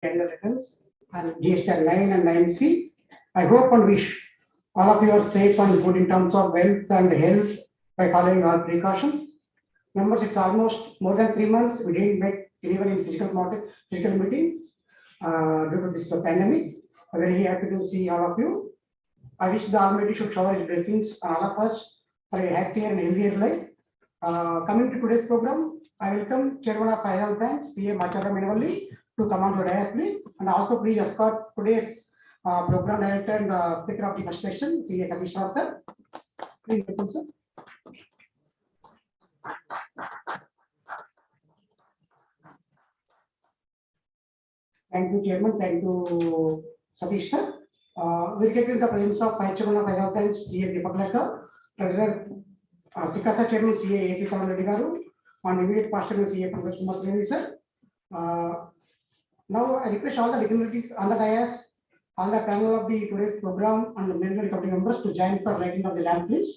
annual returns and Gstr 9 and 9C. I hope and wish all of you are safe and good in terms of wealth and health by following all precautions. Members, it's almost more than 3 months. We didn't make even in physical meetings due to this pandemic. I'm very happy to see all of you. I wish the Almighty should shower His blessings on all of us for a happier and healthier life. Coming to today's program, I welcome Chairman of Finance Branch, CA Machara Menavalli, to come on to dais, please. And also please escort today's program director and speaker of the first session, CA Gstr, sir. Please welcome, sir. Thank you, Chairman. Thank you, Satish, sir. We get in the presence of Vice Chairman of Finance Branch, CA Deepak Lecter, Treasurer Sikasa Chairman, CA AP Karan Reddy Garu, and immediate past Chairman, CA Pankaj Kumar Trivedi, sir. Now I request all the dignitaries on the dais, all the panel of the today's program and the management committee members to join for lighting of the lamp, please.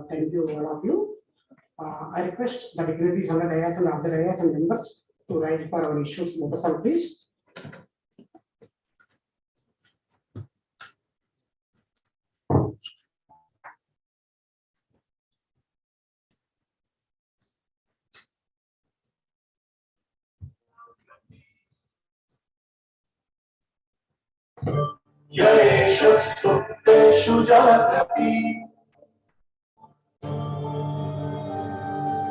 Thank you, all of you. I request the dignitaries on the dais and other dais and members to rise for our issues. Motorcycle, please. Yeshu Sukteshu Jalakrati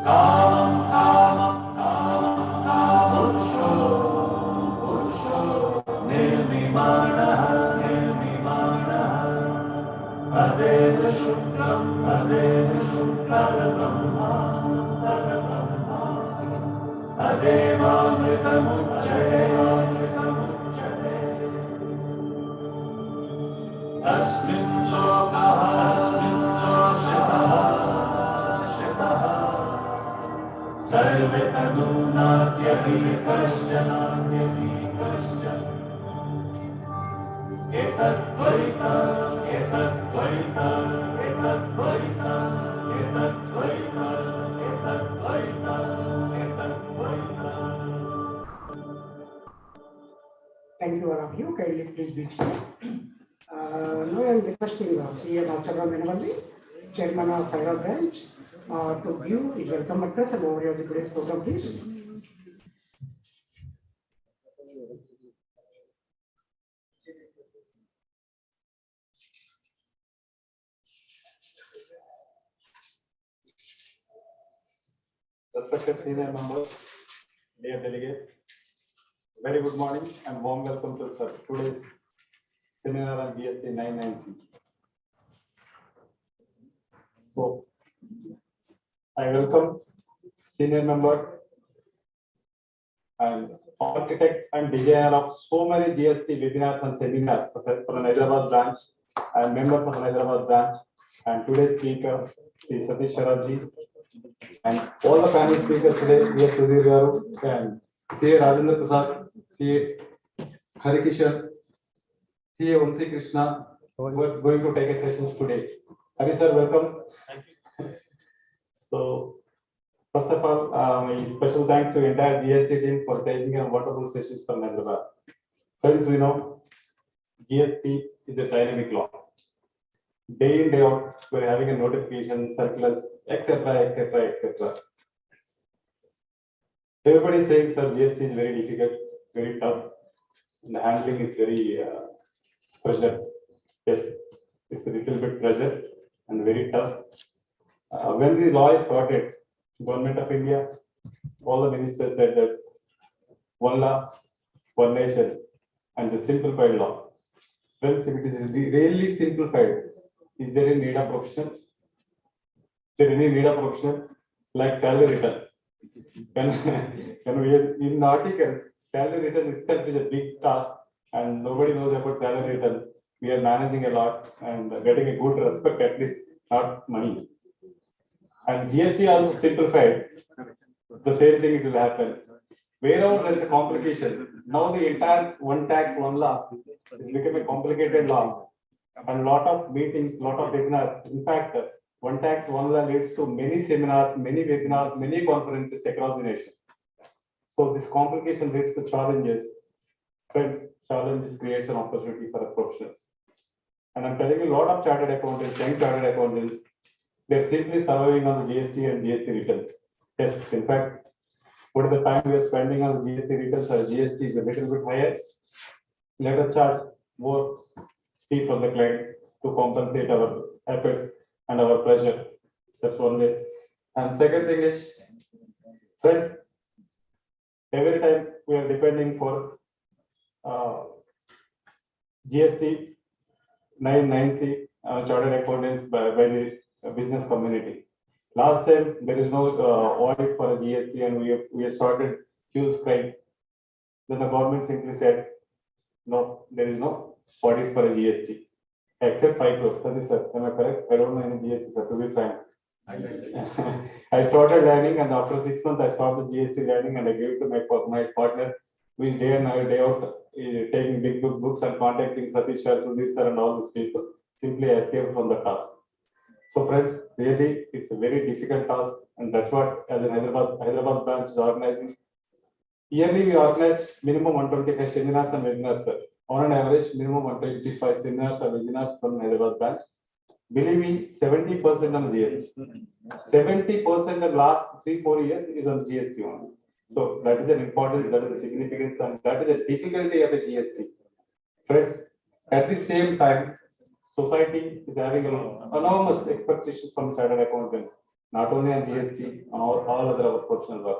Kamam Kamam Kamam Kamusho Pusho Nirmimana Nirmimana Adeva Shukram Adeva Shukra Brahma Adeva Mritamuchade Asmin Lokaha Asmin Sarve Tanunatyavi Kasjanatyavi Kasjan Etat Dvaita Etat Dvaita Etat Dvaita Etat Dvaita Etat Dvaita Etat Dvaita. Thank you, all of you. Kindly please be seated. Now I am requesting CA Machara Menavalli, Chairman of Finance Branch, to give his welcome address and overview of the today's program, please. Respected senior members, dear delegates, very good morning and warm welcome to today's seminar on GST 990. So, I welcome senior member and architect and designer of so many GST webinars and seminars for the Hyderabad branch and members of the Hyderabad branch, and today's speaker is Satish Sharabji, and all the panel speakers today, we are Sudhir Garu and CA Rajendra Prasad, CA Harikishan, CA Vamsi Krishna, we're going to take a sessions today. Hari sir, welcome. So, first of all, my special thanks to entire GST team for taking a wonderful sessions from Hyderabad. Friends, we know GST is a dynamic law. Day in, day out, we're having a notification, circulars, etc., etc., etc. Everybody is saying, sir, GST is very difficult, very tough, and the handling is very pressure. Yes, it's a little bit pressure and very tough. When the law is sorted, Government of India, all the ministers said that one law, one nation, and the simplified law. Friends, if it is really simplified, is there any need of profession? Is there any need of profession? Like salary return. When we are in articles, salary return itself is a big task, and nobody knows about salary return. We are managing a lot and getting a good respect, at least not money. And GST also simplified. The same thing will happen. Wherever there is a complication, now the entire one tax, one law is become a complicated law. And lot of meetings, lot of webinars. In fact, one tax, one law leads to many seminars, many webinars, many conferences across the nation. So this complication leads to challenges. Friends, challenges creates an opportunity for the professionals. And I'm telling you, a lot of chartered accountants, young chartered accountants, they're simply surviving on the GST and GST returns. Yes, in fact, what is the time we are spending on the GST returns? Our GST is a little bit higher. Let us charge more fee from the client to compensate our efforts and our pleasure. That's one way. And second thing is, friends, every time we are depending for GST 9C chartered accountants by the business community. Last time there is no audit for a GST, and we have started huge crime. Then the government simply said, no, there is no audit for a GST except 5 crores. That is, sir, am I correct? I don't know any GST, sir, to be frank. I started learning, and after 6 months I stopped the GST learning, and I gave it to my partner, who is day in day out taking big books and contacting Satish sir, Sudhir sir, and all these people. Simply I escaped from the task. So friends, really, it's a very difficult task, and that's what as an Hyderabad branch is organizing. Yearly, we organize minimum 125 seminars and webinars, sir. On an average, minimum 125 seminars or webinars from Hyderabad branch. Believe me, 70% on GST. 70% in the last 3-4 years is on GST only. So that is an importance, that is a significance, and that is a difficulty of a GST. Friends, at the same time, society is having enormous expectations from chartered accountants, not only on GST, on all other our professional work.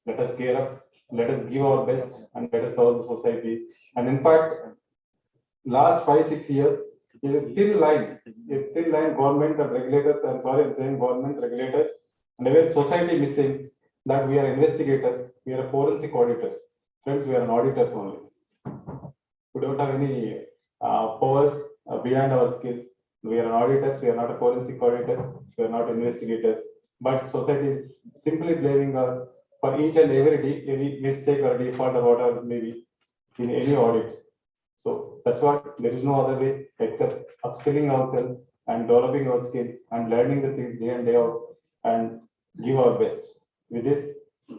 Let us gear up, let us give our best, and let us serve the society. And in fact, last 5-6 years is a thin line government and regulators, I'm sorry, I'm saying government, regulators, and even society missing that we are investigators, we are forensic auditors. Friends, we are an auditors only. We don't have any powers beyond our skills. We are an auditors, we are not a forensic auditors, we are not investigators. But society is simply blaming us for each and every mistake or default or whatever maybe in any audit. So that's what, there is no other way except upskilling ourselves and developing our skills and learning the things day in, day out, and give our best. With this,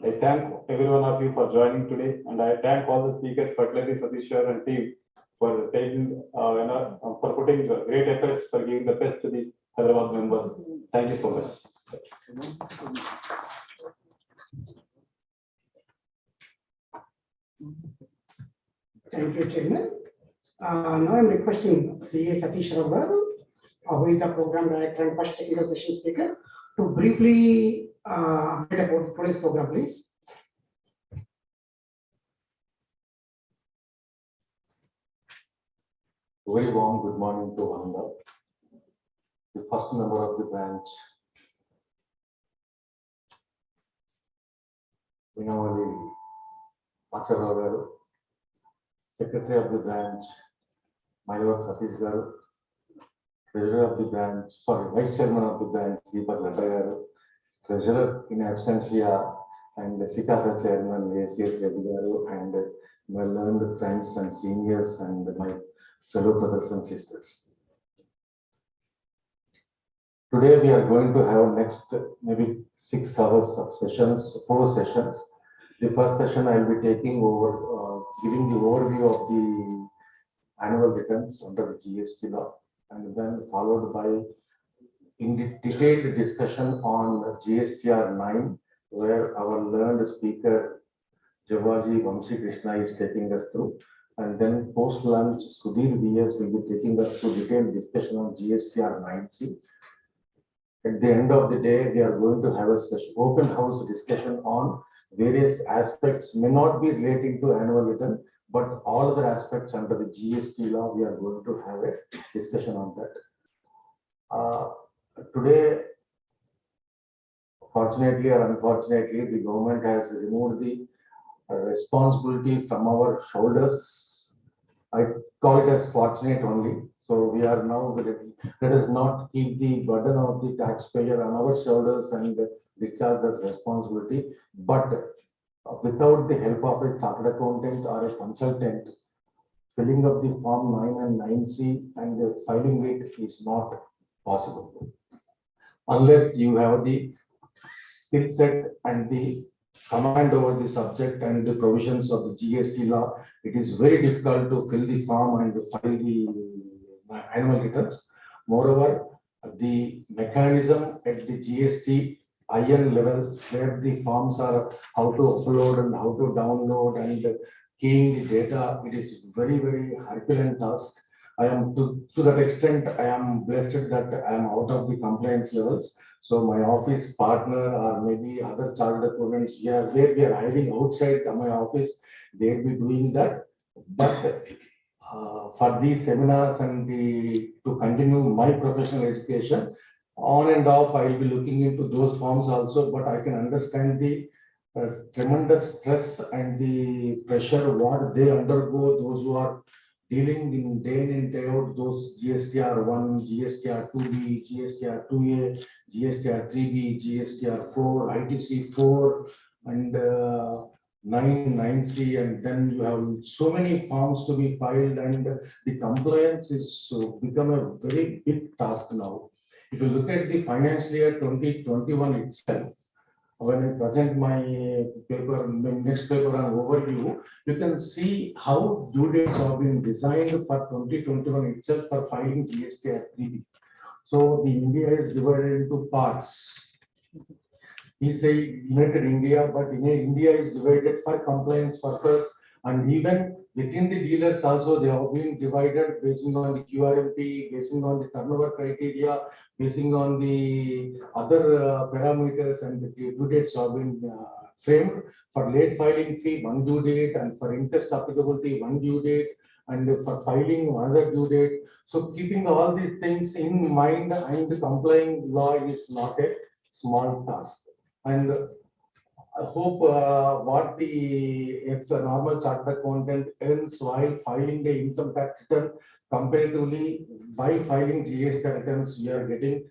I thank every one of you for joining today, and I thank all the speakers, particularly Satish sir and team, for taking, for putting great efforts for giving the best to the Hyderabad members. Thank you so much. Thank you, Chairman. Now I'm requesting CA Satish Raghav, who is the program director and first technical session speaker, to briefly update about today's program, please. Very warm good morning to one and all. The first member of the branch, Vinavali Acharya garu, Secretary of the branch, Mayur Satish garu, Treasurer of the branch, Vice Chairman of the branch, Deepak Ladda garu, Treasurer in absentia, and SICASA Chairman, ACS Reddy garu, and my learned friends and seniors and my fellow brothers and sisters. Today we are going to have next maybe 6 hours of sessions, 4 sessions. The first session I will be taking over, giving the overview of the annual returns under the GST law, and then followed by detailed discussion on GSTR 9, where our learned speaker Javaji Vamsi Krishna is taking us through. And then post lunch, Sudhir VS will be taking us through detailed discussion on GSTR 9C. At the end of the day, we are going to have a open house discussion on various aspects, may not be relating to annual return, but all other aspects under the GST law, we are going to have a discussion on that. Today, fortunately or unfortunately, the government has removed the responsibility from our shoulders. I call it as fortunate only. So we are now, let us not keep the burden of the taxpayer on our shoulders and discharge that responsibility. But without the help of a chartered accountant or a consultant, filling up the form 9 and 9C and filing it is not possible. Unless you have the skill set and the command over the subject and the provisions of the GST law, it is very difficult to fill the form and file the annual returns. Moreover, the mechanism at the GST IN level, where the forms are, how to upload and how to download and keying the data, it is very, very Herculean task. I am to that extent, I am blessed that I am out of the compliance levels. So my office partner or maybe other chartered accountants here, where we are hiding outside my office, they'll be doing that. But for these seminars and to continue my professional education, on and off, I will be looking into those forms also. But I can understand the tremendous stress and the pressure what they undergo, those who are dealing in day in and day out, those GSTR 1, GSTR 2B, GSTR 2A, GSTR 3B, GSTR 4, ITC 4, and 9C, and then you have so many forms to be filed, and the compliance is become a very big task now. If you look at the financial year 2021 itself, when I present my paper, next paper on overview, you can see how due dates have been designed for 2021 itself for filing GST at 3B. So the India is divided into parts. We say United India, but India is divided for compliance purpose, and even within the dealers also they have been divided based on the QRMP, based on the turnover criteria, based on the other parameters, and the due dates have been framed. For late filing fee, one due date, and for interest applicability, one due date, and for filing another due date. So keeping all these things in mind, and complying law is not a small task. And I hope what if the normal chartered accountant earns while filing the income tax return, comparatively by filing GST returns, we are getting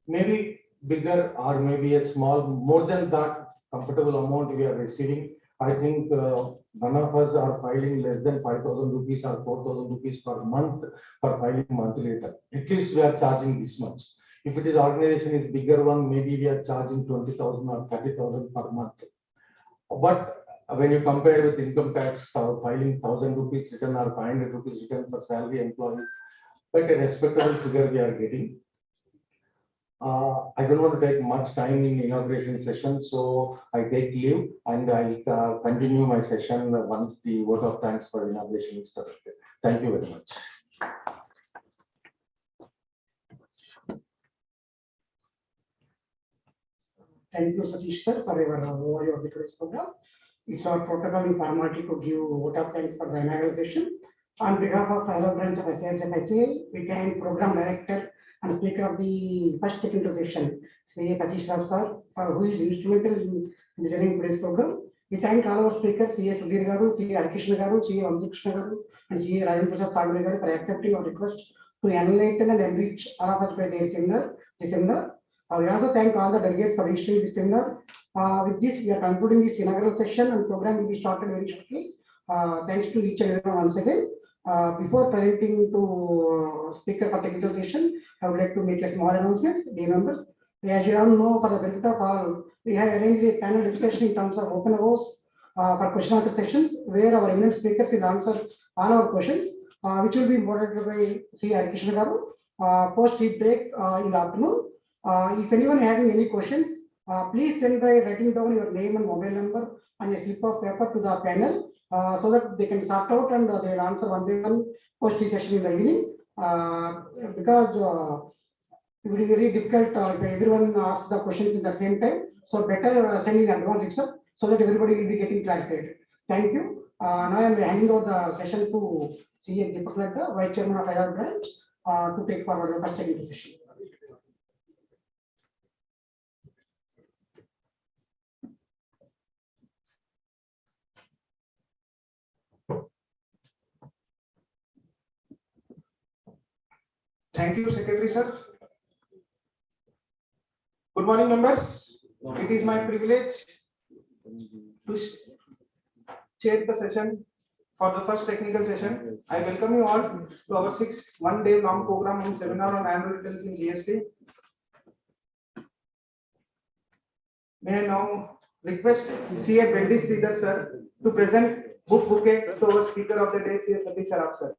maybe bigger or maybe a small, more than that comfortable amount we are receiving. I think none of us are filing less than 5,000 rupees or 4,000 rupees per month for filing monthly return. At least we are charging this much. If it is organization is bigger one, maybe we are charging 20,000 or 30,000 per month. But when you compare with income tax, filing 1,000 rupees return or 500 rupees return for salary employees, but a respectable figure we are getting. I don't want to take much time in inauguration session, so I take leave and I'll continue my session once the vote of thanks for inauguration is conducted. Thank you very much. Thank you, Satish sir, for your overview of the today's program. It's our protocol and formality to give vote of thanks for the inaugural session. On behalf of fellow branch of ICA, we thank program director and speaker of the first technical session, Sri Satish Rao sir, who is instrumental in designing today's program. We thank all our speakers, Sri Sudhir Garu, Sri Harkishna Garu, Sri Vamsi Krishna Garu, and Sri Rajendra Prasad Sagre Garu for accepting our request to enlighten and enrich all of us by their seminar. We also thank all the delegates for registering this seminar. With this, we are concluding this inaugural session, and program will be started very shortly. Thanks to each and everyone once again. Before presenting to speaker for technical session, I would like to make a small announcement, dear members. As you all know, for the benefit of all, we have arranged a panel discussion in terms of open house for question answer sessions, where our eminent speakers will answer all our questions, which will be moderated by C. Harikishan Garu, post tea break in the afternoon. If anyone having any questions, please send by writing down your name and mobile number on a slip of paper to the panel, so that they can sort out and they will answer one by one post tea session in the evening. Because it will be very difficult if everyone asks the questions at the same time. So better send in advance itself, so that everybody will be getting clarified. Thank you. Now I am handing over the session to CA Deepak Ladda, Vice Chairman of IR Branch, to take forward the first technical session. Thank you, Secretary Sir. Good morning, members. It is my privilege to chair the session for the first technical session. I welcome you all to our 6 one-day-long program on seminar on annual returns in GST. May I now request CA Bendis Leader Sir to present book bouquet to our speaker of the day, CA Satish Saraf Sir.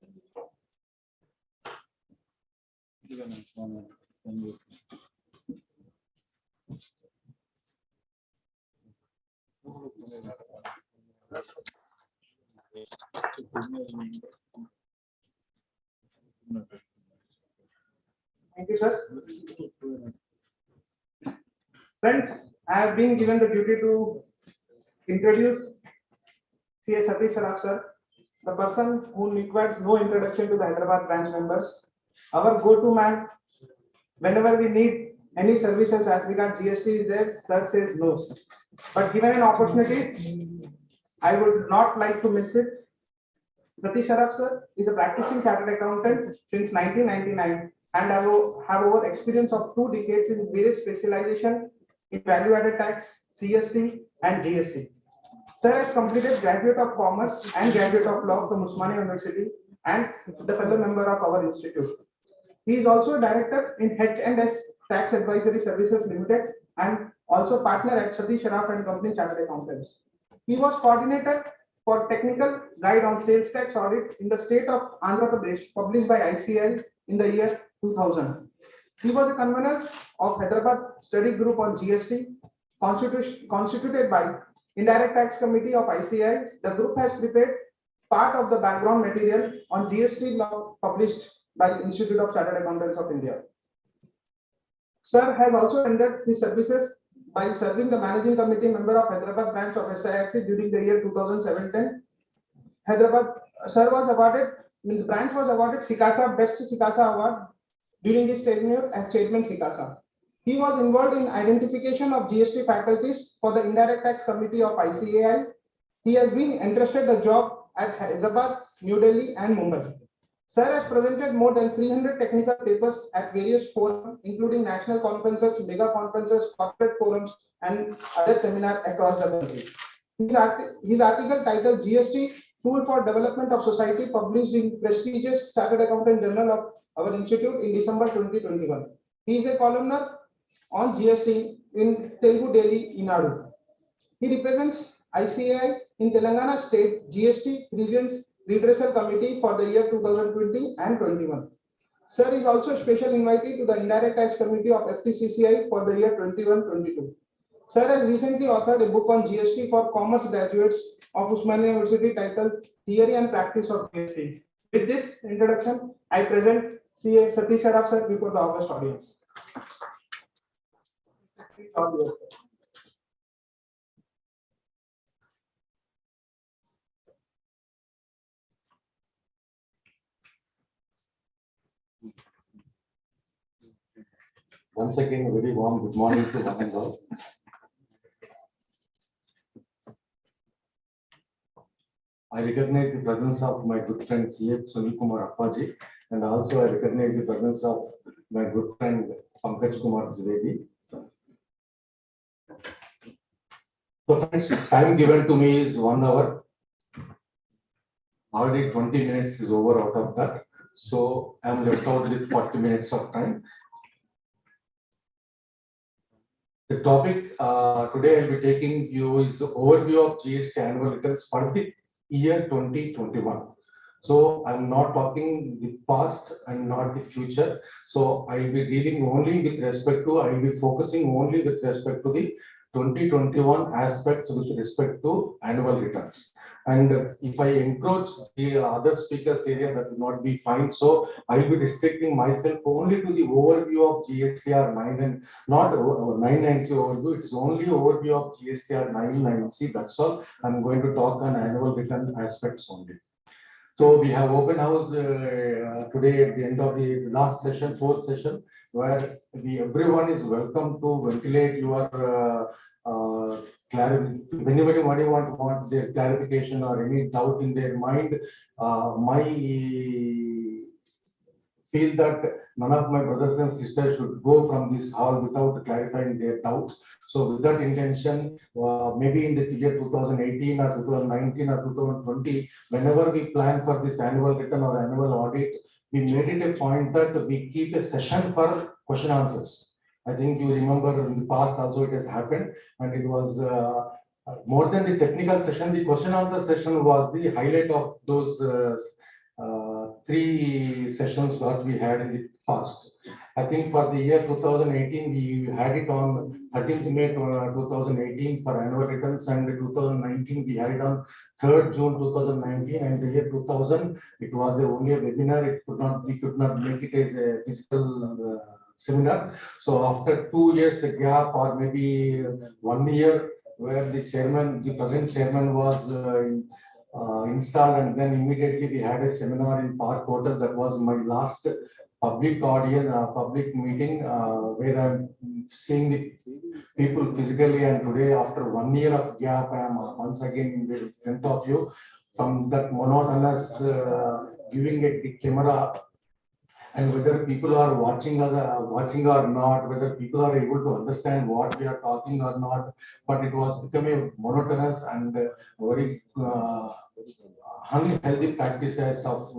Thank you, sir. Friends, I have been given the duty to introduce CA Satish Saraf Sir, the person who requires no introduction to the Hyderabad branch members. Our go-to man, whenever we need any services as regards GST is there, sir says no. But given an opportunity, I would not like to miss it. Satish Saraf Sir is a practicing chartered accountant since 1999 and have over experience of 2 decades in various specialization in value-added tax, CST and GST. Sir has completed Graduate of Commerce and Graduate of Law from Usmania University and the fellow member of our institute. He is also a director in H&S Tax Advisory Services Limited and also partner at Satish Saraf and Company Chartered Accountants. He was coordinator for technical guide on sales tax audit in the state of Andhra Pradesh, published by ICL in the year 2000. He was a convener of Hyderabad Study Group on GST, constituted by Indirect Tax Committee of ICI. The group has prepared part of the background material on GST law published by Institute of Chartered Accountants of India. Sir has also rendered his services by serving the managing committee member of Hyderabad branch of SIRC during the year 2017. Hyderabad, sir was awarded, the branch was awarded Sikasa Best Sikasa Award during his tenure as chairman Sikasa. He was involved in identification of GST faculties for the Indirect Tax Committee of ICAI. He has been entrusted the job at Hyderabad, New Delhi and Mumbai. Sir has presented more than 300 technical papers at various forums, including national conferences, mega conferences, corporate forums, and other seminars across the country. His article titled GST Tool for Development of Society, published in prestigious Chartered Accountant Journal of our institute in December 2021. He is a columnar on GST in Telugu Daily Inadu. He represents ICAI in Telangana State GST Grievance Redressal Committee for the year 2020 and 21. Sir is also a special invitee to the Indirect Tax Committee of FTCCI for the year 21-22. Sir has recently authored a book on GST for commerce graduates of Usmania University titled Theory and Practice of GST. With this introduction, I present CA Satish Saraf Sir before the august audience. Once again, a very warm good morning to one and all. I recognize the presence of my good friend C.F. Sunil Kumar Appaji, and also I recognize the presence of my good friend Pankaj Kumar Jivedi. So friends, time given to me is 1 hour. Already 20 minutes is over out of that. So I'm left out with 40 minutes of time. The topic today I'll be taking you is overview of GST annual returns for the year 2021. So I'm not talking the past and not the future. So I'll be dealing only with respect to, I'll be focusing only with respect to the 2021 aspects with respect to annual returns. And if I encroach the other speakers area, that will not be fine. So I'll be restricting myself only to the overview of GSTR 9 and not 990 overview. It is only overview of GSTR 990. That's all. I'm going to talk on annual return aspects only. So we have open house today at the end of the last session, fourth session, where everyone is welcome to ventilate your if anybody want their clarification or any doubt in their mind. My feel that none of my brothers and sisters should go from this hall without clarifying their doubts. So with that intention, maybe in the year 2018 or 2019 or 2020, whenever we plan for this annual return or annual audit, we made it a point that we keep a session for question answers. I think you remember in the past also it has happened, and it was more than the technical session, the question answer session was the highlight of those 3 sessions what we had in the past. I think for the year 2018, we had it on 13th May 2018 for annual returns, and 2019 we had it on 3rd June 2019, and the year 2000 it was only a webinar. We could not make it as a physical seminar. So after 2 years a gap or maybe 1 year, where the present chairman was installed, and then immediately we had a seminar in Park Hotel. That was my last public audience, public meeting, where I'm seeing the people physically. And today, after 1 year of gap, I am once again in the front of you. From that monotonous viewing at the camera, and whether people are watching or not, whether people are able to understand what we are talking or not, but it was becoming monotonous and very unhealthy practices of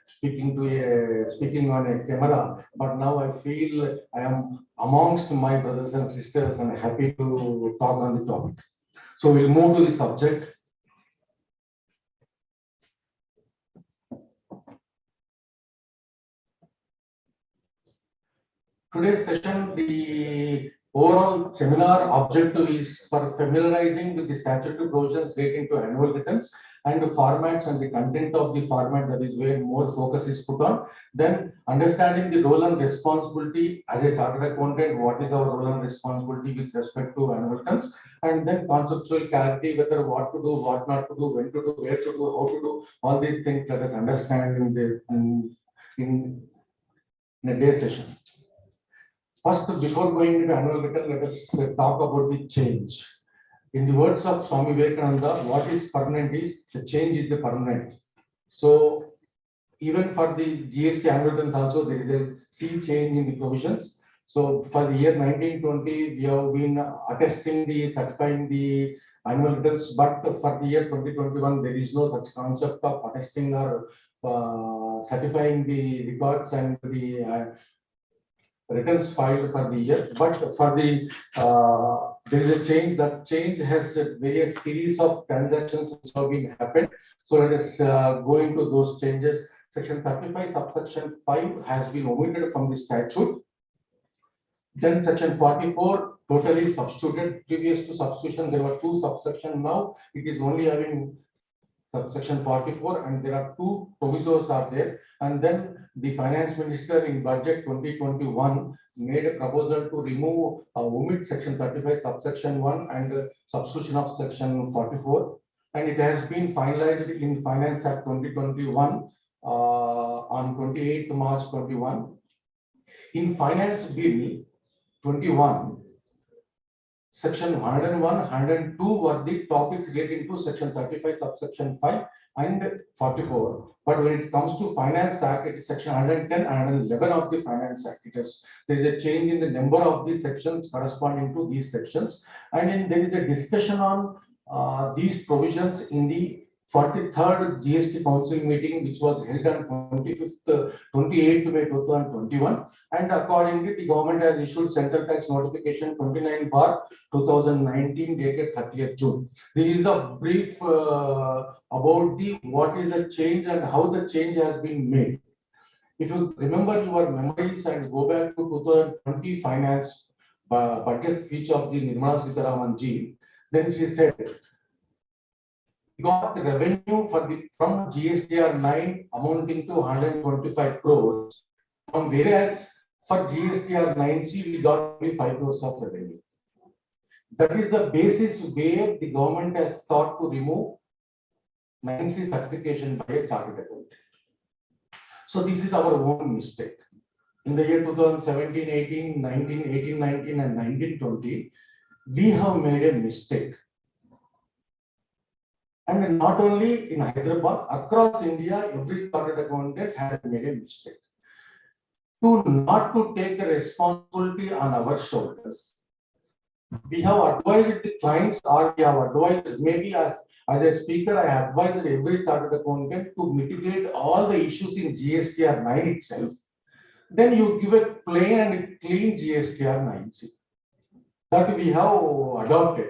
speaking on a camera. But now I feel I am amongst my brothers and sisters and happy to talk on the topic. So we'll move to the subject. Today's session, the overall seminar objective is for familiarizing with the statutory provisions relating to annual returns and the formats and the content of the format. That is where more focus is put on. Then understanding the role and responsibility as a chartered accountant, what is our role and responsibility with respect to annual returns, and then conceptual clarity, whether what to do, what not to do, when to do, where to do, how to do, all these things let us understand in a day session. First, before going into annual return, let us talk about the change. In the words of Swami Vivekananda, what is permanent is the change is the permanent. So even for the GST annual returns also, there is a sea change in the provisions. So for the year 1920, we have been attesting the certifying the annual returns, but for the year 2021, there is no such concept of attesting or certifying the records and the returns filed for the year. But for the there is a change. That change has various series of transactions which have been happened. So let us go into those changes. Section 35 subsection 5 has been omitted from the statute. Then section 44 totally substituted. Previous to substitution there were 2 subsections. Now it is only having subsection 44, and there are 2 provisos are there. And then the finance minister in budget 2021 made a proposal to remove omit section 35 subsection 1 and substitution of section 44, and it has been finalized in Finance Act 2021 on 28th March 21. In Finance Bill 21, section 101, 102 were the topics relating to section 35 subsection 5 and 44. But when it comes to Finance Act, it is section 110 and 111 of the Finance Act. There is a change in the number of the sections corresponding to these sections, and then there is a discussion on these provisions in the 43rd GST Council meeting, which was held on 28th May 2021, and accordingly, the government has issued Central Tax Notification 29/2019 dated 30th June. This is a brief about the what is the change and how the change has been made. If you remember your memories and go back to 2020 finance budget speech of the Nirmala Sitharaman ji, then she said, we got the revenue from GSTR 9 amounting to 125 crores, whereas for GSTR 9C we got only 5 crores of revenue. That is the basis where the government has thought to remove 9C certification by a chartered accountant. So this is our own mistake. In the year 2017, 18, 19, 18, 19 and 19, 20, we have made a mistake. And not only in Hyderabad, across India, every chartered accountant has made a mistake. Not to take the responsibility on our shoulders, we have advised the clients, or we have advised, maybe as a speaker, I advised every chartered accountant to mitigate all the issues in GSTR 9 itself. Then you give a plain and clean GSTR 9C. That we have adopted.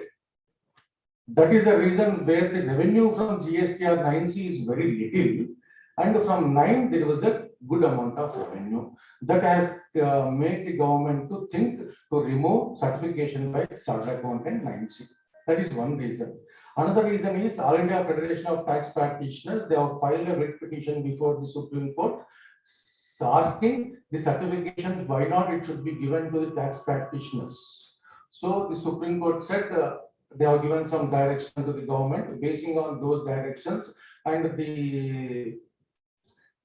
That is the reason where the revenue from GSTR 9C is very little, and from 9 there was a good amount of revenue. That has made the government to think to remove certification by chartered accountant 9C. That is one reason. Another reason is All India Federation of Tax Practitioners, they have filed a writ petition before the Supreme Court asking the certification why not it should be given to the tax practitioners. So the Supreme Court said they have given some direction to the government. Basing on those directions and the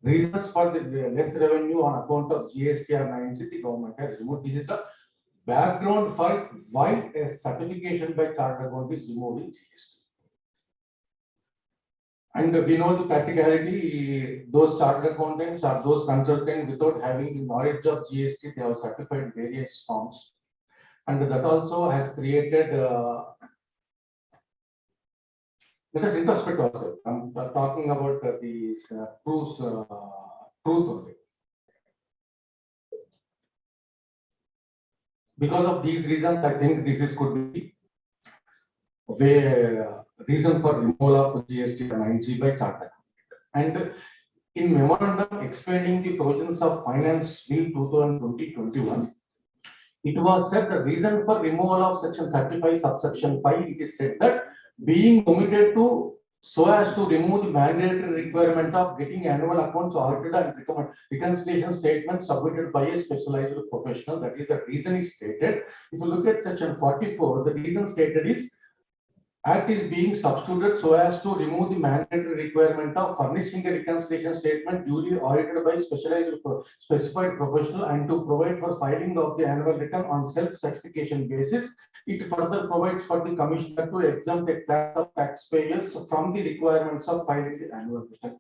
reasons for the less revenue on account of GSTR 9C, the government has removed. This is the background for why a certification by chartered accountant is removed in GST. And we know the practicality, those chartered accountants or those consultants without having the knowledge of GST, they have certified various forms. And that also has created, let us introspect ourselves. I'm talking about the truth only. Because of these reasons, I think this is could be a reason for removal of GST 9C by chartered. And in memorandum explaining the provisions of Finance Bill 2020-21, it was said the reason for removal of section 35 subsection 5, it is said that being omitted to so as to remove the mandatory requirement of getting annual accounts audited and reconciliation statements submitted by a specialized professional. That is the reason is stated. If you look at section 44, the reason stated is Act is being substituted so as to remove the mandatory requirement of furnishing a reconciliation statement duly audited by specified professional and to provide for filing of the annual return on self-certification basis. It further provides for the commissioner to exempt a class of taxpayers from the requirements of filing the annual return.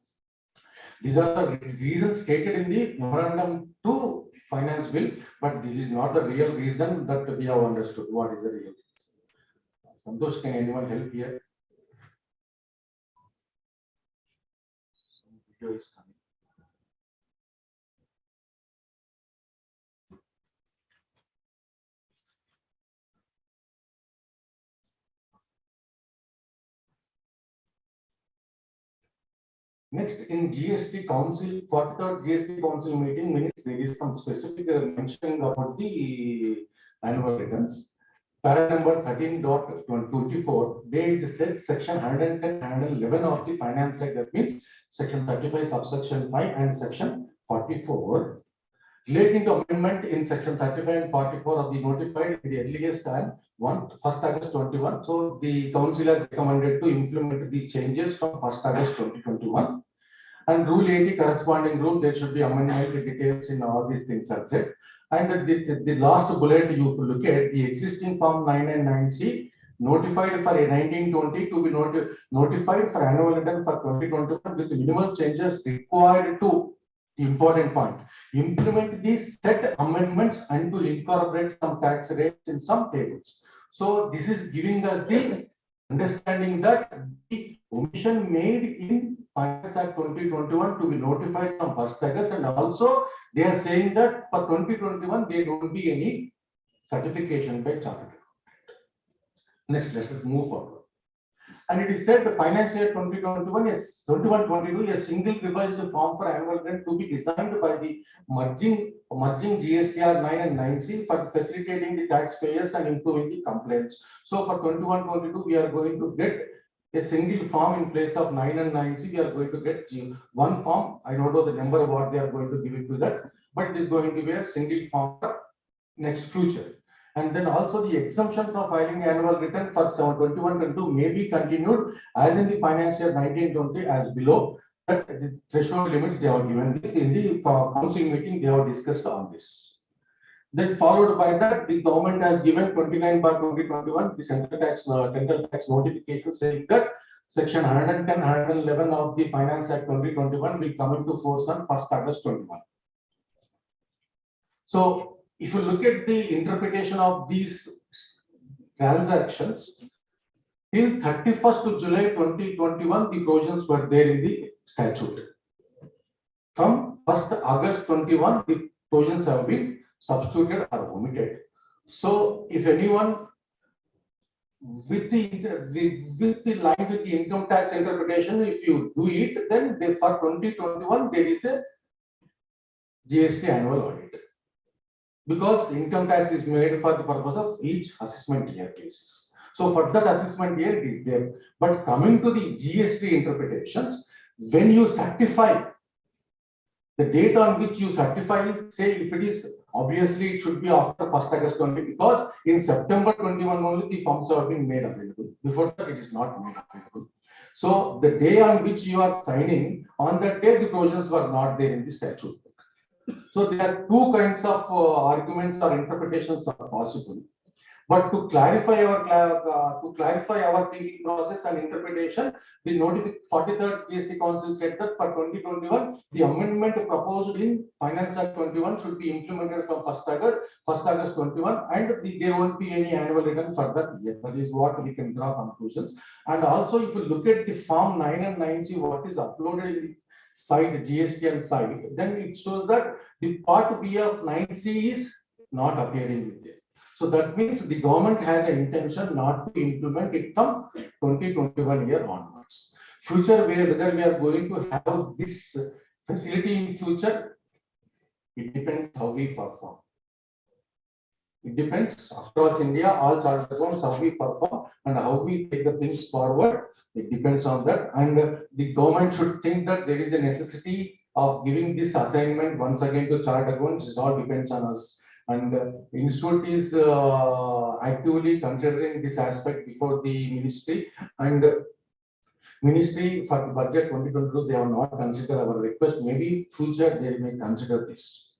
These are the reasons stated in the memorandum to Finance Bill, but this is not the real reason that we have understood. What is the real reason? Santosh, can anyone help here? Some video is coming. Next, in GST Council, 43rd GST Council meeting minutes, there is some specific mentioning about the annual returns. Para number 13.24, there is said section 110 and 111 of the Finance Act, that means section 35 subsection 5 and section 44 relating to amendment in section 35 and 44 of the notified in the earliest time 1st August 21. So the council has recommended to implement these changes from 1st August 2021. And rule 80 corresponding rule, there should be amendment details in all these things are said. And the last bullet, you look at the existing form 9 and 9C notified for a 1920 to be notified for annual return for 2021 with minimal changes required to, the important point, implement these set amendments and to incorporate some tax rates in some tables. So this is giving us the understanding that the omission made in Finance Act 2021 to be notified from 1st August, and also they are saying that for 2021 there won't be any certification by chartered accountant. Next, let's move forward. And it is said the financial year 2021 is 21-22, a single revised form for annual grant to be designed by the merging GSTR 9 and 9C for facilitating the taxpayers and improving the complaints. So for 21-22, we are going to get a single form in place of 9 and 9C. We are going to get one form. I don't know the number what they are going to give it to that, but it is going to be a single form for next future. And then also the exemption from filing annual return for 21-22 may be continued as in the financial year 19-20 as below. That the threshold limits they have given this in the council meeting, they have discussed on this. Then followed by that, the government has given 29/2021 the central tax notification saying that section 110, 111 of the Finance Act 2021 will come into force on 1st August 21. So if you look at the interpretation of these transactions, till 31st of July 2021, the provisions were there in the statute. From 1st August 21, the provisions have been substituted or omitted. So if anyone with the line with the income tax interpretation, if you do it, then they, for 2021 there is a GST annual audit, because income tax is made for the purpose of each assessment year basis. So for that assessment year it is there. But coming to the GST interpretations, when you certify, the date on which you certify, say if it is, obviously it should be after 1st August 20, because in September 21 only the forms have been made available. Before that it is not made available. So the day on which you are signing, on that day the provisions were not there in the statute. So there are two kinds of arguments or interpretations are possible. But to clarify our thinking process and interpretation, the 43rd GST Council said that for 2021, the amendment proposed in Finance Act 21 should be implemented from 1st August 21, and there won't be any annual return for that year. That is what we can draw conclusions. And also, if you look at the Form 9 and 9C, what is uploaded in the site GST site, then it shows that the Part B of 9C is not appearing with it. So that means the government has an intention not to implement it from 2021 year onwards. Future, whether we are going to have this facility in future, it depends how we perform. It depends across India, all chartered accounts, how we perform and how we take the things forward. It depends on that. And the government should think that there is a necessity of giving this assignment once again to chartered accounts. It all depends on us. And Institute is actively considering this aspect before the ministry, and ministry for the budget 2022, they have not considered our request. Maybe future they may consider this.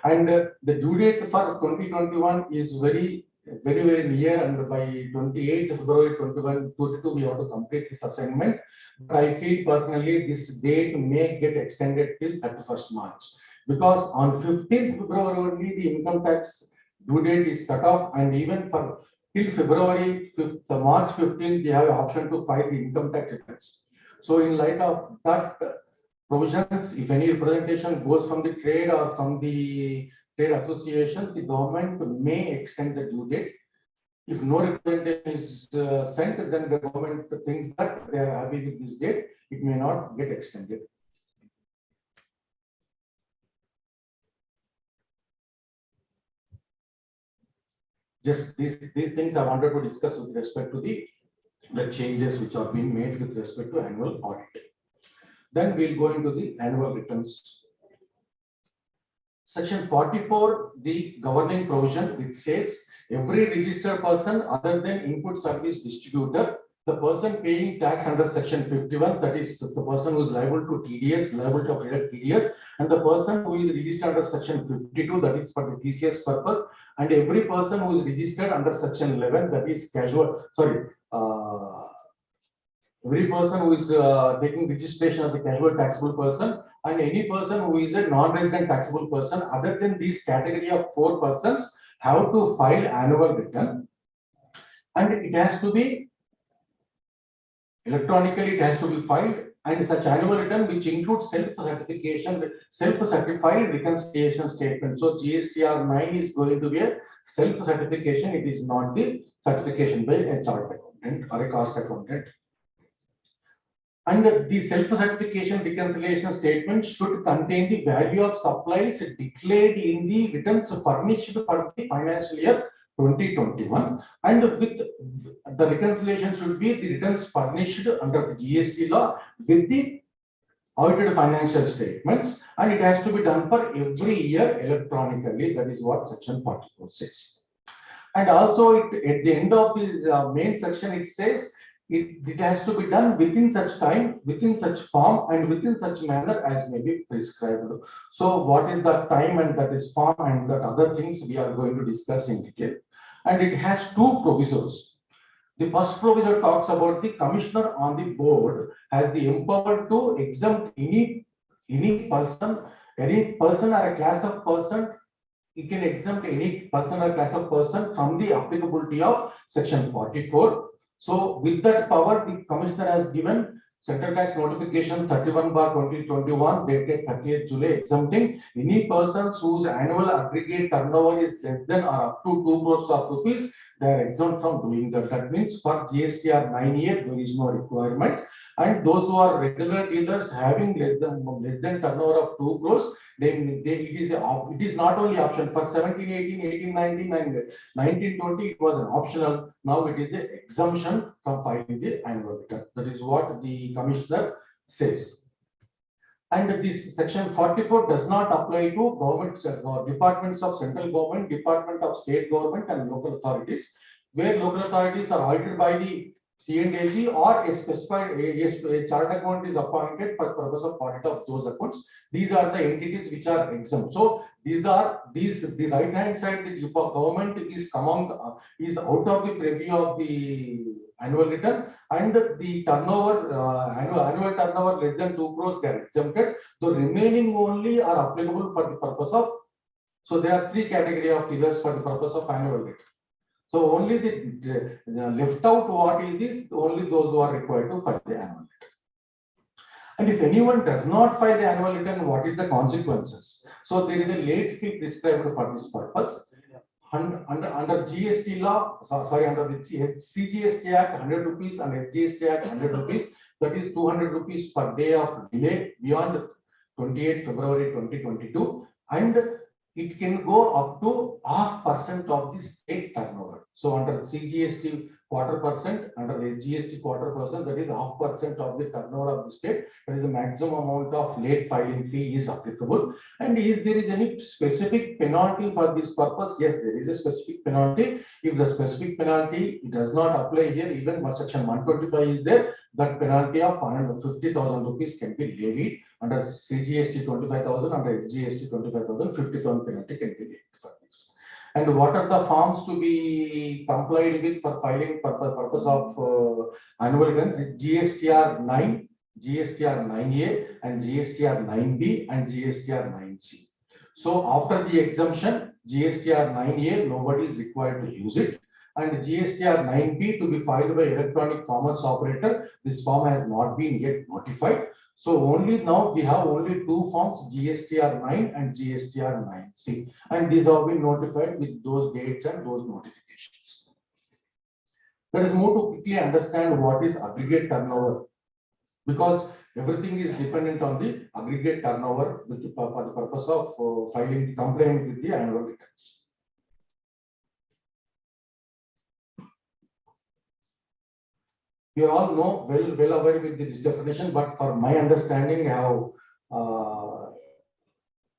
And the due date for 2021 is very near, and by 28th February 2022 we have to complete this assignment. But I feel personally this date may get extended till 31st March. Because on 15th February only the income tax due date is cut off, and even for till February 5th, March 15th, they have an option to file the income tax returns. So in light of that provisions, if any representation goes from the trade or from the trade association, the government may extend the due date. If no representation is sent, then the government thinks that they are happy with this date, it may not get extended. Just these things I wanted to discuss with respect to the changes which are being made with respect to annual audit. Then we'll go into the annual returns. Section 44, the governing provision, which says every registered person other than input service distributor, the person paying tax under section 51, that is the person who is liable to TDS, liable to pay TDS, and the person who is registered under section 52, that is for the TCS purpose, and every person who is registered under section 11, that is every person who is taking registration as a casual taxable person, and any person who is a non-resident taxable person other than this category of 4 persons have to file annual return, and it has to be electronically it has to be filed, and such annual return which includes self-certification, self-certified reconciliation statement. So GSTR 9 is going to be a self-certification. It is not the certification by a chartered accountant or a cost accountant. And the self-certification reconciliation statement should contain the value of supplies declared in the returns furnished for the financial year 2021, and with the reconciliation should be the returns furnished under the GST law with the audited financial statements, and it has to be done for every year electronically. That is what section 44 says. And also at the end of the main section, it says it has to be done within such time, within such form, and within such manner as may be prescribed. So what is the time and that is form and that other things we are going to discuss in detail. And it has two provisos. The first proviso talks about the commissioner on the board has the empower to exempt any person or a class of person. It can exempt any person or class of person from the applicability of section 44. So with that power, the commissioner has given Central Tax Notification 31/2021 dated 30th July exempting any persons whose annual aggregate turnover is less than or up to 2 crores of rupees. They are exempt from doing that. That means for GSTR 9A, there is no requirement. And those who are regular dealers having less than turnover of 2 crores, it is not only option for 17, 18, 18, 19, and 19, 20. It was an optional. Now it is an exemption from filing the annual return. That is what the commissioner says. And this section 44 does not apply to government departments of central government, department of state government, and local authorities, where local authorities are audited by the C&AG or a specified a chartered account is appointed for purpose of audit of those accounts. These are the entities which are exempt. So the right hand side, the government is is out of the preview of the annual return, and the turnover annual turnover less than 2 crores they are exempted. The remaining only are applicable for the purpose of. So there are three category of dealers for the purpose of annual return. So only the left out what is only those who are required to file the annual return. And if anyone does not file the annual return, what is the consequences? So there is a late fee prescribed for this purpose. Under GST law, under the CGST Act 100 rupees and SGST Act 100 rupees, that is 200 rupees per day of delay beyond 28 February 2022, and it can go up to 0.5% of the state turnover. So under CGST 0.25%, under SGST 0.25%, that is 0.5% of the turnover of the state. There is a maximum amount of late filing fee is applicable. And if there is any specific penalty for this purpose, yes, there is a specific penalty. If the specific penalty does not apply here, even section 125 is there, that penalty of 150,000 rupees can be levied. Under CGST 25,000, under SGST 25,000, 50,000 penalty can be levied for this. And what are the forms to be complied with for filing for the purpose of annual return? GSTR 9, GSTR 9A, and GSTR 9B, and GSTR 9C. So after the exemption, GSTR 9A, nobody is required to use it. And GSTR 9B to be filed by electronic commerce operator, this form has not been yet notified. So only now we have only two forms, GSTR 9 and GSTR 9C, and these have been notified with those dates and those notifications. Let us move to quickly understand what is aggregate turnover, because everything is dependent on the aggregate turnover for the purpose of filing compliant with the annual returns. You all know well aware with this definition, but for my understanding, I have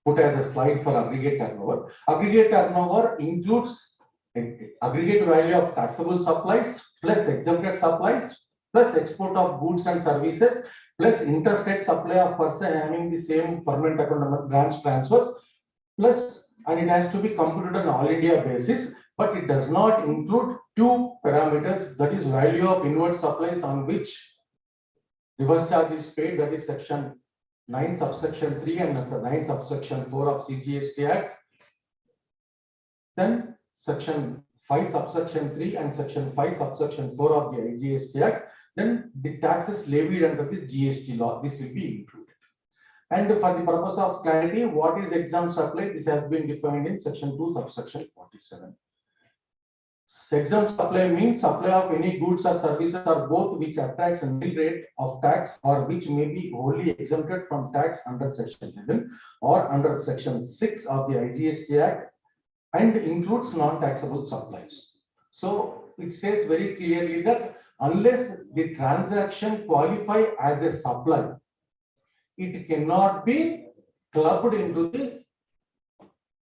put as a slide for aggregate turnover. Aggregate turnover includes aggregate value of taxable supplies plus exempted supplies plus export of goods and services plus interstate supply of person having the same permanent account number branch transfers plus, and it has to be computed on all India basis, but it does not include two parameters, that is value of inward supplies on which reverse charge is paid, that is section 9 subsection 3 and 9 subsection 4 of CGST Act. Then section 5 subsection 3 and section 5 subsection 4 of the IGST Act. then the taxes levied under the GST law, this will be included. And for the purpose of clarity, what is exempt supply? This has been defined in section 2, subsection 47. Exempt supply means supply of any goods or services or both which attracts a nil rate of tax or which may be wholly exempted from tax under section 11 or under section 6 of the IGST Act and includes non-taxable supplies. So it says very clearly that unless the transaction qualify as a supply, it cannot be clubbed into the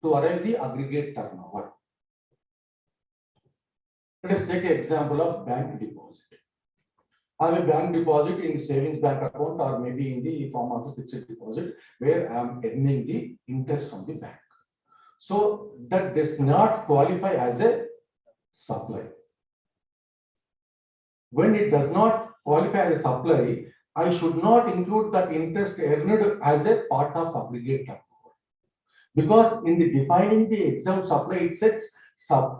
to arrive the aggregate turnover. Let us take an example of bank deposit. I have a bank deposit in savings bank account or maybe in the form of a fixed deposit where I am earning the interest from the bank. So that does not qualify as a supply. When it does not qualify as a supply, I should not include that interest earned as a part of aggregate turnover. Because in the defining the exempt supply, it says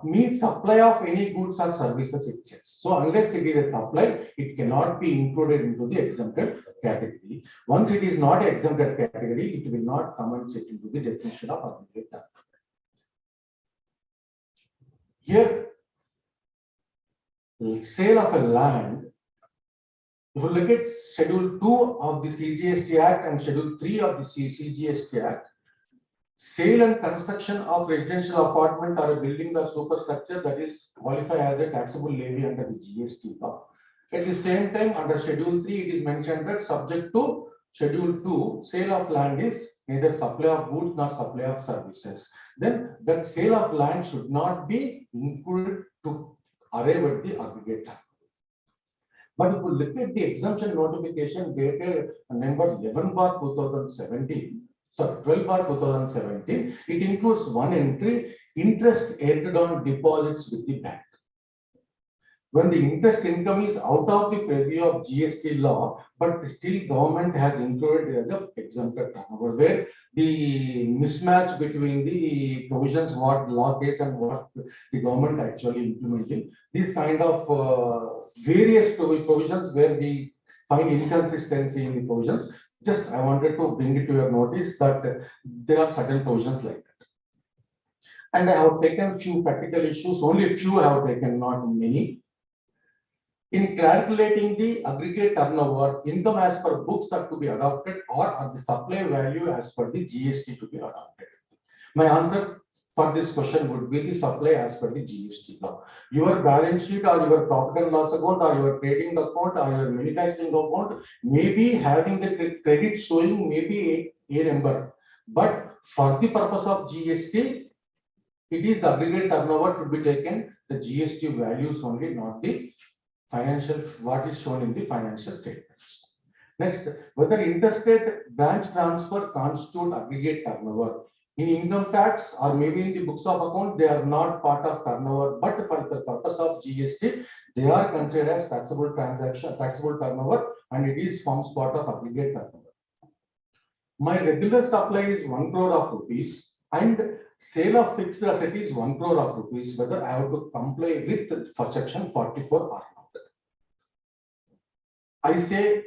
means supply of any goods or services, it says. So unless it is a supply, it cannot be included into the exempted category. Once it is not exempted category, it will not come and sit into the definition of aggregate turnover. Here, sale of a land, if you look at Schedule 2 of the CGST Act and Schedule 3 of the CGST Act, sale and construction of residential apartment or a building or superstructure that is qualified as a taxable levy under the GST law. At the same time, under Schedule 3, it is mentioned that subject to Schedule 2, sale of land is neither supply of goods nor supply of services. Then that sale of land should not be included to arrive at the aggregate turnover. But if you look at the exemption notification dated number 11/2017, sorry, 12/2017, it includes one entry, interest earned on deposits with the bank. When the interest income is out of the purview of GST law, but still government has included as a exempted turnover, where the mismatch between the provisions, what law says and what the government actually implementing, these kind of various provisions where we find inconsistency in the provisions. Just I wanted to bring it to your notice that there are certain provisions like that. And I have taken few practical issues, only few I have taken, not many. In calculating the aggregate turnover, income as per books are to be adopted or the supply value as per the GST to be adopted. My answer for this question would be the supply as per the GST law. Your balance sheet or your profit and loss account or your trading account or your manufacturing account may be having the credit showing maybe a number, but for the purpose of GST, it is the aggregate turnover to be taken, the GST values only, not the financial, what is shown in the financial statements. Next, whether interstate branch transfer constitute aggregate turnover. In income tax or maybe in the books of account, they are not part of turnover, but for the purpose of GST, they are considered as taxable transaction, taxable turnover, and it is forms part of aggregate turnover. My regular supply is 1 crore of rupees and sale of fixed asset is 1 crore of rupees, whether I have to comply with for section 44 or not. I say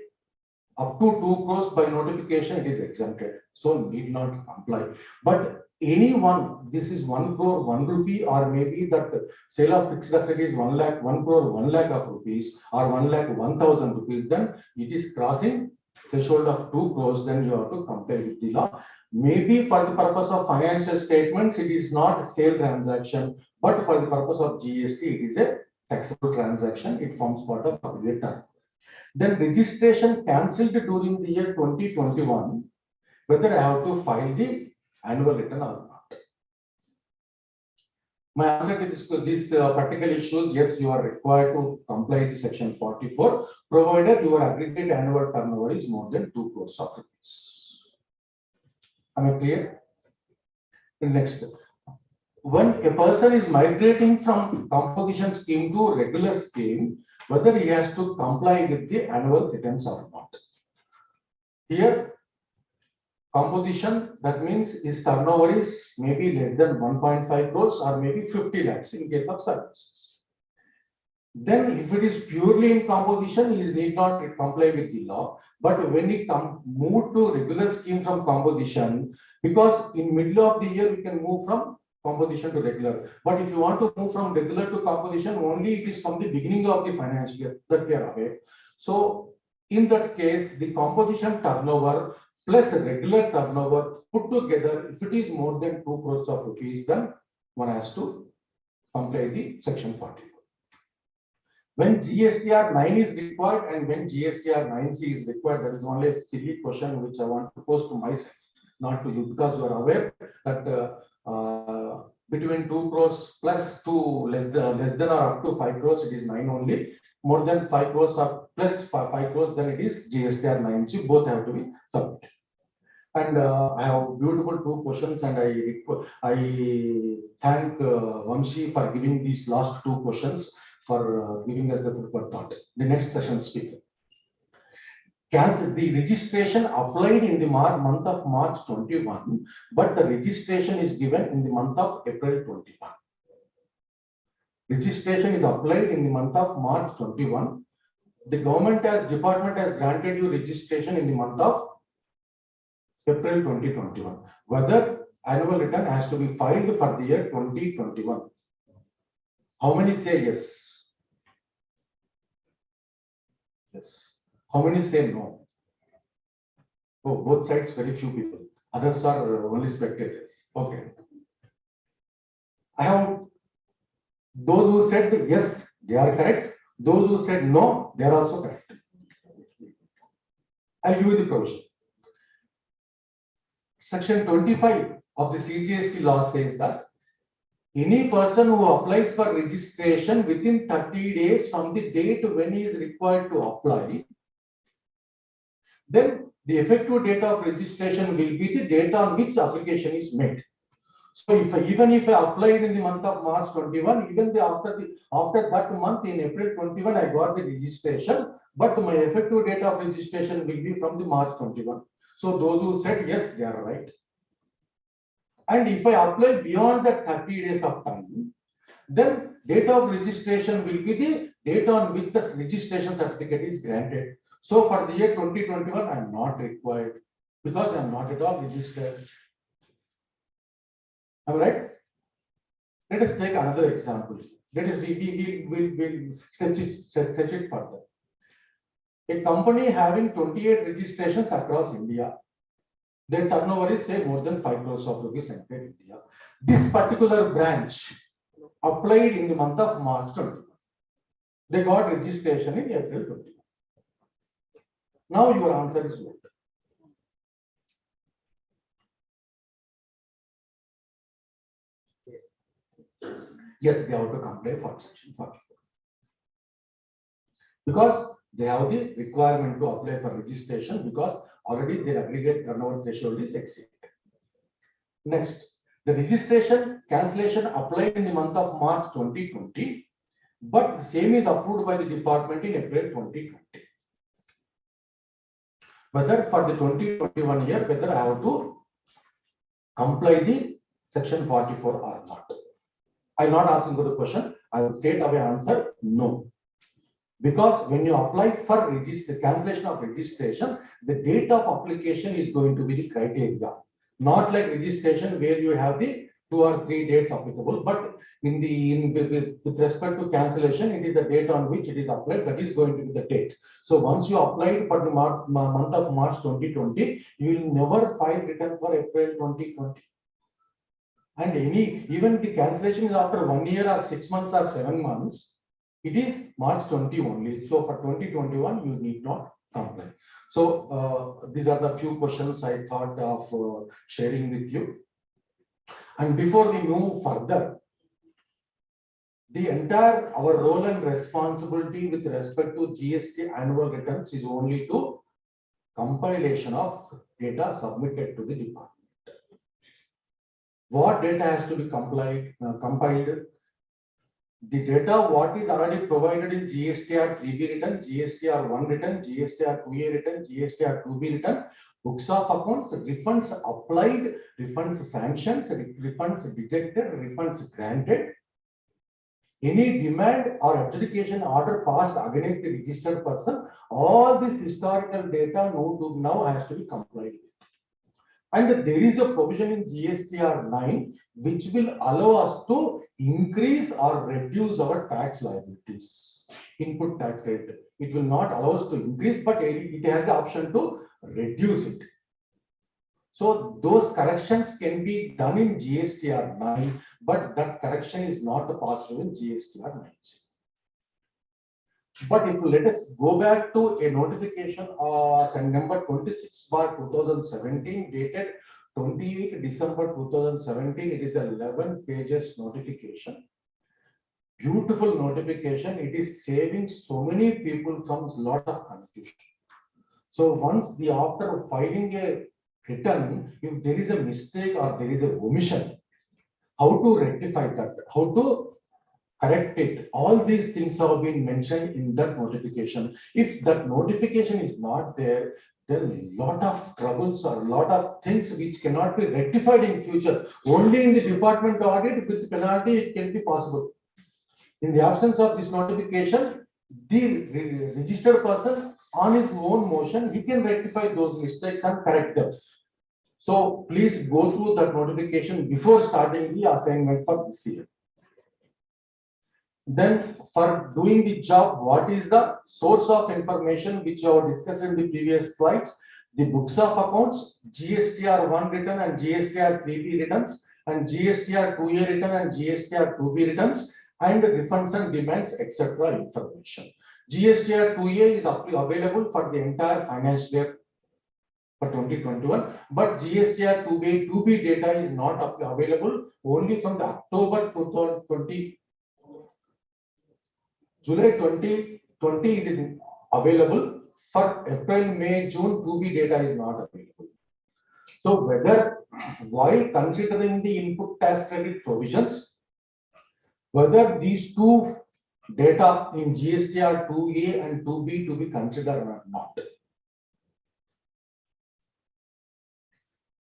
up to 2 crores by notification, it is exempted, so need not comply. But anyone, this is 1 crore, 1 rupee, or maybe that sale of fixed asset is 1 lakh, 1 crore, 1 lakh of rupees, or 1 lakh, 1,000 rupees, then it is crossing threshold of 2 crores, then you have to comply with the law. Maybe for the purpose of financial statements, it is not a sale transaction, but for the purpose of GST, it is a taxable transaction. It forms part of aggregate turnover. Then registration cancelled during the year 2021, whether I have to file the annual return or not. My answer to this particular issues, yes, you are required to comply with section 44, provided your aggregate annual turnover is more than 2 crores of rupees. Am I clear? Next, when a person is migrating from composition scheme to regular scheme, whether he has to comply with the annual returns or not. Here, composition, that means his turnover is maybe less than 1.5 crores or maybe 50 lakhs in case of services. Then if it is purely in composition, he need not comply with the law. But when it move to regular scheme from composition, because in middle of the year we can move from composition to regular. But if you want to move from regular to composition, only it is from the beginning of the financial year that we are aware. So in that case, the composition turnover plus regular turnover put together, if it is more than 2 crores of rupees, then one has to comply the section 44. When GSTR 9 is required and when GSTR 9C is required, that is only a silly question which I want to pose to myself, not to you, because you are aware that between 2 crores plus to less than or up to 5 crores, it is 9 only. More than 5 crores or plus 5 crores, then it is GSTR 9C. Both have to be submitted. And I have beautiful 2 questions, and I thank Vamshi for giving these last 2 questions, for giving us the food for thought. The next session speaker. The registration applied in the month of March 21, but the registration is given in the month of April 21. Registration is applied in the month of March 21. The department has granted you registration in the month of April 2021. Whether annual return has to be filed for the year 2021. How many say yes? Yes. How many say no? Oh, both sides, very few people. Others are only spectators. Okay. I have those who said yes, they are correct. Those who said no, they are also correct. I'll give you the provision. Section 25 of the CGST law says that any person who applies for registration within 30 days from the date when he is required to apply, then the effective date of registration will be the date on which application is made. So even if I applied in the month of March 21, even after that month in April 21, I got the registration, but my effective date of registration will be from the March 21. So those who said yes, they are right. And if I apply beyond that 30 days of time, then date of registration will be the date on which the registration certificate is granted. So for the year 2021, I am not required because I am not at all registered. Am I right? Let us take another example. Let us we'll stretch it further. A company having 28 registrations across India, their turnover is say more than 5 crores of rupees in India. This particular branch applied in the month of March 21. They got registration in April 21. Now your answer is what? Yes, they have to comply for section 44. Because they have the requirement to apply for registration because already their aggregate turnover threshold is exceeded. Next, the registration cancellation applied in the month of March 2020, but the same is approved by the department in April 2020. Whether for the 2021 year, whether I have to comply the section 44 or not. I'm not asking for the question. I will straight away answer no. Because when you apply for cancellation of registration, the date of application is going to be the criteria. Not like registration where you have the 2 or 3 dates applicable, but with respect to cancellation, it is the date on which it is applied that is going to be the date. So once you applied for the month of March 2020, you will never file return for April 2020. And even the cancellation is after 1 year or 6 months or 7 months, it is March 20 only. So for 2021, you need not comply. So these are the few questions I thought of sharing with you. And before we move further, the entire our role and responsibility with respect to GST annual returns is only to compilation of data submitted to the department. What data has to be compiled? The data what is already provided in GSTR 3B return, GSTR 1 return, GSTR 2A return, GSTR 2B return, books of accounts, refunds applied, refunds sanctions, refunds dejected, refunds granted. any demand or adjudication order passed against the registered person, all this historical data now has to be complied with. And there is a provision in GSTR 9 which will allow us to increase or reduce our tax liabilities, input tax rate. It will not allow us to increase, but it has the option to reduce it. So those corrections can be done in GSTR 9, but that correction is not possible in GSTR 9. But if let us go back to a notification number 26/2017 dated 28 December 2017, it is a 11 pages notification. Beautiful notification. It is saving so many people from a lot of confusion. So once after filing a return, if there is a mistake or there is a omission, how to rectify that, how to correct it, all these things have been mentioned in that notification. If that notification is not there, then a lot of troubles or a lot of things which cannot be rectified in future. Only in the department audit with penalty it can be possible. In the absence of this notification, the registered person on his own motion, he can rectify those mistakes and correct them. So please go through that notification before starting the assignment for this year. Then for doing the job, what is the source of information which I have discussed in the previous slides? The books of accounts, GSTR 1 return and GSTR 3B returns, and GSTR 2A return and GSTR 2B returns, and refunds and demands, etc. information. GSTR 2A is available for the entire financial year for 2021, but GSTR 2B data is not available only from the October 2020. July 2020 it is available. For April, May, June 2B data is not available. So whether while considering the input tax credit provisions, whether these two data in GSTR 2A and 2B to be considered or not.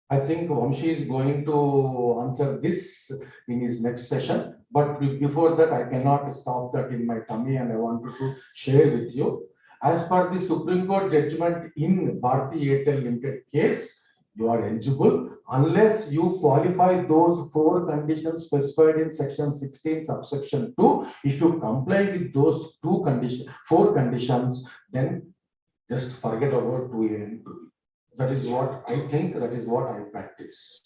I think Vamshi is going to answer this in his next session. But before that, I cannot stop that in my tummy, and I wanted to share with you. As per the Supreme Court judgment in Bharti Airtel Limited case, you are eligible unless you qualify those 4 conditions specified in section 16 subsection 2. If you comply with those 4 conditions, then just forget about 2A and 2B. That is what I think, that is what I practice.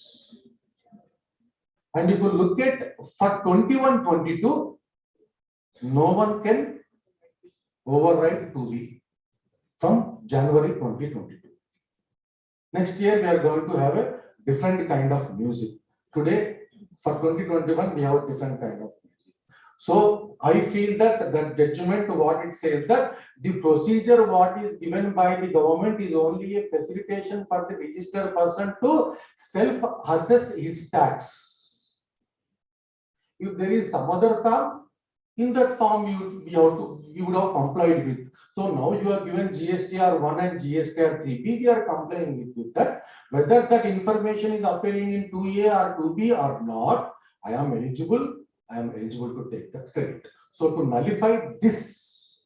And if you look at for 21-22, no one can override 2B from January 2022. Next year, we are going to have a different kind of music. Today, for 2021, we have a different kind of music. So I feel that that judgment, what it says that the procedure what is given by the government is only a facilitation for the registered person to self-assess his tax. If there is some other form, in that form you would have complied with. So now you are given GSTR 1 and GSTR 3B, we are complying with that. Whether that information is appearing in 2A or 2B or not, I am eligible to take that credit. So to nullify this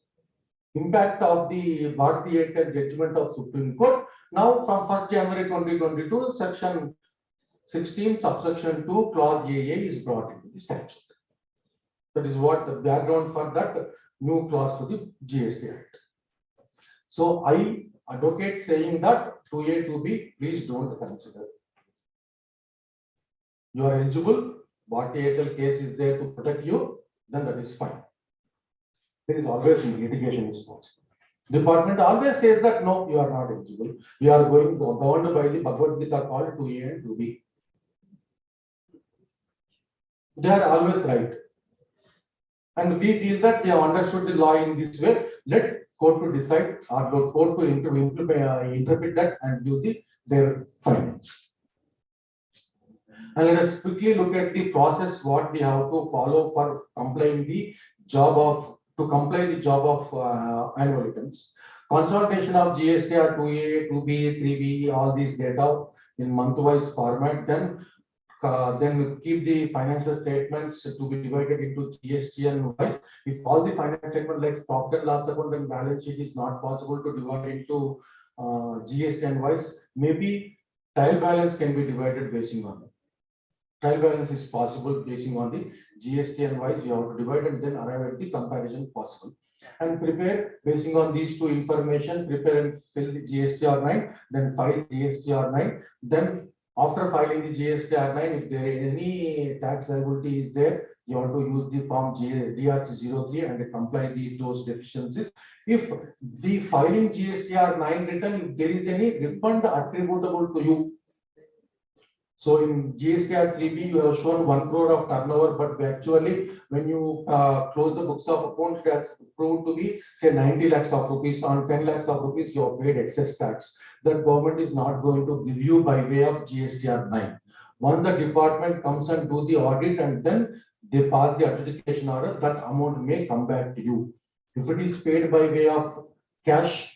impact of the Bharti Airtel judgment of Supreme Court, now from 1st January 2022, section 16 subsection 2 clause AA is brought into the statute. That is what the background for that new clause to the GST Act. So I advocate saying that 2A, 2B, please don't consider. You are eligible. Bharti Airtel case is there to protect you, then that is fine. There is always litigation is possible. Department always says that no, you are not eligible. You are going governed by the Bhagavad Gita called 2A and 2B. They are always right. And we feel that we have understood the law in this way. Let court to decide or court to interpret that and do their findings. And let us quickly look at the process what we have to follow for complying the job of annual returns. Consolidation of GSTR 2A, 2B, 3B, all these data in month-wise format. Then then keep the financial statements to be divided into GST and wise. If all the financial statement like profit and loss account and balance sheet is not possible to divide into GST and wise, maybe trial balance can be divided basing on it. Trial balance is possible basing on the GST and wise. You have to divide and then arrive at the comparison possible. And prepare basing on these two information, prepare and fill the GSTR9, then file GSTR9. Then after filing the GSTR9, if there is any tax liability is there, you have to use the form DRC03 and comply those deficiencies. If the filing GSTR9 return, if there is any refund attributable to you. So in GSTR 3B, you have shown 1 crore of turnover, but actually, when you close the books of accounts, it has proved to be say 90 lakhs of rupees. On 10 lakhs of rupees, you have paid excess tax. The government is not going to give you by way of GSTR 9. Once the department comes and do the audit and then they pass the adjudication order, that amount may come back to you. If it is paid by way of cash,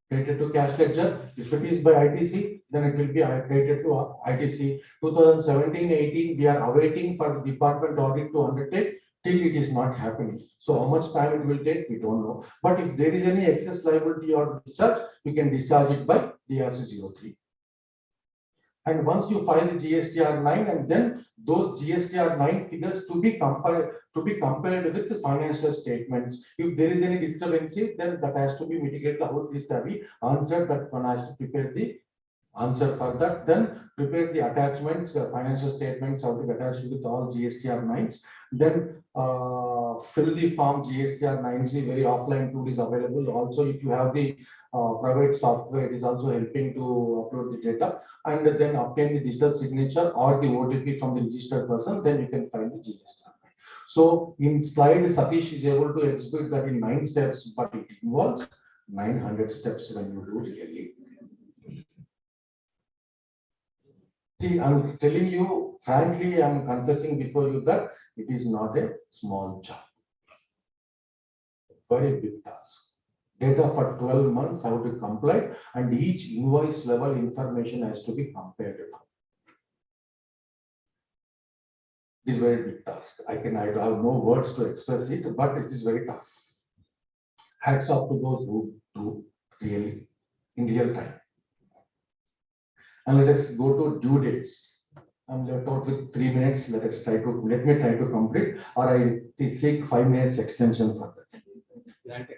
credited to cash ledger. If it is by ITC, then it will be credited to ITC. 2017-18, we are awaiting for the department audit to undertake. Till it is not happening. So how much time it will take, we don't know. But if there is any excess liability or discharge, we can discharge it by DRC03. And once you file the GSTR9, and then those GSTR9 figures to be compared with the financial statements. If there is any discrepancy, then that has to be mitigated. How it is to be answered. That one has to prepare the answer for that. Then prepare the attachments, financial statements have to be attached with all GSTR9s. Then fill the form GSTR9C. Very offline tool is available. Also, if you have the private software, it is also helping to upload the data, and then obtain the digital signature or the OTP from the registered person. Then you can find the GST. So in slide, Satish is able to execute that in 9 steps, but it involves 900 steps when you do really. See, I'm telling you, frankly, I'm confessing before you that it is not a small job. Very big task. Data for 12 months have to comply, and each invoice level information has to be compared. It is very big task. I have no words to express it, but it is very tough. Hats off to those who do really in real time. And let us go to due dates. I'm left out with 3 minutes. Let me try to complete, or I take 5 minutes extension for that.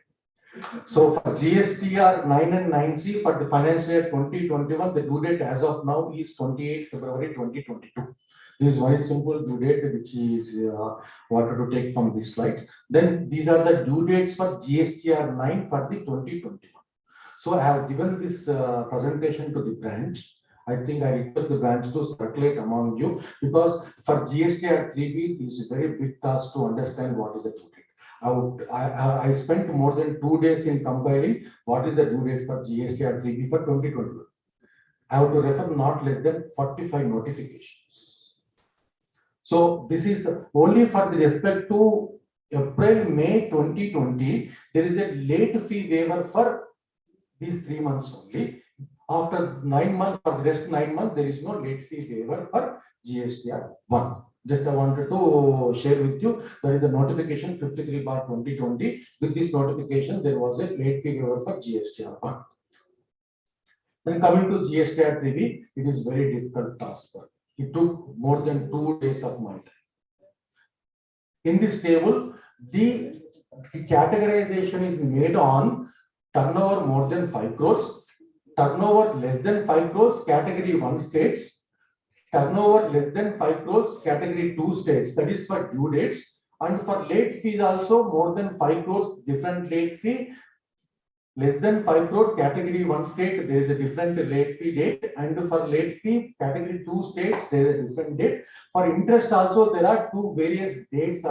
So for GSTR 9 and 9C for the financial year 2021, the due date as of now is 28 February 2022. This is very simple due date, which is wanted to take from this slide. Then these are the due dates for GSTR 9 for the 2021. So I have given this presentation to the branch. I think I request the branch to circulate among you, because for GSTR 3B, this is a very big task to understand what is the due date. I spent more than 2 days in compiling what is the due date for GSTR 3B for 2021. I have to refer not less than 45 notifications. So this is only for the respect to April, May 2020. There is a late fee waiver for these 3 months only. After 9 months, for the rest 9 months, there is no late fee waiver for GSTR 1. Just I wanted to share with you, there is a notification 53/2020. With this notification, there was a late fee waiver for GSTR 1. Then coming to GSTR 3B, it is very difficult task. It took more than 2 days of my time. In this table, the categorization is made on turnover more than 5 crores, turnover less than 5 crores, category 1 states, turnover less than 5 crores, category 2 states. That is for due dates. And for late fees also more than 5 crores, different late fee. Less than 5 crore, category 1 state, there is a different late fee date. And for late fee, category 2 states, there is a different date. For interest also, there are 2 various dates.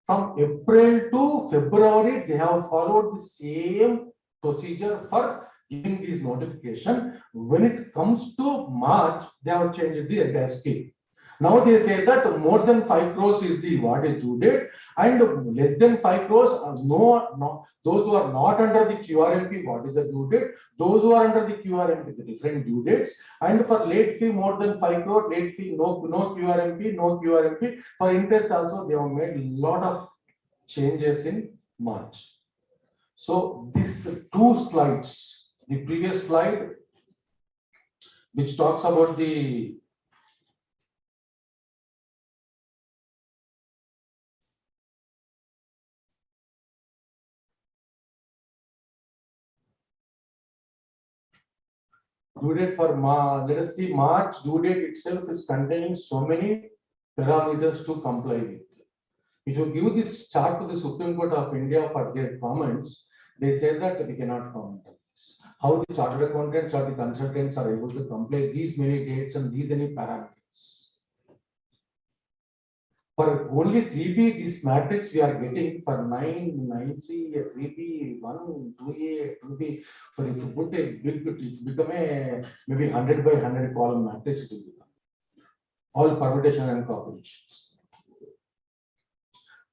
From April to February, they have followed the same procedure for giving this notification. When it comes to March, they have changed the entire scheme. Now they say that more than 5 crores is the what is due date, and less than 5 crores, no, those who are not under the QRMP, what is the due date? Those who are under the QRMP, the different due dates. And for late fee more than 5 crore, late fee no QRMP, no QRMP. For interest also, they have made a lot of changes in March. So these two slides, the previous slide, which talks about the due date for let us see, March due date itself is containing so many parameters to comply with. If you give this chart to the Supreme Court of India for their comments, they say that we cannot comment on this. How the chartered accountants or the consultants are able to comply these many dates and these many parameters. For only 3B, this matrix we are getting for 9C, 3B, 1, 2A, 2B. For if you put a big, it become a maybe 100 by 100 column matrix, it will become all permutation and combinations.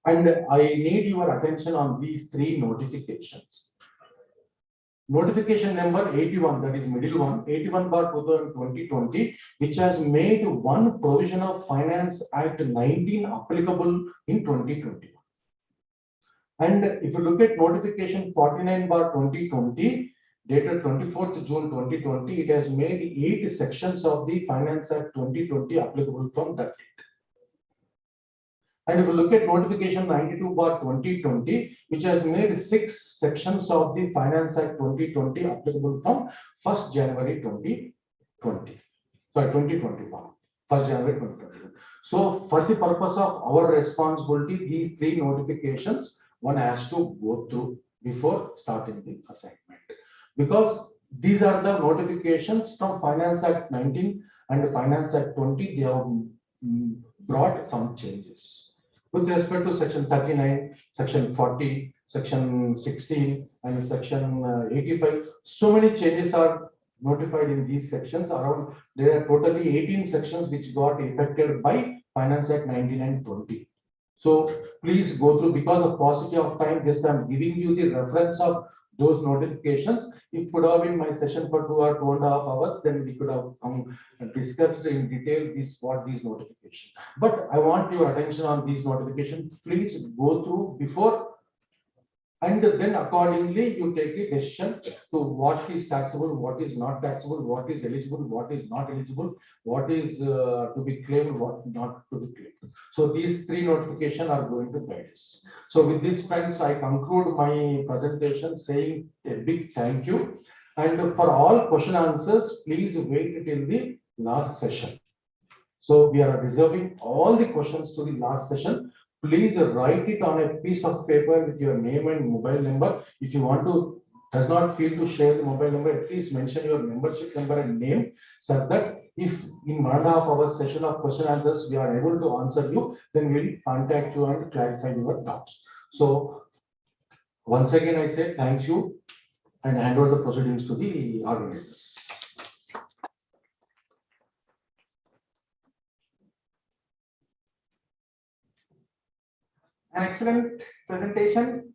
And I need your attention on these three notifications. Notification number 81, that is middle one, 81/2020, which has made one provision of Finance Act 19 applicable in 2021. And if you look at notification 49/2020, dated 24th June 2020, it has made 8 sections of the Finance Act 2020 applicable from that date. And if you look at notification 92/2020, which has made 6 sections of the Finance Act 2020 applicable from 1st January 2020. Sorry, 2021. 1st January 2021. So for the purpose of our responsibility, these 3 notifications one has to go through before starting the assignment. Because these are the notifications from Finance Act 19 and Finance Act 20, they have brought some changes. With respect to section 39, section 40, section 16, and section 85, so many changes are notified in these sections. Around there are totally 18 sections which got affected by Finance Act 19 and 20. So please go through, because of paucity of time, just I'm giving you the reference of those notifications. If could have been my session for 2 or 2.5 hours, then we could have discussed in detail these notifications. But I want your attention on these notifications. Please go through before, and then accordingly you take a decision to what is taxable, what is not taxable, what is eligible, what is not eligible, what is to be claimed, what not to be claimed. So these 3 notifications are going to guide us. So with this, friends, I conclude my presentation saying a big thank you. And for all question answers, please wait till the last session. So we are reserving all the questions to the last session. Please write it on a piece of paper with your name and mobile number. If you want to, does not feel to share the mobile number, at least mention your membership number and name, so that if in 1.5 hour session of question answers we are able to answer you, then we will contact you and clarify your doubts. So once again, I say thank you and hand over the proceedings to the organizers. An excellent presentation.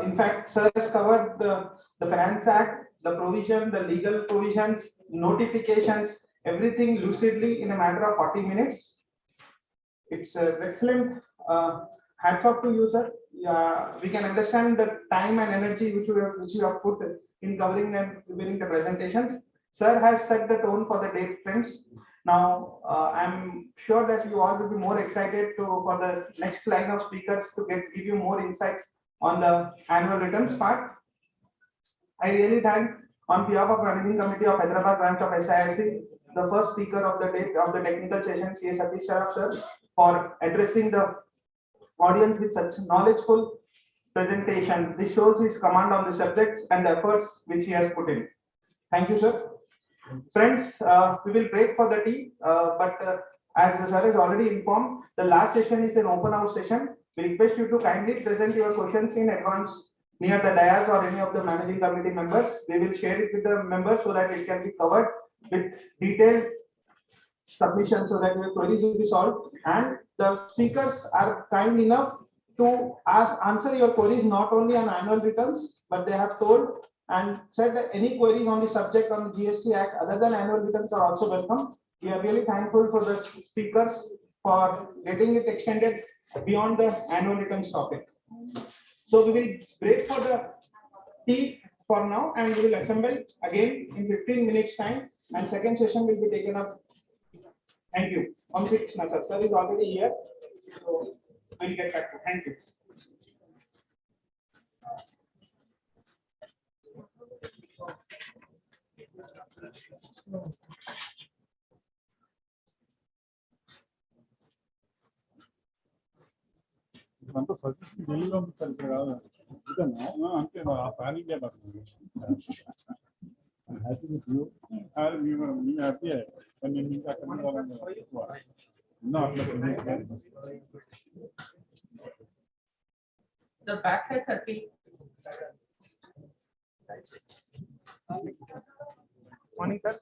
In fact, sir has covered the Finance Act, the provision, the legal provisions, notifications, everything lucidly in a matter of 40 minutes. It's excellent. Hats off to you, sir. We can understand the time and energy which you have put in covering them during the presentations. Sir has set the tone for the day, friends. Now, I'm sure that you all will be more excited for the next line of speakers to give you more insights on the annual returns part. I really thank, on behalf of Managing Committee of Hyderabad branch of SIIC, the first speaker of the day of the technical session, C.S. Satish Sharaf sir, for addressing the audience with such knowledgeful presentation. This shows his command on the subject and the efforts which he has put in. Thank you, sir. Friends, we will break for the tea, but as the sir has already informed, the last session is an open house session. We request you to kindly present your questions in advance near the dais or any of the managing committee members. We will share it with the members so that it can be covered with detailed submission so that your queries will be solved. And the speakers are kind enough to answer your queries not only on annual returns, but they have told and said that any queries on the subject on the GST Act other than annual returns are also welcome. We are really thankful for the speakers for getting it extended beyond the annual returns topic. So we will break for the tea for now, and we will assemble again in 15 minutes time, and second session will be taken up. Thank you. Krishna sir is already here, so we'll get back to. Thank you. అంతా certificate Delhi పంపిస్తారు ఇక్కడ కాదు అంతే ఆ planning happy with you me happy నేను ఇంకా అక్కడ ఎన్నో అట్లా The back side 30. Morning, sir.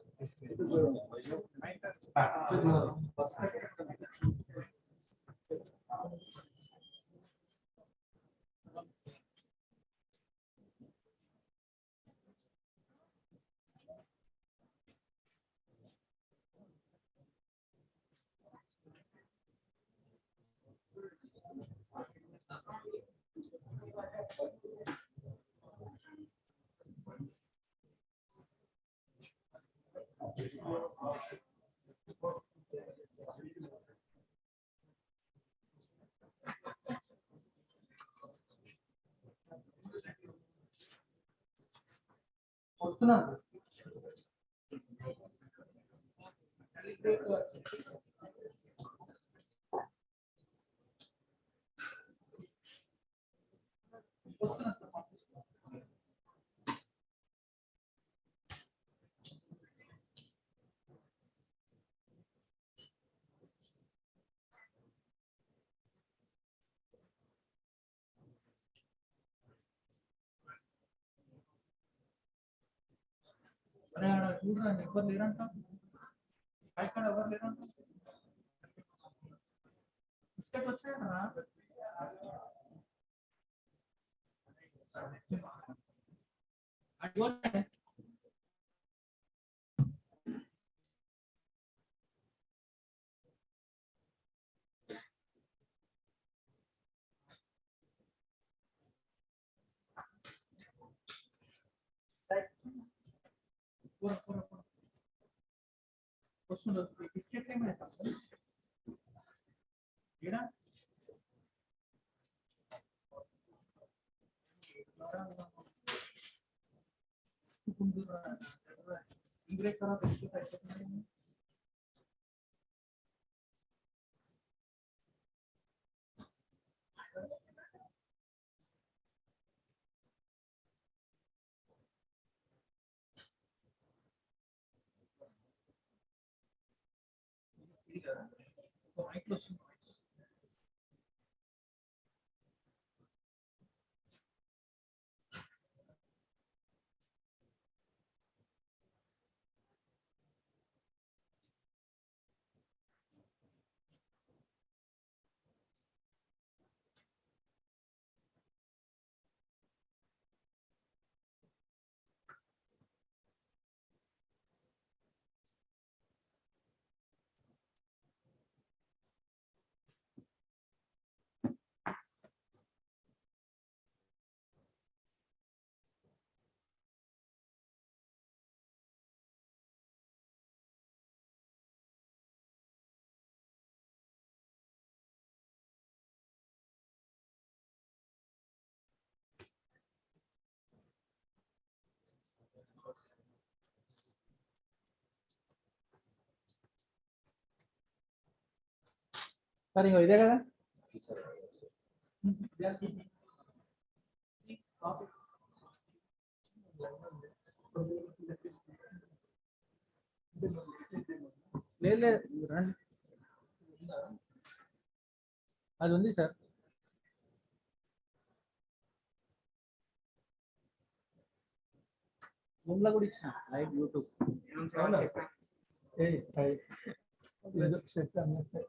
చూడండి ఎవరు లేరంట ఇక్కడ ఎవరు లేరంట బిస్కెట్ వచ్చాయరా వస్తుందో బిస్కెట్ ఏమైనా ఏడా బ్రేక్ కరా బిస్కెట్ అయిపోతుంది సరే ఇంకో ఇదే కదా లేదు రండి అది ఉంది సార్ రూమ్లో కూడా ఇచ్చిన లైవ్ యూట్యూబ్ ఏదో సెట్ అన్నట్టు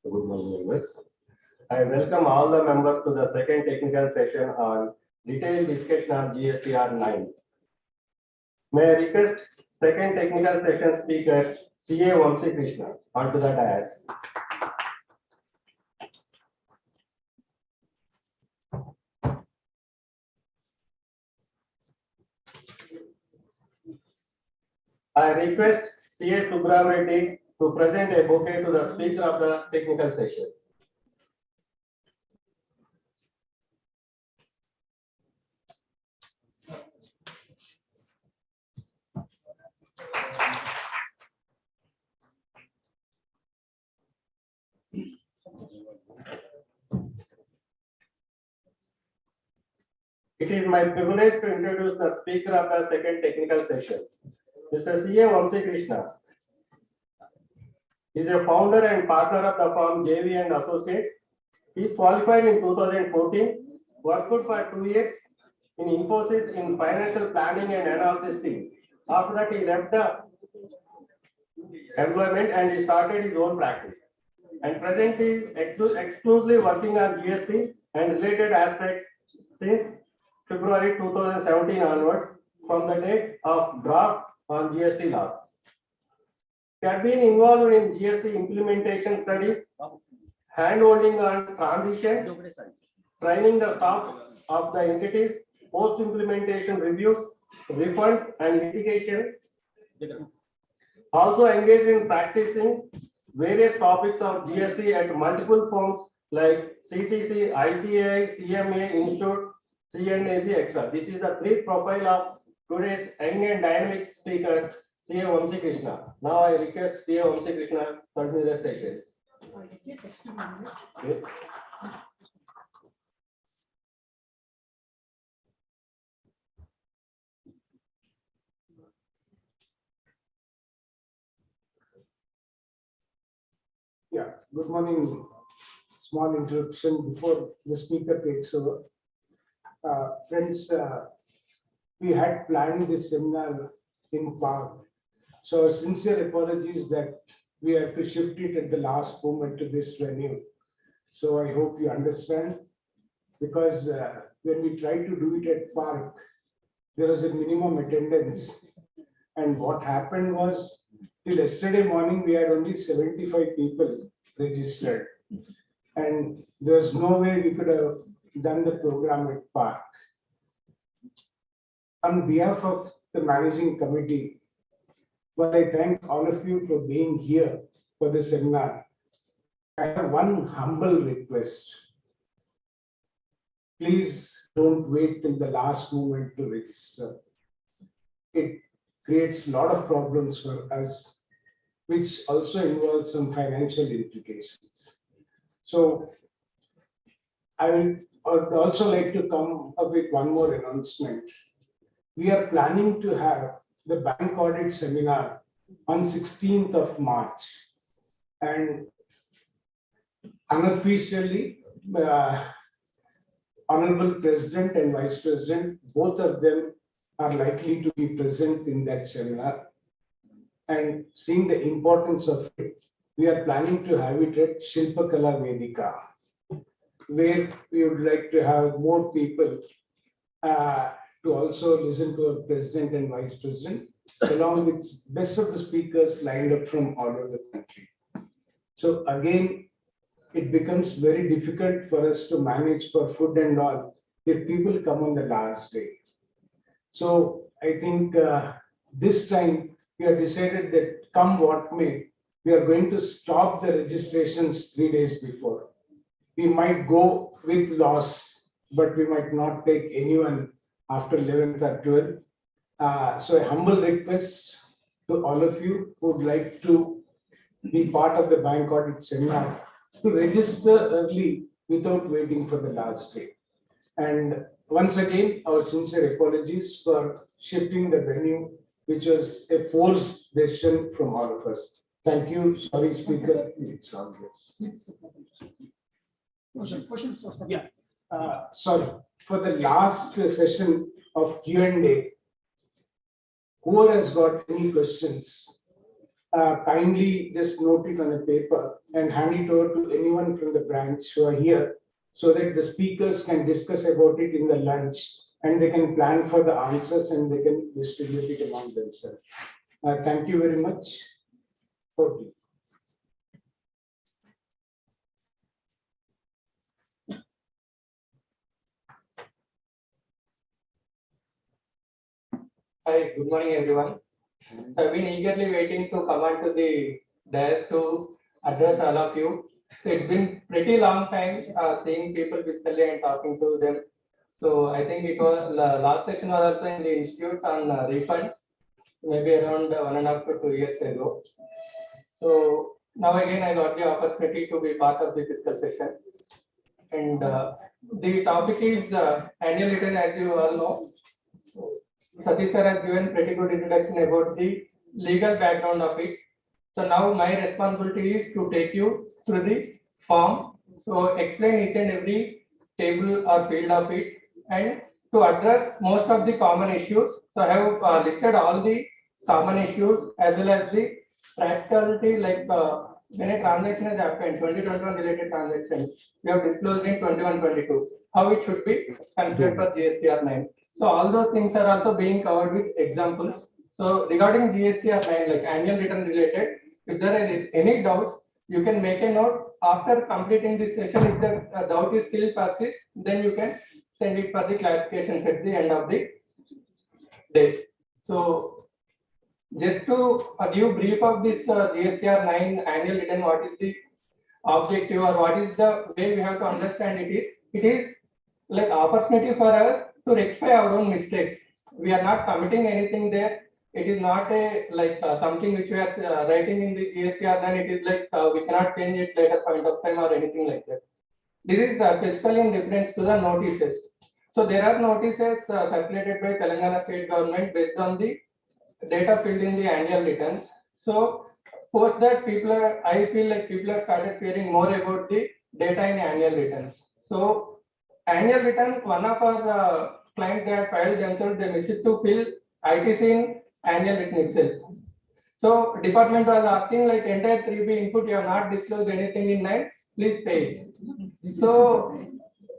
Good morning, members. I welcome all the members to the second technical session on detailed discussion on GSTR 9. May I request second technical session speaker CA Vamsi Krishna onto the dais. I request CA Subram Reddy to present a bouquet to the speaker of the technical session. It is my privilege to introduce the speaker of the second technical session, Mr. C.A. Vamsi Krishna. He is a founder and partner of the firm JV and Associates. He is qualified in 2014, worked for 2 years in Infosys in financial planning and analysis team. After that, he left the employment and he started his own practice. And presently, exclusively working on GST and related aspects since February 2017 onwards, from the date of draft on GST laws. He had been involved in GST implementation studies, hand-holding on transition, training the staff of the entities, post-implementation reviews, refunds, and litigation. Also engaged in practicing various topics of GST at multiple forms like CTC, ICAI, CMA, Institute, CNAC, etc. This is the brief profile of today's young and dynamic speaker, CA Vamsi Krishna. Now I request CA Vamsi Krishna to continue the session. Yes. Yeah, good morning. Small interruption before the speaker takes over. Friends, we had planned this seminar in Park. So sincere apologies that we have to shift it at the last moment to this venue. So I hope you understand, because when we tried to do it at Park, there was a minimum attendance. And what happened was, till yesterday morning, we had only 75 people registered. And there's no way we could have done the program at Park. On behalf of the managing committee, well, I thank all of you for being here for the seminar. I have one humble request. Please don't wait till the last moment to register. It creates a lot of problems for us, which also involves some financial implications. So I would also like to come up with one more announcement. We are planning to have the bank audit seminar on 16th of March. And unofficially, Honorable President and Vice President, both of them are likely to be present in that seminar. And seeing the importance of it, we are planning to have it at Shilpakala Vedika, where we would like to have more people to also listen to our President and Vice President, along with best of the speakers lined up from all over the country. So again, it becomes very difficult for us to manage for food and all if people come on the last day. So I think this time we have decided that come what may, we are going to stop the registrations 3 days before. We might go with loss, but we might not take anyone after 11th or 12th. So a humble request to all of you who would like to be part of the bank audit seminar to register early without waiting for the last day. And once again, our sincere apologies for shifting the venue, which was a forced decision from all of us. Thank you. Sorry, Speaker. It's obvious. Yeah. Sorry. For the last session of Q&A, whoever has got any questions, kindly just note it on a paper and hand it over to anyone from the branch who are here, so that the speakers can discuss about it in the lunch and they can plan for the answers and they can distribute it among themselves. Thank you very much. Okay. Hi, good morning, everyone. I've been eagerly waiting to come on to the dais to address all of you. So it's been pretty long time seeing people physically and talking to them. So I think it was last session was also in the institute on refunds, maybe around 1.5 to 2 years ago. So now again I got the opportunity to be part of the fiscal session. And the topic is annual return, as you all know. Satish sir has given pretty good introduction about the legal background of it. So now my responsibility is to take you through the form. So explain each and every table or field of it, and to address most of the common issues. So I have listed all the common issues as well as the practicality, like when a transaction has happened, 2021 related transactions, we have disclosed in 21-22, how it should be considered for GSTR 9. So all those things are also being covered with examples. So regarding GSTR 9, like annual return related, if there are any doubts, you can make a note after completing this session. If the doubt is still persists, then you can send it for the clarifications at the end of the day. So Just to give brief of this GSTR 9 annual return, what is the objective or what is the way we have to understand it is like opportunity for us to rectify our own mistakes. We are not committing anything there. It is not a like something which we are writing in the GSTR, then it is like we cannot change it later point of time or anything like that. This is specifically in reference to the notices. So there are notices circulated by Telangana state government based on the data filled in the annual returns. So post that I feel like people have started caring more about the data in annual returns. So annual return, one of our clients they have filed themselves, they missed to fill ITC in annual return itself. So department was asking like entire 3B input, you have not disclosed anything in 9, please pay it. So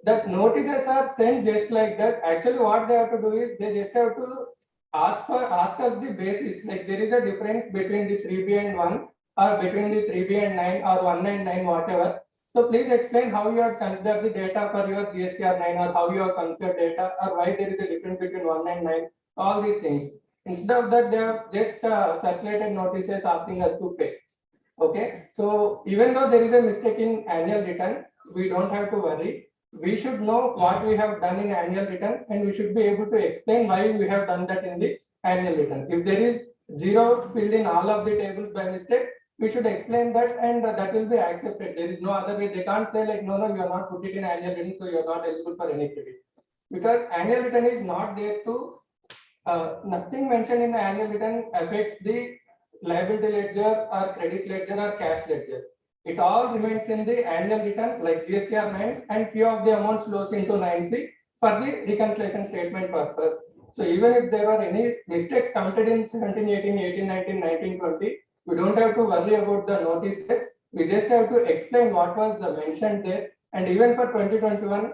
that notices are sent just like that. Actually, what they have to do is they just have to ask us the basis. Like there is a difference between the 3B and 1 or between the 3B and 9 or 1 and 9, whatever. So please explain how you have considered the data for your GSTR 9 or how you have considered data or why there is a difference between 1 and 9, all these things. Instead of that, they have just circulated notices asking us to pay. Okay, so even though there is a mistake in annual return, we don't have to worry. We should know what we have done in annual return and we should be able to explain why we have done that in the annual return. If there is 0 filled in all of the tables by mistake, we should explain that and that will be accepted. There is no other way. They can't say like, no, you are not put it in annual return, so you are not eligible for any credit. Because annual return is not there to, nothing mentioned in the annual return affects the liability ledger or credit ledger or cash ledger. It all remains in the annual return like GSTR 9 and few of the amounts flows into 9C for the reconciliation statement purpose. So even if there were any mistakes committed in 17, 18, 18, 19, 19, 20, we don't have to worry about the notices. We just have to explain what was mentioned there. And even for 2021,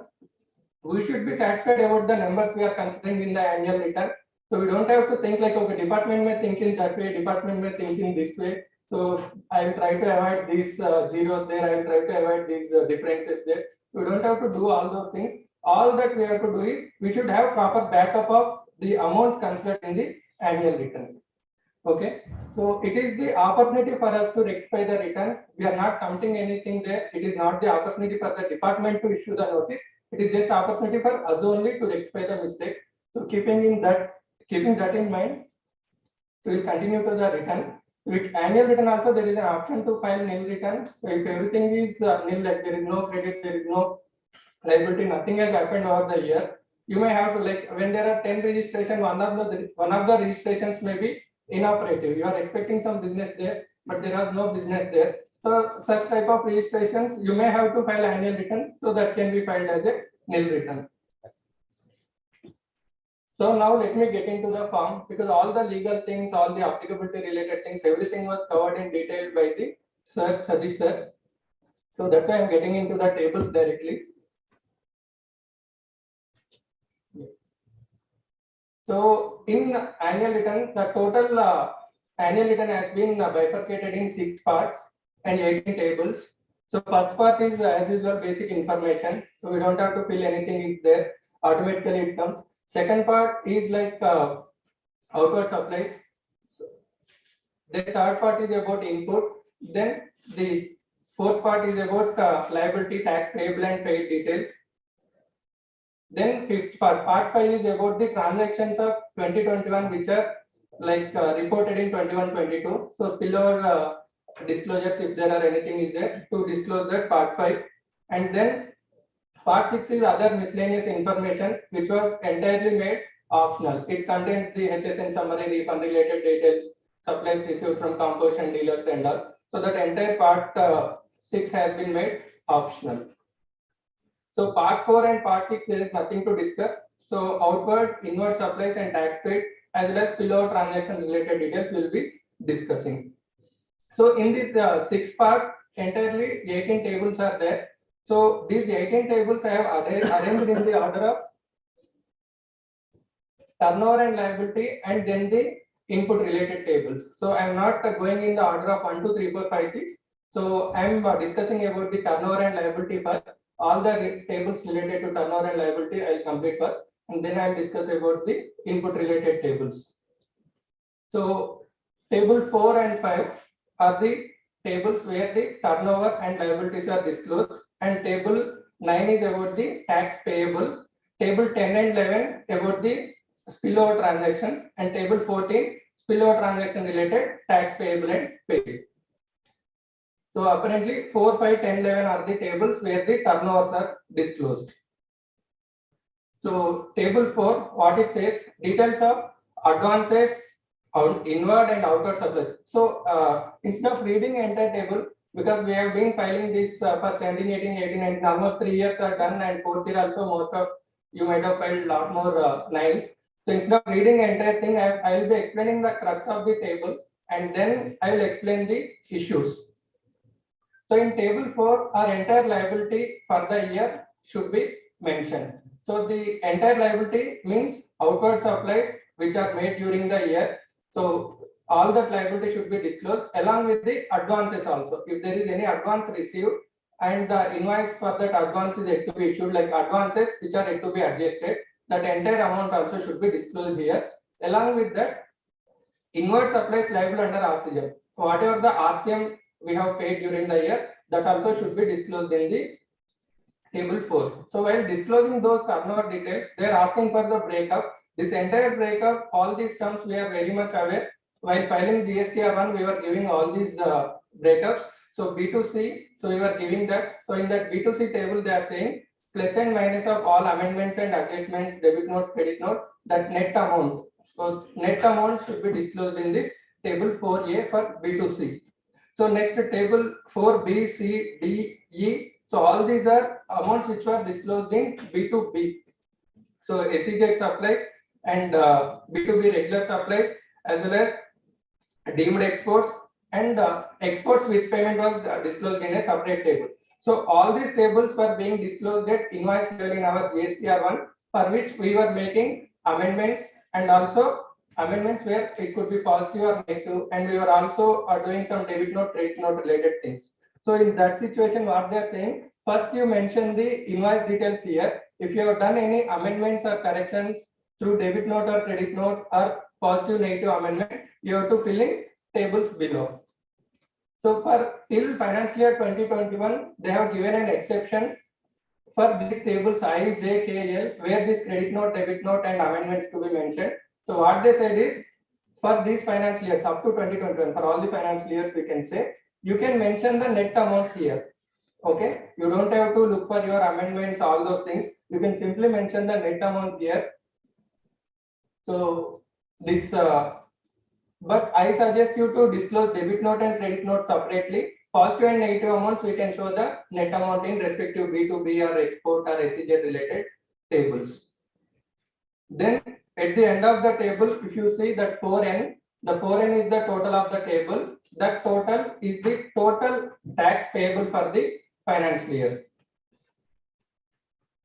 we should be satisfied about the numbers we are considering in the annual return. So we don't have to think like, okay, department may think in that way, department may think in this way. So I will try to avoid these zeros there. I will try to avoid these differences there. We don't have to do all those things. All that we have to do is we should have proper backup of the amounts considered in the annual return. Okay, so it is the opportunity for us to rectify the returns. We are not counting anything there. It is not the opportunity for the department to issue the notice. It is just opportunity for us only to rectify the mistakes. So keeping that in mind, we will continue to the return. With annual return also there is an option to file nil return. So if everything is nil, like there is no credit, there is no liability, nothing has happened over the year, you may have to like when there are 10 registration, one of the registrations may be inoperative. You are expecting some business there, but there is no business there. So such type of registrations, you may have to file annual return. So that can be filed as a nil return. So now let me get into the form because all the legal things, all the applicability related things, everything was covered in detail by the sir, Sadish sir. So that's why I'm getting into the tables directly. So in annual return, the total annual return has been bifurcated in 6 parts and 18 tables. So first part is as usual basic information. So we don't have to fill anything is there. Automatically it comes. Second part is like outward supplies. The third part is about input. Then the fourth part is about liability, tax payable and paid details. Then fifth part 5 is about the transactions of 2021 which are like reported in 21-22. So spillover disclosures if there are anything is there to disclose that part 5. And then part 6 is other miscellaneous information which was entirely made optional. It contains the HSN summary, refund related details, supplies received from composition dealers and all. So that entire part 6 has been made optional. So part 4 and part 6 there is nothing to discuss. So outward, inward supplies and tax paid as well as spillover transaction related details we will be discussing. So in these 6 parts entirely 18 tables are there. So these 18 tables I have arranged in the order of turnover and liability and then the input related tables. So I am not going in the order of 1, 2, 3, 4, 5, 6. So I am discussing about the turnover and liability first. All the tables related to turnover and liability I will complete first and then I will discuss about the input related tables. So Table 4 and 5 are the tables where the turnover and liabilities are disclosed, and table 9 is about the tax payable, table 10 and 11 about the spillover transactions, and table 14 spillover transaction related tax payable and paid. So apparently 4, 5, 10, 11 are the tables where the turnovers are disclosed. So table 4, what it says, details of advances, inward and outward supplies. So instead of reading entire table, because we have been filing this for 17, 18, 18, and almost 3 years are done, and fourth year also most of you might have filed a lot more lines. So instead of reading entire thing, I will be explaining the crux of the table, and then I will explain the issues. So in table 4, our entire liability for the year should be mentioned. So the entire liability means outward supplies which are made during the year. So all that liability should be disclosed along with the advances also. If there is any advance received and the invoice for that advance is yet to be issued, like advances which are yet to be adjusted, that entire amount also should be disclosed here. Along with that, inward supplies liable under RCM. Whatever the RCM we have paid during the year, that also should be disclosed in the table 4. So while disclosing those turnover details, they are asking for the breakup. This entire breakup, all these terms we are very much aware. While filing GST1, we were giving all these breakups. So B2C, so we were giving that. So in that B2C table, they are saying plus and minus of all amendments and adjustments, debit notes, credit note, that net amount. So net amount should be disclosed in this table 4A for B2C. So next table 4B, C, D, E. So all these are amounts which were disclosed in B2B. So SEZ supplies and B2B regular supplies, as well as deemed exports and exports with payment was disclosed in a separate table. So all these tables were being disclosed at invoice level in our GSTR1, for which we were making amendments, and also amendments where it could be positive or negative, and we were also doing some debit note, credit note related things. So in that situation, what they are saying, first you mention the invoice details here. If you have done any amendments or corrections through debit note or credit note or positive negative amendments, you have to fill in tables below. So for till financial year 2021, they have given an exception for these tables I, J, K, L, where this credit note, debit note and amendments to be mentioned. So what they said is, for these financial years up to 2021, for all the financial years we can say, you can mention the net amounts here. Okay, you don't have to look for your amendments, all those things. You can simply mention the net amount here. So this, but I suggest you to disclose debit note and credit note separately. Positive and negative amounts, we can show the net amount in respective B2B or export or SEZ related tables. Then at the end of the table, if you see that 4N, the 4N is the total of the table. That total is the total tax payable for the financial year.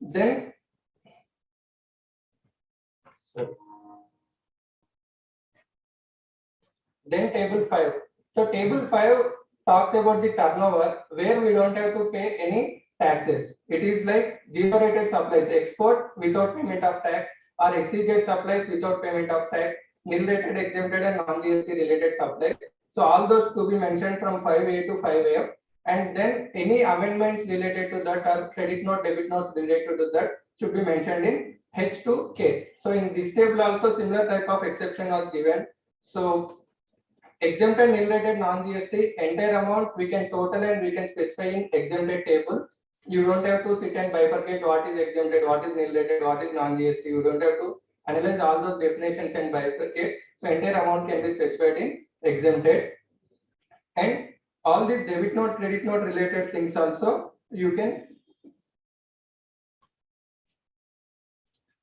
Then table 5. So table 5 talks about the turnover where we don't have to pay any taxes. It is like zero rated supplies, export without payment of tax, or SEZ supplies without payment of tax, nil rated, exempted and non-GST related supplies. So all those to be mentioned from 5A to 5F, and then any amendments related to that or credit note, debit notes related to that should be mentioned in H to K. So in this table also similar type of exception was given. So exempted, nil rated, non-GST, entire amount we can total and we can specify in exempted table. You don't have to sit and bifurcate what is exempted, what is nil rated, what is non-GST. You don't have to analyze all those definitions and bifurcate. So entire amount can be specified in exempted. And all these debit note, credit note related things also you can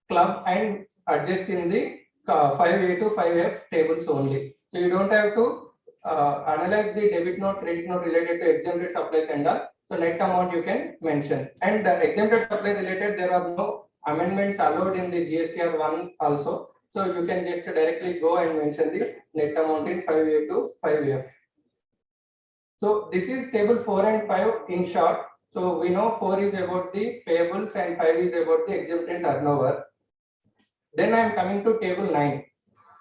club and adjust in the 5A to 5F tables only. So you don't have to analyze the debit note, credit note related to exempted supplies and all. So net amount you can mention. And the exempted supply related, there are no amendments allowed in the GSTR1 also. So you can just directly go and mention the net amount in 5A to 5F. So this is table 4 and 5 in short. So we know 4 is about the payables and 5 is about the exempted turnover. Then I am coming to table 9,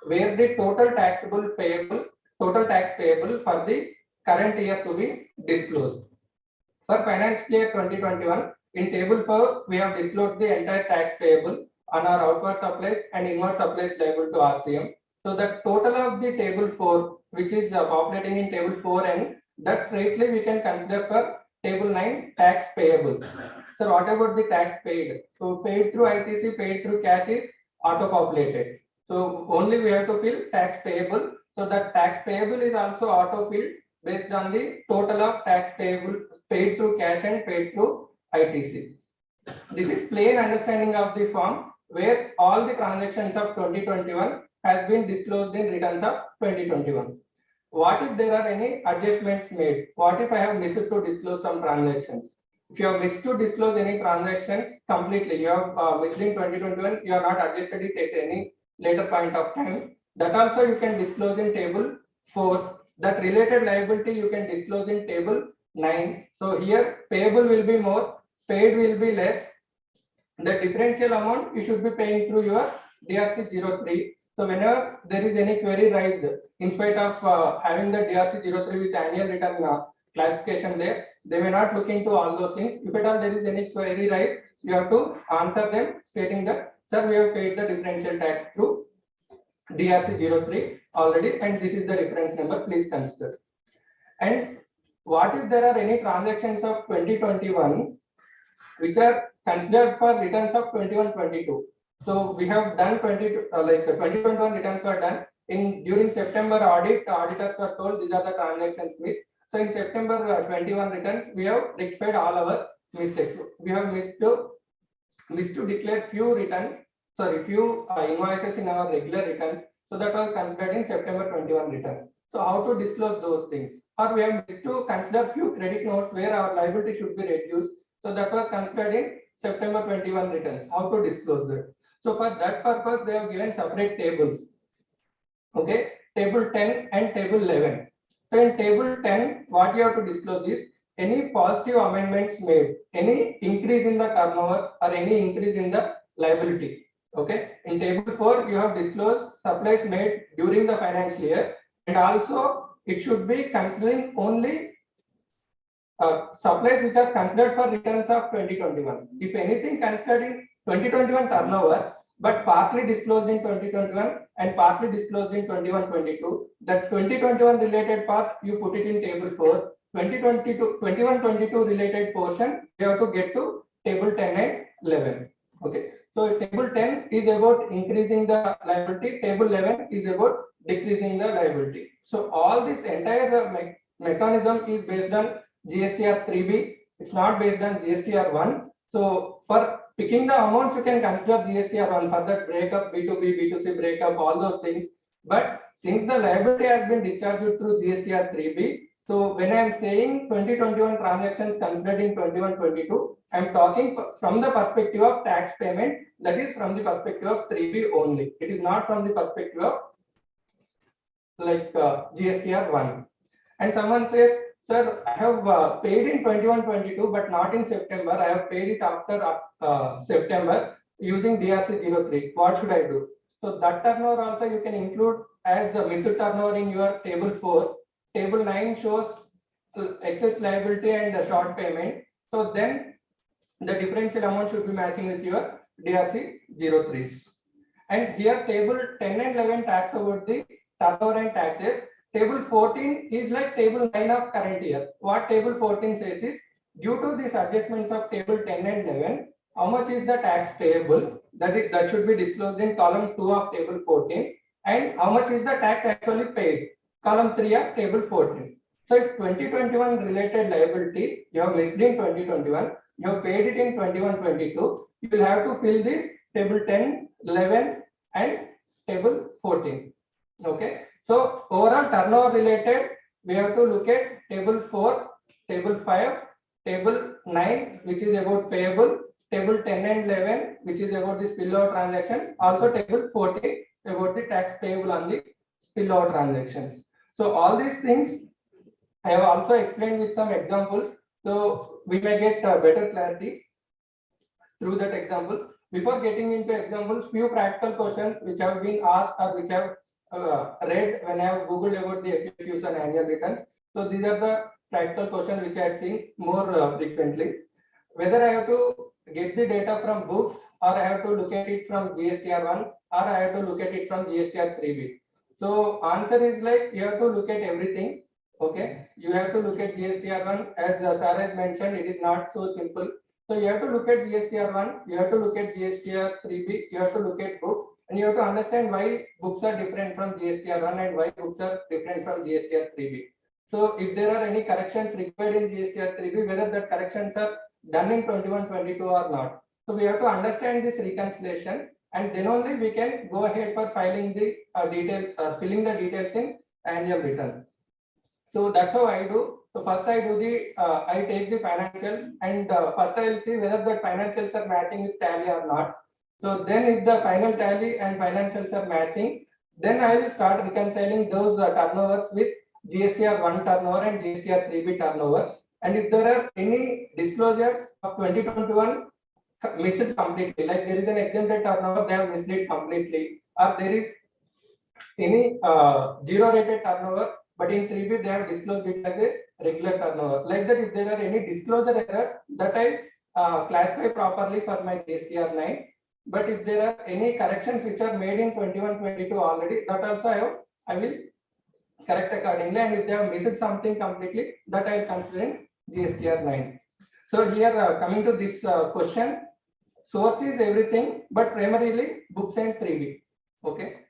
where the total taxable payable, total tax payable for the current year to be disclosed. For financial year 2021, in table 4, we have disclosed the entire tax payable on our outward supplies and inward supplies liable to RCM. So the total of the table 4, which is populating in table 4N, that straightly we can consider for table 9 tax payable. So what about the tax paid? So paid through ITC, paid through cash is auto populated. So only we have to fill tax payable. So that tax payable is also auto filled based on the total of tax payable paid through cash and paid through ITC. This is plain understanding of the form where all the transactions of 2021 has been disclosed in returns of 2021. What if there are any adjustments made? What if I have missed to disclose some transactions? If you have missed to disclose any transactions completely, you have missed in 2021, you are not adjusted it at any later point of time. That also you can disclose in table 4. That related liability you can disclose in table 9. So here payable will be more, paid will be less. The differential amount you should be paying through your DRC 03. So whenever there is any query raised, in spite of having the DRC 03 with annual return classification there, they may not look into all those things. If at all there is any query raised, you have to answer them stating that, sir, we have paid the differential tax through DRC 03 already, and this is the reference number, please consider. And what if there are any transactions of 2021 which are considered for returns of 21-22? So we have done 2021 returns were done in during September audit. Auditors were told these are the transactions missed. So in September 21 returns, we have rectified all our mistakes. We have missed to declare few invoices in our regular returns. So that was considered in September 21 return. So how to disclose those things? Or we have missed to consider few credit notes where our liability should be reduced. So that was considered in September 21 returns. How to disclose that? So for that purpose, they have given separate tables. Okay, table 10 and table 11. So in table 10, what you have to disclose is any positive amendments made, any increase in the turnover or any increase in the liability. Okay, in table 4, you have disclosed supplies made during the financial year, and also it should be considering only supplies which are considered for returns of 2021. If anything considered in 2021 turnover, but partly disclosed in 2021 and partly disclosed in 21-22, that 2021 related part you put it in table 4. 21-22 related portion you have to get to table 10 and 11. Okay, so table 10 is about increasing the liability, table 11 is about decreasing the liability. So all this entire mechanism is based on GSTR 3B. It's not based on GSTR 1. So for picking the amounts, you can consider GSTR 1 for that breakup, B2B, B2C breakup, all those things. But since the liability has been discharged through GSTR 3B, so when I am saying 2021 transactions considered in 21-22, I am talking from the perspective of tax payment, that is from the perspective of 3B only. It is not from the perspective of GSTR 1. And someone says, sir, I have paid in 21-22, but not in September. I have paid it after September using DRC 03. What should I do? So that turnover also you can include as a missed turnover in your table 4. Table 9 shows excess liability and the short payment. So then the differential amount should be matching with your DRC 03s. And here table 10 and 11 talks about the turnover and taxes. Table 14 is like table 9 of current year. What table 14 says is, due to these adjustments of table 10 and 11, how much is the tax payable? That should be disclosed in column 2 of table 14. And how much is the tax actually paid? Column 3 of table 14. So if 2021 related liability, you have missed in 2021, you have paid it in 21-22, you will have to fill this table 10, 11 and table 14. Okay. So overall turnover related, we have to look at table 4, table 5, table 9, which is about payable, table 10 and 11, which is about the spillover transactions, also table 14 about the tax payable on the spillover transactions. So all these things I have also explained with some examples, so we may get better clarity through that example. Before getting into examples, few practical questions which have been asked or which have read when I have Googled about the FAQs on annual returns. So these are the practical questions which I have seen more frequently. Whether I have to get the data from books or I have to look at it from GSTR1 or I have to look at it from GSTR3B. So answer is like you have to look at everything. Okay, you have to look at GSTR1 as Sir has mentioned. It is not so simple. So you have to look at GSTR1, you have to look at GSTR3B, you have to look at books, and you have to understand why books are different from GSTR1 and why books are different from GSTR3B. So if there are any corrections required in GSTR3B, whether that corrections are done in 21-22 or not. So we have to understand this reconciliation, and then only we can go ahead for filing the filling the details in annual return. So that's how I do. So first I do the, I take the financials, and first I will see whether the financials are matching with tally or not. So then if the final tally and financials are matching, then I will start reconciling those turnovers with GSTR1 turnover and GSTR3B turnover. And if there are any disclosures of 2021 missed completely, like there is an exempted turnover, they have missed it completely, or there is any zero rated turnover, but in 3B they have disclosed it as a regular turnover. Like that, if there are any disclosure errors, that I classify properly for my GSTR 9. But if there are any corrections which are made in 21-22 already, that also I will correct accordingly. And if they have missed something completely, that I will consider in GSTR 9. So here coming to this question, source is everything, but primarily books and 3B. Okay.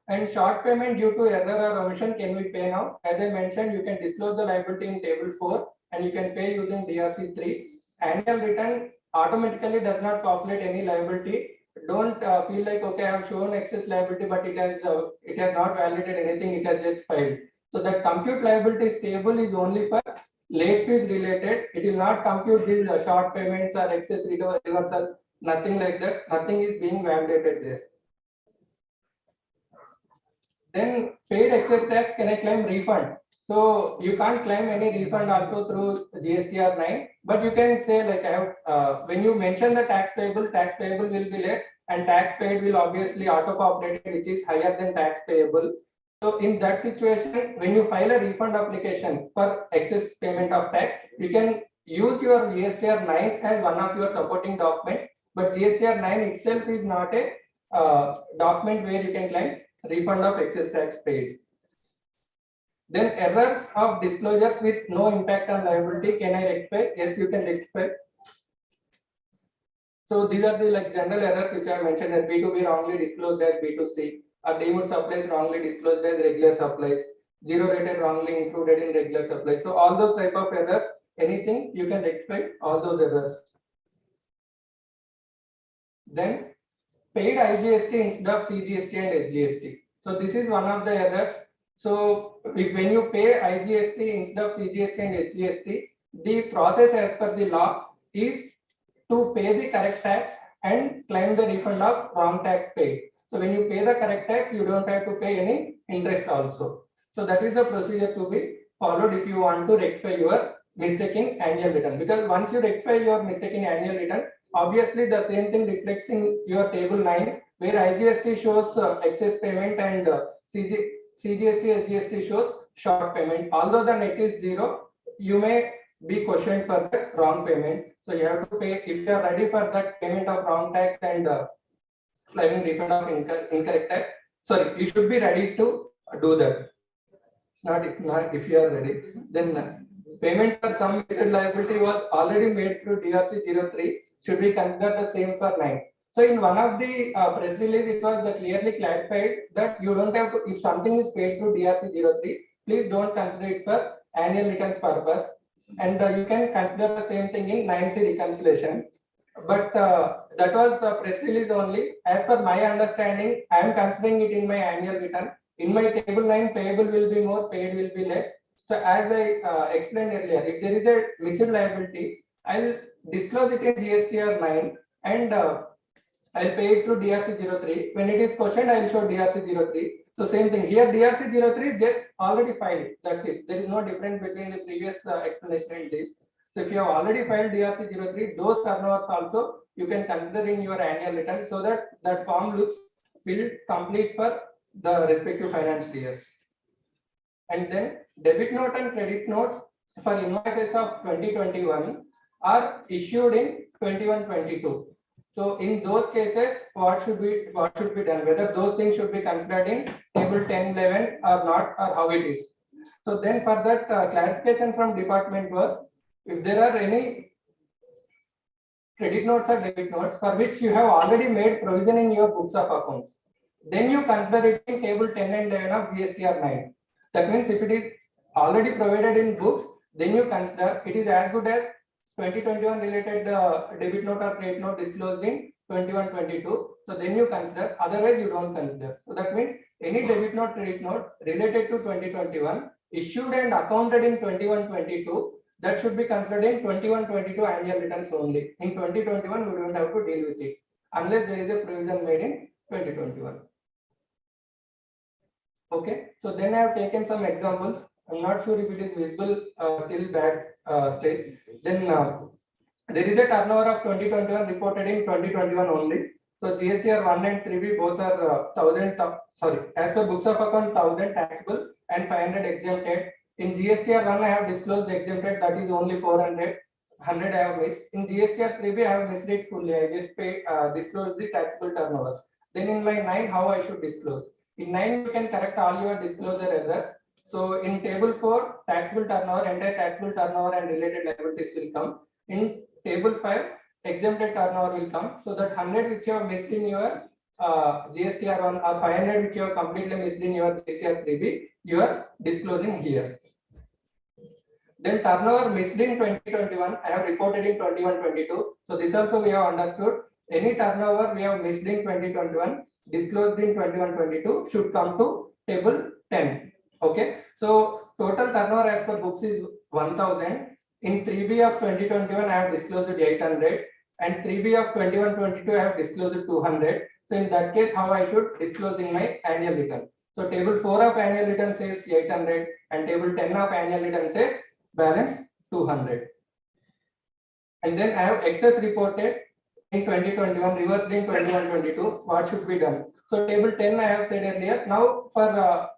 And short payment due to error or omission, can we pay now? As I mentioned, you can disclose the liability in table 4 and you can pay using DRC 3. Annual return automatically does not calculate any liability. Don't feel like, okay, I have shown excess liability, but it has not validated anything, it has just filed. So that compute liabilities table is only for late fees related. It will not compute these short payments or excess reversals, nothing like that. Nothing is being validated there. Then paid excess tax, can I claim refund? So you can't claim any refund also through GSTR 9, but you can say like I have, when you mention the tax payable will be less and tax paid will obviously auto-populate, which is higher than tax payable. So in that situation, when you file a refund application for excess payment of tax, you can use your GSTR 9 as one of your supporting documents, but GSTR 9 itself is not a document where you can claim refund of excess tax paid. Then errors of disclosures with no impact on liability, can I rectify? Yes, you can rectify. So these are the like general errors which I mentioned as B2B wrongly disclosed as B2C, or deemed supplies wrongly disclosed as regular supplies, zero rated wrongly included in regular supplies. So all those type of errors, anything you can rectify all those errors. Then paid IGST instead of CGST and SGST. So this is one of the errors. So if when you pay IGST instead of CGST and SGST, the process as per the law is to pay the correct tax and claim the refund of wrong tax paid. So when you pay the correct tax, you don't have to pay any interest also. So that is the procedure to be followed if you want to rectify your mistake in annual return. Because once you rectify your mistake in annual return, obviously the same thing reflects in your table 9, where IGST shows excess payment and CGST, SGST shows short payment. Although the net is 0, you may be questioned for the wrong payment. So you have to pay, if you are ready for that payment of wrong tax and claiming refund of incorrect tax. Sorry, you should be ready to do that. Not if you are ready. Then payment for some missed liability was already made through DRC 03. Should be considered the same for 9. So in one of the press release, it was clearly clarified that you don't have to, if something is paid through DRC 03, please don't consider it for annual returns purpose. And you can consider the same thing in 9C reconciliation. But that was the press release only. As per my understanding, I am considering it in my annual return. In my table 9, payable will be more, paid will be less. So as I explained earlier, if there is a missed liability, I'll disclose it in GSTR 9 and I'll pay it through DRC 03. When it is questioned, I'll show DRC 03. So same thing here, DRC 03 is just already filed. That's it. There is no difference between the previous explanation and this. So if you have already filed DRC 03, those turnovers also you can consider in your annual return so that that form looks will complete for the respective financial years. And then debit note and credit notes for invoices of 2021 are issued in 21-22. So in those cases, what should be done? Whether those things should be considered in table 10-11 or not, or how it is. So then for that clarification from department was, if there are any credit notes or debit notes for which you have already made provision in your books of accounts, then you consider it in table 10 and 11 of GSTR 9. That means if it is already provided in books, then you consider it is as good as 2021 related debit note or credit note disclosed in 21-22. So then you consider, otherwise you don't consider. So that means any debit note, credit note related to 2021 issued and accounted in 21-22, that should be considered in 21-22 annual returns only. In 2021, we don't have to deal with it unless there is a provision made in 2021. Okay, so then I have taken some examples. I'm not sure if it is visible till back stage. Then there is a turnover of 2021 reported in 2021 only. So GSTR 1 and 3B both are 1000. As per books of account, 1000 taxable and 500 exempted. In GSTR 1, I have disclosed exempted, that is only 400. 100 I have missed. In GSTR 3B, I have missed it fully. I just disclosed the taxable turnovers. Then in my 9, how I should disclose? In 9, you can correct all your disclosure errors. So in table 4, taxable turnover, entire taxable turnover and related liabilities will come. In table 5, exempted turnover will come. So that 100 which you have missed in your GSTR 1 or 500 which you have completely missed in your GSTR 3B, you are disclosing here. Then turnover missed in 2021, I have reported in 21-22. So this also we have understood. Any turnover we have missed in 2021, disclosed in 21-22 should come to table 10. Okay. So total turnover as per books is 1000. In 3B of 2021, I have disclosed 800. And 3B of 21-22, I have disclosed 200. So in that case, how I should disclose in my annual return? So table 4 of annual return says 800 and table 10 of annual return says balance 200. And then I have excess reported in 2021, reversed in 21-22. What should be done? So table 10 I have said earlier. Now for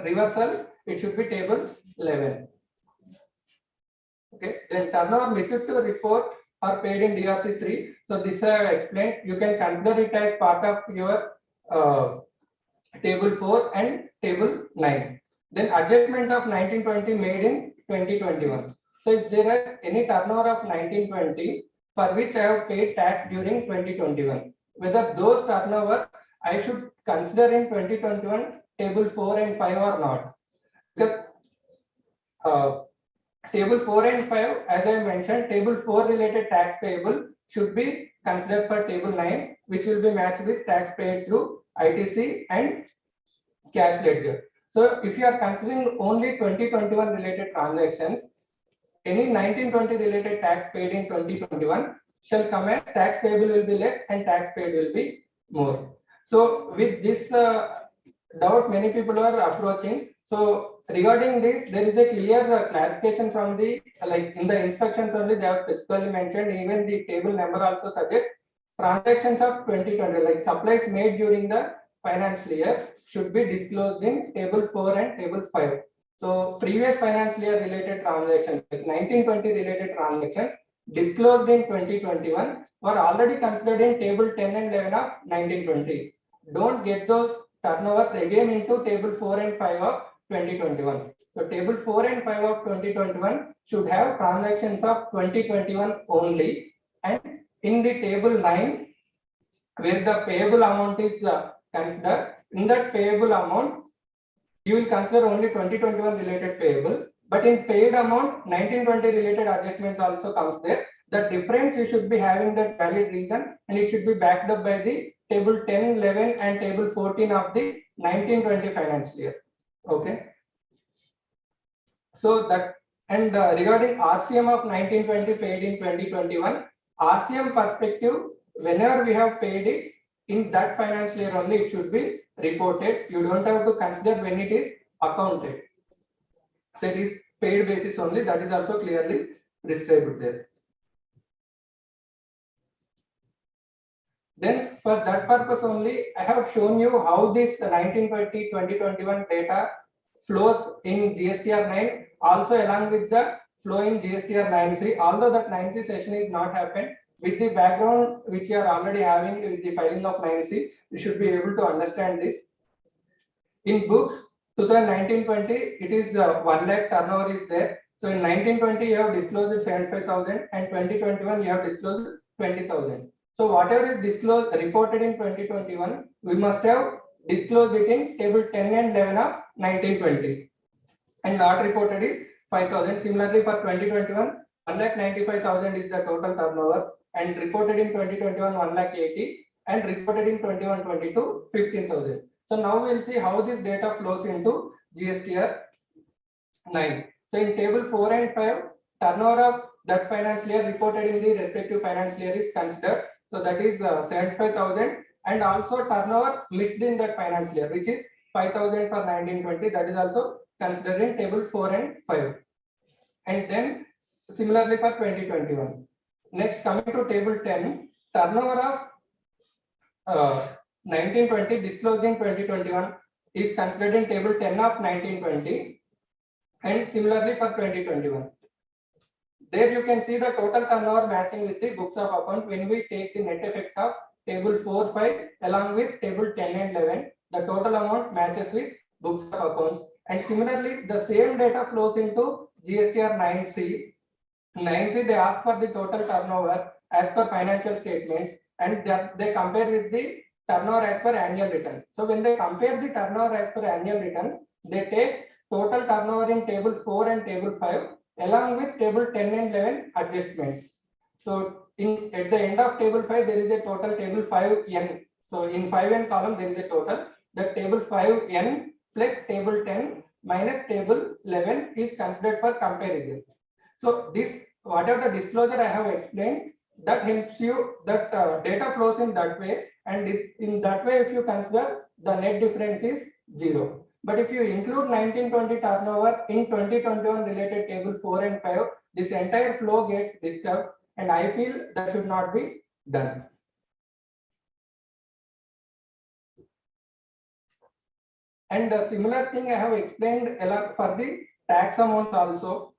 reversals, it should be table 11. Okay. Then turnover missed to report or paid in DRC 3. So this I have explained. You can consider it as part of your table 4 and table 9. Then adjustment of 1920 made in 2021. So if there is any turnover of 1920 for which I have paid tax during 2021, whether those turnovers I should consider in 2021 table 4 and 5 or not, because table 4 and 5, as I mentioned, table 4 related tax payable should be considered for table 9, which will be matched with tax paid through ITC and cash ledger. So if you are considering only 2021 related transactions, any 1920 related tax paid in 2021 shall come as tax payable will be less and tax paid will be more. So with this doubt many people are approaching. So regarding this, there is a clear clarification from the, like in the instructions only they have specifically mentioned, even the table number also suggests transactions of 2020, like supplies made during the financial year should be disclosed in table 4 and table 5. So previous financial year related transactions, like 1920 related transactions disclosed in 2021 were already considered in table 10 and 11 of 1920. Don't get those turnovers again into table 4 and 5 of 2021. So table 4 and 5 of 2021 should have transactions of 2021 only, and in the table 9 where the payable amount is considered, in that payable amount you will consider only 2021 related payable, but in paid amount 1920 related adjustments also comes there. The difference you should be having that valid reason, and it should be backed up by the table 10, 11 and table 14 of the 1920 financial year. Okay. So that, and regarding RCM of 1920 paid in 2021, RCM perspective, whenever we have paid it in that financial year only, it should be reported. You don't have to consider when it is accounted. So it is paid basis only. That is also clearly described there. Then for that purpose only, I have shown you how this 1920-2021 data flows in GSTR 9, also along with the flow in GSTR 9C. Although that 9C session is not happened, with the background which you are already having with the filing of 9C, you should be able to understand this. In books, 2019-20, it is 1 lakh turnover is there. So in 1920, you have disclosed 75,000, and 2021, you have disclosed 20,000. So whatever is disclosed, reported in 2021, we must have disclosed it in table 10 and 11 of 1920. And not reported is 5,000. Similarly, for 2021, 1,95,000 is the total turnover, and reported in 2021, 1,80,000, and reported in 21-22, 15,000. So now we'll see how this data flows into GSTR 9. So in table 4 and 5, turnover of that financial year reported in the respective financial year is considered. So that is 75,000, and also turnover missed in that financial year, which is 5,000 for 1920. That is also considered in table 4 and 5. And then similarly for 2021. Next, coming to table 10, turnover of 1920 disclosed in 2021 is considered in table 10 of 1920, and similarly for 2021. There you can see the total turnover matching with the books of account when we take the net effect of table 4, 5 along with table 10 and 11. The total amount matches with books of accounts, and similarly the same data flows into GSTR 9C. 9C, they ask for the total turnover as per financial statements, and they compare with the turnover as per annual return. So when they compare the turnover as per annual return, they take total turnover in table 4 and table 5 along with table 10 and 11 adjustments. So at the end of table 5, there is a total table 5N. So in 5N column, there is a total. The table 5N plus table 10 minus table 11 is considered for comparison. So this, whatever the disclosure I have explained, that helps you, that data flows in that way, and in that way, if you consider, the net difference is 0. But if you include 1920 turnover in 2021 related table 4 and 5, this entire flow gets disturbed, and I feel that should not be done. And a similar thing I have explained for the tax amounts also,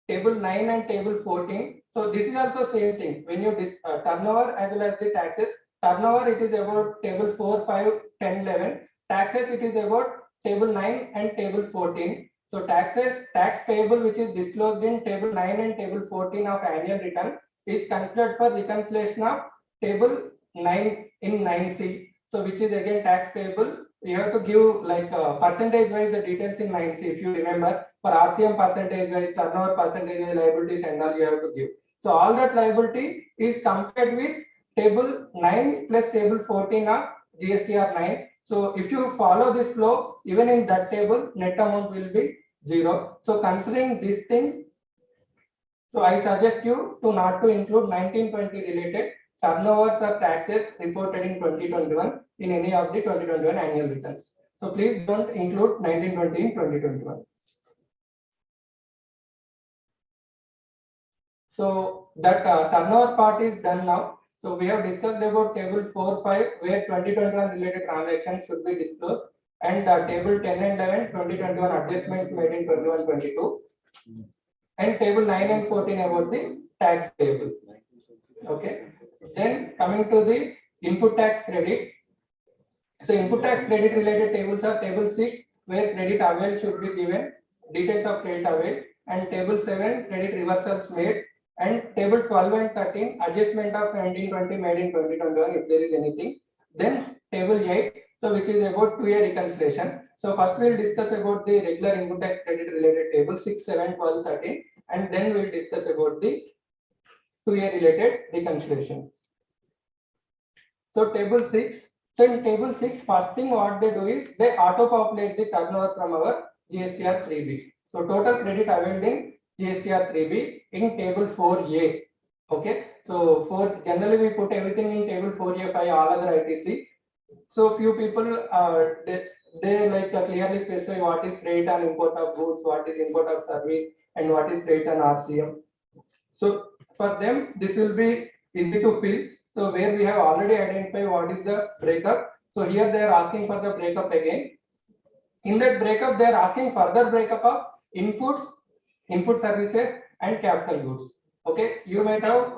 table 9 and table 14. So this is also same thing. When you turnover as well as the taxes, turnover it is about table 4, 5, 10, 11. Taxes it is about table 9 and table 14. So taxes, tax payable which is disclosed in table 9 and table 14 of annual return is considered for reconciliation of table 9 in 9C. So which is again tax payable. You have to give like percentage wise the details in 9C. If you remember, for RCM percentage wise, turnover percentage wise, liabilities and all you have to give. So all that liability is compared with table 9 plus table 14 of GSTR 9. So if you follow this flow, even in that table, net amount will be 0. So considering this thing, so I suggest you to not to include 1920 related turnovers or taxes reported in 2021 in any of the 2021 annual returns. So please don't include 1920 in 2021. So that turnover part is done now. So we have discussed about table 4, 5, where 2021 related transactions should be disclosed, and table 10 and 11, 2021 adjustments made in 21-22, and table 9 and 14 about the tax payable. Okay. Then coming to the input tax credit. So input tax credit related tables are table 6, where credit avail should be given, details of credit avail, and table 7, credit reversals made, and table 12 and 13, adjustment of 1920 made in 2021 if there is anything. Then table 8, so which is about 2-year reconciliation. So first we will discuss about the regular input tax credit related table 6, 7, 12, 13, and then we will discuss about the 2-year related reconciliation. So table 6. So in table 6, first thing what they do is they auto populate the turnover from our GSTR 3B. So total credit availed in GSTR 3B in table 4A. Okay. So generally we put everything in table 4A, 5, all other ITC. So few people they like clearly specify what is credit on import of goods, what is import of service, and what is credit on RCM. So for them this will be easy to fill. So where we have already identified what is the breakup. So here they are asking for the breakup again. In that breakup, they are asking further breakup of inputs, input services, and capital goods. Okay, you might have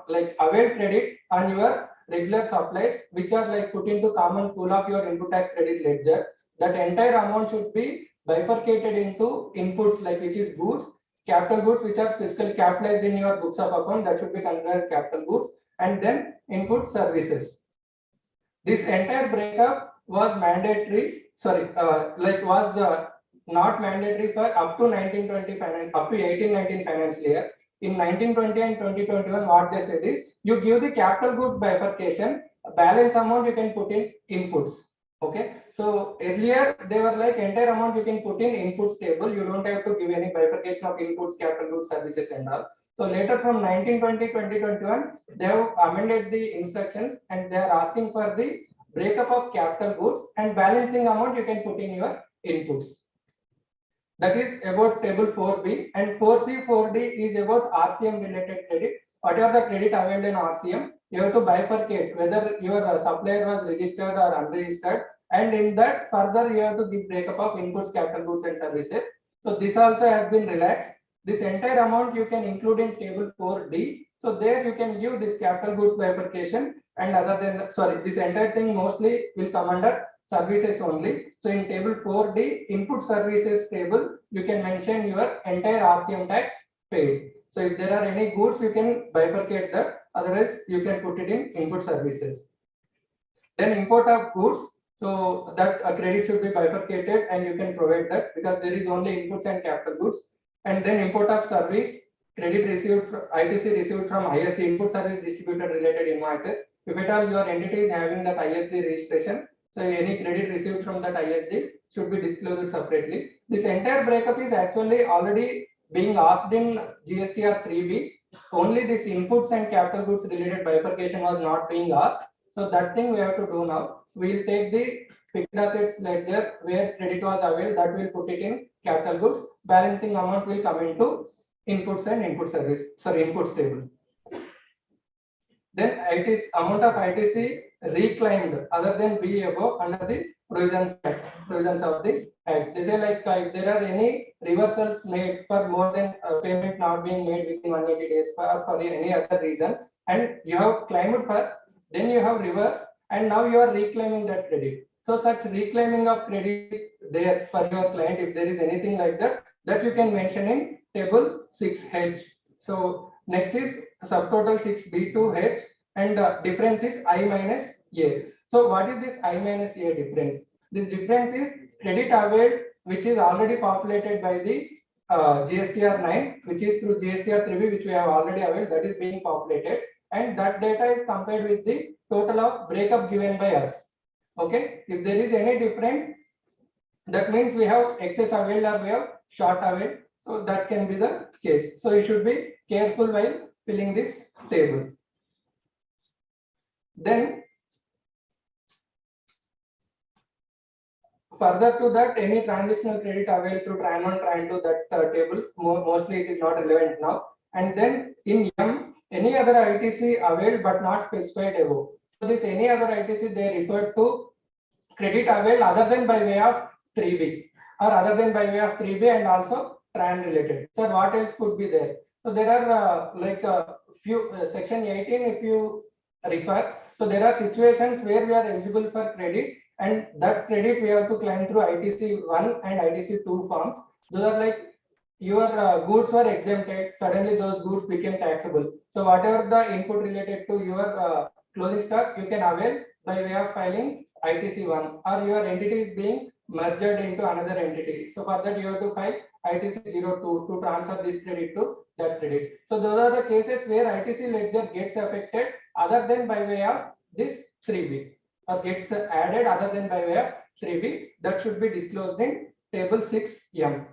like availed credit on your regular supplies, which are like put into common pool of your input tax credit ledger. That entire amount should be bifurcated into inputs, like which is goods, capital goods, which are physically capitalized in your books of account, that should be considered as capital goods, and then input services. This entire breakup was mandatory, not mandatory for up to 1920 finance, up to 1819 financial year. In 1920 and 2021, what they said is, you give the capital goods bifurcation, balance amount you can put in inputs. Okay, so earlier they were like entire amount you can put in inputs table, you don't have to give any bifurcation of inputs, capital goods, services and all. So later from 1920-2021, they have amended the instructions and they are asking for the breakup of capital goods and balancing amount you can put in your inputs. That is about table 4B, and 4C, 4D is about RCM related credit. Whatever the credit available in RCM, you have to bifurcate whether your supplier was registered or unregistered, and in that further you have to give breakup of inputs, capital goods and services. So this also has been relaxed. This entire amount you can include in table 4D. So there you can give this capital goods bifurcation, and other than this entire thing mostly will come under services only. So in table 4D, input services table, you can mention your entire RCM tax paid. So if there are any goods, you can bifurcate that. Otherwise, you can put it in input services. Then import of goods. So that a credit should be bifurcated, and you can provide that because there is only inputs and capital goods. And then import of service, credit received, ITC received from ISD, input service distributed related invoices. If at all your entity is having that ISD registration, so any credit received from that ISD should be disclosed separately. This entire breakup is actually already being asked in GSTR 3B. Only this inputs and capital goods related bifurcation was not being asked. So that thing we have to do now. We'll take the fixed assets ledger where credit was available, that will put it in capital goods. Balancing amount will come into inputs and inputs table. Then amount of ITC reclaimed other than B above under the provisions of the Act. They say like if there are any reversals made for more than payment not being made within 180 days for any other reason, and you have claimed first, then you have reversed, and now you are reclaiming that credit. So such reclaiming of credit is there for your client. If there is anything like that, that you can mention in table 6H. So next is subtotal 6B2H, and difference is I minus A. So what is this I minus A difference? This difference is credit availed, which is already populated by the GSTR 9, which is through GSTR 3B, which we have already availed, that is being populated, and that data is compared with the total of breakup given by us. Okay, if there is any difference, that means we have excess availed or we have short availed. So that can be the case. So you should be careful while filling this table. Then further to that, any transitional credit availed through tran 1, tran 2, that table, mostly it is not relevant now. And then in M, any other ITC availed but not specified above. So this any other ITC, they refer to credit availed other than by way of 3B, or other than by way of 3B and also tran related. So what else could be there? So there are like a few section 18 if you refer. So there are situations where we are eligible for credit, and that credit we have to claim through ITC 1 and ITC 2 forms. Those are like your goods were exempted, suddenly those goods became taxable. So whatever the input related to your closing stock, you can avail by way of filing ITC 1, or your entity is being merged into another entity. So for that you have to file ITC 02 to transfer this credit to that credit. So those are the cases where ITC ledger gets affected other than by way of this 3B, or gets added other than by way of 3B. That should be disclosed in table 6M.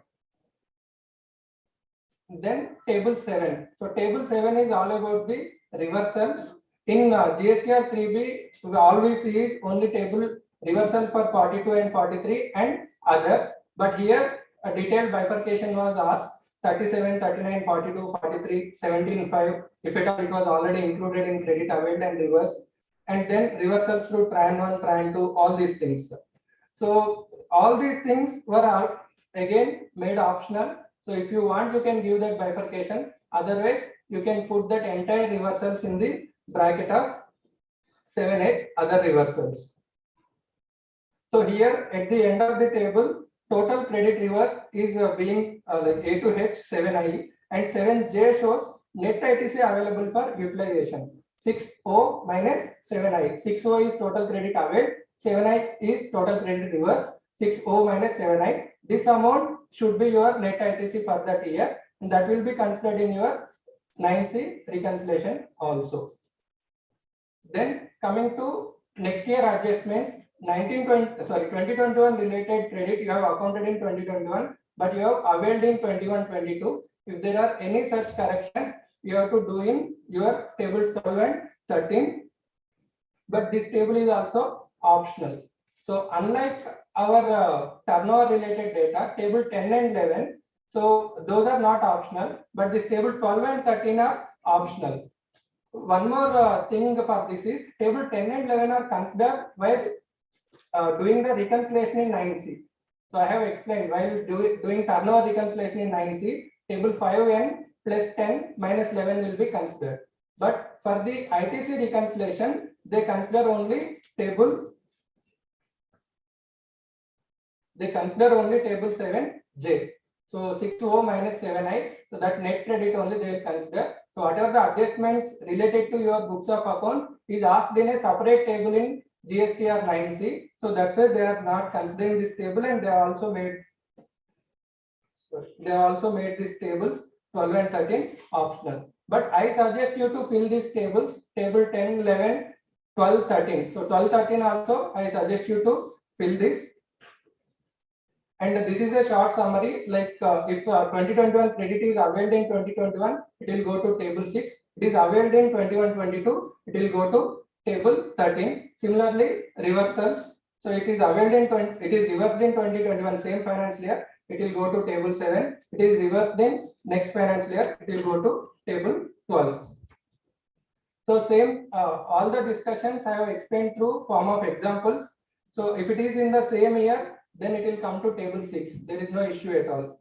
Then table 7. So table 7 is all about the reversals. In GSTR 3B, we always see is only table reversal for 42 and 43 and others. But here a detailed bifurcation was asked. 37, 39, 42, 43, 17, 5, if at all it was already included in credit availed and reversed, and then reversals through tran 1, tran 2, all these things. So all these things were again made optional. So if you want, you can give that bifurcation. Otherwise, you can put that entire reversals in the bracket of 7H other reversals. So here at the end of the table, total credit reverse is being like A to H 7I, and 7J shows net ITC available for utilization. 6O minus 7I. 6O is total credit availed, 7I is total credit reverse. 6O minus 7I. This amount should be your net ITC for that year, and that will be considered in your 9C reconciliation also. Then coming to next year adjustments, 2021 related credit you have accounted in 2021, but you have availed in 21-22. If there are any such corrections, you have to do in your table 12 and 13. But this table is also optional. So unlike our turnover related data, table 10 and 11, so those are not optional, but this table 12 and 13 are optional. One more thing for this is table 10 and 11 are considered while doing the reconciliation in 9C. So I have explained while doing turnover reconciliation in 9C, table 5N plus 10 minus 11 will be considered. But for the ITC reconciliation, they consider only table 7J. So 6O minus 7I, so that net credit only they will consider. So whatever the adjustments related to your books of accounts is asked in a separate table in GST or 9C. So that's why they are not considering this table, and they also made these tables 12 and 13 optional. But I suggest you to fill these tables, table 10, 11, 12, 13. So 12, 13 also I suggest you to fill this. And this is a short summary, like if 2021 credit is availed in 2021, it will go to table 6. It is availed in 21-22, it will go to table 13. Similarly, reversals. So it is availed in it is reversed in 2021, same financial year, it will go to table 7. It is reversed in next financial year, it will go to table 12. So same, all the discussions I have explained through form of examples. So if it is in the same year, then it will come to table 6. There is no issue at all.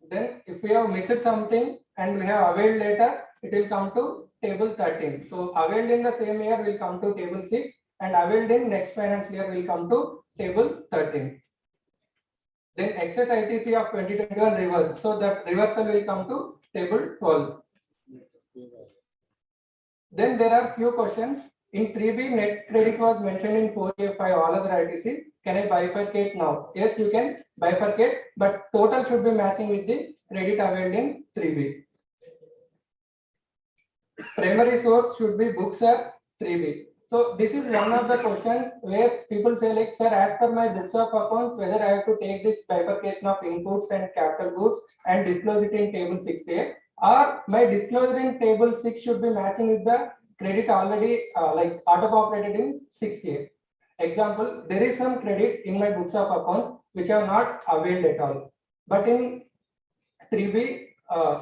Then if we have missed something and we have availed later, it will come to table 13. So availed in the same year will come to table 6, and availed in next financial year will come to table 13. Then excess ITC of 2021 reverse. So that reversal will come to table 12. Then there are few questions. In 3B, net credit was mentioned in 4A5, all other ITC. Can I bifurcate now? Yes, you can bifurcate, but total should be matching with the credit availed in 3B. Primary source should be books or 3B. So this is one of the questions where people say like, sir, as per my books of accounts, whether I have to take this bifurcation of inputs and capital goods and disclose it in table 6A, or my disclosure in table 6 should be matching with the credit already like auto-populated in 6A. Example, there is some credit in my books of accounts which are not availed at all. But in 3B,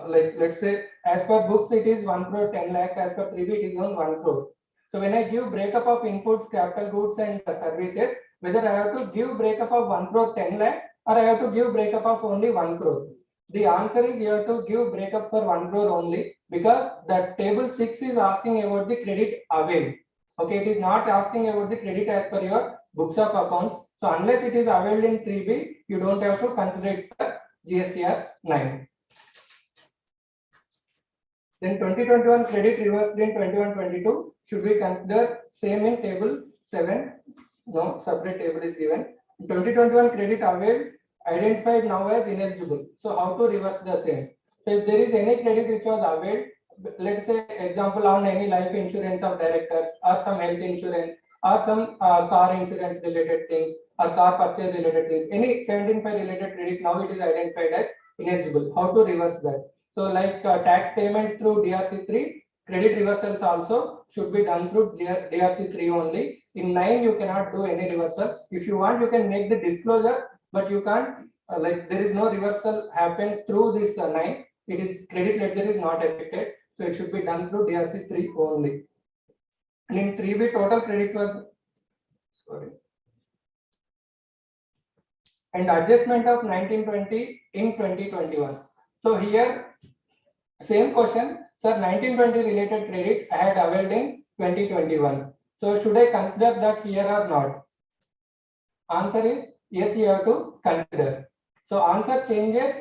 like let's say as per books it is 1 crore 10 lakhs, as per 3B it is on 1 crore. So when I give breakup of inputs, capital goods and services, whether I have to give breakup of 1 crore 10 lakhs or I have to give breakup of only 1 crore. The answer is you have to give breakup for 1 crore only, because the table 6 is asking about the credit availed. Okay, it is not asking about the credit as per your books of accounts. So unless it is availed in 3B, you don't have to consider it for GSTR 9. Then 2021 credit reversed in 21-22 should be considered same in table 7. No, separate table is given. 2021 credit availed identified now as ineligible. So how to reverse the same? So if there is any credit which was availed, let's say example on any life insurance of directors or some health insurance or some car insurance related things or car purchase related things, any 17.5 related credit, now it is identified as ineligible. How to reverse that? So like tax payments through DRC3, credit reversals also should be done through DRC3 only. In 9 you cannot do any reversals. If you want, you can make the disclosure, but you can't like there is no reversal happens through this 9. It is credit ledger is not affected. So it should be done through DRC 3 only. And in 3B total credit was, sorry, and adjustment of 1920 in 2021. So here same question, sir, 1920 related credit I had availed in 2021. So should I consider that here or not? Answer is yes, you have to consider. So answer changes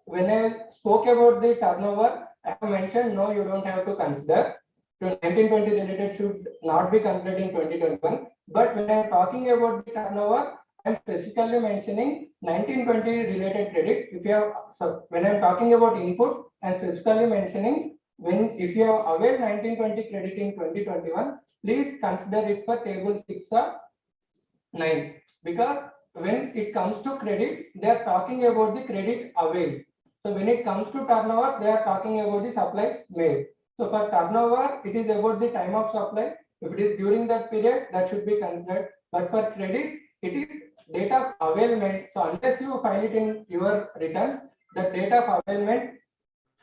when I spoke about the turnover. I have mentioned no, you don't have to consider. So 1920 related should not be considered in 2021. But when I am talking about the turnover, I am specifically mentioning 1920 related credit. If you have, so when I am talking about input, I am specifically mentioning when if you have availed 1920 credit in 2021, please consider it for table 6 or 9. Because when it comes to credit, they are talking about the credit availed. So when it comes to turnover, they are talking about the supplies made. So for turnover, it is about the time of supply. If it is during that period, that should be considered. But for credit, it is date of availment. So unless you file it in your returns, the date of availment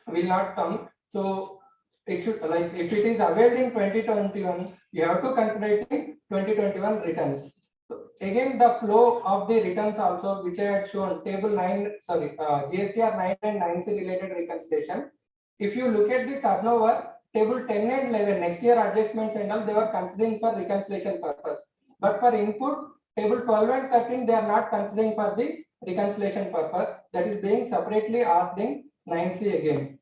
will not come. So it should, like if it is availed in 2021, you have to consider it in 2021 returns. So again, the flow of the returns also, which I had shown, table 9, sorry, GSTR 9 and 9C related reconciliation. If you look at the turnover, table 10 and 11, next year adjustments and all, they were considering for reconciliation purpose. But for input, table 12 and 13, they are not considering for the reconciliation purpose. That is being separately asked in 9C again.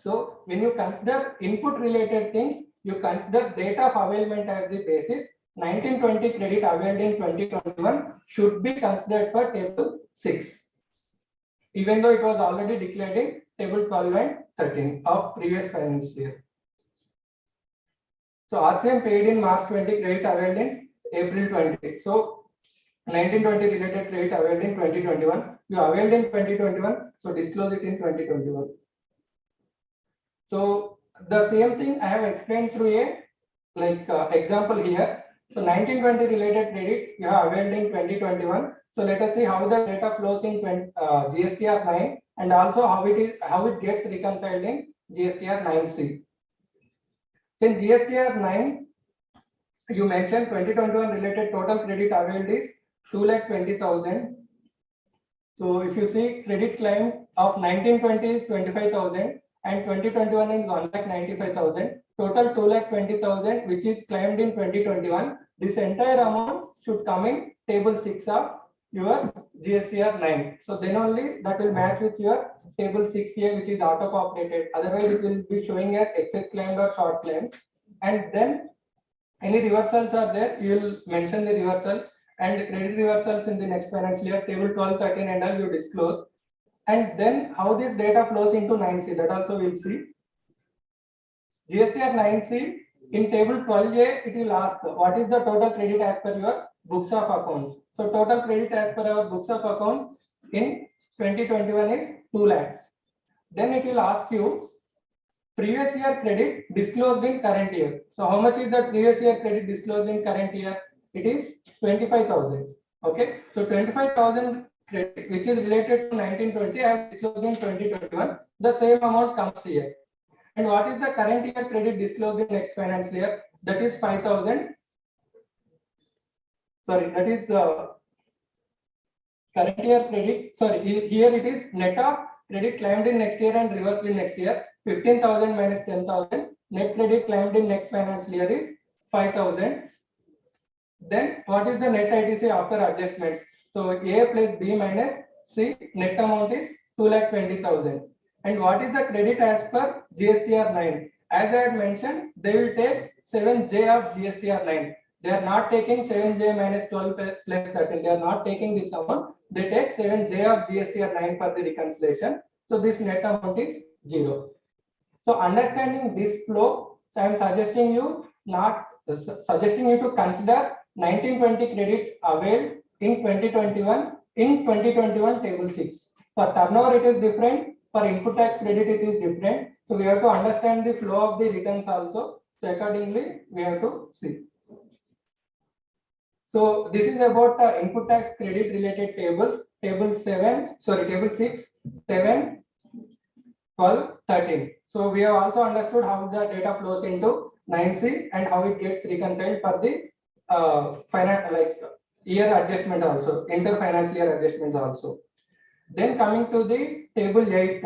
So when you consider input related things, you consider date of availment as the basis. 1920 credit availed in 2021 should be considered for table 6, even though it was already declared in table 12 and 13 of previous financial year. So RCM paid in March 20, credit availed in April 20. So 1920 related credit availed in 2021. You availed in 2021, so disclose it in 2021. So the same thing I have explained through a example here. So 1920 related credit you have availed in 2021. So let us see how the data flows in GSTR 9 and also how it gets reconciled in GSTR 9C. So in GSTR 9, you mentioned 2021 related total credit availed is 2,20,000. So if you see credit claim of 1920 is 25,000 and 2021 is 1,95,000. Total 2,20,000 which is claimed in 2021. This entire amount should come in table 6 of your GSTR 9. So then only that will match with your table 6A which is auto populated. Otherwise it will be showing as excess claimed or short claims. And then any reversals are there, you will mention the reversals and credit reversals in the next financial year, table 12, 13 and all you disclose. And then how this data flows into 9C, that also we'll see. GSTR 9C in table 12A, it will ask what is the total credit as per your books of accounts. So total credit as per our books of accounts in 2021 is 2 lakhs. Then it will ask you previous year credit disclosed in current year. So how much is the previous year credit disclosed in current year? It is 25,000. Okay, so 25,000 credit which is related to 1920 I have disclosed in 2021. The same amount comes here. And what is the current year credit disclosed in next financial year? That is 5,000. Sorry, that is current year credit. Sorry, here it is net of credit claimed in next year and reversed in next year. 15,000 minus 10,000. Net credit claimed in next financial year is 5,000. Then what is the net ITC after adjustments? So A plus B minus C, net amount is 2,20,000. And what is the credit as per GSTR 9? As I had mentioned, they will take 7J of GSTR 9. They are not taking 7J minus 12 plus 13. They are not taking this amount. They take 7J of GSTR 9 for the reconciliation. So this net amount is 0. So understanding this flow, so I am suggesting you to consider 1920 credit availed in 2021 in 2021 table 6. For turnover it is different. For input tax credit it is different. So we have to understand the flow of the returns also. So accordingly we have to see. So this is about the input tax credit related tables. table 7, sorry, table 6, 7, 12, 13. So we have also understood how the data flows into 9C and how it gets reconciled for the year adjustment also, inter-financial year adjustments also. Then coming to the table 8,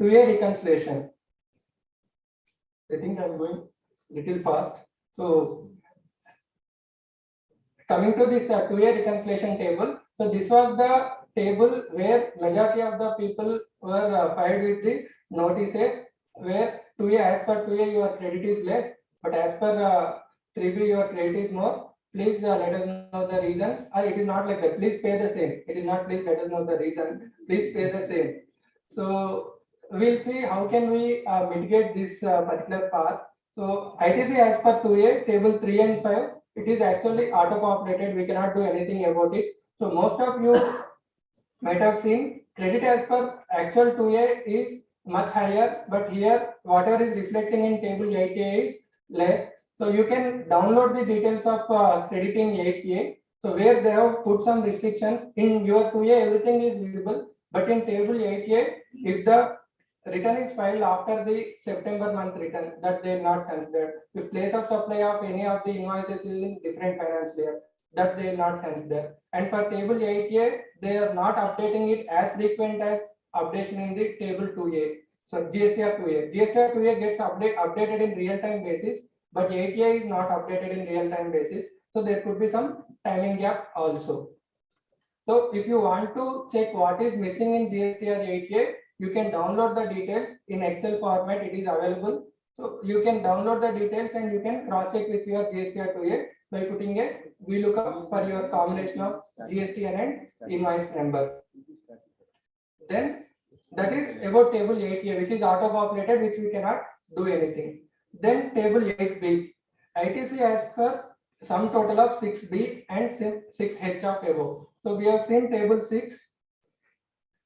2A reconciliation. I think I'm going little fast. So coming to this 2A reconciliation table. So this was the table where majority of the people were filed with the notices where 2A, as per 2A your credit is less, but as per 3B your credit is more. Please let us know the reason, or it is not like that. Please pay the same. It is not please let us know the reason. Please pay the same. So we'll see how can we mitigate this particular part. So ITC as per 2A, table 3 and 5, it is actually auto-populated. We cannot do anything about it. So most of you might have seen credit as per actual 2A is much higher, but here whatever is reflecting in table 8A is less. So you can download the details of crediting 8A. So where they have put some restrictions in your 2A, everything is visible, but in table 8A, if the return is filed after the September month return, that they will not consider. If place of supply of any of the invoices is in different financial year, that they will not consider. And for table 8A, they are not updating it as frequent as updation in the table 2A. So Gstr 2A. Gstr 2A gets updated in real-time basis, but 8A is not updated in real-time basis. So there could be some timing gap also. So if you want to check what is missing in Gstr 8A, you can download the details in Excel format. It is available. So you can download the details and you can cross check with your Gstr 2A by putting a VLOOKUP for your combination of GST and invoice number. Then that is about table 8A, which is auto-populated, which we cannot do anything. Then table 8B, ITC as per sum total of 6B and 6H of above. So we have seen table 6.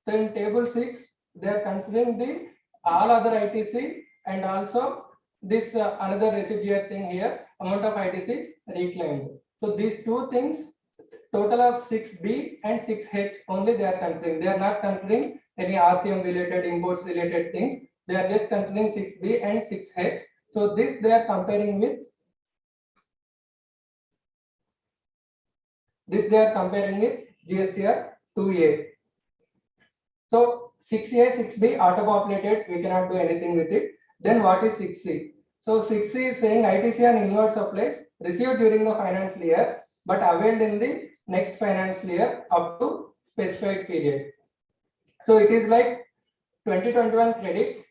So in table 6, they are considering the all other ITC and also this another residual thing here, amount of ITC reclaimed. So these two things, total of 6B and 6H only they are considering. They are not considering any RCM related, imports related things. They are just considering 6B and 6H. So this they are comparing with GSTR 2A. So 6A, 6B auto-populated, we cannot do anything with it. Then what is 6C? So 6C is saying ITC and inward supplies received during the financial year, but availed in the next financial year up to specified period. So it is like 2021 credit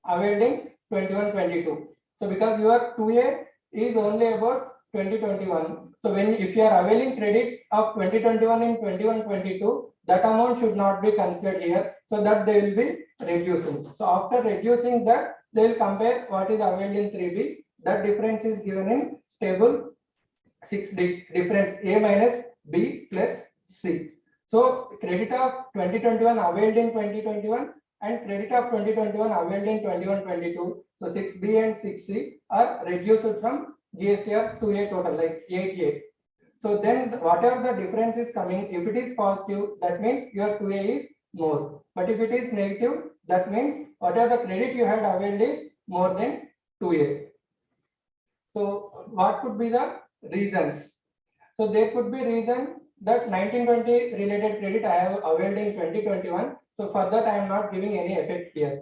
availed in 21-22. So because your 2A is only about 2021. So when if you are availing credit of 2021 in 21-22, that amount should not be considered here. So that they will be reducing. So after reducing that, they will compare what is availed in 3B. That difference is given in table 6D, difference A minus B plus C. So credit of 2021 availed in 2021 and credit of 2021 availed in 21-22. So 6B and 6C are reduced from GSTR 2A total, like 8A. So then whatever the difference is coming, if it is positive, that means your 2A is more. But if it is negative, that means whatever the credit you had availed is more than 2A. So what could be the reasons? So there could be reason that 1920 related credit I have availed in 2021. So for that I am not giving any effect here.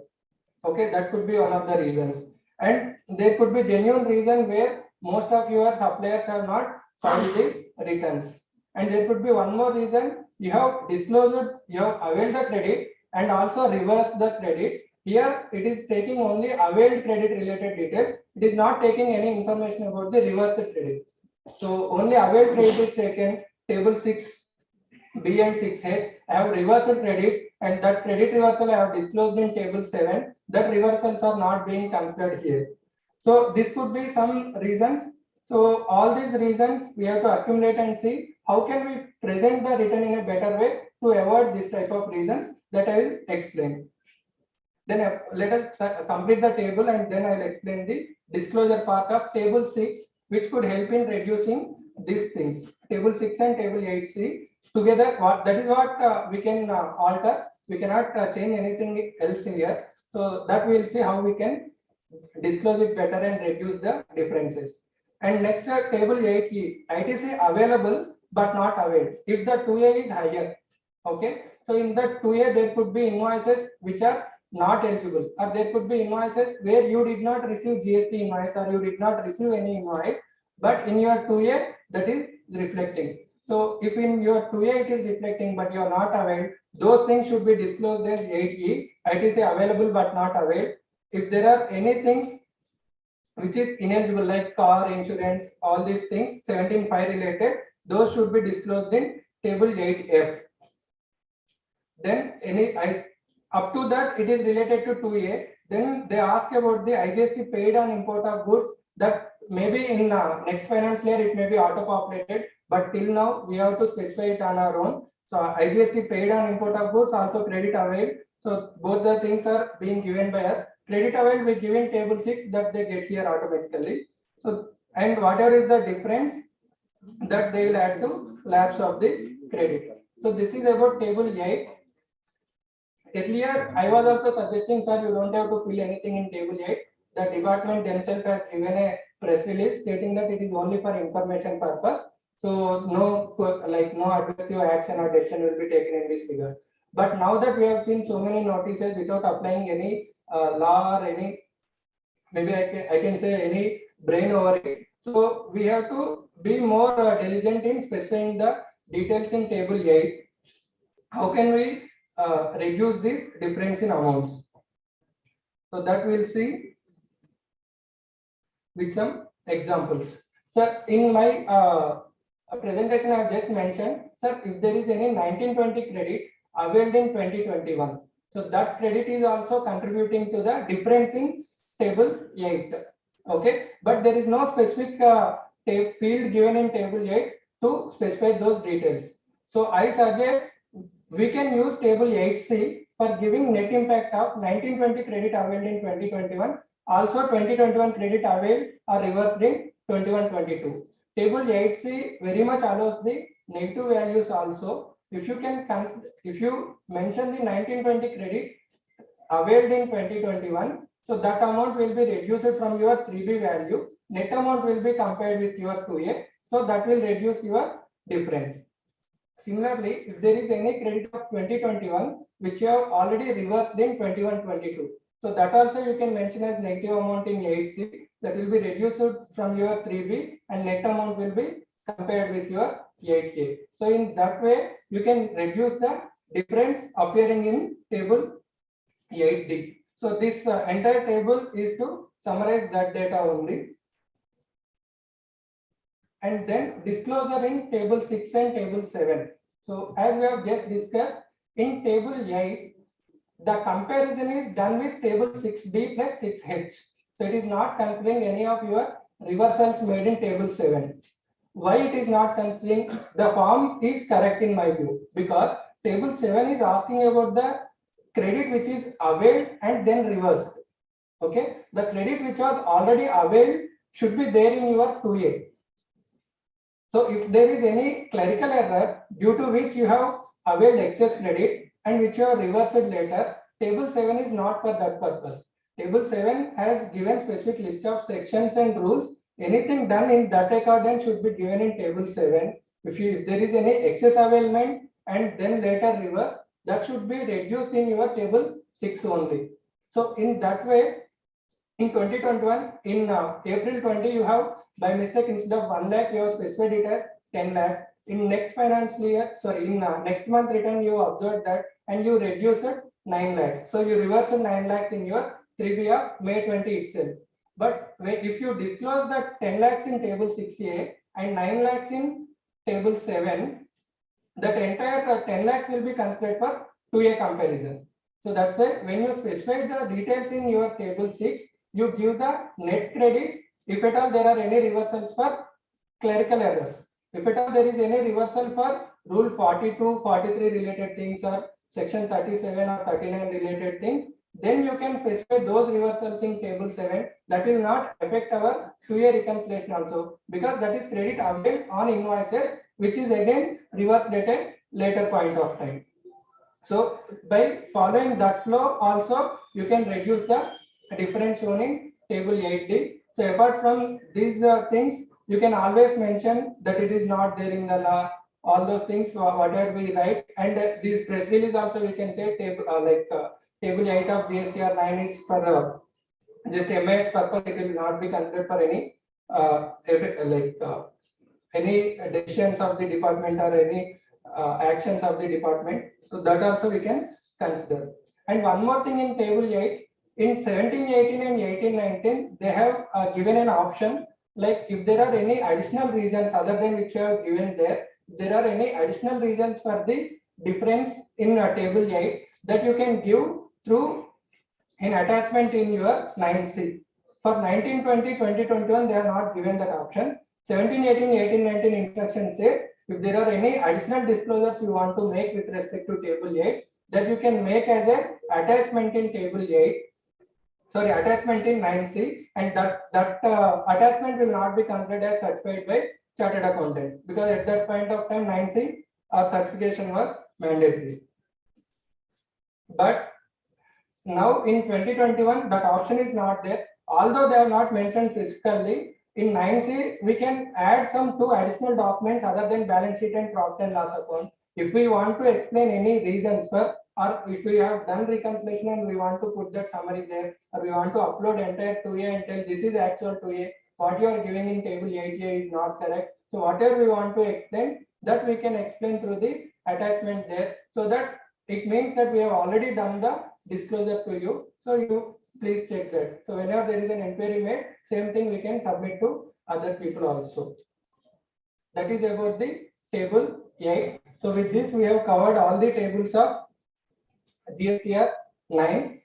Okay, that could be one of the reasons. And there could be genuine reason where most of your suppliers have not filed the returns. And there could be one more reason, you have disclosed, you have availed the credit and also reversed the credit. Here it is taking only availed credit related details. It is not taking any information about the reversed credit. So only availed credit is taken, table 6B and 6H. I have reversal credits and that credit reversal I have disclosed in table 7. That reversals are not being considered here. So this could be some reasons. So all these reasons we have to accumulate and see how can we present the return in a better way to avoid this type of reasons that I will explain. Then let us complete the table and then I will explain the disclosure part of table 6, which could help in reducing these things. Table 6 and table 8C. together. What that is what we can alter. We cannot change anything else in here. So that we'll see how we can disclose it better and reduce the differences. And next table 8E, ITC available but not availed. If the 2A is higher, okay. So in the 2A there could be invoices which are not eligible, or there could be invoices where you did not receive GST invoice or you did not receive any invoice, but in your 2A that is reflecting. So if in your 2A it is reflecting but you are not availed, those things should be disclosed as 8E, ITC available but not availed. If there are any things which is ineligible like car insurance, all these things 17.5 related, those should be disclosed in table 8F. Then up to that it is related to 2A. Then they ask about the IGST paid on import of goods, that maybe in next financial year it may be auto populated, but till now we have to specify it on our own. So IGST paid on import of goods, also credit availed. So both the things are being given by us. Credit availed we give in table 6, that they get here automatically. So and whatever is the difference, that they will add to lapse of the credit. So this is about table 8. Earlier, I was also suggesting, sir, you don't have to fill anything in table 8. The department themselves has given a press release stating that it is only for information purpose. So no aggressive action or decision will be taken in this figure. But now that we have seen so many notices without applying any law or any, maybe I can say any brain over it. So we have to be more diligent in specifying the details in table 8. How can we reduce this difference in amounts? So that we'll see with some examples. Sir, in my presentation I have just mentioned, sir, if there is any 1920 credit availed in 2021, so that credit is also contributing to the difference in table 8. Okay, but there is no specific field given in table 8 to specify those details. So I suggest we can use table 8C for giving net impact of 1920 credit availed in 2021. Also 2021 credit availed or reversed in 21-22. Table 8C very much allows the negative values also. If you mention the 1920 credit availed in 2021, so that amount will be reduced from your 3B value. Net amount will be compared with your 2A. So that will reduce your difference. Similarly, if there is any credit of 2021 which you have already reversed in 21-22, so that also you can mention as negative amount in 8C, that will be reduced from your 3B and net amount will be compared with your 8A. So in that way, you can reduce the difference appearing in table 8D. So this entire table is to summarize that data only. And then disclosure in table 6 and table 7. So as we have just discussed, in table 8, the comparison is done with table 6B plus 6H. So it is not considering any of your reversals made in table 7. Why it is not considering? The form is correct in my view, because table 7 is asking about the credit which is availed and then reversed. Okay, the credit which was already availed should be there in your 2A. So if there is any clerical error due to which you have availed excess credit and which you have reversed later, table 7 is not for that purpose. Table 7 has given specific list of sections and rules. Anything done in that accordance should be given in table 7. If there is any excess availment and then later reverse, that should be reduced in your table 6 only. So in that way, in 2021, in April 20, you have by mistake instead of 1 lakh, you have specified it as 10 lakhs. In next financial year, in next month return, you observed that and you reduce it 9 lakhs. So you reverse 9 lakhs in your 3B of May 20 itself. But if you disclose that 10 lakhs in table 6A and 9 lakhs in table 7, that entire 10 lakhs will be considered for 2A comparison. So that's why when you specify the details in your table 6, you give the net credit if at all there are any reversals for clerical errors. If at all there is any reversal for rule 42, 43 related things or section 37 or 39 related things, then you can specify those reversals in table 7. That will not affect our 2A reconciliation also, because that is credit availed on invoices which is again reversed at a later point of time. So by following that flow also you can reduce the difference shown in table 8D. So apart from these things, you can always mention that it is not there in the law, all those things, whatever we write, and this press release also we can say table table 8 of GSTR 9 is for just MIS purpose, it will not be considered for any any decisions of the department or any actions of the department. So that also we can consider. And one more thing in table 8, in 1718 and 1819, they have given an option like if there are any additional reasons other than which you have given there, there are any additional reasons for the difference in table 8 that you can give through an attachment in your 9C. For 1920, 2021, they are not given that option. 1718, 1819 instruction says if there are any additional disclosures you want to make with respect to table 8, that you can make as a attachment in table 8, sorry, attachment in 9C, and that attachment will not be considered as certified by chartered accountant, because at that point of time 9C certification was mandatory. But now in 2021 that option is not there, although they are not mentioned physically. In 9C we can add some 2 additional documents other than balance sheet and profit and loss account. If we want to explain any reasons for, or if we have done reconciliation and we want to put that summary there, or we want to upload entire 2A and tell this is actual 2A, what you are giving in table 8A is not correct. So whatever we want to explain, that we can explain through the attachment there, so that it means that we have already done the disclosure to you. So you please check that. So whenever there is an inquiry made, same thing we can submit to other people also. That is about the table 8. So with this we have covered all the tables of GSTR 9.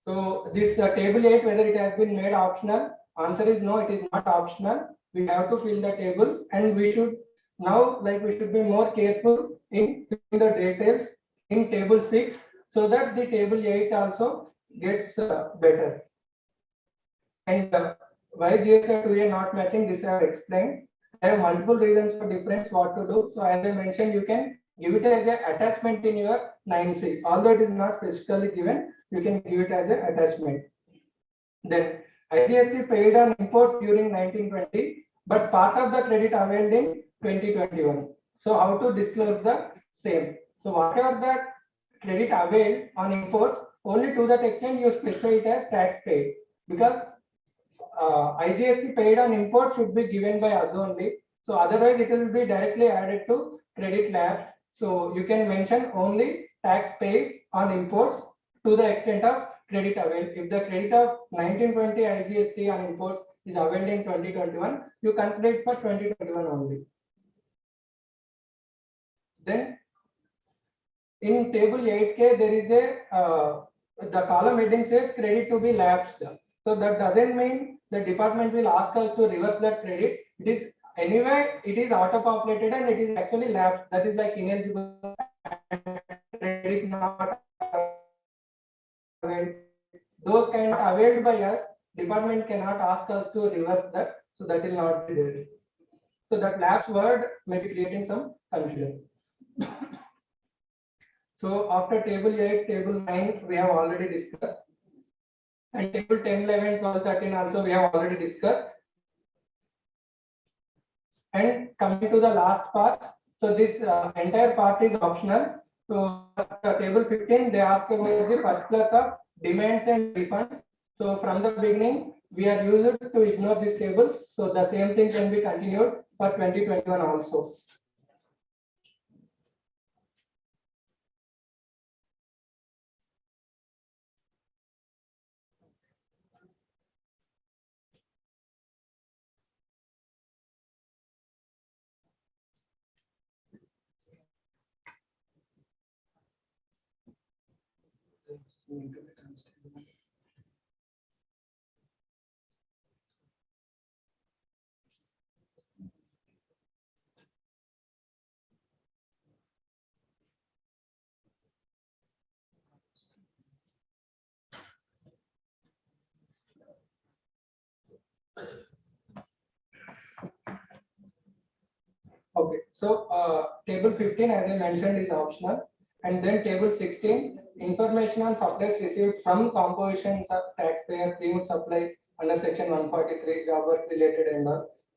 So this table 8, whether it has been made optional, answer is no, it is not optional. We have to fill the table, and we should now we should be more careful in filling the details in table 6, so that the table 8 also gets better. And why GST 2A not matching, this I have explained. I have multiple reasons for difference what to do. So as I mentioned, you can give it as an attachment in your 9C. Although it is not specifically given, you can give it as an attachment. Then IGST paid on imports during 1920, but part of the credit availed in 2021. So how to disclose the same? So whatever the credit availed on imports, only to that extent you specify it as tax paid, because IGST paid on imports should be given by us only. So otherwise it will be directly added to credit lab. So you can mention only tax paid on imports to the extent of credit availed. If the credit of 1920 IGST on imports is availed in 2021, you consider it for 2021 only. Then in table 8K there is a the column heading says credit to be lapsed. So that doesn't mean the department will ask us to reverse that credit. It is anyway, it is auto populated and it is actually lapsed. That is like ineligible credit not availed. Those kind of availed by us, department cannot ask us to reverse that. So that will not be there. So that lapsed word may be creating some confusion. So after table 8, table 9, we have already discussed. And table 10, 11, 12, 13 also we have already discussed. And coming to the last part, so this entire part is optional. So table 15, they ask about the particulars of demands and refunds. So from the beginning, we are used to ignore these tables. So the same thing can be continued for 2021 also. So table 15, as I mentioned, is optional. And then table 16, information on supplies received from composition of taxpayer premium supply under section 143 job work related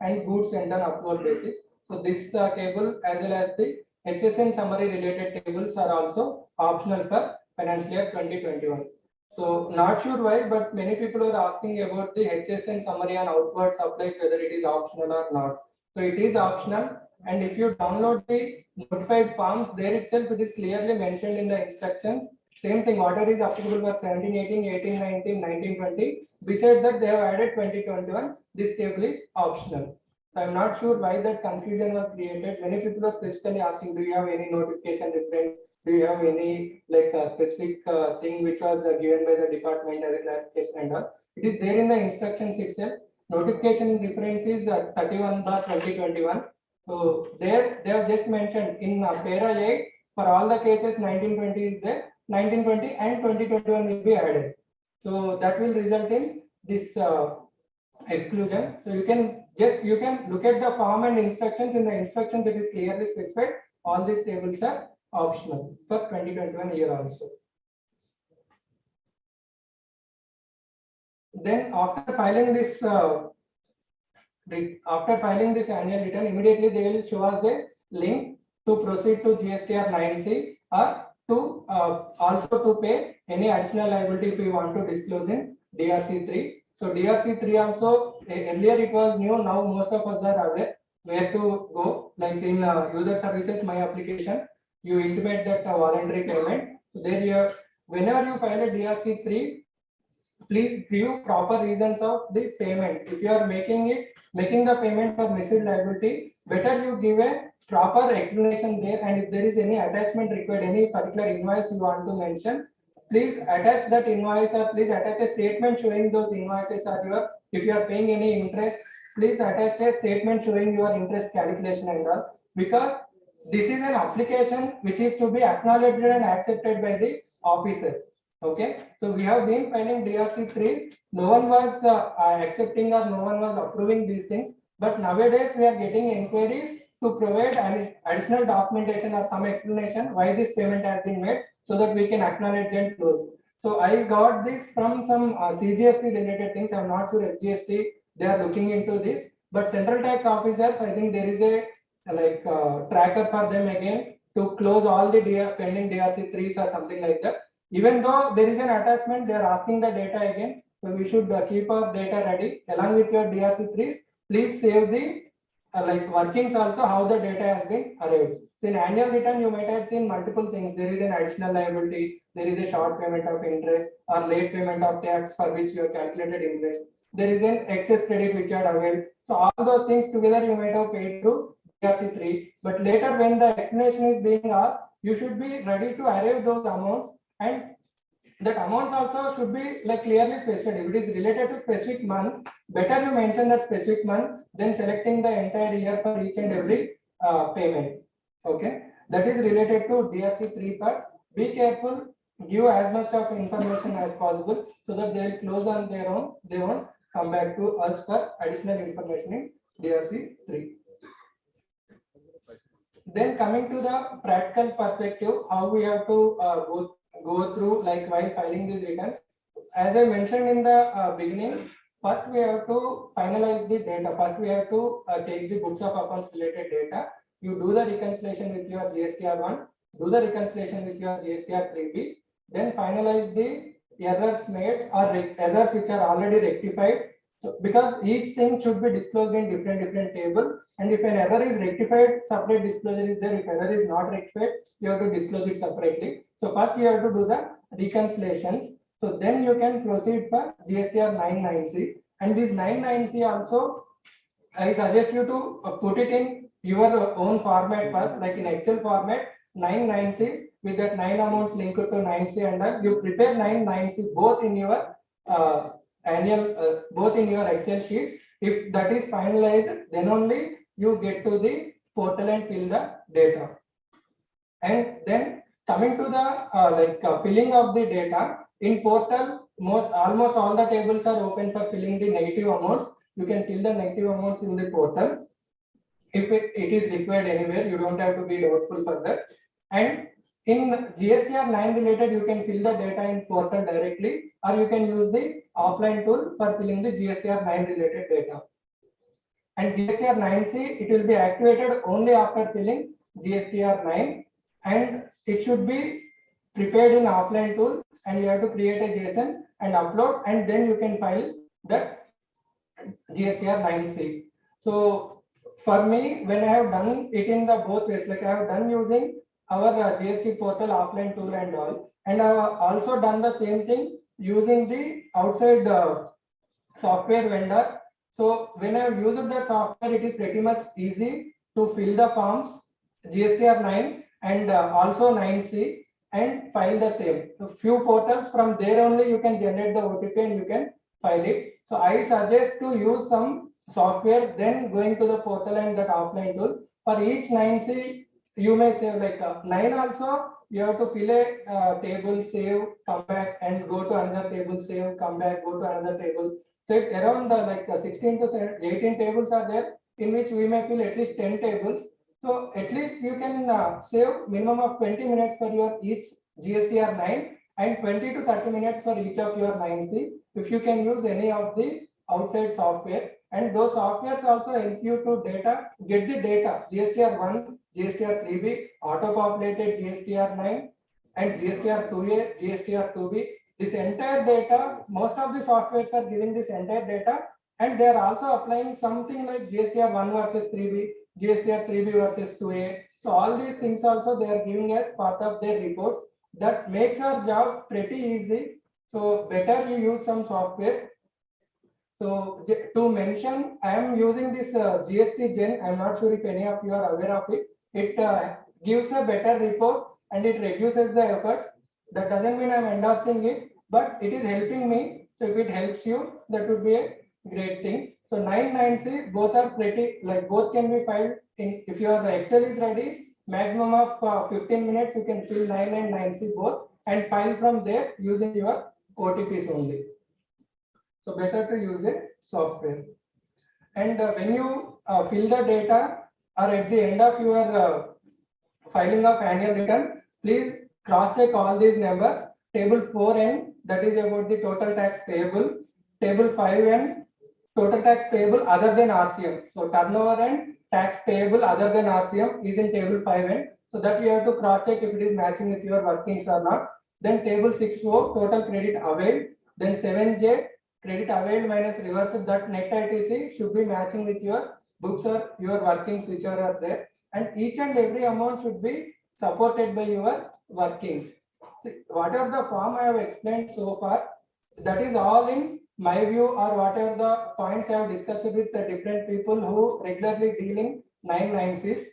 and goods sent on upload basis. So this table as well as the HSN summary related tables are also optional for financial year 2021. So not sure why, but many people are asking about the HSN summary on outward supplies, whether it is optional or not. So it is optional. And if you download the notified forms, there itself it is clearly mentioned in the instructions. Same thing, whatever is applicable for 17, 18, 18, 19, 19, 20. Besides that, they have added 2021. This table is optional. So I'm not sure why that confusion was created. Many people are specifically asking, do you have any notification reference? Do you have any like specific thing which was given by the department as a clarification and all? It is there in the instructions itself. Notification reference is 31/2021. So there they have just mentioned in para 8 for all the cases 1920 is there, 1920 and 2021 will be added. So that will result in this exclusion. So you can look at the form and instructions. In the instructions it is clearly specified. All these tables are optional for 2021 year also. Then after filing this annual return, immediately they will show us a link to proceed to GSTR 9C or to also to pay any additional liability if we want to disclose in DRC 3. So DRC 3 also earlier it was new, now most of us are aware where to go, like in user services my application, you intimate that voluntary payment. So there you have, whenever you file a DRC 3, please give proper reasons of the payment. If you are making the payment for missed liability, better you give a proper explanation there. And if there is any attachment required, any particular invoice you want to mention, please attach that invoice or please attach a statement showing those invoices or your, if you are paying any interest, please attach a statement showing your interest calculation and all, because this is an application which is to be acknowledged and accepted by the officer. Okay, so we have been filing DRC 3s. No one was accepting or no one was approving these things. But nowadays we are getting inquiries to provide an additional documentation or some explanation why this payment has been made, so that we can acknowledge and close. So I got this from some CGST related things. I'm not sure GST they are looking into this, but central tax officers, I think there is a like tracker for them again to close all the pending DRC 3s or something like that. Even though there is an attachment, they are asking the data again. So we should keep our data ready along with your DRC 3s. Please save the like workings also, how the data has been arrived. So in annual return, you might have seen multiple things. There is an additional liability, there is a short payment of interest or late payment of tax for which you have calculated interest. There is an excess credit which you are availed. So all those things together you might have paid through DRC 3. But later when the explanation is being asked, you should be ready to arrive those amounts, and that amounts also should be like clearly specified. If it is related to specific month, better you mention that specific month than selecting the entire year for each and every payment. Okay, that is related to DRC 3 part. Be careful, give as much of information as possible so that they will close on their own. They won't come back to us for additional information in DRC 3. Then coming to the practical perspective, how we have to go through like while filing these returns. As I mentioned in the beginning, first we have to finalize the data. First we have to take the books of accounts related data. You do the reconciliation with your GSTR1, do the reconciliation with your GSTR3B, then finalize the errors made or errors which are already rectified. So, because each thing should be disclosed in different table, and if an error is rectified, separate disclosure is there. If error is not rectified, you have to disclose it separately. So first you have to do the reconciliations. So then you can proceed for GSTR 99C, and this 99C also, I suggest you to put it in your own format first, like in Excel format, 99Cs with that 9 amounts linked to 9C, and you prepare 99C both in your both in your Excel sheets. If that is finalized, then only you get to the portal and fill the data. And then coming to the filling of the data in portal, almost all the tables are open for filling the negative amounts. You can fill the negative amounts in the portal. if it is required anywhere, you don't have to be doubtful for that. And in GSTR 9 related, you can fill the data in portal directly, or you can use the offline tool for filling the GSTR 9 related data. And GSTR 9C, it will be activated only after filling GSTR 9, and it should be prepared in offline tool, and you have to create a JSON and upload, and then you can file that GSTR 9C. So for me, when I have done it in the both ways, like I have done using our GST portal offline tool and all, and I have also done the same thing using the outside software vendors. So when I have used that software, it is pretty much easy to fill the forms GSTR 9 and also 9C and file the same. So few portals, from there only you can generate the OTP and you can file it. So I suggest to use some software, then going to the portal and that offline tool. For each 9C, you may save like 9 also, you have to fill a table, save, come back and go to another table, save, come back, go to another table. So it around like 16 to 18 tables are there, in which we may fill at least 10 tables. So at least you can save minimum of 20 minutes for your each GSTR 9 and 20 to 30 minutes for each of your 9C if you can use any of the outside software. And those softwares also help you to get the data GSTR 1, GSTR 3B, auto-populated GSTR 9 and GSTR 2A, GSTR 2B. This entire data, most of the softwares are giving this entire data, and they are also applying something like GSTR 1 versus 3B, GSTR 3B versus 2A. So all these things also they are giving as part of their reports. That makes our job pretty easy. So better you use some software. So to mention, I am using this GST Gen. I'm not sure if any of you are aware of it. It gives a better report and it reduces the efforts. That doesn't mean I'm endorsing it, but it is helping me. So if it helps you, that would be a great thing. So 990, both are pretty, like both can be filed in, if your Excel is ready, maximum of 15 minutes, you can fill 9 and 9C both and file from there using your OTPs only. So better to use a software. And when you fill the data or at the end of your filing of annual return, please cross check all these numbers. Table 4N, that is about the total tax payable. Table 5N, total tax payable other than RCM. So turnover and tax payable other than RCM is in table 5N. So that you have to cross check if it is matching with your workings or not. Then table 6O, total credit availed. Then 7J, credit availed minus reversed, that net ITC should be matching with your books or your workings which are there. And each and every amount should be supported by your workings. See, whatever the form I have explained so far, that is all in my view, or whatever the points I have discussed with the different people who regularly deal in 990s.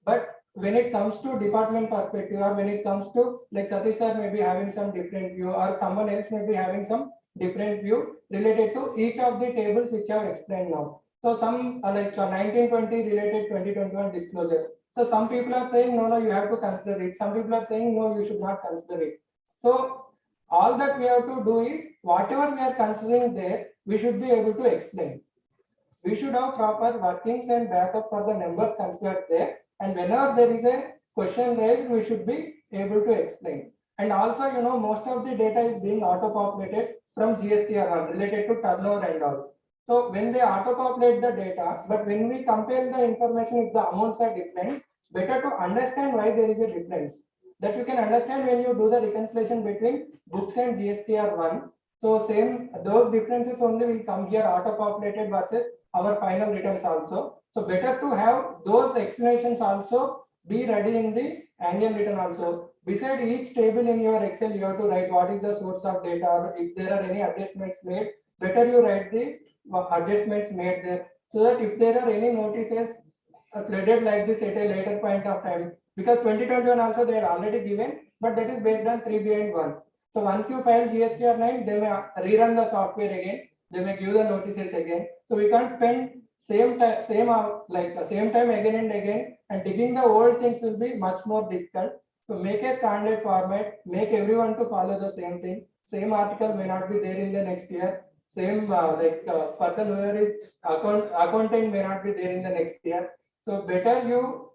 But when it comes to department perspective, or when it comes to like Satish sir may be having some different view, or someone else may be having some different view related to each of the tables which I have explained now. So some like 1920 related 2021 disclosures. So some people are saying no, you have to consider it. Some people are saying no, you should not consider it. So all that we have to do is whatever we are considering there, we should be able to explain. We should have proper workings and backup for the numbers considered there. And whenever there is a question raised, we should be able to explain. And also, most of the data is being auto-populated from GSTR related to turnover and all. So when they auto-populate the data, but when we compare the information, if the amounts are different, better to understand why there is a difference. That you can understand when you do the reconciliation between books and GSTR1. So same, those differences only will come here auto-populated versus our final returns also. So better to have those explanations also be ready in the annual return also. Beside each table in your Excel, you have to write what is the source of data, or if there are any adjustments made, better you write the adjustments made there. So that if there are any notices flooded like this at a later point of time, because 2021 also they are already given, but that is based on 3B and 1. So once you file GSTR 9, they may rerun the software again. They may give the notices again. So we can't spend same time again and again, and digging the old things will be much more difficult. So make a standard format, make everyone to follow the same thing. Same article may not be there in the next year. same person who is accountant may not be there in the next year. So better you,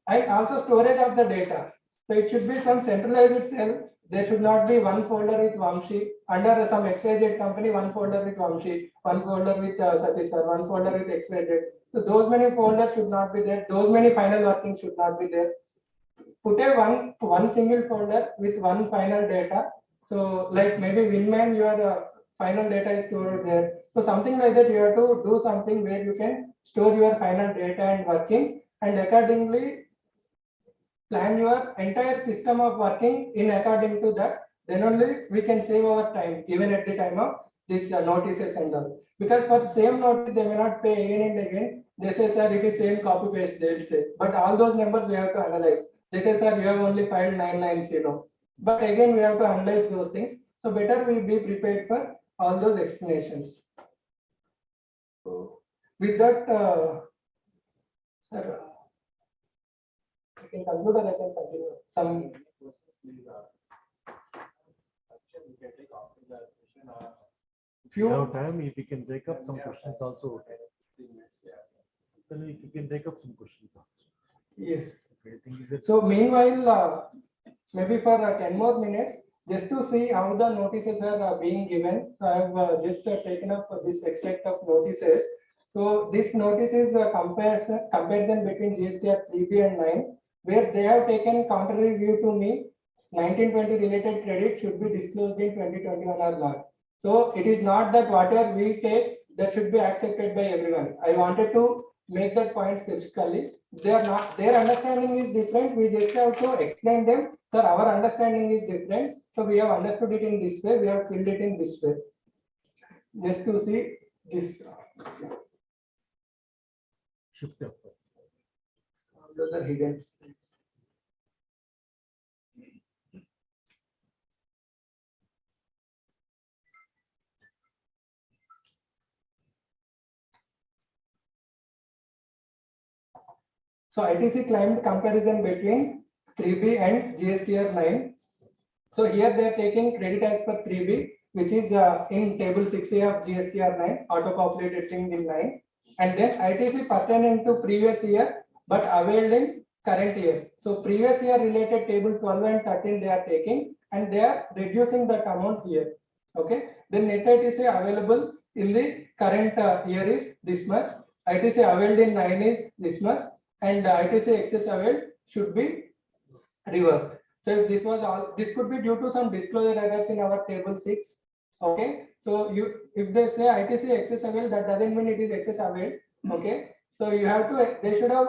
and also storage of the data. So it should be some centralized cell. There should not be one folder with Vamshi under some XYZ company, one folder with Vamshi, one folder with Satish sir, one folder with XYZ. So those many folders should not be there. Those many final workings should not be there. Put a one single folder with one final data. So like maybe Winman, your final data is stored there. So something like that, you have to do something where you can store your final data and workings, and accordingly plan your entire system of working in according to that. Then only we can save our time, even at the time of these notices and all. Because for same notice, they may not pay again and again. They say, sir, it is same copy paste, they'll say. But all those numbers we have to analyze. They say, sir, you have only filed 990. But again, we have to analyze those things. So better we be prepared for all those explanations. So with that, sir, I can conclude or I can continue. Some If you few. have time, if you can take up some questions also, okay. Then if you can take up some questions also. Yes. Okay, I think is it- So meanwhile, maybe for 10 more minutes, just to see how the notices are being given. So I have just taken up this extract of notices. So this notice is a comparison between GSTR 3B and 9, where they have taken contrary view to me. 1920 related credit should be disclosed in 2021 or not. So it is not that whatever we take that should be accepted by everyone. I wanted to make that point specifically. They are not, their understanding is different. We just have to explain them. Sir, our understanding is different. So we have understood it in this way. We have filled it in this way. Just to see this. Shift up. Those are hidden. So ITC claimed comparison between 3B and GSTR 9. So here they are taking credit as per 3B, which is in table 6A of GSTR 9, auto-populated thing in 9. And then ITC pertaining to previous year, but availed in current year. So previous year related table 12 and 13 they are taking, and they are reducing that amount here. Okay. Then net ITC available in the current year is this much. ITC availed in 9 is this much, and ITC excess availed should be reversed. So if this was all, this could be due to some disclosure errors in our table 6. Okay. So if they say ITC excess avail, that doesn't mean it is excess avail. Okay. So you have to, they should have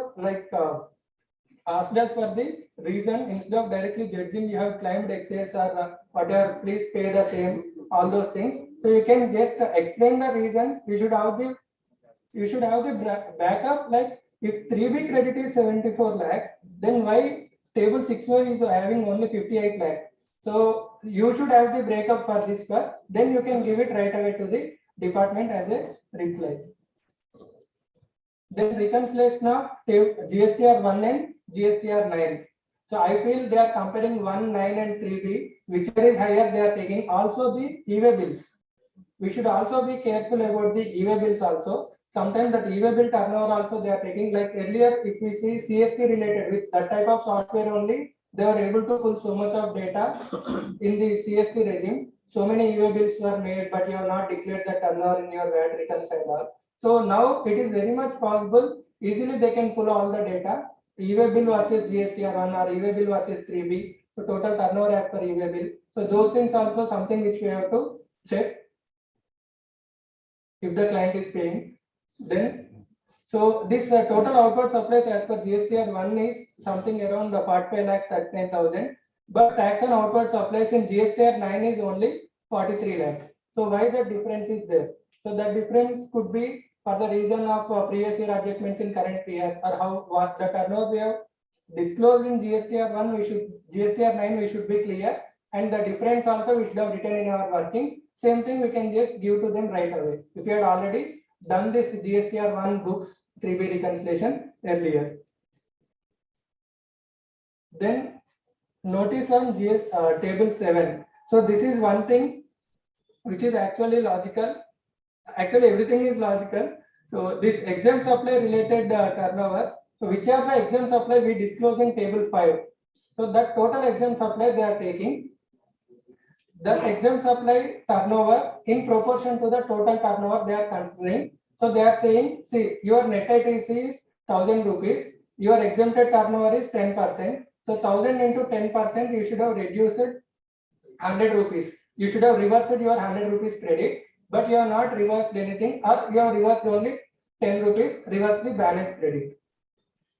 asked us for the reason instead of directly judging. You have claimed excess or whatever, please pay the same, all those things. So you can just explain the reasons. You should have the backup, like if 3B credit is 74 lakhs, then why table 6A is having only 58 lakhs? So you should have the breakup for this first, then you can give it right away to the department as a reply. Then reconciliation of GSTR 1 and GSTR 9. So I feel they are comparing 1, 9 and 3B, whichever is higher they are taking. Also the e-way bills. We should also be careful about the e-way bills also. Sometimes that e-way bill turnover also they are taking, like earlier, if we see CST related with that type of software only, they were able to pull so much of data in the CST regime. So many e-way bills were made, but you have not declared the turnover in your VAT returns and all. So now it is very much possible, easily they can pull all the data, e-way bill versus GSTR 1 or e-way bill versus 3B. So total turnover as per e-way bill. So those things also something which we have to check if the client is paying. Then, so this total outward supplies as per GSTR 1 is something around 45 lakhs 39,000, but tax on outward supplies in GSTR 9 is only 43 lakhs. So why the difference is there? So that difference could be for the reason of previous year adjustments in current year, or how what the turnover we have disclosed in GSTR 1, we should GSTR 9 we should be clear, and the difference also we should have written in our workings. Same thing we can just give to them right away. If you had already done this GSTR 1 books 3B reconciliation earlier. Then notice on table 7. So this is one thing which is actually logical. Actually, everything is logical. So this exempt supply related turnover. So which are the exempt supply we disclose in table 5. So that total exempt supply they are taking. That exempt supply turnover in proportion to the total turnover they are considering. So they are saying, see, your net ITC is 1000 rupees. Your exempted turnover is 10%. So 1000 into 10%, you should have reduced 100 rupees. You should have reversed your 100 rupees credit, but you have not reversed anything, or you have reversed only 10 rupees, reverse the balance credit.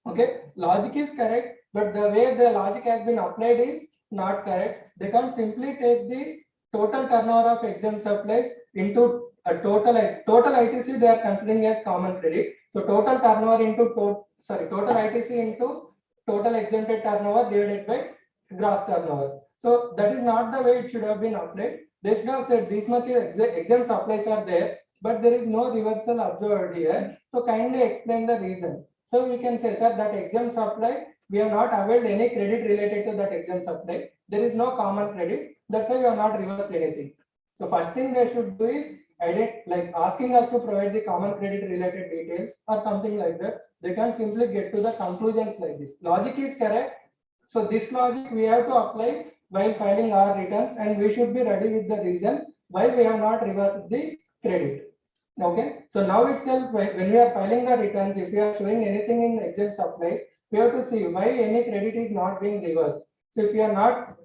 Okay, logic is correct, but the way the logic has been applied is not correct. They can simply take the total turnover of exempt supplies into a total ITC they are considering as common credit. So total turnover into total ITC into total exempted turnover divided by gross turnover. So that is not the way it should have been applied. They should have said this much exempt supplies are there, but there is no reversal observed here. So kindly explain the reason. So we can say, sir, that exempt supply, we have not availed any credit related to that exempt supply. There is no common credit. That's why we have not reversed anything. So first thing they should do is like asking us to provide the common credit related details or something like that. They can simply get to the conclusions like this. Logic is correct. So this logic we have to apply while filing our returns, and we should be ready with the reason why we have not reversed the credit. Okay, so now itself, when we are filing the returns, if we are showing anything in exempt supplies, we have to see why any credit is not being reversed. So if we are not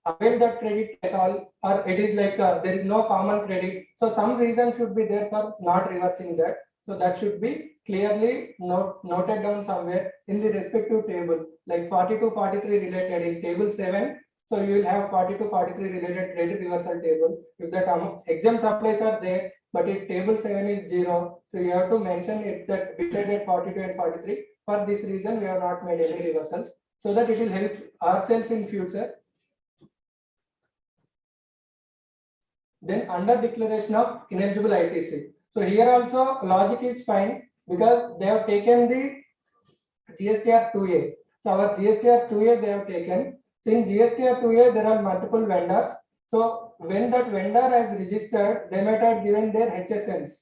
avail that credit at all, or it is like there is no common credit, so some reason should be there for not reversing that. So that should be clearly noted down somewhere in the respective table, like 42, 43 related in table 7. So you will have 42, 43 related credit reversal table. If that exempt supplies are there, but if table 7 is 0, so you have to mention it that beside at 42 and 43. For this reason, we have not made any reversals, so that it will help ourselves in future. Then under declaration of ineligible ITC. So here also logic is fine because they have taken the GSTR 2A. So our GSTR 2A they have taken. So in GSTR 2A there are multiple vendors. So when that vendor has registered, they might have given their HSNs.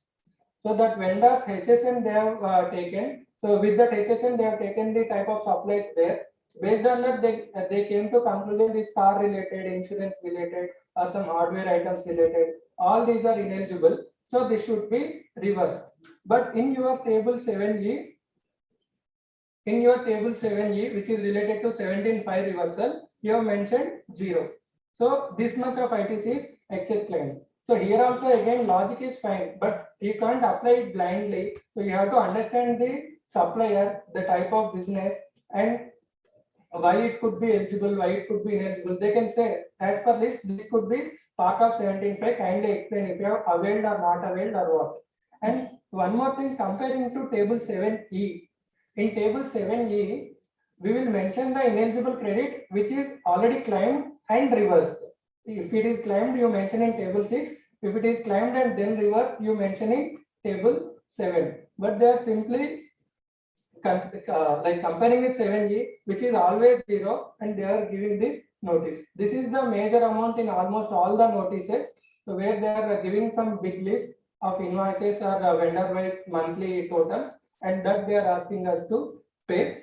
So that vendor's HSN they have taken. So with that HSN they have taken the type of supplies there. Based on that, they came to conclusion this car related, insurance related, or some hardware items related. All these are ineligible. So this should be reversed. But in your table 7E, which is related to 17.5 reversal, you have mentioned 0. So this much of ITC is excess claim. So here also again logic is fine, but you can't apply it blindly. So you have to understand the supplier, the type of business, and why it could be eligible, why it could be ineligible. They can say, as per list, this could be part of 17.5. Kindly explain if you have availed or not availed or what. And one more thing, comparing to table 7E. In table 7E, we will mention the ineligible credit which is already claimed and reversed. If it is claimed, you mention in table 6. If it is claimed and then reversed, you mention in table 7. But they are simply like comparing with 7E, which is always 0, and they are giving this notice. This is the major amount in almost all the notices. So where they are giving some big list of invoices or vendor wise monthly totals, and that they are asking us to pay.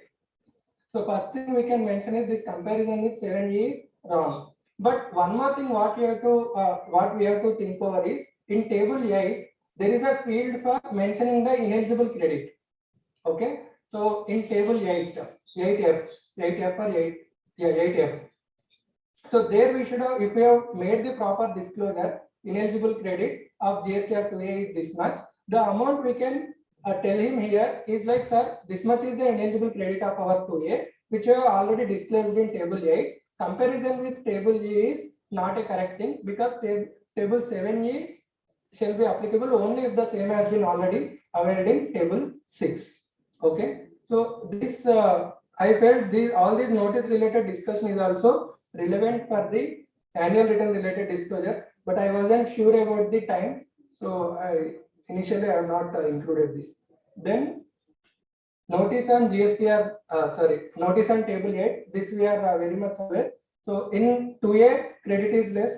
So first thing we can mention is this comparison with 7E is wrong. But one more thing what we have to think over is in table 8 there is a field for mentioning the ineligible credit. Okay. So in table 8F. So there we should have, if we have made the proper disclosure, ineligible credit of GSTR 2A is this much. The amount we can tell him here is like, sir, this much is the ineligible credit of our 2A, which we have already disclosed in table 8. Comparison with table E is not a correct thing because table 7E shall be applicable only if the same has been already availed in table 6. Okay, so this I felt all these notice related discussion is also relevant for the annual return related disclosure, but I wasn't sure about the time, so initially I have not included this. Then notice on GSTR, notice on table 8. This we are very much aware. So in 2A, credit is less,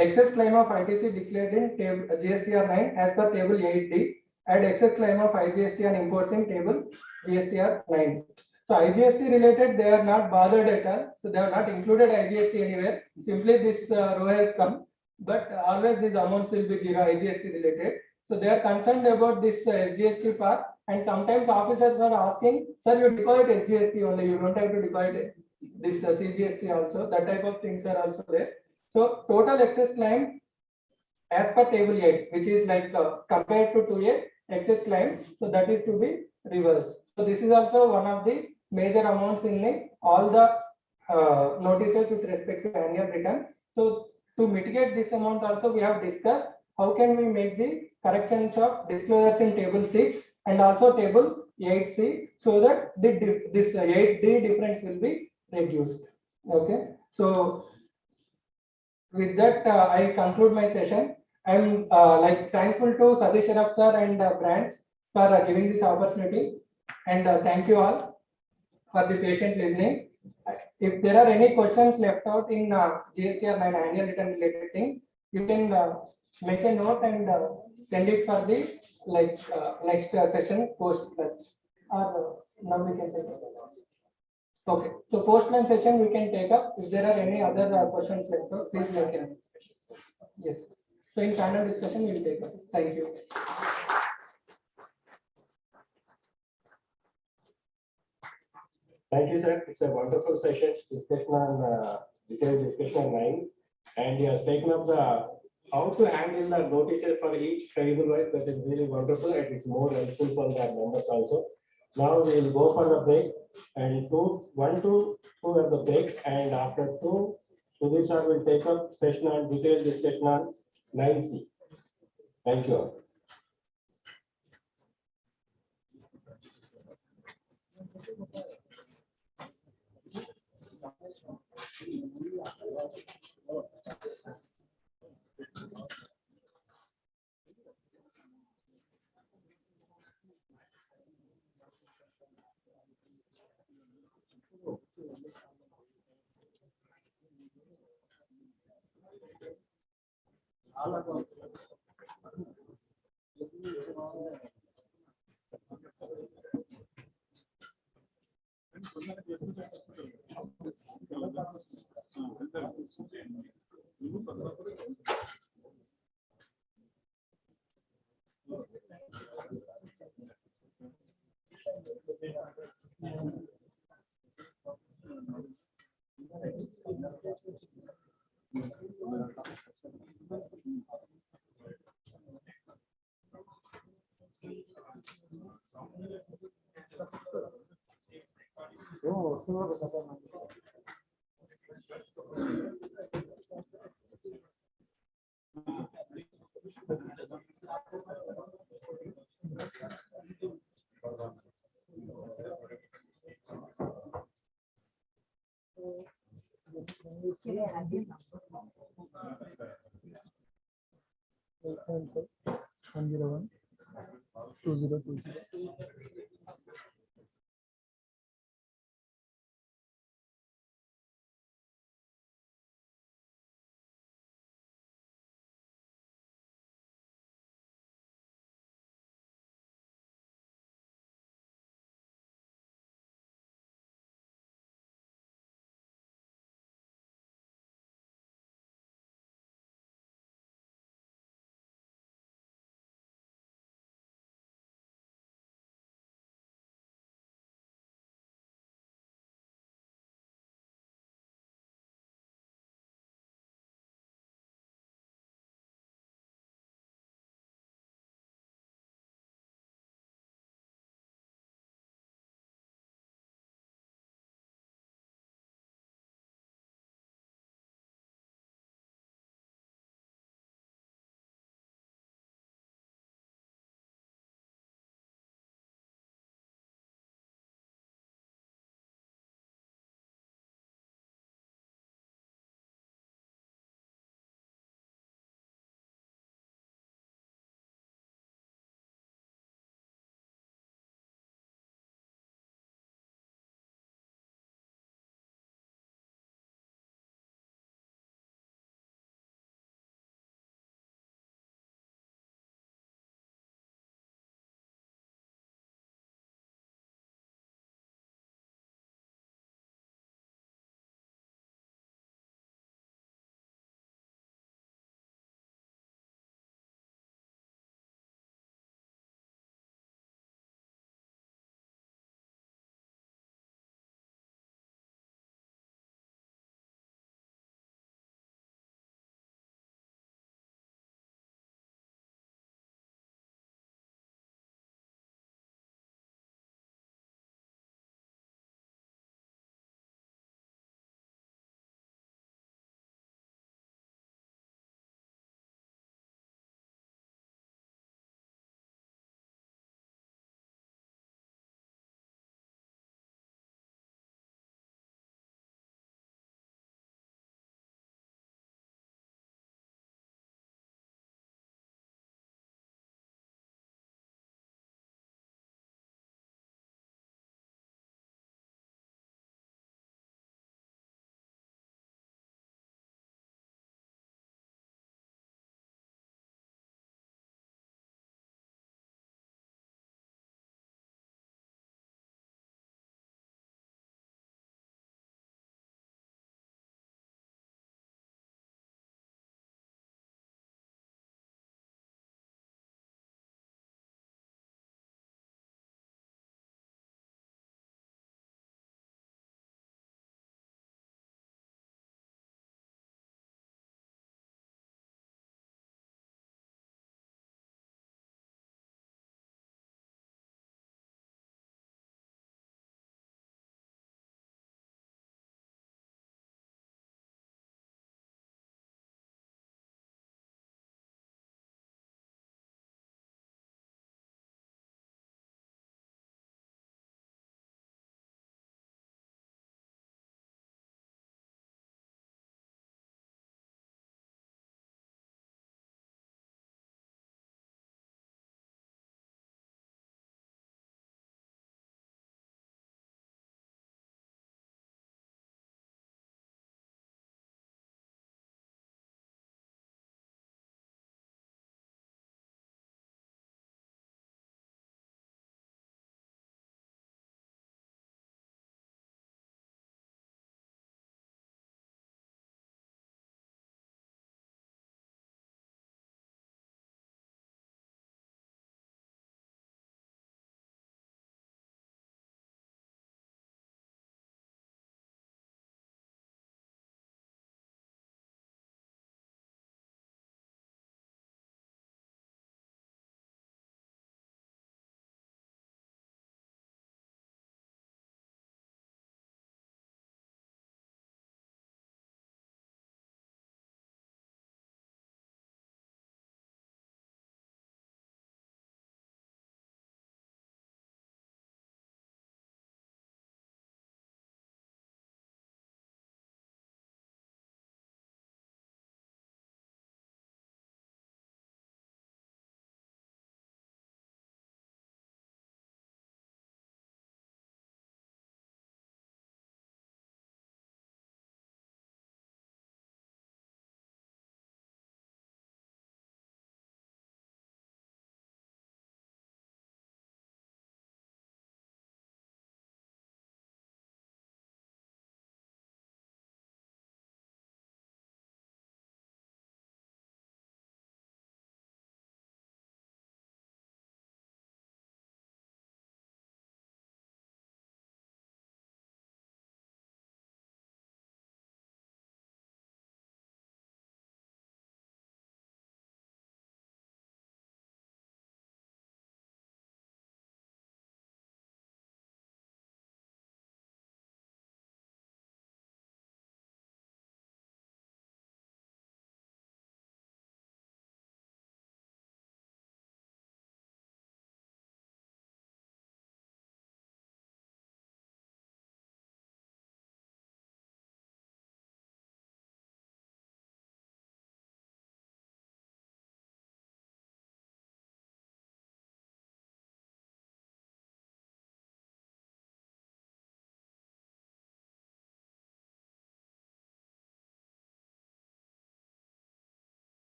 excess claim of ITC declared in GSTR 9 as per table 8D and excess claim of IGST on imports in table GSTR 9. So IGST related, they are not bothered at all. So they have not included IGST anywhere. Simply this row has come, but always these amounts will be zero IGST related. So they are concerned about this SGST part, and sometimes officers are asking, sir, you deposit SGST only, you don't have to deposit this CGST also. That type of things are also there. So total excess claim as per table 8, which is like compared to 2A excess claim, so that is to be reversed. So this is also one of the major amounts in all the notices with respect to annual return. So to mitigate this amount also, we have discussed how can we make the corrections of disclosures in table 6 and also table 8C, so that this 8D difference will be reduced. Okay, so with that, I conclude my session. I'm like thankful to Satish Sharaf sir and branch for giving this opportunity, and thank you all for the patient listening. If there are any questions left out in GSTR 9 annual return related thing, you can make a note and send it for the next session post lunch. Or now we can take it. Okay, so post lunch session we can take up. If there are any other questions left out, please make it. Yes. So in panel discussion we will take up. Thank you. Thank you, sir. It's a wonderful session, discussion on detailed discussion on 9. And you have taken up the how to handle the notices for each tribal wise. That is really wonderful, and it's more helpful for the members also. Now we will go for the break, and 1 to 2 are the break, and after 2, Sudhir sir will take up session on detailed discussion on 9C. Thank you all.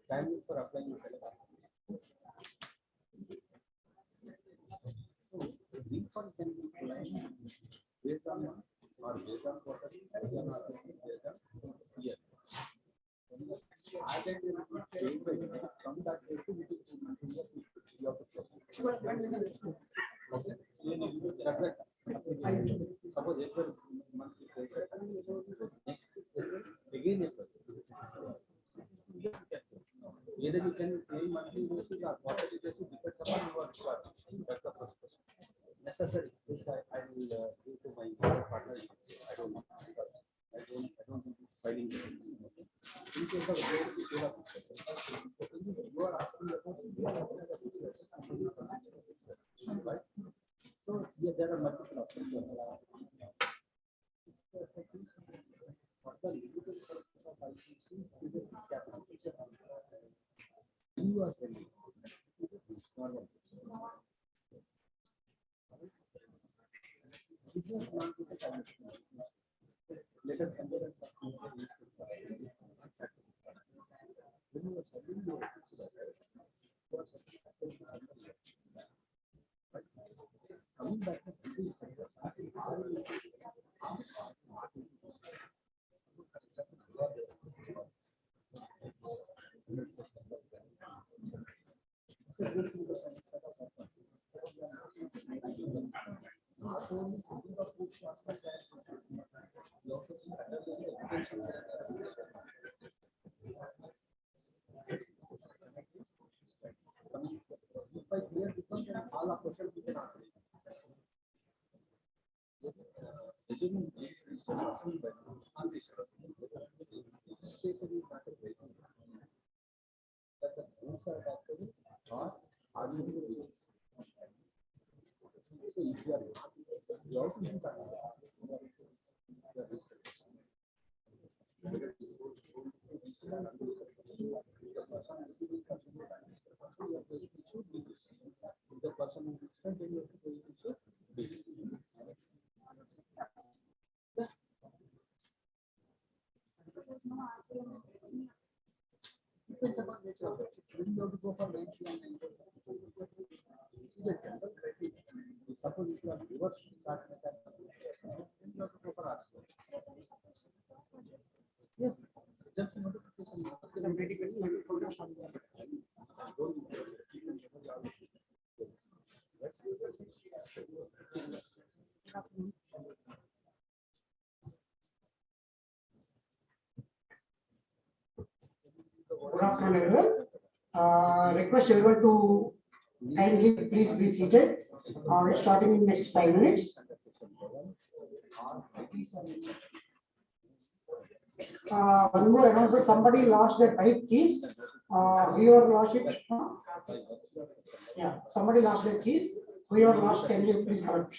Time for applying refund can be claimed based on or based on quarter, based on year. Aggregate will be paid by from that date to you have to process. Suppose April monthly pay, next again April. Either you can pay monthly basis or quarterly basis, depends upon your requirement. That's the first question. Necessary. This I will give to my partner. I don't know. I don't do filing. In case of you are asking about right? So yeah, there are multiple options. What the limited purpose of ICC is a capital. You are selling. Let us consider when you are selling your coming back to if I clear this one, then all of questions we can answer. Assuming this that the rules are taxable or are you in the rules? So if you are not, you also need to not nature of it. You don't have to go for 90 and 90. You see the general criteria. Suppose if you are reverse chart method, then you have to go for R square. Yes, exemption notification. Good afternoon, everyone. Request everyone to kindly please be seated. We're starting in next 5 minutes. One more announcement, somebody lost their bike keys. Whoever lost it, yeah, somebody lost their keys. Whoever lost, can you please correct?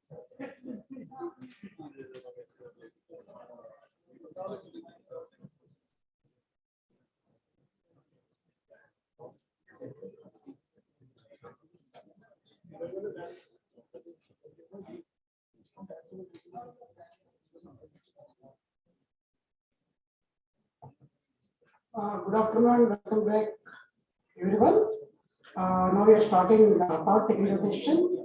Good afternoon, welcome back, everyone. Now we are starting the third technical session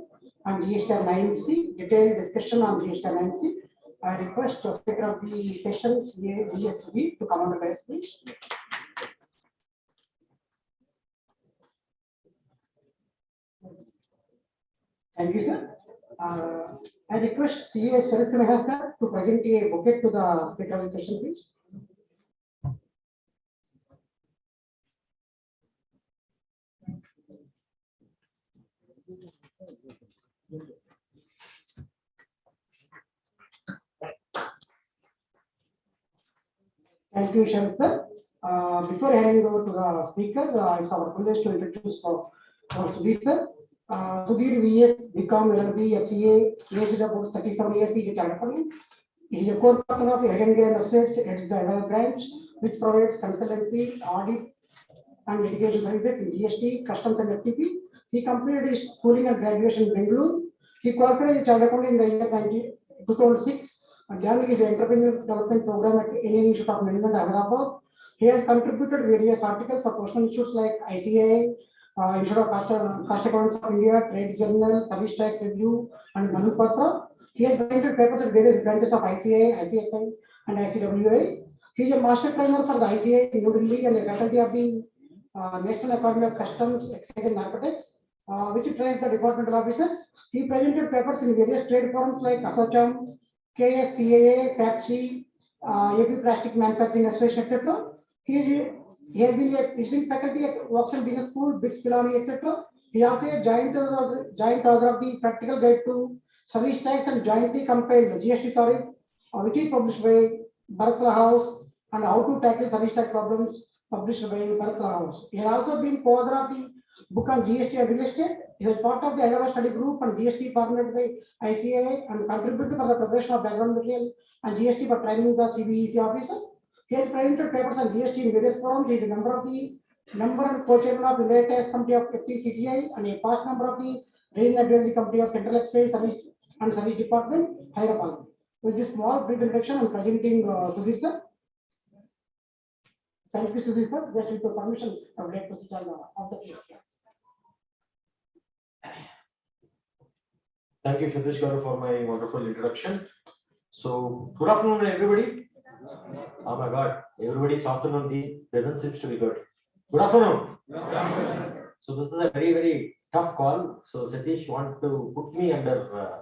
on Gstr 9C, detailed discussion on Gstr 9C. I request the speaker of the session, GST, to come on the dais, please. Thank you, sir. I request CA Sharasanaha sir to present a booklet to the speaker of the session, please. Thank you, Sharon sir. Before handing over to the speaker, it's our privilege to introduce Sudhir sir. Sudhir VS become LLB FCA, aged about 37 years, he is California. He is a core partner of Aggregate Assets, heads the another branch, which provides consultancy, audit, and litigation services in GST, customs, and FTP. He completed his schooling and graduation in Bengaluru. He qualified as a chartered accountant in the year 2006. And then he is an entrepreneur development program at Indian Institute of Management, Ahmedabad. He has contributed various articles for professional issues like ICA, Institute of Cost Accountants of India, Trade Journal, Service Tax Review, and Manupatra. He has presented papers at various branches of ICA, ICSI, and ICWA. He is a master trainer for the ICA in New Delhi and a faculty of the National Academy of Customs, Excise and Narcotics, which trains the departmental officers. He presented papers in various trade forums like ASSOCHAM, KSCAA, FACSI, AP Plastic Manufacturing Association, etc. He has been a visiting faculty at Vauxhall Business School, BITS Pilani, etc. He also a joint author of the Practical Guide to Service Tax and jointly compiled GST Tariff, which is published by Bharat House, and How to Tackle Service Tax Problems, published by Bharat House. He has also been co-author of the book on GST and real estate. He was part of the Hyderabad study group on GST partnered by ICAI and contributed for the preparation of background material and GST for training the CBEC officers. He has presented papers on GST in various forums. He is a member and co-chairman of India Tax Committee of FTCCI and a past member of the Rating Advisory Committee of Central Exchange Service and Service Department, Hyderabad. With this small brief introduction, I am presenting Sudhir sir. Thank you, Sudhir sir. Just with your permission, I would like to sit on the chair. Thank you, Satish Garu, for my wonderful introduction. So, good afternoon, everybody. Oh my God, everybody's afternoon doesn't seem to be good. Good afternoon. So, this is a very, very tough call. So, Satish wants to put me under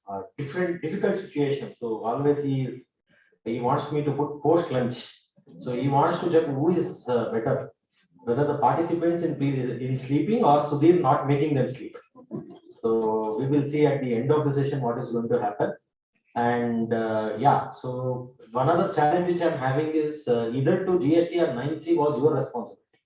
a difficult situation. So, always he wants me to put post lunch. So, he wants to check who is better, whether the participants in sleeping or Sudhir not making them sleep. So we will see at the end of the session what is going to happen. And yeah, so one other challenge which I'm having is either to GST or 9C was your responsibility.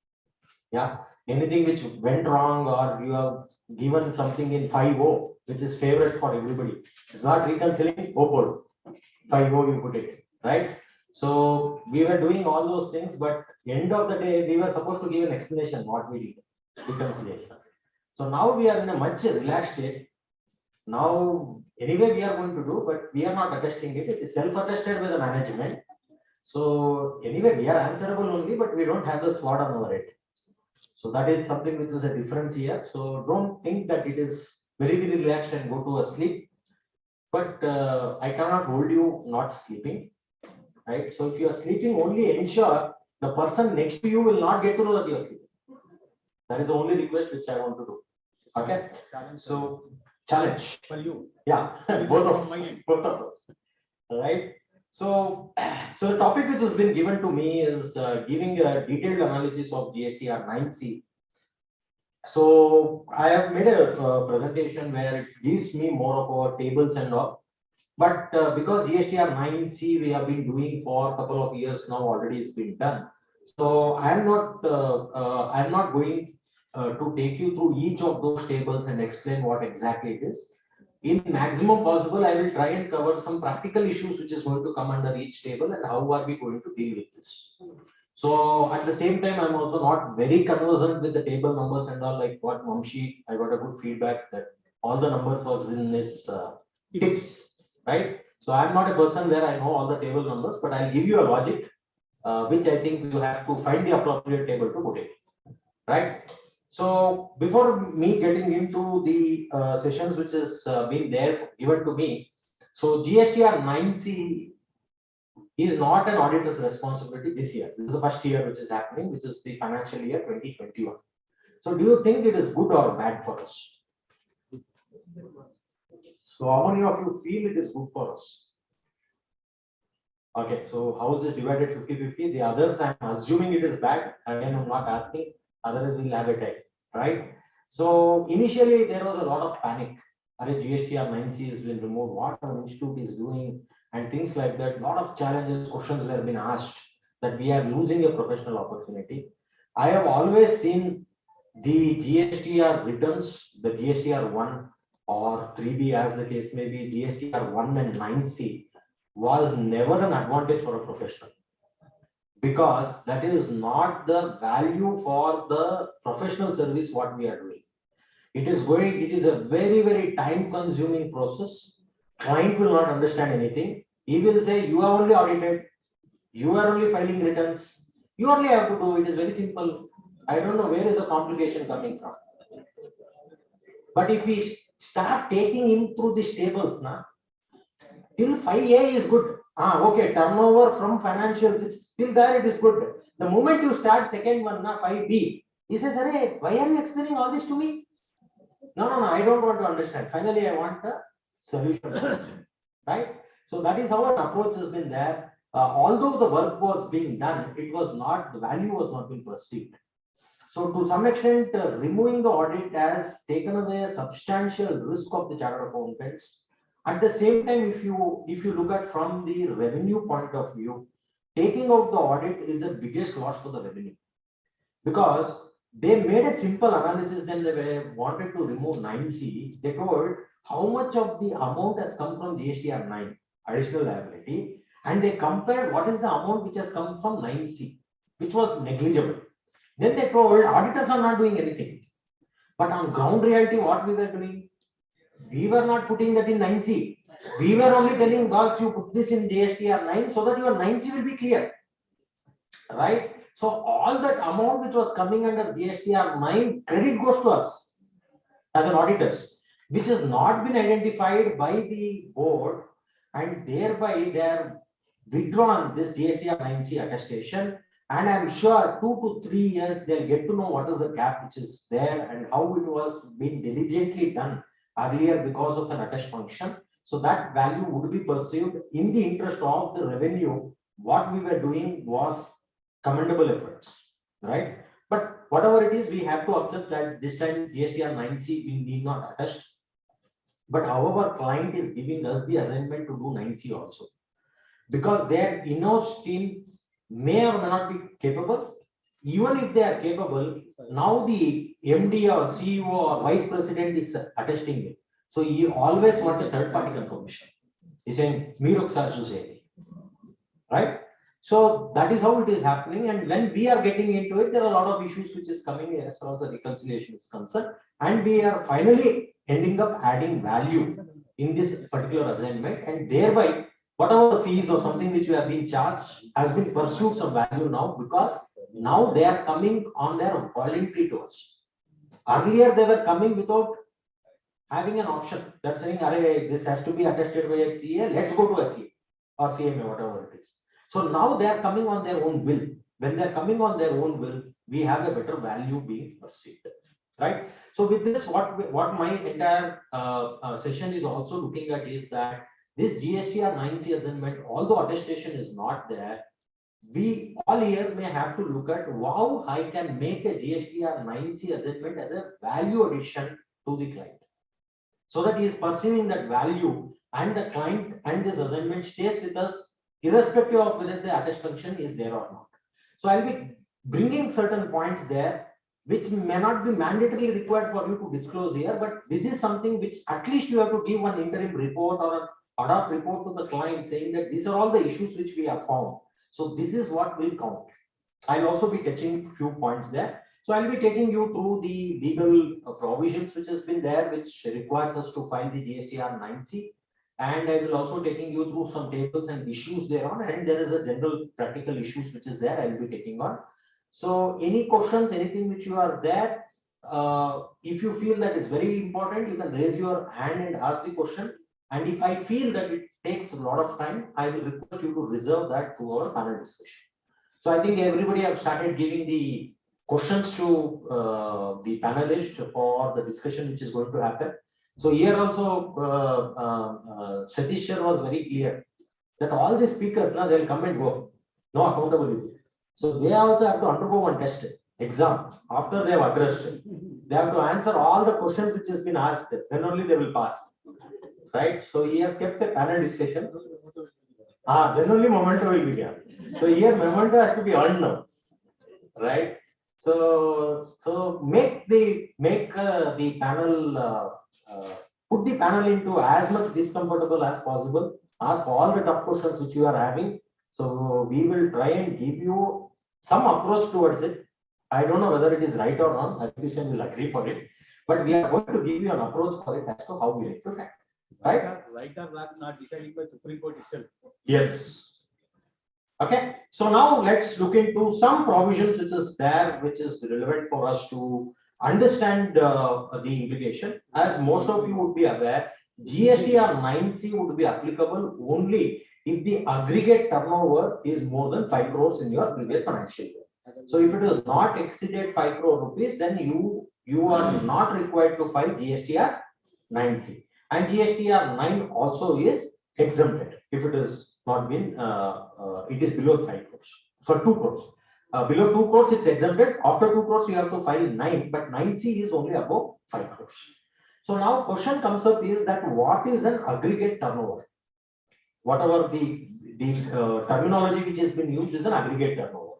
Yeah, anything which went wrong or you have given something in 5.0, which is favorite for everybody. It's not reconciling, 5.0 you put it, right? So we were doing all those things, but end of the day, we were supposed to give an explanation what we did, reconciliation. So now we are in a much relaxed state. Now, anyway, we are going to do, but we are not attesting it. It is self-attested by the management. So anyway, we are answerable only, but we don't have the sword on our head. So that is something which is a difference here. So don't think that it is very, very relaxed and go to a sleep. But I cannot hold you not sleeping, right? So if you are sleeping, only ensure the person next to you will not get to know that you are sleeping. That is the only request which I want to do. Okay. So challenge for you. Yeah, both of us. Right. So the topic which has been given to me is giving a detailed analysis of GSTR 9C. So I have made a presentation where it gives me more of our tables and all. But because GSTR 9C we have been doing for a couple of years now already, it's been done. So I'm not going to take you through each of those tables and explain what exactly it is. In maximum possible, I will try and cover some practical issues which is going to come under each table and how are we going to deal with this. So at the same time, I'm also not very conversant with the table numbers and all, like what Mamshi, I got a good feedback that all the numbers was in this tips, right? So I'm not a person where I know all the table numbers, but I'll give you a logic, which I think you have to find the appropriate table to put it, right? So before me getting into the sessions which has been there given to me, so GSTR 9C is not an auditor's responsibility this year. This is the first year which is happening, which is the financial year 2021. So do you think it is good or bad for us? So how many of you feel it is good for us? Okay, so house is divided 50-50. The others, I'm assuming it is bad. Again, I'm not asking. Otherwise, we'll have a time, right? So initially, there was a lot of panic. GSTR 9C has been removed. What our institute is doing, and things like that. A lot of challenges, questions were being asked that we are losing a professional opportunity. I have always seen the GSTR returns, the GSTR 1 or 3B, as the case may be, GSTR 1 and 9C was never an advantage for a professional, because that is not the value for the professional service what we are doing. It is a very time consuming process. Client will not understand anything. He will say, you are only audited, you are only filing returns, you only have to do it. Is very simple. I don't know where is the complication coming from. But if we start taking him through these tables now, till 5A is good. Okay, turnover from financials, it's still there, it is good. The moment you start second one, 5B, he says, Arey, why are you explaining all this to me? No, I don't want to understand. Finally, I want a solution, right? So that is how an approach has been there. Although the work was being done, it was not, the value was not being perceived. So to some extent, removing the audit has taken away a substantial risk of the chartered accountants. At the same time, if you look at from the revenue point of view, taking out the audit is the biggest loss for the revenue, because they made a simple analysis. Then they wanted to remove 9C. They told how much of the amount has come from GSTR 9 additional liability, and they compared what is the amount which has come from 9C, which was negligible. Then they told auditors are not doing anything, but on ground reality, what we were doing, we were not putting that in 9C. We were only telling, boss, you put this in GSTR 9 so that your 9C will be clear, right? So all that amount which was coming under GSTR 9, credit goes to us as an auditors, which has not been identified by the board, and thereby they are withdrawn this GSTR 9C attestation. And I'm sure 2 to 3 years they'll get to know what is the gap which is there and how it was being diligently done earlier because of an attest function. So that value would be perceived in the interest of the revenue. What we were doing was commendable efforts, right? But whatever it is, we have to accept that this time GSTR 9C we need not attest. But however, client is giving us the assignment to do 9C also, because their in-house team may or may not be capable. Even if they are capable, now the MD or CEO or vice president is attesting it. So he always wants a third party confirmation. He's saying, right? So that is how it is happening. And when we are getting into it, there are a lot of issues which is coming as far as the reconciliation is concerned. And we are finally ending up adding value in this particular assignment, and thereby whatever the fees or something which we have been charged has been pursued some value now, because now they are coming on their voluntary to us. Earlier they were coming without having an option. They're saying, this has to be attested by a CA, let's go to a CA or CMA, whatever it is. So now they are coming on their own will. When they are coming on their own will, we have a better value being perceived, right? So with this, what my entire session is also looking at is that this GSTR 9C assignment, although attestation is not there, we all here may have to look at how I can make a GSTR 9C assignment as a value addition to the client, so that he is perceiving that value, and the client and this assignment stays with us irrespective of whether the attest function is there or not. So I'll be bringing certain points there. which may not be mandatorily required for you to disclose here, but this is something which at least you have to give one interim report or an ad hoc report to the client saying that these are all the issues which we have found. So this is what will count. I'll also be touching few points there. So I'll be taking you through the legal provisions which has been there, which requires us to file the GSTR 9C. And I will also taking you through some tables and issues thereon. And there is a general practical issues which is there. I'll be taking on. So any questions, anything which you are there, if you feel that is very important, you can raise your hand and ask the question. And if I feel that it takes a lot of time, I will request you to reserve that to our panel discussion. So I think everybody have started giving the questions to the panelists for the discussion which is going to happen. So here also, Satish sir was very clear that all the speakers now they'll come and go, no accountability. So they also have to undergo one test exam after they have addressed it. They have to answer all the questions which has been asked. Then only they will pass. Right? So he has kept a panel discussion. Then only memento will be there. So here memento has to be earned now. Right? So make the panel put the panel into as much discomfortable as possible. Ask all the tough questions which you are having. So we will try and give you some approach towards it. I don't know whether it is right or wrong. Admission will agree for it, but we are going to give you an approach for it as to how we like to tackle. Right? Right or wrong, not decided by Supreme Court itself. Yes. Okay. So now let's look into some provisions which is there, which is relevant for us to understand the implication. As most of you would be aware, GSTR 9C would be applicable only if the aggregate turnover is more than 5 crores in your previous financial year. So if it is not exceeded 5 crore rupees, then you are not required to file GSTR 9C. And GSTR 9 also is exempted if it is not been, it is below 5 crores. For 2 crores. Below 2 crores, it's exempted. After 2 crores, you have to file 9, but 9C is only above 5 crores. So now question comes up is that what is an aggregate turnover? Whatever the terminology which has been used is an aggregate turnover.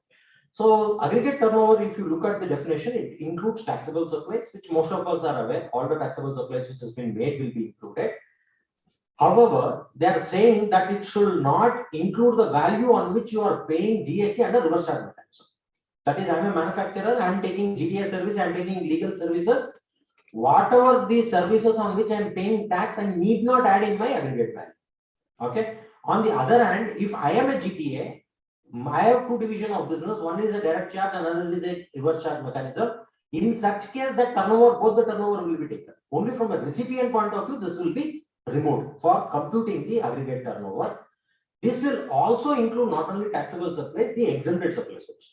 So aggregate turnover, if you look at the definition, it includes taxable surplus, which most of us are aware. All the taxable surplus which has been made will be included. However, they are saying that it should not include the value on which you are paying GST under reverse charge mechanism. That is, I am a manufacturer, I am taking GTS service, I am taking legal services. Whatever the services on which I am paying tax, I need not add in my aggregate value. Okay. On the other hand, if I am a GTA, I have two divisions of business. One is a direct charge, another is a reverse charge mechanism. In such case, that turnover, both the turnover will be taken. Only from a recipient point of view, this will be removed for computing the aggregate turnover. This will also include not only taxable surplus, the exempted surplus also.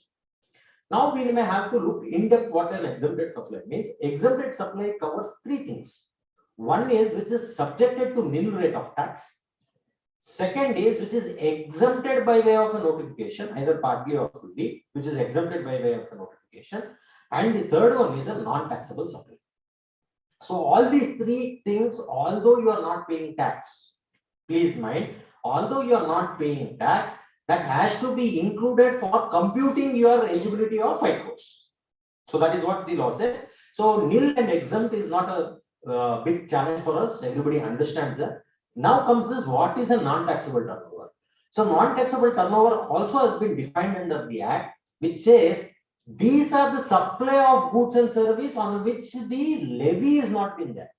Now we may have to look in depth what an exempted supply means. Exempted supply covers three things. One is which is subjected to nil rate of tax. Second is which is exempted by way of a notification, either partly or fully, which is exempted by way of a notification. And the third one is a non-taxable supply. So all these three things, although you are not paying tax, please mind, although you are not paying tax, that has to be included for computing your eligibility of 5 crores. So that is what the law says. So nil and exempt is not a big challenge for us. Everybody understands that. Now comes this, what is a non-taxable turnover? So non-taxable turnover also has been defined under the Act, which says these are the supply of goods and service on which the levy is not been there.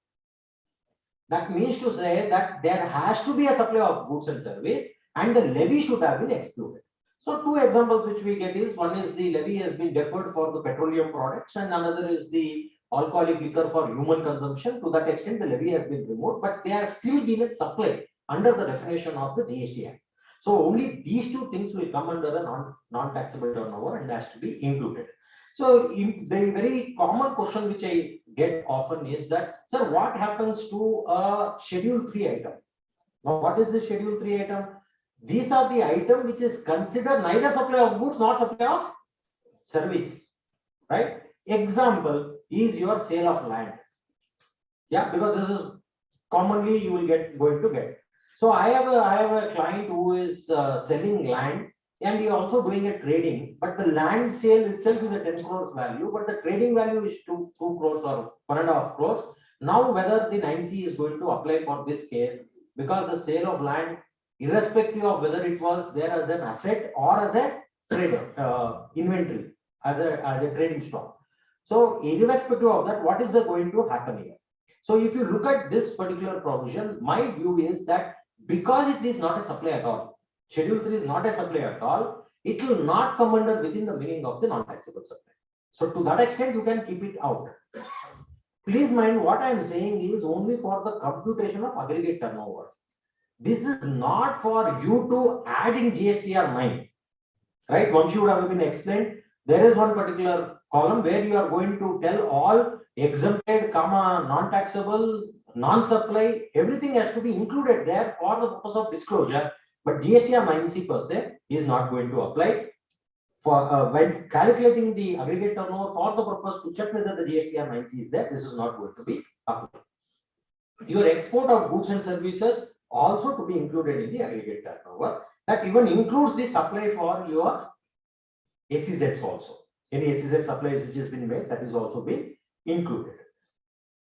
That means to say that there has to be a supply of goods and service and the levy should have been excluded. So two examples which we get is, one is the levy has been deferred for the petroleum products and another is the alcoholic liquor for human consumption. To that extent, the levy has been removed, but they are still being a supply under the definition of the GST Act. So only these two things will come under a non-taxable turnover and has to be included. So the very common question which I get often is that, sir, what happens to a Schedule 3 item? Now, what is the Schedule 3 item? These are the item which is considered neither supply of goods nor supply of service, right? Example is your sale of land. Yeah, because this is commonly you will going to get. So I have a client who is selling land and you're also doing a trading, but the land sale itself is a 10 crores value, but the trading value is 2 crores or 1.5 crores. Now, whether the 9C is going to apply for this case, because the sale of land, irrespective of whether it was there as an asset or as a trader, inventory, as a trading stock. So, irrespective of that, what is going to happen here? So, if you look at this particular provision, my view is that because it is not a supply at all, Schedule 3 is not a supply at all, it will not come under within the meaning of the non-taxable supply. So, to that extent, you can keep it out. Please mind, what I am saying is only for the computation of aggregate turnover. This is not for you to add in GSTR 9, right? Once you would have been explained, there is one particular column where you are going to tell all exempted, non-taxable, non-supply, everything has to be included there for the purpose of disclosure. But GSTR 9C per se is not going to apply. For when calculating the aggregate turnover for the purpose to check whether the GSTR 9C is there, this is not going to be applied. Your export of goods and services also to be included in the aggregate turnover. That even includes the supply for your SEZs also. Any SEZ supplies which has been made, that is also been included.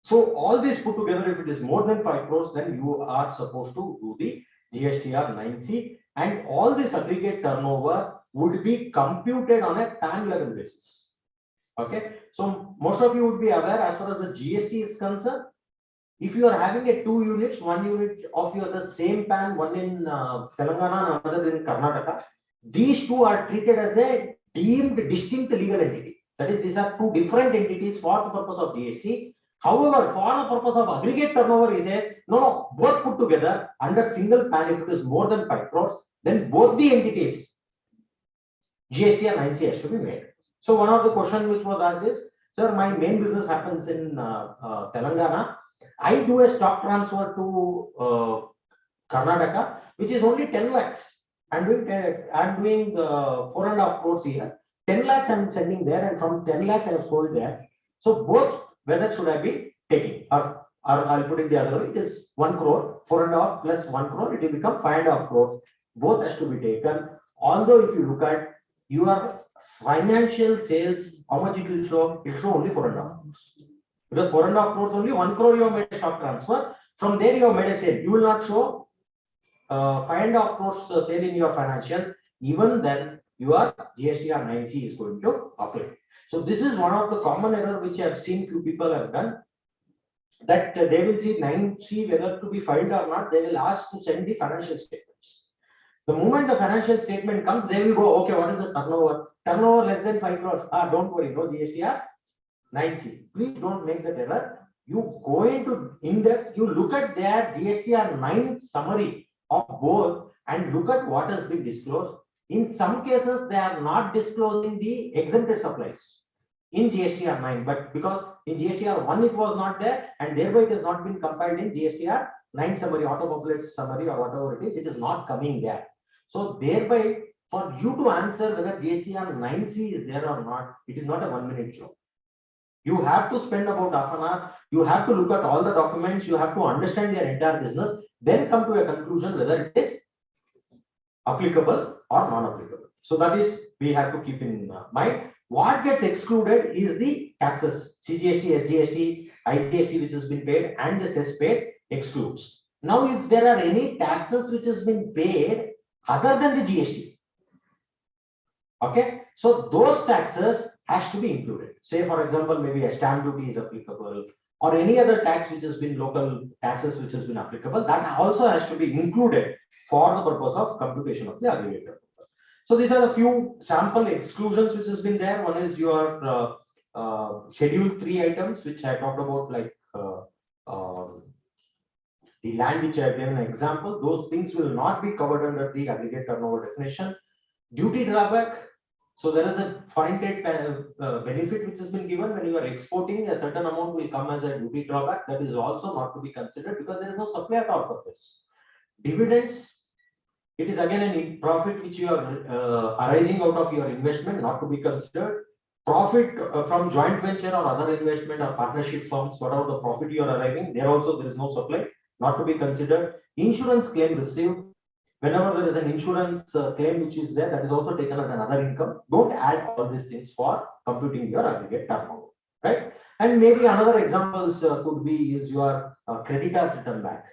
So all this put together, if it is more than 5 crores, then you are supposed to do the GSTR 9C, and all this aggregate turnover would be computed on a PAN level basis. Okay, so most of you would be aware as far as the GST is concerned. If you are having a 2 units, 1 unit of your the same PAN, one in Telangana and another in Karnataka, these two are treated as a deemed distinct legal entity. That is, these are two different entities for the purpose of GST. However, for the purpose of aggregate turnover, he says, no, both put together under single PAN, if it is more than 5 crores, then both the entities, GST and 9C has to be made. So one of the questions which was asked is, sir, my main business happens in Telangana. I do a stock transfer to Karnataka, which is only 10 lakhs. I'm doing 4.5 crores here. 10 lakhs I'm sending there, and from 10 lakhs I have sold there. So both, whether should I be taking, or I'll put it the other way, it is 1 crore, 4.5 plus 1 crore, it will become 5.5 crores. Both has to be taken. Although if you look at your financial sales, how much it will show? It will show only 4.5 crores. Because 4.5 crores only 1 crore you have made a stock transfer. From there you have made a sale. You will not show 5.5 crores sale in your financials. Even then, your GSTR 9C is going to apply. So this is one of the common error which I have seen few people have done, that they will see 9C whether to be filed or not. They will ask to send the financial statements. The moment the financial statement comes, they will go, okay, what is the turnover? Turnover less than 5 crores. Don't worry, no GSTR 9C. Please don't make that error. You go into in-depth, you look at their GSTR 9 summary of both and look at what has been disclosed. In some cases, they are not disclosing the exempted supplies in GSTR 9, but because in GSTR 1 it was not there, and thereby it has not been compiled in GSTR 9 summary, automobile summary, or whatever it is not coming there. So thereby, for you to answer whether GSTR 9C is there or not, it is not a 1-minute job. You have to spend about half an hour. You have to look at all the documents. You have to understand their entire business, then come to a conclusion whether it is applicable or non-applicable. So that is, we have to keep in mind. What gets excluded is the taxes, CGST, SGST, IGST, which has been paid, and the cess paid excludes. Now, if there are any taxes which has been paid other than the GST, okay, so those taxes has to be included. Say, for example, maybe a stamp duty is applicable, or any other tax which has been local taxes which has been applicable, that also has to be included for the purpose of computation of the aggregate. So these are the few sample exclusions which has been there. One is your Schedule 3 items, which I talked about, like the land which I have given an example. Those things will not be covered under the aggregate turnover definition. Duty drawback. So there is a foreign trade benefit which has been given when you are exporting. A certain amount will come as a duty drawback. That is also not to be considered because there is no supply at all for this. Dividends. It is again a profit which you are arising out of your investment, not to be considered. Profit from joint venture or other investment or partnership firms, whatever the profit you are arriving, there also there is no supply, not to be considered. Insurance claim received. Whenever there is an insurance claim which is there, that is also taken as another income. Don't add all these things for computing your aggregate turnover, right? And maybe another examples could be is your creditors return back.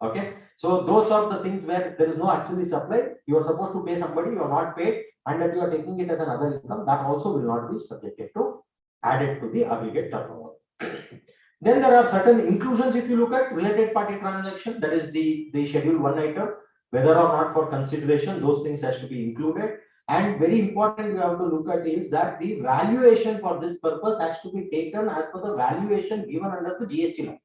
Okay, so those are the things where there is no actually supply. You are supposed to pay somebody, you are not paid, and that you are taking it as another income. That also will not be subjected to added to the aggregate turnover. Then there are certain inclusions. If you look at related party transaction, that is the schedule 1 item, whether or not for consideration, those things has to be included. And very important you have to look at is that the valuation for this purpose has to be taken as per the valuation given under the GST law.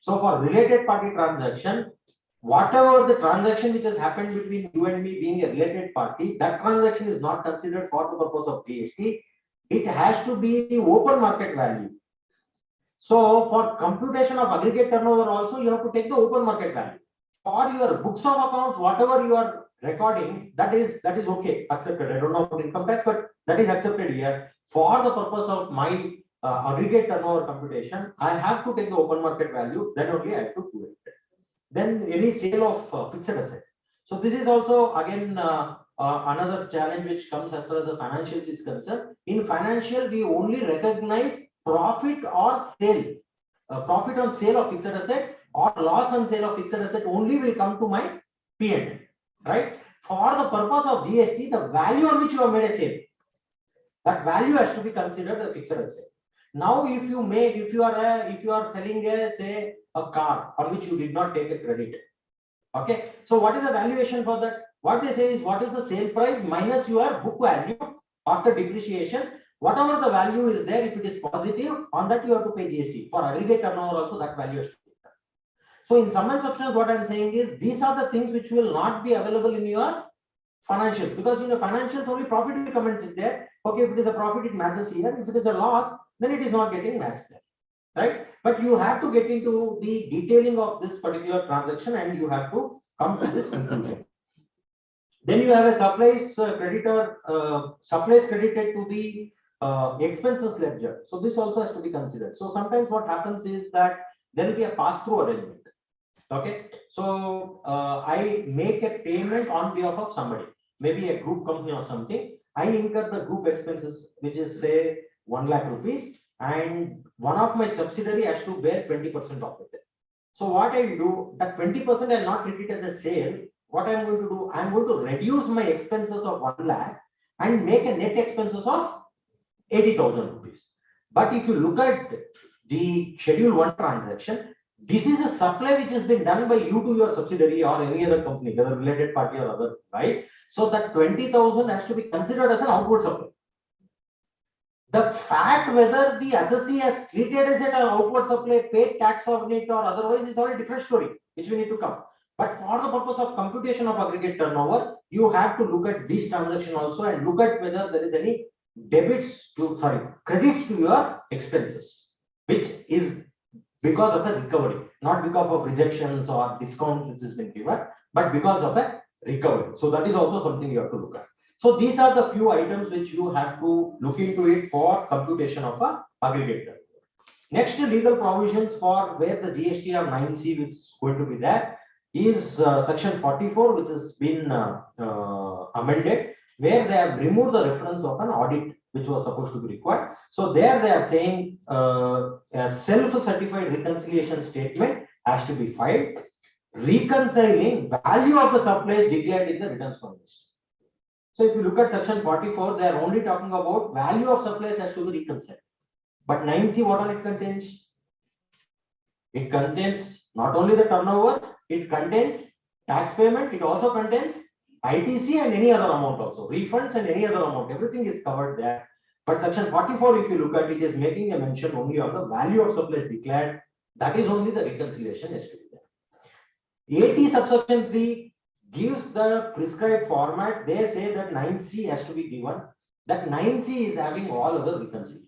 So for related party transaction, whatever the transaction which has happened between you and me being a related party, that transaction is not considered for the purpose of GST. It has to be the open market value. So for computation of aggregate turnover also, you have to take the open market value. For your books of accounts, whatever you are recording, that is okay, accepted. I don't know about income tax, but that is accepted here. For the purpose of my aggregate turnover computation, I have to take the open market value, then only I have to do it. Then any sale of fixed asset. So this is also again another challenge which comes as far as the financials is concerned. In financial, we only recognize profit or sale, profit on sale of fixed asset or loss on sale of fixed asset only will come to my P&L, right? For the purpose of GST, the value on which you have made a sale, that value has to be considered a fixed asset. Now, if you are selling say a car on which you did not take a credit, okay, so what is the valuation for that? What they say is what is the sale price minus your book value after depreciation. Whatever the value is there, if it is positive, on that you have to pay GST. For aggregate turnover also, that value has to be there. So in sum and substance, what I am saying is these are the things which will not be available in your financials, because in the financials only profit will come and sit there. Okay, if it is a profit, it matches here. If it is a loss, then it is not getting matched there, right? But you have to get into the detailing of this particular transaction and you have to come to this conclusion. Then you have a supplies creditor, supplies credited to the expenses ledger. So this also has to be considered. So sometimes what happens is that there will be a pass-through arrangement. Okay, so I make a payment on behalf of somebody, maybe a group company or something. I incur the group expenses, which is say 1 lakh rupees, and one of my subsidiary has to bear 20% of it. So what I do, that 20% I'll not treat it as a sale. What I'm going to do, I'm going to reduce my expenses of 1 lakh and make a net expenses of 80,000 rupees. But if you look at the schedule 1 transaction, this is a supply which has been done by you to your subsidiary or any other company, whether related party or otherwise. So that 20,000 has to be considered as an outward supply. The fact whether the assessee has treated as an outward supply, paid tax on it or otherwise is all a different story, which we need to come. But for the purpose of computation of aggregate turnover, you have to look at this transaction also and look at whether there is any credits to your expenses, which is because of a recovery, not because of rejections or discount which has been given, but because of a recovery. So that is also something you have to look at. So these are the few items which you have to look into it for computation of a aggregate turnover. Next, legal provisions for where the GST of 9C which is going to be there is section 44, which has been amended, where they have removed the reference of an audit which was supposed to be required. So there they are saying a self-certified reconciliation statement has to be filed, reconciling value of the supplies declared in the returns from list. So if you look at section 44, they are only talking about value of supplies has to be reconciled. But 9C, what all it contains? It contains not only the turnover, it contains tax payment, it also contains ITC and any other amount also, refunds and any other amount, everything is covered there. But section 44, if you look at it, is making a mention only of the value of supplies declared. That is only the reconciliation has to be there. 80 subsection 3 gives the prescribed format. They say that 9C has to be given. That 9C is having all other reconciliation.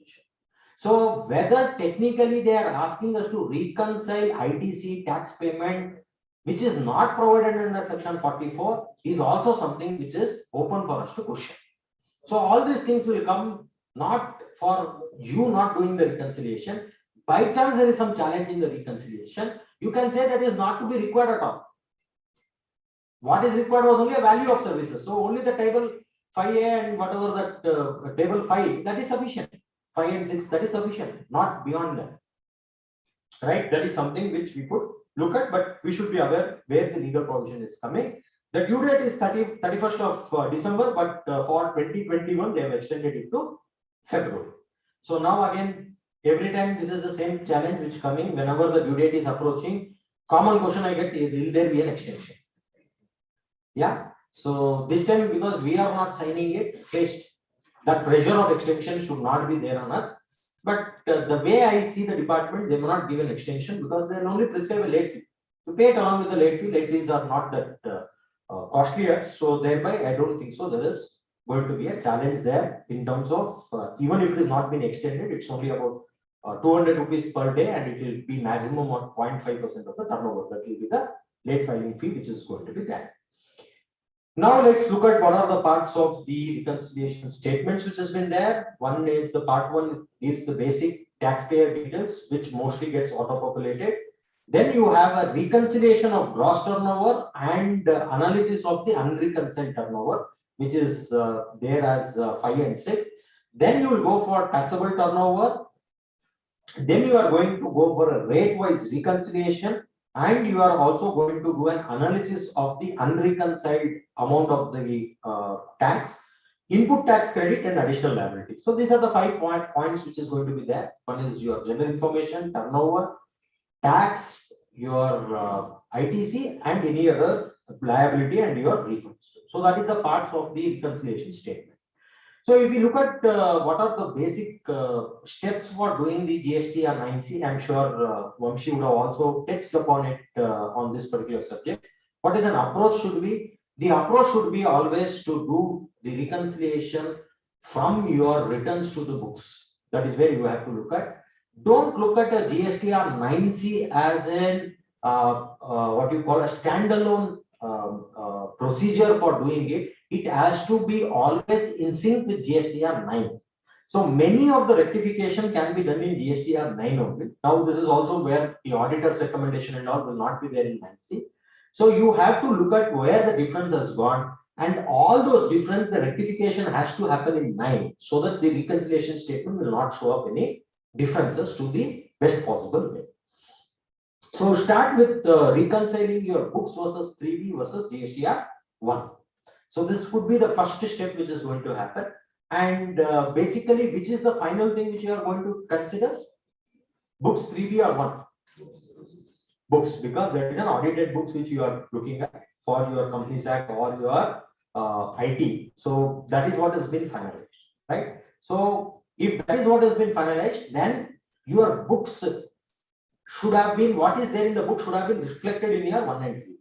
So whether technically they are asking us to reconcile ITC tax payment, which is not provided under section 44, is also something which is open for us to question. So all these things will come not for you not doing the reconciliation. By chance there is some challenge in the reconciliation, you can say that is not to be required at all. What is required was only a value of services. So only the table 5A and whatever that table 5, that is sufficient. 5 and 6, that is sufficient, not beyond that. Right? That is something which we could look at, but we should be aware where the legal provision is coming. The due date is 31st of December, but for 2021, they have extended it to February. So now again, every time this is the same challenge which coming, whenever the due date is approaching, common question I get is, will there be an extension? Yeah. So this time, because we are not signing it, first, that pressure of extension should not be there on us. But the way I see the department, they will not give an extension because they will only prescribe a late fee. To pay it along with the late fee, late fees are not that costlier. So thereby, I don't think so. There is going to be a challenge there in terms of even if it has not been extended, it's only about 200 rupees per day, and it will be maximum of 0.5% of the turnover. That will be the late filing fee, which is going to be there. Now let's look at what are the parts of the reconciliation statements which has been there. One is the part one gives the basic taxpayer details, which mostly gets auto-populated. Then you have a reconciliation of gross turnover and analysis of the unreconciled turnover, which is there as 5 and 6. Then you will go for taxable turnover. Then you are going to go for a rate-wise reconciliation, and you are also going to do an analysis of the unreconciled amount of the tax, input tax credit, and additional liability. So these are the 5 points which is going to be there. One is your general information, turnover, tax, your ITC, and any other liability and your refunds. So that is the parts of the reconciliation statement. So if you look at what are the basic steps for doing the GST or 9C, I'm sure Vamshi would have also touched upon it on this particular subject. What is an approach should be? The approach should be always to do the reconciliation from your returns to the books. That is where you have to look at. Don't look at a GST or 9C as an what you call a standalone procedure for doing it. It has to be always in sync with GSTR 9. So many of the rectification can be done in GSTR 9 only. Now this is also where the auditor's recommendation and all will not be there in 9C. So you have to look at where the difference has gone, and all those difference, the rectification has to happen in 9 so that the reconciliation statement will not show up any differences to the best possible way. So start with reconciling your books versus 3B versus GSTR 1. So this could be the first step which is going to happen. And basically, which is the final thing which you are going to consider? Books 3B or 1? Books, because there is an audited books which you are looking at for your Companies Act or your IT. So that is what has been finalized, right? So if that is what has been finalized, then your books should have been, what is there in the book should have been reflected in your 1 and 3.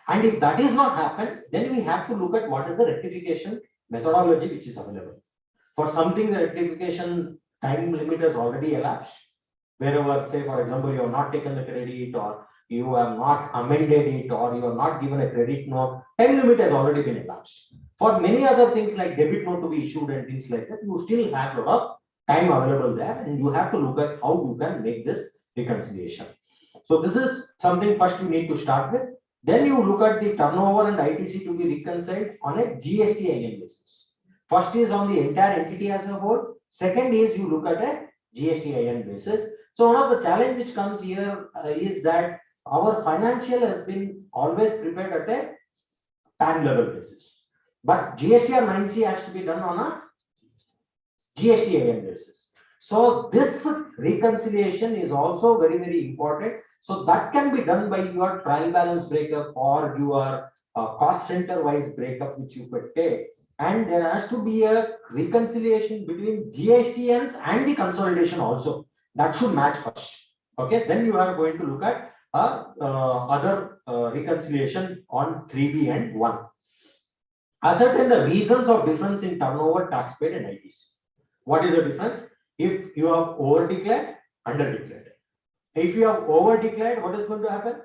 And if that is not happened, then we have to look at what is the rectification methodology which is available. For something, the rectification time limit has already elapsed. Wherever, say, for example, you have not taken the credit, or you have not amended it, or you have not given a credit note, time limit has already been elapsed. For many other things like debit note to be issued and things like that, you still have a lot of time available there, and you have to look at how you can make this reconciliation. So this is something first you need to start with. Then you look at the turnover and ITC to be reconciled on a GST-IN basis. First is on the entire entity as a whole. Second is you look at a GST-IN basis. So one of the challenge which comes here is that our financial has been always prepared at a PAN level basis. But GST or 9C has to be done on a GST-IN basis. So this reconciliation is also very, very important. So that can be done by your trial balance breakup or your cost center wise breakup, which you could take. And there has to be a reconciliation between GSTNs and the consolidation also. That should match first. Okay, then you are going to look at other reconciliation on 3B and 1. Ascertain the reasons of difference in turnover, tax paid, and ITC. What is the difference? If you have over declared, under declared. If you have over declared, what is going to happen?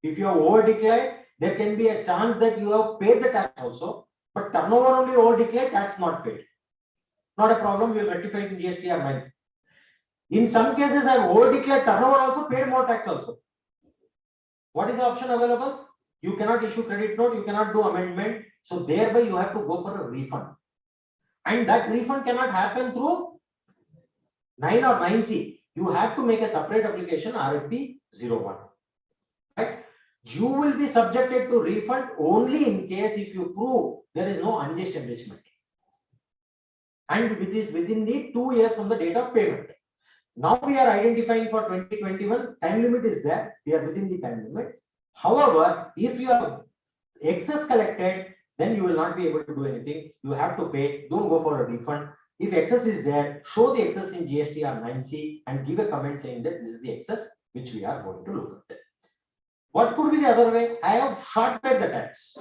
If you have over declared, there can be a chance that you have paid the tax also, but turnover only over declared, tax not paid. Not a problem, we will rectify in GST or 9. In some cases, I have over declared turnover also, paid more tax also. What is the option available? You cannot issue credit note, you cannot do amendment. So thereby you have to go for a refund. And that refund cannot happen through 9 or 9C. You have to make a separate application RFP 01. Right? You will be subjected to refund only in case if you prove there is no unjust enrichment. And it is within the 2 years from the date of payment. Now we are identifying for 2021, time limit is there, we are within the time limit. However, if you have excess collected, then you will not be able to do anything. You have to pay, don't go for a refund. If excess is there, show the excess in GST or 9C and give a comment saying that this is the excess which we are going to look at. What could be the other way? I have short paid the tax.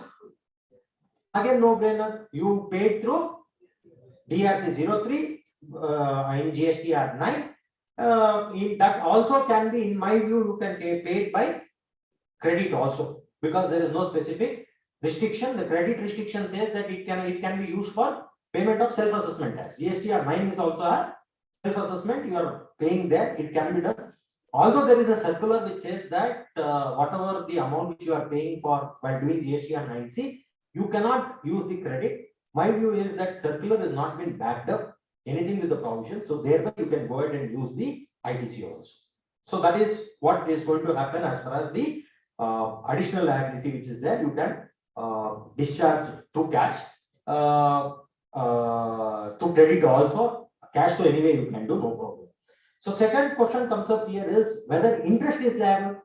Again, no brainer. You paid through DRC 03 in GST or 9. That also can be, in my view, you can pay paid by credit also, because there is no specific restriction. The credit restriction says that it can be used for payment of self-assessment tax. GST or 9 is also a self-assessment. You are paying there. It can be done. Although there is a circular which says that whatever the amount which you are paying for while doing GST or 9C, you cannot use the credit. My view is that circular has not been backed up anything with the provision. So thereby you can go ahead and use the ITC also. So that is what is going to happen as far as the additional liability which is there. You can discharge through cash, through credit also. Cash to anyway you can do, no problem. So second question comes up here is whether interest is liable.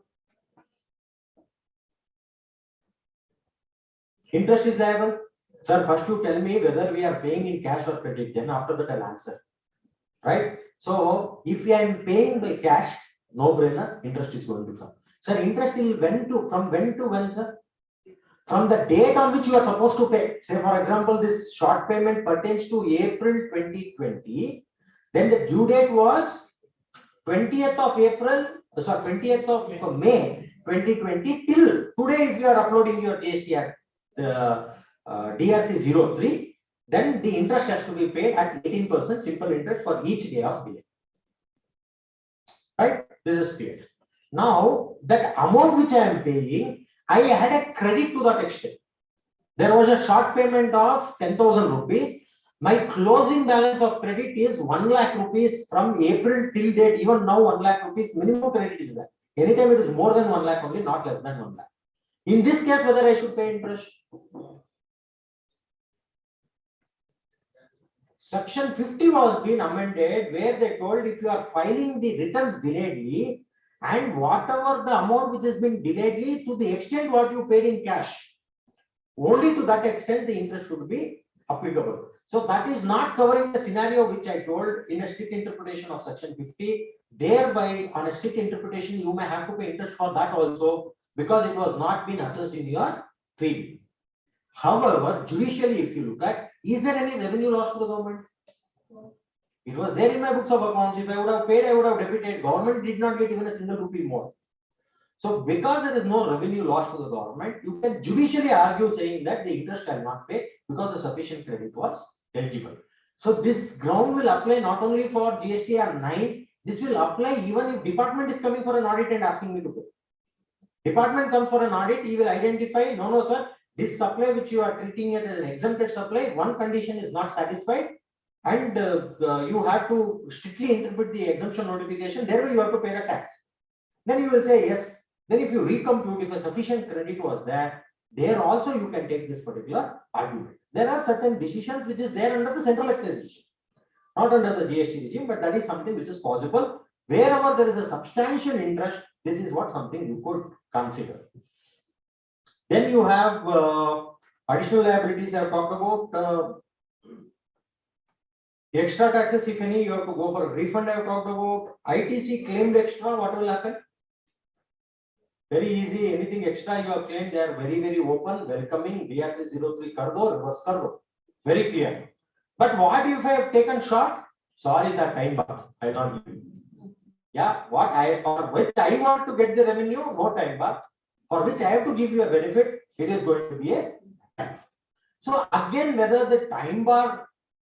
Interest is liable. Sir, first you tell me whether we are paying in cash or credit, then after that I'll answer. Right? So if I am paying by cash, no brainer, interest is going to come. Sir, interest is from when to when, sir? From the date on which you are supposed to pay. Say for example, this short payment pertains to April 2020. Then the due date was 20th of April, sorry, 20th of May 2020 till today. If you are uploading your GST DRC 03, then the interest has to be paid at 18% simple interest for each day of delay. Right? This is clear. Now, that amount which I am paying, I had a credit to that extent. There was a short payment of 10,000 rupees. My closing balance of credit is 1 lakh rupees from April till date. Even now, 1 lakh rupees minimum credit is there. Anytime it is more than 1 lakh only, not less than 1 lakh. In this case, whether I should pay interest? Section 50 was being amended where they told if you are filing the returns delayedly and whatever the amount which has been delayedly to the extent what you paid in cash, only to that extent the interest should be applicable. So that is not covering the scenario which I told in a strict interpretation of section 50. Thereby, on a strict interpretation, you may have to pay interest for that also because it was not been assessed in your 3B. However, judicially, if you look at, is there any revenue loss to the government? It was there in my books of accounts. If I would have paid, I would have debited. Government did not get even a single rupee more. So because there is no revenue loss to the government, you can judicially argue saying that the interest shall not pay because the sufficient credit was eligible. So this ground will apply not only for GST or 9, this will apply even if department is coming for an audit and asking me to pay. Department comes for an audit, he will identify, no, sir, this supply which you are treating it as an exempted supply, one condition is not satisfied, and you have to strictly interpret the exemption notification, thereby you have to pay the tax. Then you will say yes. Then if you recompute, if a sufficient credit was there, there also you can take this particular argument. There are certain decisions which is there under the central excise regime, not under the GST regime, but that is something which is possible. Wherever there is a substantial interest, this is what something you could consider. Then you have additional liabilities I have talked about. Extra taxes, if any, you have to go for a refund. I have talked about ITC claimed extra. What will happen? Very easy. Anything extra you have claimed, they are very, very open, welcoming. DRC 03 kar do, reverse kar do. Very clear. But what if I have taken short? Sorry, sir, time bar. I not give you. Yeah, what I for which I want to get the revenue, no time bar. For which I have to give you a benefit, it is going to be a time. So again, whether the time bar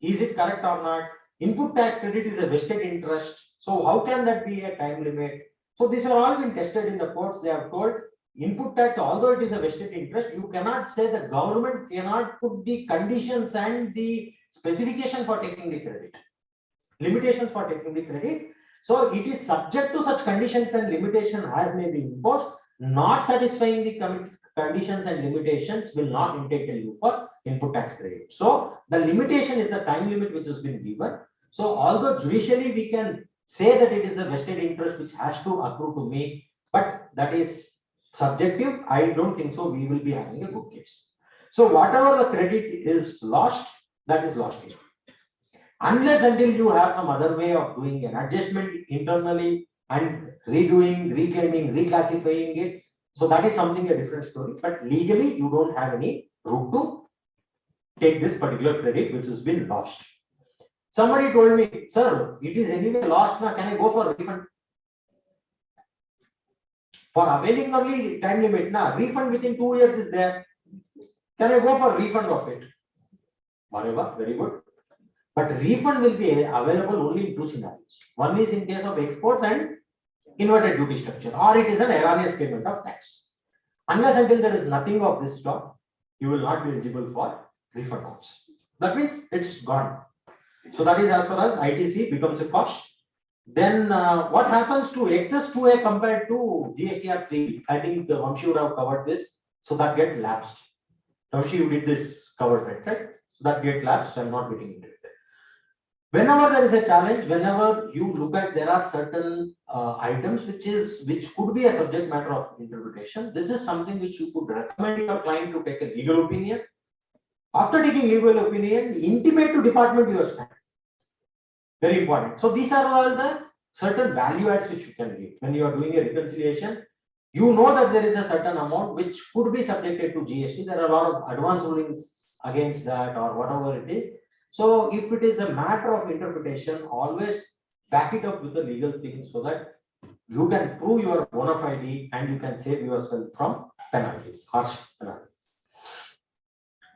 is it correct or not? Input tax credit is a vested interest. So how can that be a time limit? So these are all been tested in the courts. They have told input tax, although it is a vested interest, you cannot say the government cannot put the conditions and the specification for taking the credit, limitations for taking the credit. So it is subject to such conditions and limitation as may be imposed. Not satisfying the conditions and limitations will not entitle you for input tax credit. So the limitation is the time limit which has been given. So although judicially we can say that it is a vested interest which has to accrue to me, but that is subjective. I don't think so. We will be having a good case. So whatever the credit is lost, that is lost here. Unless until you have some other way of doing an adjustment internally and redoing, reclaiming, reclassifying it. So that is something a different story. But legally, you don't have any route to take this particular credit which has been lost. Somebody told me, sir, it is anyway lost now. Can I go for refund? For availing only time limit now, refund within 2 years is there. Can I go for refund of it? Whatever, very good. But refund will be available only in two scenarios. One is in case of exports and inverted duty structure, or it is an erroneous payment of tax. Unless until there is nothing of this sort, you will not be eligible for refund also. That means it's gone. So that is as far as ITC becomes a cost. Then what happens to excess 2A compared to GSTR 3? I think Vamshi would have covered this. So that get lapsed. Vamshi, you did this covered, right? So that get lapsed. I'm not getting into it. Whenever there is a challenge, whenever you look at, there are certain items which could be a subject matter of interpretation. This is something which you could recommend your client to take a legal opinion. After taking legal opinion, intimate to department your stand. Very important. So these are all the certain value adds which you can give when you are doing a reconciliation. You know that there is a certain amount which could be subjected to GST. There are a lot of advance rulings against that or whatever it is. So if it is a matter of interpretation, always back it up with the legal thing so that you can prove your bona fide and you can save yourself from penalties, harsh penalties.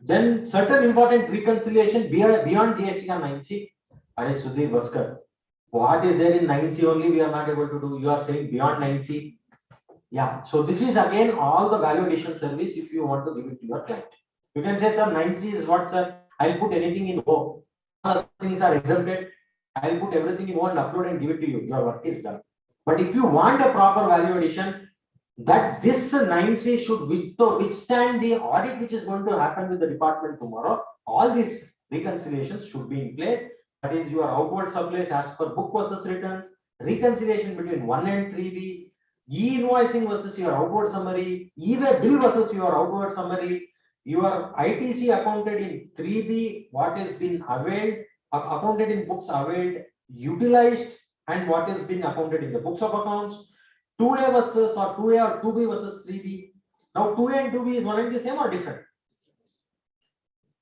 Then certain important reconciliation beyond GST and 9C. Sudhir Vaskar, what is there in 9C only we are not able to do? You are saying beyond 9C. Yeah, so this is again all the value addition service if you want to give it to your client. You can say, sir, 9C is what, sir? I'll put anything in O. Other things are exempted. I'll put everything in O and upload and give it to you. Your work is done. But if you want a proper value addition, that this 9C should withstand the audit which is going to happen with the department tomorrow, all these reconciliations should be in place. That is your outward supplies as per book versus returns, reconciliation between 1 and 3B, e-invoicing versus your outward summary, e-way bill versus your outward summary, your ITC accounted in 3B, what has been availed, accounted in books availed, utilized, and what has been accounted in the books of accounts, 2A versus or 2A or 2B versus 3B. Now 2A and 2B is one and the same or different?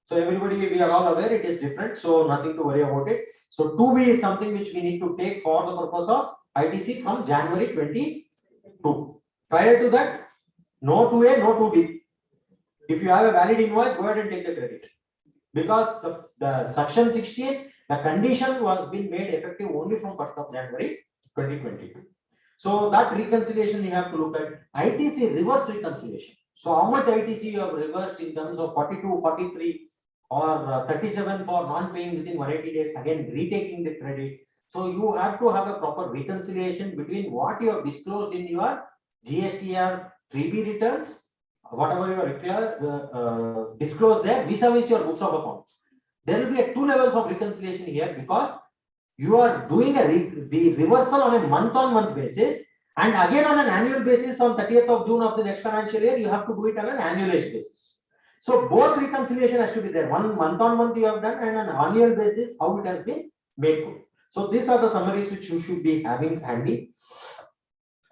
So everybody, we are all aware it is different, so nothing to worry about it. So 2B is something which we need to take for the purpose of ITC from January 22. Prior to that, no 2A, no 2B. If you have a valid invoice, go ahead and take the credit. Because the section 16, the condition was being made effective only from 1st of January 2022. So that reconciliation you have to look at. ITC reverse reconciliation. So how much ITC you have reversed in terms of 42, 43 or 37 for non-paying within 180 days, again retaking the credit. So you have to have a proper reconciliation between what you have disclosed in your GSTR 3B returns, whatever you are disclosed there vis-a-vis your books of accounts. There will be a 2 levels of reconciliation here because you are doing the reversal on a month-on-month basis, and again on an annual basis on 30th of June of the next financial year, you have to do it on an annualized basis. So both reconciliation has to be there. One month-on-month you have done, and on an annual basis how it has been made good. So these are the summaries which you should be having handy.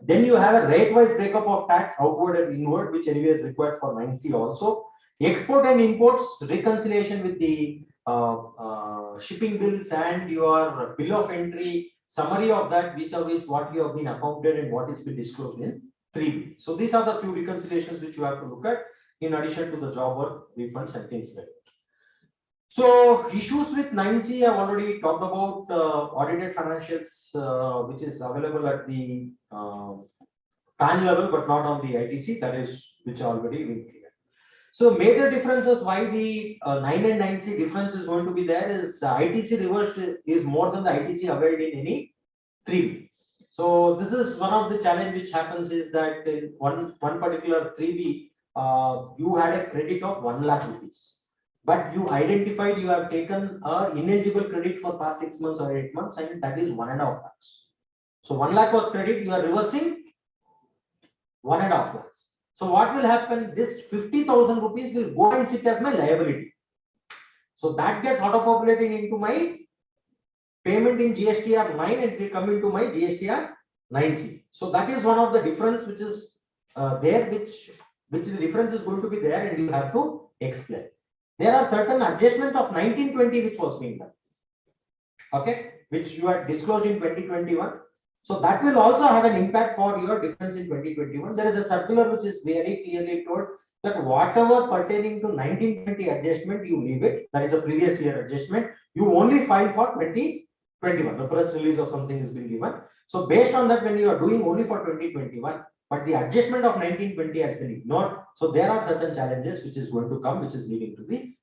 Then you have a rate-wise breakup of tax, outward and inward, which anyway is required for 9C also. Export and imports reconciliation with the shipping bills and your bill of entry, summary of that vis-a-vis what you have been accounted and what is been disclosed in 3B. So these are the few reconciliations which you have to look at in addition to the job work, refunds and things like that. So issues with 9C, I've already talked about audited financials, which is available at the PAN level, but not on the ITC. That is which already been clear. So major differences why the 9 and 9C difference is going to be there is ITC reversed is more than the ITC availed in any 3B. So this is one of the challenge which happens is that in one particular 3B, you had a credit of 1 lakh rupees, but you identified you have taken a ineligible credit for past 6 months or 8 months, and that is 1.5 lakhs. So 1 lakh was credit, you are reversing 1.5 lakhs. So what will happen? This 50,000 rupees will go and sit as my liability. So that gets auto-populating into my payment in GSTR 9 and it will come into my GSTR 9C. So that is one of the difference which is there, which the difference is going to be there, and you have to explain. There are certain adjustment of 1920 which was being done. Okay, which you had disclosed in 2021. So that will also have an impact for your difference in 2021. There is a circular which is very clearly told that whatever pertaining to 1920 adjustment, you leave it. That is the previous year adjustment. You only file for 2021. The press release or something has been given. So based on that, when you are doing only for 2021, but the adjustment of 1920 has been ignored. So there are certain challenges which is going to come, which is leading to the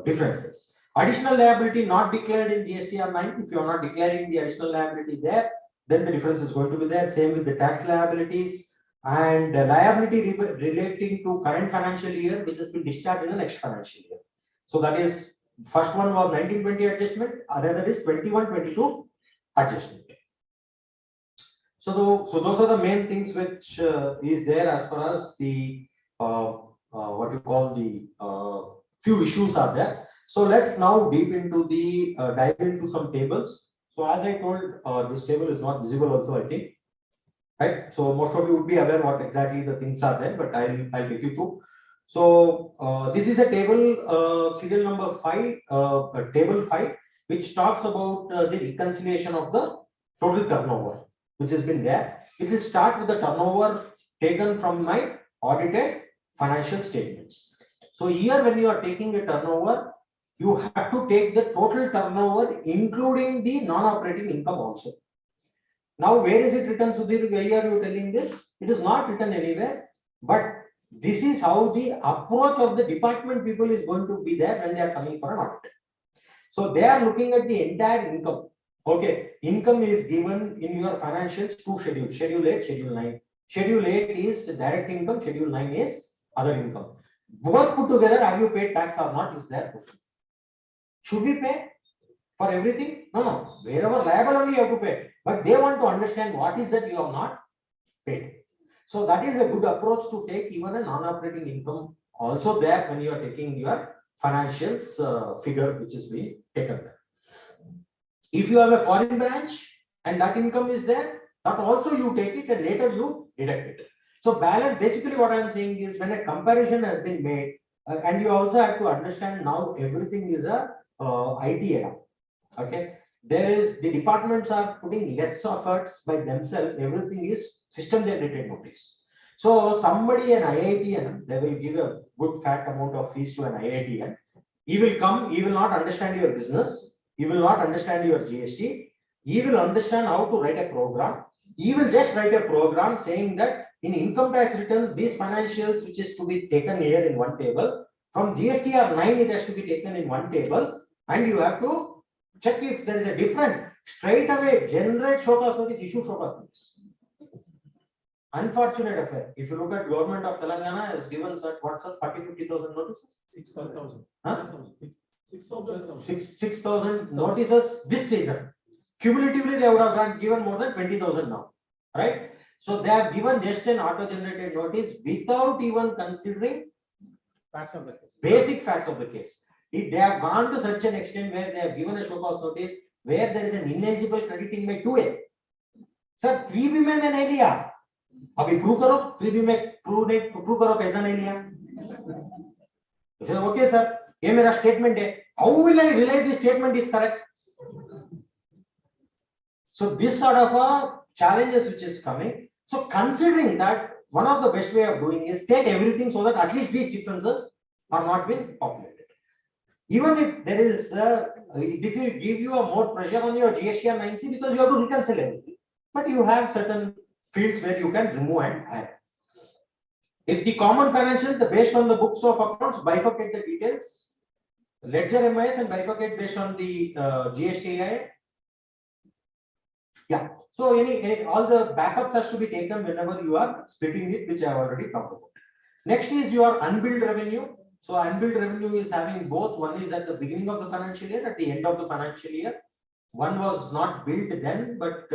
differences. Additional liability not declared in GSTR 9. If you are not declaring the additional liability there, then the difference is going to be there. Same with the tax liabilities and liability relating to current financial year, which has been discharged in the next financial year. So that is, first one was 1920 adjustment, another is 21-22 adjustment. So those are the main things which is there as far as the what you call the few issues are there. So let's now deep into the dive into some tables. So as I told, this table is not visible also, I think, right? So most of you would be aware what exactly the things are there, but I'll take you through. So this is a table, serial number 5, table 5, which talks about the reconciliation of the total turnover, which has been there. It will start with the turnover taken from my audited financial statements. So here, when you are taking a turnover, you have to take the total turnover, including the non-operating income also. Now, where is it written, Sudhir? Where are you telling this? It is not written anywhere, but this is how the approach of the department people is going to be there when they are coming for an audit. So they are looking at the entire income. Okay, income is given in your financials, 2 schedules, Schedule 8, Schedule 9. Schedule 8 is direct income, Schedule 9 is other income. Both put together, have you paid tax or not, is there. Should we pay for everything? No. Wherever liable only you have to pay. But they want to understand what is that you have not paid. So that is a good approach to take even a non-operating income also there when you are taking your financials figure which is being taken there. If you have a foreign branch and that income is there, that also you take it and later you deduct it. So balance, basically what I am saying is when a comparison has been made, and you also have to understand now everything is a IT era. Okay, there is the departments are putting less efforts by themselves. Everything is system generated notice. So somebody, an IITian, they will give a good fat amount of fees to an IITian. He will come, he will not understand your business. He will not understand your GST. He will understand how to write a program. He will just write a program saying that in income tax returns, these financials which is to be taken here in one table, from GSTR 9 it has to be taken in one table, and you have to check if there is a difference. Straight away generate show cause notice, issue show cause notice. Unfortunate affair. If you look at government of Telangana has given such what's up 40-50,000 notices. 6,000. Huh? 6,000. 6,000 notices this season. Cumulatively, they would have given more than 20,000 now, right? So they have given just an auto-generated notice without even considering Facts of the case. basic facts of the case. If they have gone to such an extent where they have given a show cause notice where there is an ineligible crediting by 2A. Sir, 3B में नहीं लिया. अभी prove करो 3B में prove करो कैसा नहीं लिया. Okay, sir. ये मेरा statement है. How will I realize this statement is correct? So this sort of a challenges which is coming. So considering that, one of the best way of doing is take everything so that at least these differences are not being populated. Even if there is, it will give you a more pressure on your GSTR 9C because you have to reconcile everything. But you have certain fields where you can remove and add. If the common financials, based on the books of accounts, bifurcate the details. Ledger MIS and bifurcate based on the GST. Yeah. So all the backups has to be taken whenever you are splitting it, which I have already talked about. Next is your unbilled revenue. So unbilled revenue is having both. One is at the beginning of the financial year, at the end of the financial year. One was not billed then, but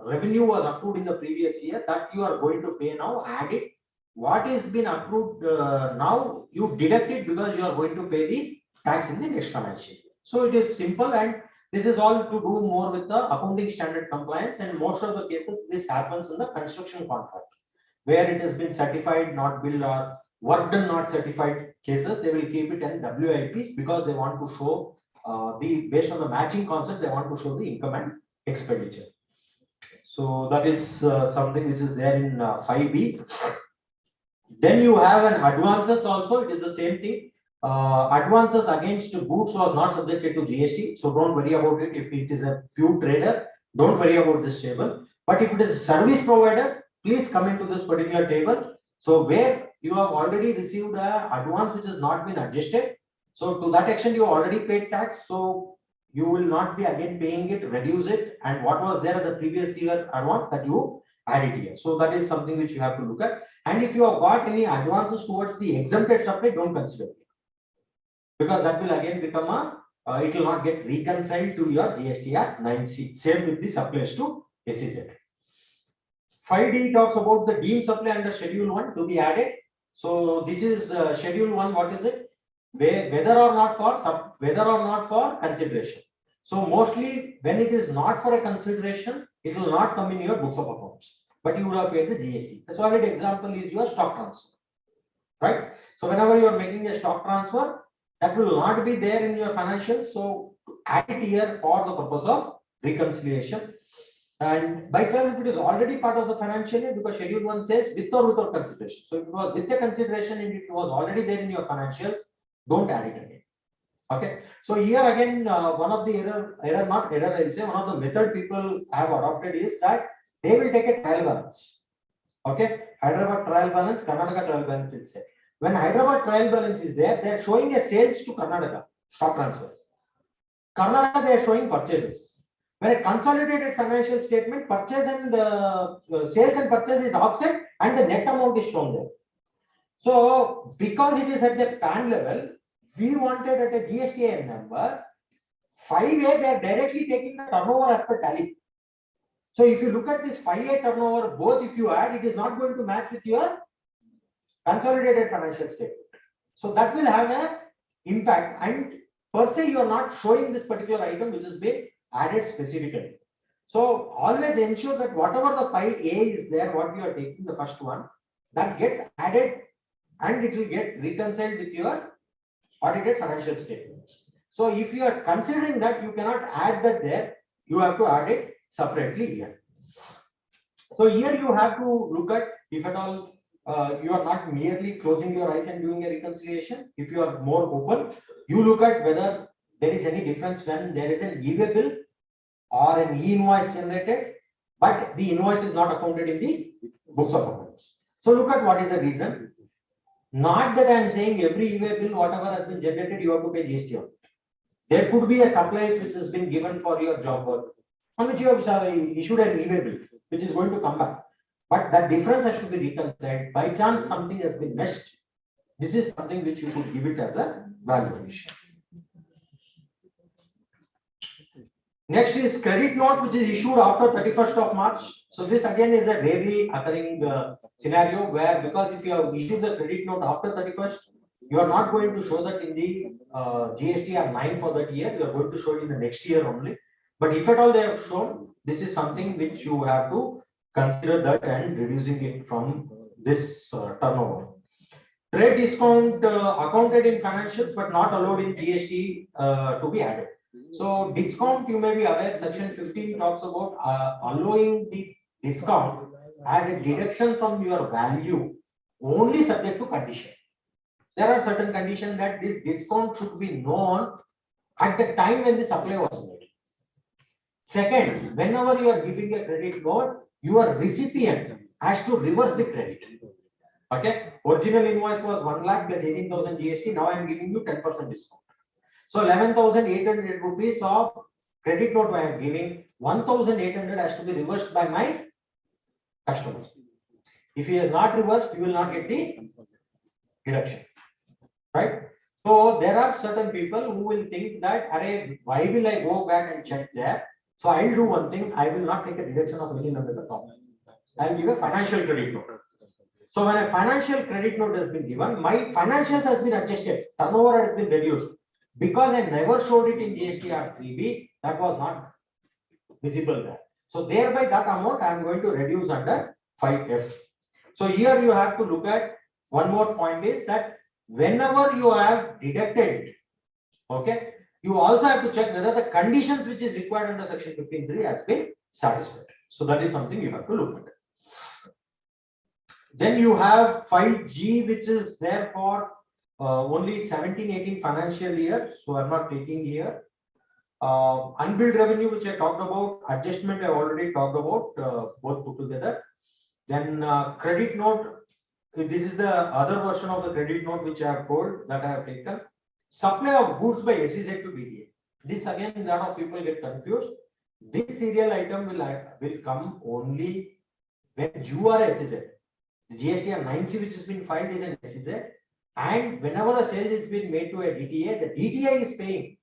revenue was accrued in the previous year that you are going to pay now. Add it. What is been accrued now, you deduct it because you are going to pay the tax in the next financial year. So it is simple, and this is all to do more with the accounting standard compliance, and most of the cases this happens in the construction contract where it has been certified not billed or work done not certified cases. They will keep it in WIP because they want to show based on the matching concept, they want to show the income and expenditure. So that is something which is there in 5B. Then you have an advances also. It is the same thing. Advances against goods was not subjected to GST, so don't worry about it. If it is a pure trader, don't worry about this table. But if it is a service provider, please come into this particular table. So where you have already received a advance which has not been adjusted, so to that extent you already paid tax, so you will not be again paying it, reduce it, and what was there the previous year advance that you added here. So that is something which you have to look at. And if you have got any advances towards the exempted supply, don't consider it, because that will again become it will not get reconciled to your GSTR 9C. Same with the supplies to SEZ. 5D talks about the deemed supply under Schedule 1 to be added. So this is Schedule 1. What is it? Whether or not for consideration. So mostly when it is not for a consideration, it will not come in your books of accounts, but you would have paid the GST. A solid example is your stock transfer, right? So whenever you are making a stock transfer, that will not be there in your financials. So add it here for the purpose of reconciliation. And by chance, if it is already part of the financial year, because Schedule 1 says with or without consideration. So if it was with the consideration and it was already there in your financials, don't add it again. Okay. So here again, one of the I'll say one of the method people have adopted is that they will take a trial balance. Okay. Hyderabad trial balance, Karnataka trial balance will say. When Hyderabad trial balance is there, they are showing a sales to Karnataka, stock transfer. Karnataka, they are showing purchases. When a consolidated financial statement, purchase and sales and purchase is offset and the net amount is shown there. So because it is at the PAN level, we wanted at a GSTN number, 5A, they are directly taking the turnover as per tally. So if you look at this 5A turnover, both if you add, it is not going to match with your consolidated financial statement. So that will have an impact, and per se you are not showing this particular item which has been added specifically. So always ensure that whatever the 5A is there, what you are taking, the first one, that gets added and it will get reconciled with your audited financial statements. So if you are considering that, you cannot add that there, you have to add it separately here. So here you have to look at, if at all you are not merely closing your eyes and doing a reconciliation. If you are more open, you look at whether there is any difference when there is an e-way bill or an e-invoice generated, but the invoice is not accounted in the books of accounts. So look at what is the reason. Not that I am saying every e-way bill, whatever has been generated, you have to pay GST on it. There could be a supplies which has been given for your job work, on which you have issued an e-way bill, which is going to come back. But that difference has to be reconciled. By chance, something has been missed. This is something which you could give it as a valuation. Next is credit note, which is issued after 31st of March. So this again is a rarely occurring scenario where, because if you have issued the credit note after 31st, you are not going to show that in the GSTR 9 for that year. You are going to show it in the next year only. But if at all they have shown, this is something which you have to consider that and reducing it from this turnover. Trade discount accounted in financials but not allowed in GST to be added. So discount, you may be aware, section 15 talks about allowing the discount as a deduction from your value only subject to condition. There are certain conditions that this discount should be known at the time when the supply was made. Second, whenever you are giving a credit note, your recipient has to reverse the credit. Okay, original invoice was 1 lakh plus 18,000 GST. Now I am giving you 10% discount. So 11,800 rupees of credit note I am giving, 1,800 has to be reversed by my customers. If he has not reversed, you will not get the deduction, right? So there are certain people who will think that, array, why will I go back and check there? So I will do one thing, I will not take a deduction of 1,800 at all. I will give a financial credit note. So when a financial credit note has been given, my financials has been adjusted, turnover has been reduced. Because I never showed it in GST or 3B, that was not visible there. So thereby that amount I am going to reduce under 5F. So here you have to look at one more point is that whenever you have deducted it, okay, you also have to check whether the conditions which is required under section 15(3) has been satisfied. So that is something you have to look at. Then you have 5G, which is there for only 17-18 financial year. So I'm not taking here. Unbilled revenue, which I talked about, adjustment I already talked about, both put together. Then credit note, this is the other version of the credit note which I have told that I have taken. Supply of goods by SEZ to BDA. This again, a lot of people get confused. This serial item will come only when you are SEZ. The GST 9C which has been filed is an SEZ, and whenever the sales is being made to a DTA, the DTA is paying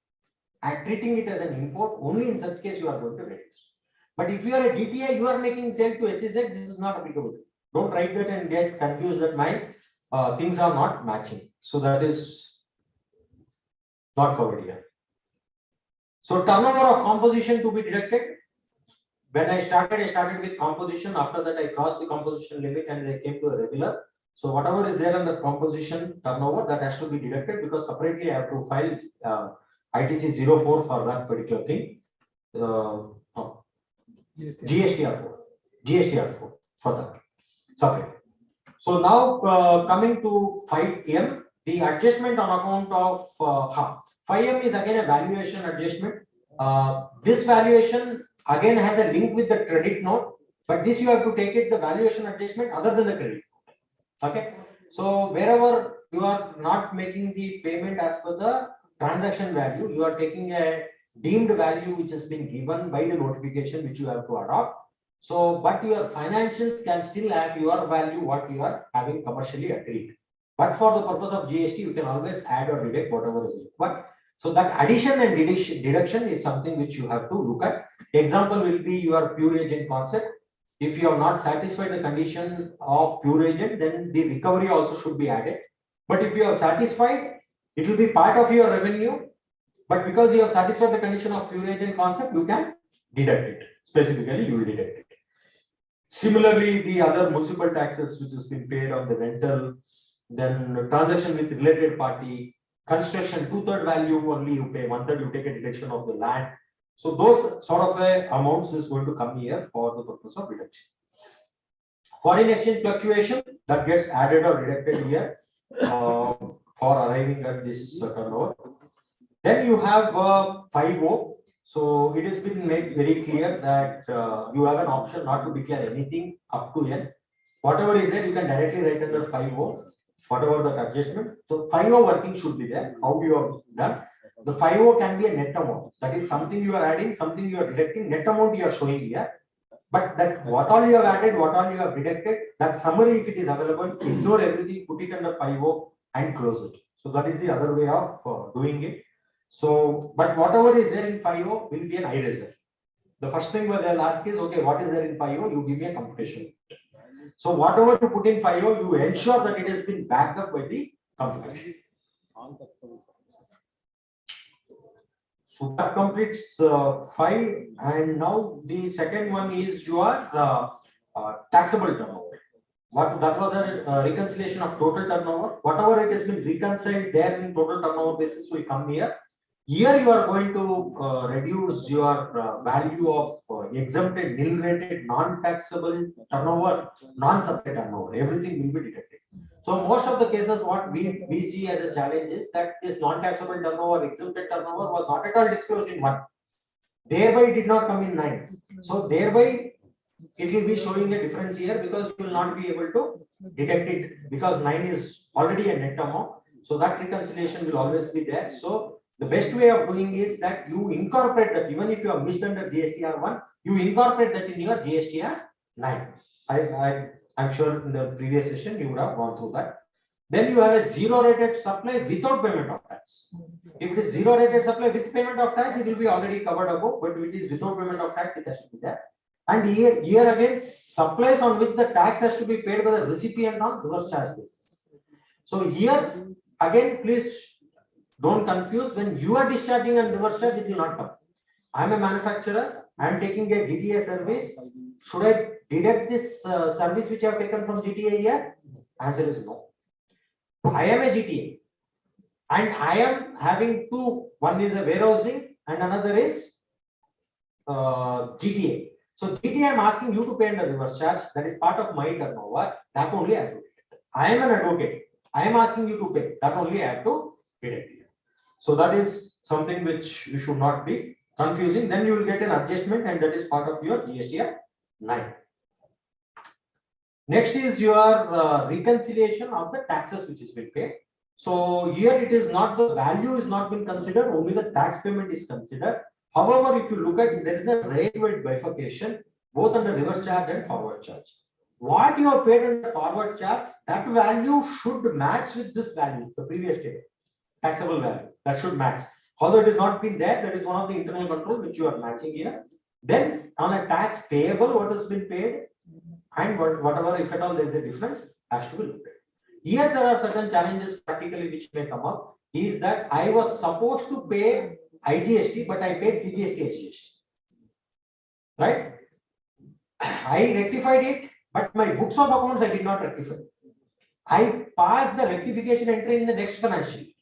and treating it as an import. Only in such case you are going to reduce. But if you are a DTA, you are making sale to SEZ, this is not applicable. Don't write that and get confused that my things are not matching. So that is not covered here. So turnover of composition to be deducted. When I started with composition. After that, I crossed the composition limit and I came to a regular. So whatever is there under composition turnover, that has to be deducted because separately I have to file ITC 04 for that particular thing. GSTR4 for that. Separate. So now coming to 5M, the adjustment on account of 5M is again a valuation adjustment. This valuation again has a link with the credit note, but this you have to take it the valuation adjustment other than the credit note. Okay. So wherever you are not making the payment as per the transaction value, you are taking a deemed value which has been given by the notification which you have to adopt. So, but your financials can still have your value what you are having commercially agreed. But for the purpose of GST, you can always add or deduct whatever is required. So that addition and deduction is something which you have to look at. Example will be your pure agent concept. If you have not satisfied the condition of pure agent, then the recovery also should be added. But if you have satisfied, it will be part of your revenue. But because you have satisfied the condition of pure agent concept, you can deduct it. Specifically, you will deduct it. Similarly, the other municipal taxes which has been paid on the rental, then transaction with related party, construction 2/3 value only you pay, 1/3 you take a deduction of the land. So those sort of amounts is going to come here for the purpose of deduction. Foreign exchange fluctuation that gets added or deducted here for arriving at this turnover. Then you have 5O. So it has been made very clear that you have an option not to declare anything up to N. Whatever is there, you can directly write under 5O, whatever the adjustment. So 5O working should be there. How you have done. The 5O can be a net amount. That is something you are adding, something you are deducting. Net amount you are showing here. But that what all you have added, what all you have deducted, that summary, if it is available, ignore everything, put it under 5O and close it. So that is the other way of doing it. So, but whatever is there in 5O will be an eraser. The first thing where they'll ask is, okay, what is there in 5O? You give me a computation. So whatever you put in 5O, you ensure that it has been backed up by the computation. So that completes 5, and now the second one is your taxable turnover. What that was a reconciliation of total turnover. Whatever it has been reconciled there in total turnover basis will come here. Here you are going to reduce your value of exempted, nil-rated, non-taxable turnover, non-subject turnover. Everything will be deducted. So most of the cases, what we see as a challenge is that this non-taxable turnover, exempted turnover was not at all disclosed in one. Thereby it did not come in 9. So thereby it will be showing a difference here because you will not be able to detect it because 9 is already a net amount. So that reconciliation will always be there. So the best way of doing is that you incorporate that even if you have missed under GSTR 1, you incorporate that in your GSTR 9. I'm sure in the previous session you would have gone through that. Then you have a zero rated supply without payment of tax. If it is zero rated supply with payment of tax, it will be already covered above, but if it is without payment of tax, it has to be there. And here again, supplies on which the tax has to be paid by the recipient on reverse charge basis. So here again, please don't confuse. When you are discharging on reverse charge, it will not come. I am a manufacturer. I am taking a GTA service. Should I deduct this service which I have taken from GTA here? Answer is no. I am a GTA and I am having two. One is a warehousing and another is GTA. So GTA, I am asking you to pay under reverse charge. That is part of my turnover. That only I have to deduct. I am an advocate. I am asking you to pay. That only I have to deduct. So that is something which you should not be confusing. Then you will get an adjustment, and that is part of your GSTR 9. Next is your reconciliation of the taxes which is been paid. So here it is not the value is not been considered, only the tax payment is considered. However, if you look at it, there is a rate-wide bifurcation both under reverse charge and forward charge. What you have paid under forward charge, that value should match with this value, the previous table, taxable value. That should match. Although it is not been there, that is one of the internal controls which you are matching here. Then on a tax payable, what has been paid, and whatever, if at all there is a difference, has to be looked at. Here there are certain challenges practically which may come up, is that I was supposed to pay IGST, but I paid CGST, SGST. Right? I rectified it, but my books of accounts I did not rectify. I passed the rectification entry in the next financial year,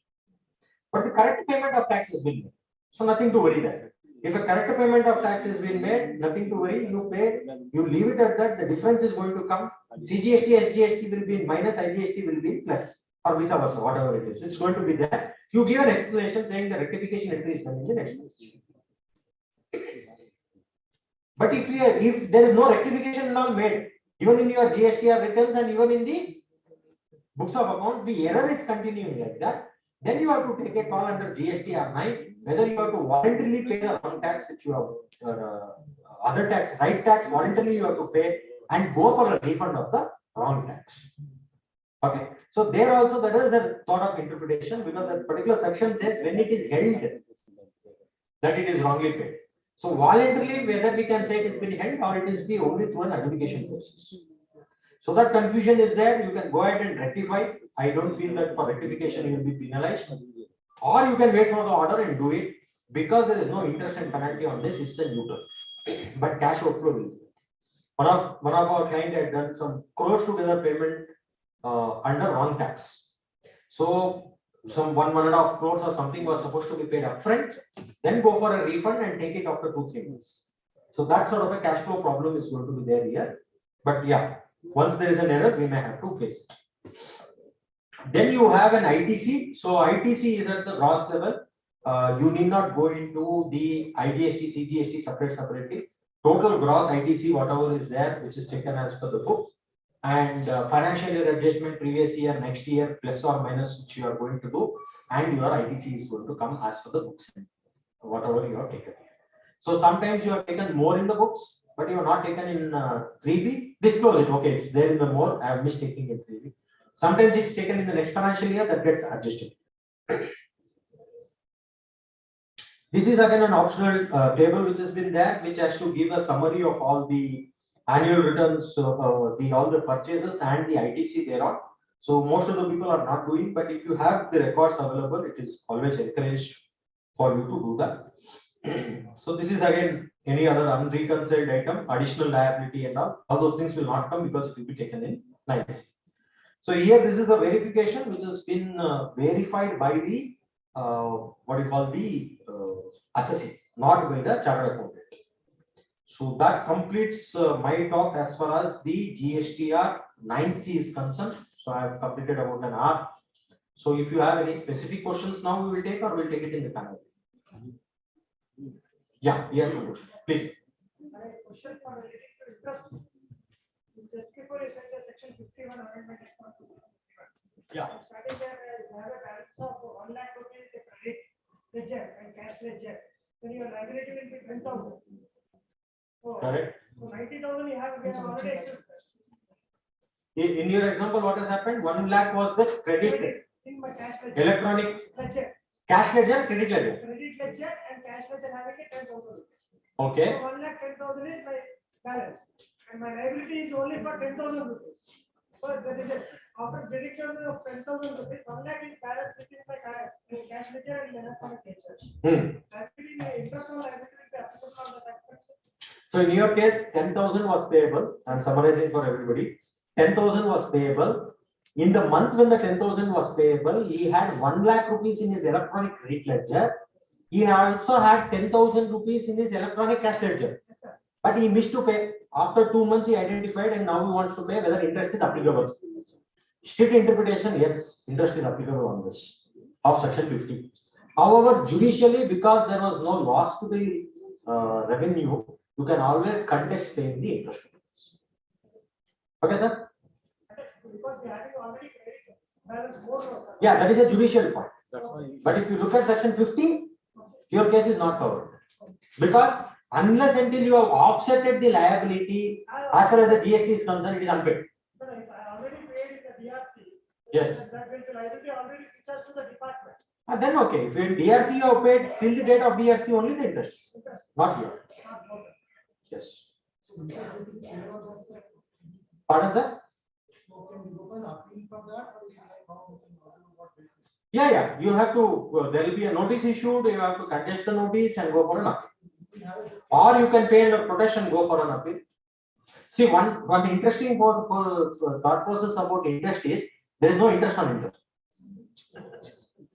but the correct payment of tax has been made. So nothing to worry there. If a correct payment of tax has been made, nothing to worry. You pay, you leave it at that. The difference is going to come. CGST, SGST will be in minus, IGST will be in plus, or vice versa, whatever it is. It's going to be there. You give an explanation saying the rectification entry is done in the next position. But if there is no rectification now made, even in your GSTR returns and even in the books of account, the error is continuing like that. Then you have to take a call under GSTR 9 whether you have to voluntarily pay the wrong tax which you have other tax, right tax voluntarily you have to pay and go for a refund of the wrong tax. Okay, so there also there is a thought of interpretation because that particular section says when it is held that it is wrongly paid. So voluntarily whether we can say it has been held or it is be only through an adjudication process. So that confusion is there. You can go ahead and rectify. I don't feel that for rectification you will be penalized. Or you can wait for the order and do it because there is no interest and penalty on this. It's a neutral, but cash outflow will be. One of our client had done some crores together payment under wrong tax. So some 1.5 crores or something was supposed to be paid upfront, then go for a refund and take it after 2-3 months. So that sort of a cash flow problem is going to be there here. But yeah, once there is an error, we may have to face it. Then you have an ITC. So ITC is at the gross level. You need not go into the IGST, CGST separately. Total gross ITC, whatever is there, which is taken as per the books, and financial year adjustment previous year, next year, plus or minus, which you are going to do, and your ITC is going to come as per the books, whatever you have taken. So sometimes you have taken more in the books, but you have not taken in 3B. Disclose it. Okay, it's there in the more. I am mistaking in 3B. Sometimes it's taken in the next financial year, that gets adjusted. This is again an optional table which has been there, which has to give a summary of all the annual returns, all the purchases and the ITC thereon. So most of the people are not doing, but if you have the records available, it is always encouraged for you to do that. So this is again any other unreconciled item, additional liability and all those things will not come because it will be taken in 90. So here this is a verification which has been verified by the what you call the assessee, not by the chartered accountant. So that completes my talk as far as the GSTR 9C is concerned. So I have completed about an hour. So if you have any specific questions now, we will take or we'll take it in the panel. Yeah, yes, please. My question for relating to interest. Just before you said that section 51 amendment is not to be given. Yeah. Starting there, you have a balance of 1 lakh rupees the credit ledger and cash ledger. Then your liability will be 10,000. So, Correct. So 90,000 you have already excess. In your example, what has happened? 1 lakh was the credit In my cash ledger. electronic Ledger. cash ledger, credit ledger. Credit ledger and cash ledger having it 10,000. Okay. So 1 lakh 10,000 is my balance. And my liability is only for 10,000 rupees. So there is a, after deduction of 10,000 rupees, 1 lakh is balance between my cash ledger and electronic ledger. Actually, the interest on liability will be applicable on the tax. So in your case, 10,000 was payable. I'm summarizing for everybody. 10,000 was payable. In the month when the 10,000 was payable, he had 1 lakh rupees in his electronic credit ledger. He also had 10,000 rupees in his electronic cash ledger. But he missed to pay. After 2 months, he identified and now he wants to pay whether interest is applicable. Strict interpretation, yes, interest is applicable on this of section 50. However, judicially, because there was no loss to the revenue, you can always contest paying the interest. Okay, sir? Because we have already paid balance more. Yeah, that is a judicial point. But if you look at section 50, your case is not covered. Because unless until you have offsetted the liability, as far as the GST is concerned, it is unpaid. But if I already paid the DRC, Yes. that will be liability already discharged to the department. Then okay, if in DRC you have paid till the date of DRC only the interest, not here. Yes. Pardon, sir? Yeah, you have to, there will be a notice issued, you have to contest the notice and go for an appeal. Or you can pay under protection, go for an appeal. See, one interesting thought process about interest is, there is no interest on interest.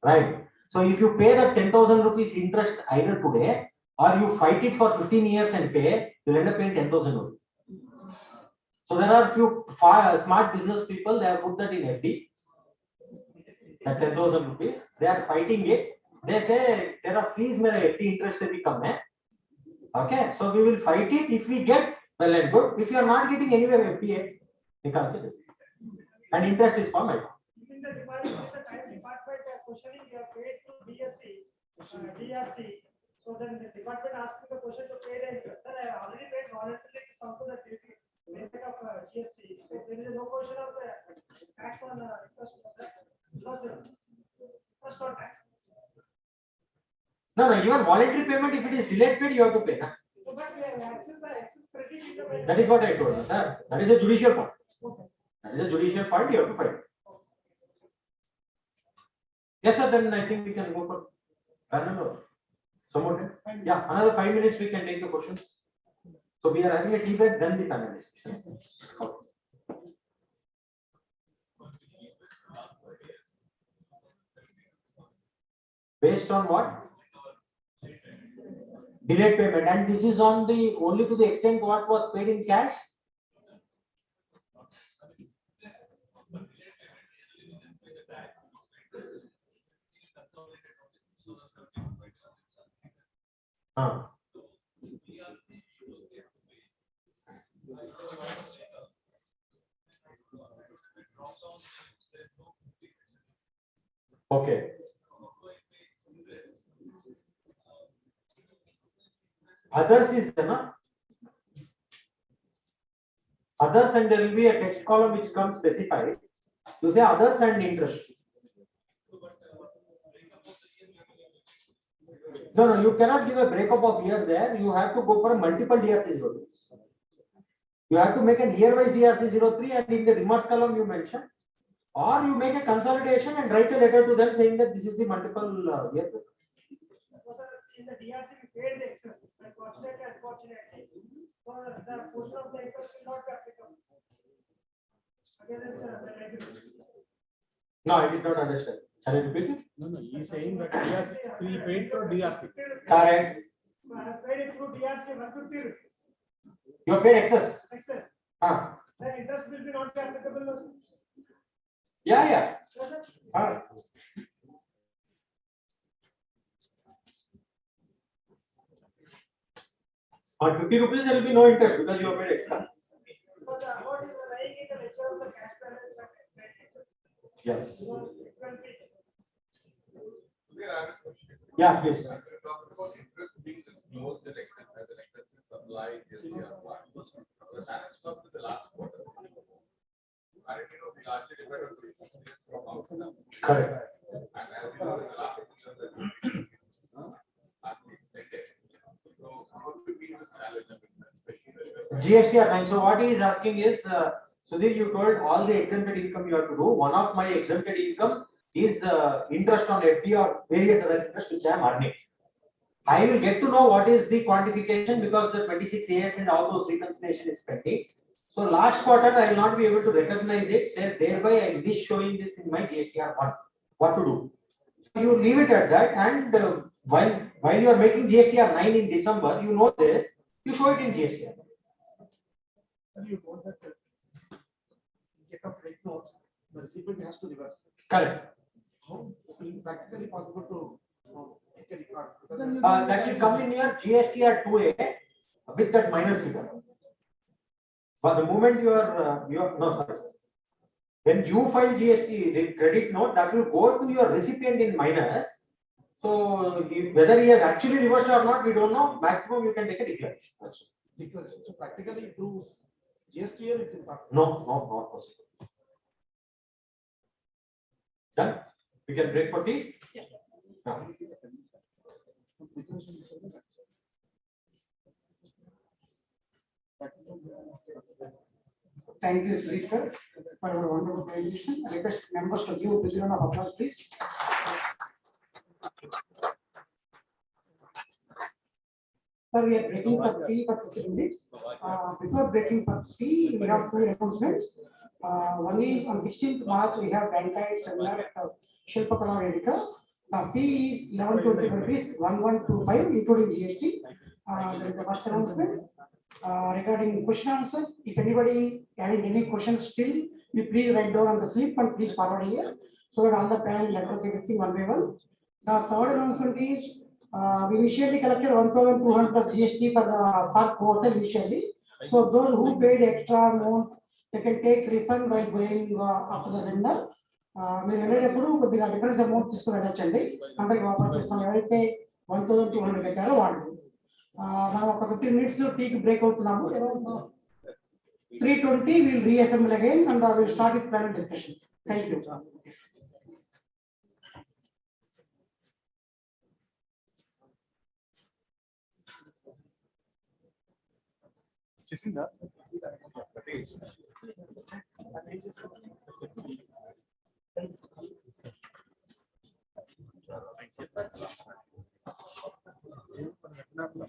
Right. So if you pay that 10,000 rupees interest either today, or you fight it for 15 years and pay, you'll end up paying 10,000 rupees. So there are few smart business people, they have put that in FD. That 10,000 rupees, they are fighting it. They say there are fees, mere FD interest will come. Okay, so we will fight it. If we get, well and good. If you are not getting anywhere FPA, you can't get it. And interest is from it. In the department, the time department questioning you are paid to DRC. So then the department asking the question to pay the interest. Sir, I already paid voluntarily to come to the benefit of GST. So there is no question of the tax on interest. Because first or tax. No, even voluntary payment, if it is delayed paid, you have to pay. Huh? So but we have access the excess credit in the That is what I told you, sir. That is a judicial point. That is a judicial point, you have to fight. Yes, sir, then I think we can go for panel or some more time. Yeah, another 5 minutes we can take the questions. So we are having a tea break, then the panel discussion. Okay. Based on what? Delayed payment, and this is on the only to the extent what was paid in cash. Okay. Others is there, others, and there will be a text column which comes specified. You say others and interest. No, you cannot give a breakup of year there. You have to go for a multiple DRC 03. You have to make an year-wise DRC 03, and in the remarks column you mention, or you make a consolidation and write a letter to them saying that this is the multiple year. In the DRC, we paid the excess. Unfortunately, so the portion of the interest will not be applicable. Against the liability. No, I did not understand. Shall I repeat it? No, he is saying that DRC, we paid for DRC. Correct. I have paid it through DRC 150 rupees. You have paid excess. Excess. Then interest will be not be applicable. Yeah. Yes, sir. On 50 rupees, there will be no interest because you have paid extra. But the amount is lying in the nature of the cash balance and credit. Yes. So it will be. Yeah, please. Talk about interest being disclosed and as an excessive supply GST one. The balance comes to the last quarter. And we largely depend on the CS from outside. Correct. And as you know, in the last 6 years, as we extended. So how do we meet this challenge? I mean, especially GST 9. So what he is asking is, Sudhir, you told all the exempted income you have to do. One of my exempted income is interest on FD or various other interest which I am earning. I will get to know what is the quantification because the 26 AS and all those reconciliation is pending. So last quarter I will not be able to recognize it. Say thereby I will be showing this in my GSTR 1. What to do? So you leave it at that, and while you are making GSTR 9 in December, you know this. You show it in GSTR. You know that in case of credit notes, the recipient has to reverse. Correct. How practically possible to take a record? That will come in your GSTR 2A with that minus figure. But the moment you are no sorry. When you file GST the credit note, that will go to your recipient in minus. So whether he has actually reversed or not, we don't know. Maximum you can take a declaration. Declaration. So practically through GST it is possible. No, not possible. Done? We can break for tea? Yeah. Thank you, Sri sir, for your wonderful presentation. I request members to give a round of applause, please. Sir, we are breaking for tea for 15 minutes. Before breaking for tea, we have two announcements. One is on 16th March, we have Bankai seminar at Shilpakala Vedika. The fee is 1120 rupees, 1125, including GST. There is the first announcement. Regarding question answers, if anybody having any questions still, you please write down on the slip and please forward here, so that all the panel let us everything one by one. The third announcement is, we initially collected 1,200 plus GST per quarter initially. So those who paid extra amount, they can take refund while going after the seminar. మీరు వెళ్ళేటప్పుడు కొద్దిగా difference amount తీసుకుని వెళ్ళొచ్చండి. అందరికి వాపస్ చేస్తాం. ఎవరైతే 1,200 పెట్టారో వాళ్ళు. మనం ఒక 15 minutes టీకి బ్రేక్ అవుతున్నాము. 3:20 we'll reassemble again and we'll start with panel discussions. Thank you. చేసిందా?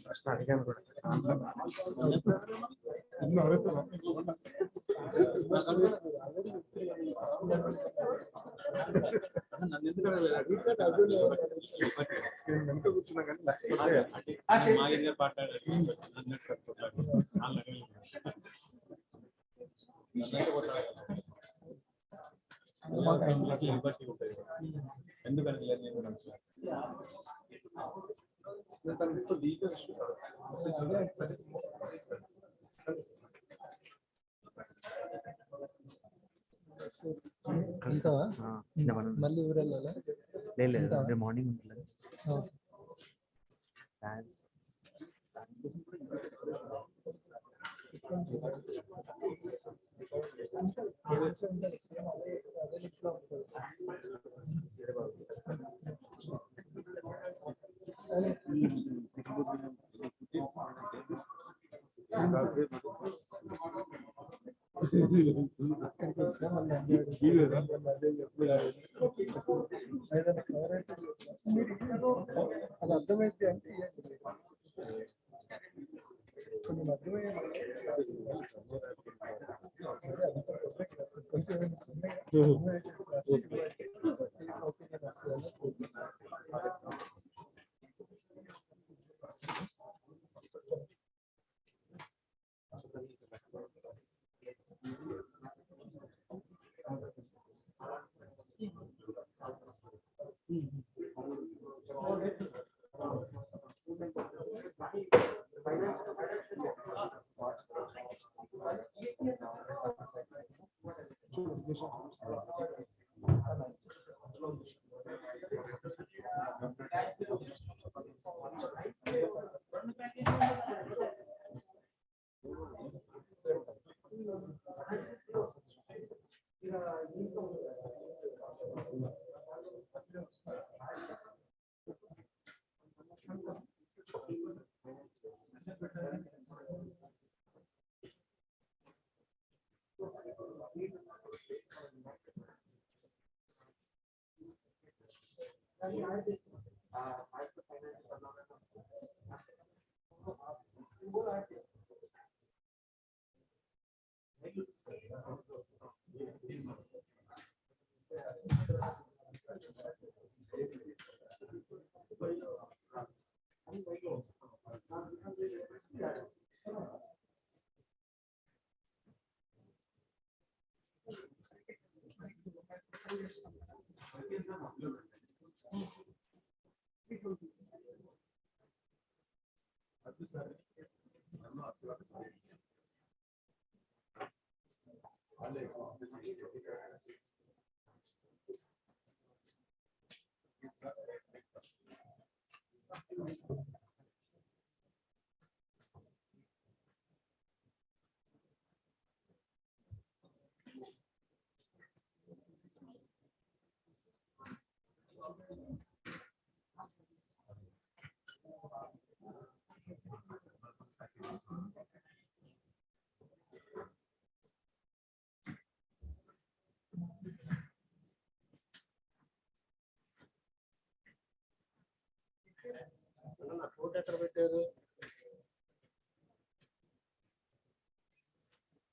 ప్రశ్న అడిగాను కూడా. వెనుక కూర్చున్నా కానీ ఎందుకంటే తనకు దీపం మళ్ళీ ఊరు వెళ్ళాలా? లేదు మార్నింగ్ ఉంటుంది. అది అర్థమైతే అంటే కొంచెం అర్థమయ్యే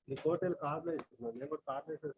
The hotel car license, never car license.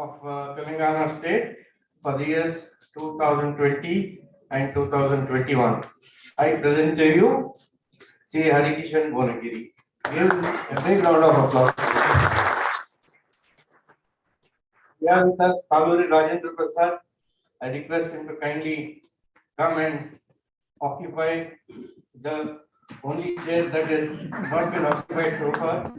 of Telangana State for the years 2020 and 2021. I present to you Sri Harikishan Bonagiri. Give a big round of applause. Here with us, Kalluri Rajendra Prasad. I request him to kindly come and occupy the only chair that has not been occupied so far.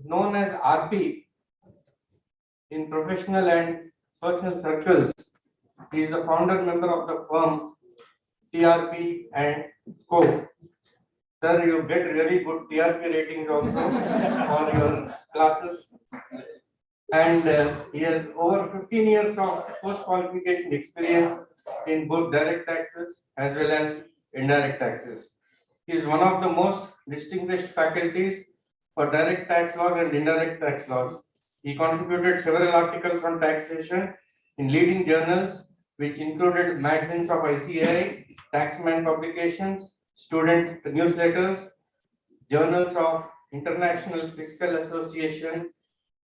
Known as RP in professional and personal circles, he is the founder member of the firm TRP and Co. Sir, you get really good TRP ratings also for your classes. And he has over 15 years of post-qualification experience in both direct taxes as well as indirect taxes. He is one of the most distinguished faculties for direct tax laws and indirect tax laws. He contributed several articles on taxation in leading journals, which included magazines of ICAI, Taxman publications, student newsletters, journals of International Fiscal Association,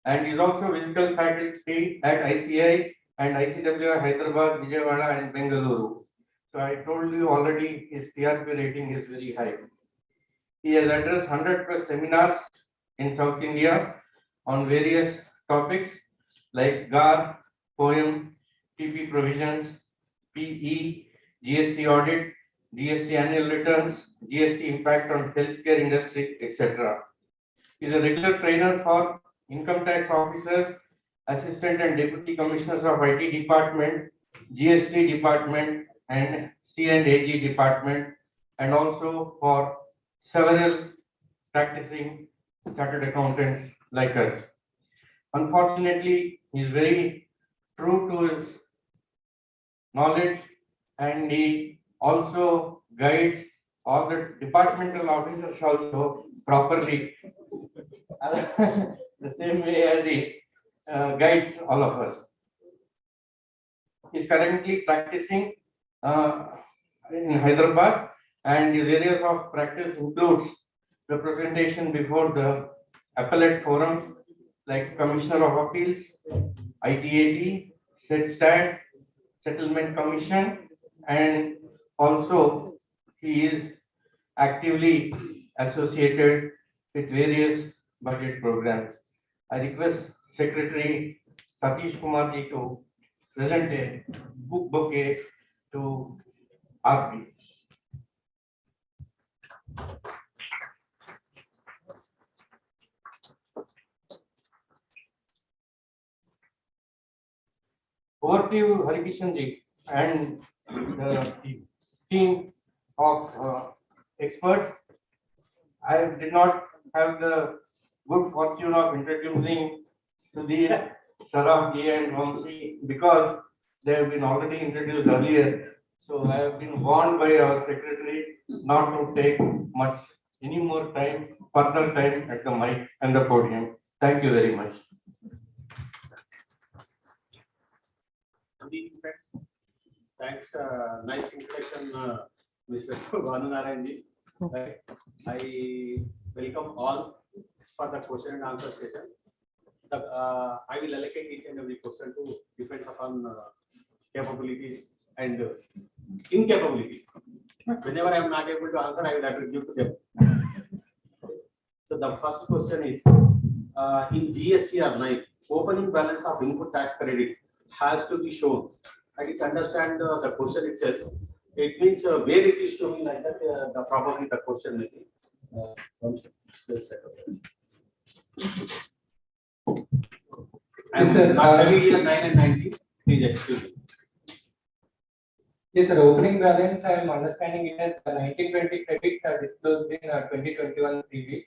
and is also physical faculty at ICI and ICWI Hyderabad, Vijayawada, and Bengaluru. So I told you already his TRP rating is very high. He has addressed 100+ seminars in South India on various topics like GAR, POEM, TP provisions, PE, GST audit, GST annual returns, GST impact on healthcare industry, etc. He is a regular trainer for income tax officers, assistant and deputy commissioners of IT department, GST department, and C&AG department, and also for several practicing chartered accountants like us. Unfortunately, he is very true to his knowledge, and he also guides all the departmental officers also properly, the same way as he guides all of us. He is currently practicing in Hyderabad, and his areas of practice includes representation before the appellate forums like Commissioner of Appeals, ITAT, SETSTAT, Settlement Commission, and also he is actively associated with various budget programs. I request Secretary Satish Kumar ji to present a book bouquet to RP. Over to you, Harikishan ji, and the team of experts. I did not have the good fortune of introducing Sudhir, Saraf ji, and Vamsi because they have been already introduced earlier. So I have been warned by our secretary not to take much any more time, further time at the mic and the podium. Thank you very much. Good evening, friends. Thanks. Nice introduction, Mr. Bhanunarayan ji. I welcome all for the question and answer session. I will allocate each and every question to depends upon capabilities and incapabilities. Whenever I am not able to answer, I will attribute to them. So the first question is, in GST 9, opening balance of input tax credit has to be shown. I didn't understand the question itself. It means where it is showing like that, probably the question may be. And year 9 and 19, please excuse me. Yes, sir. Opening balance, I am understanding it as 1920 credit disclosed in 2021 review.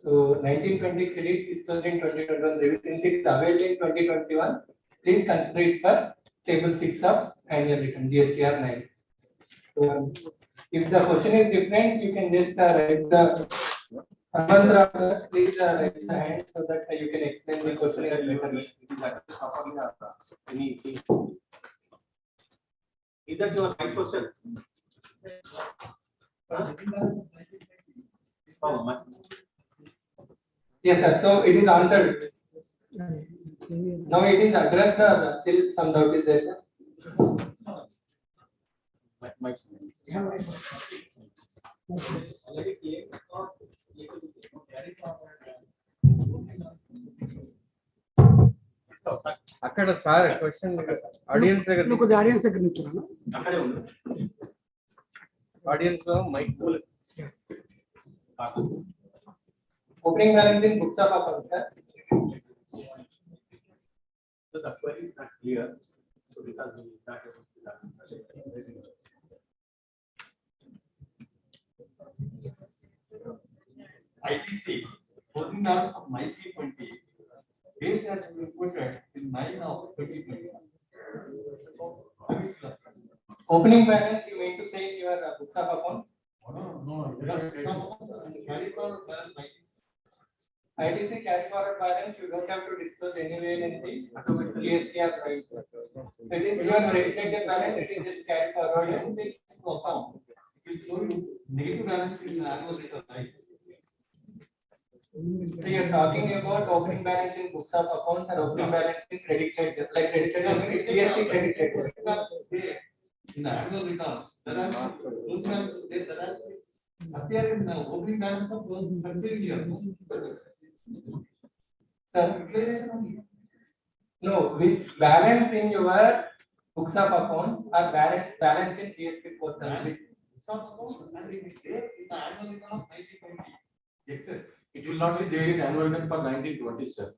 So 1920 credit disclosed in 2021 review. Since it is available in 2021, please consider it for table 6 of annual return GSTR 9. So if the question is different, you can just write the Mantra, please raise the hand so that you can explain the question in a later. Is that your right question? Yes, sir. So it is answered. Now it is addressed or still some doubt is there, sir? అక్కడ sir question audience దగ్గర నువ్వు కొద్దిగా audience దగ్గర నుంచి రాను. అక్కడే ఉంది audience లో mic Opening balance in books of accounts, sir. The query is not clear, so because we start ITC, closing balance of 1920, date has been reported in 9 of 2020. Opening balance, you mean to say in your books of accounts? No, carry forward balance 19. ITC carry forward balance, you don't have to disclose anywhere in the GST or right. It is your regulated balance, it is just carry forward and the accounts. It will show you negative balance in annual return, right? So you are talking about opening balance in books of accounts or opening balance in credit ledger, like credit ledger, GST credit ledger. In the annual return, there are appear in the opening balance of those 30 years. Sir, no, with balance in your books of accounts or balance in GST portal. Some amount and it is there in the annual return of 1920. Excel. It will not be there in annual return for 1927.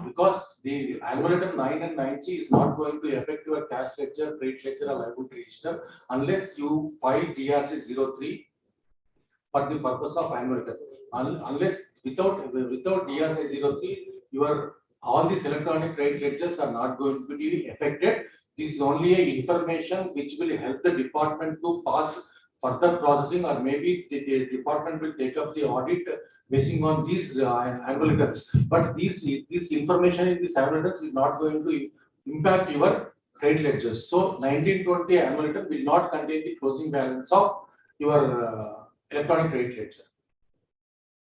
Because the annual return 9 and 9C is not going to affect your cash ledger, credit ledger or liability register unless you file GRC 03 for the purpose of annual return. Unless without GRC 03, your all these electronic credit ledgers are not going to be affected. This is only a information which will help the department to pass further processing, or maybe the department will take up the audit basing on these annual returns. But this information in these annual returns is not going to impact your credit ledgers. So 1920 annual return will not contain the closing balance of your electronic credit ledger.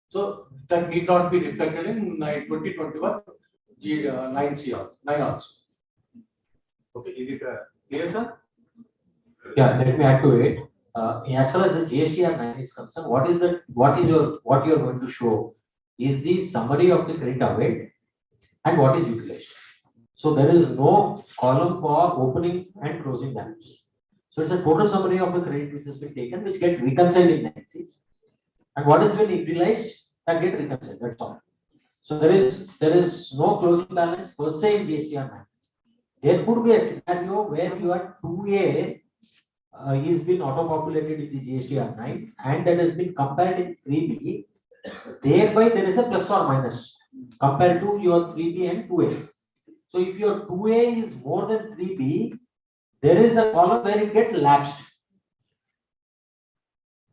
So that need not be reflected in 2021 9C also. Okay, is it clear, sir? Yeah, let me add to it. As far as the GSTR 9 is concerned, what you are going to show is the summary of the credit await and what is utilized. So there is no column for opening and closing balance. So it's a total summary of the credit which has been taken, which get reconciled in 9C. And what is been utilized that get reconciled. That's all. So there is no closing balance per se in GSTR 9. There could be a scenario where your 2A is been auto-populated in the GSTR 9 and that has been compared in 3B. Thereby there is a plus or minus compared to your 3B and 2A. So if your 2A is more than 3B, there is a column where it gets lapsed.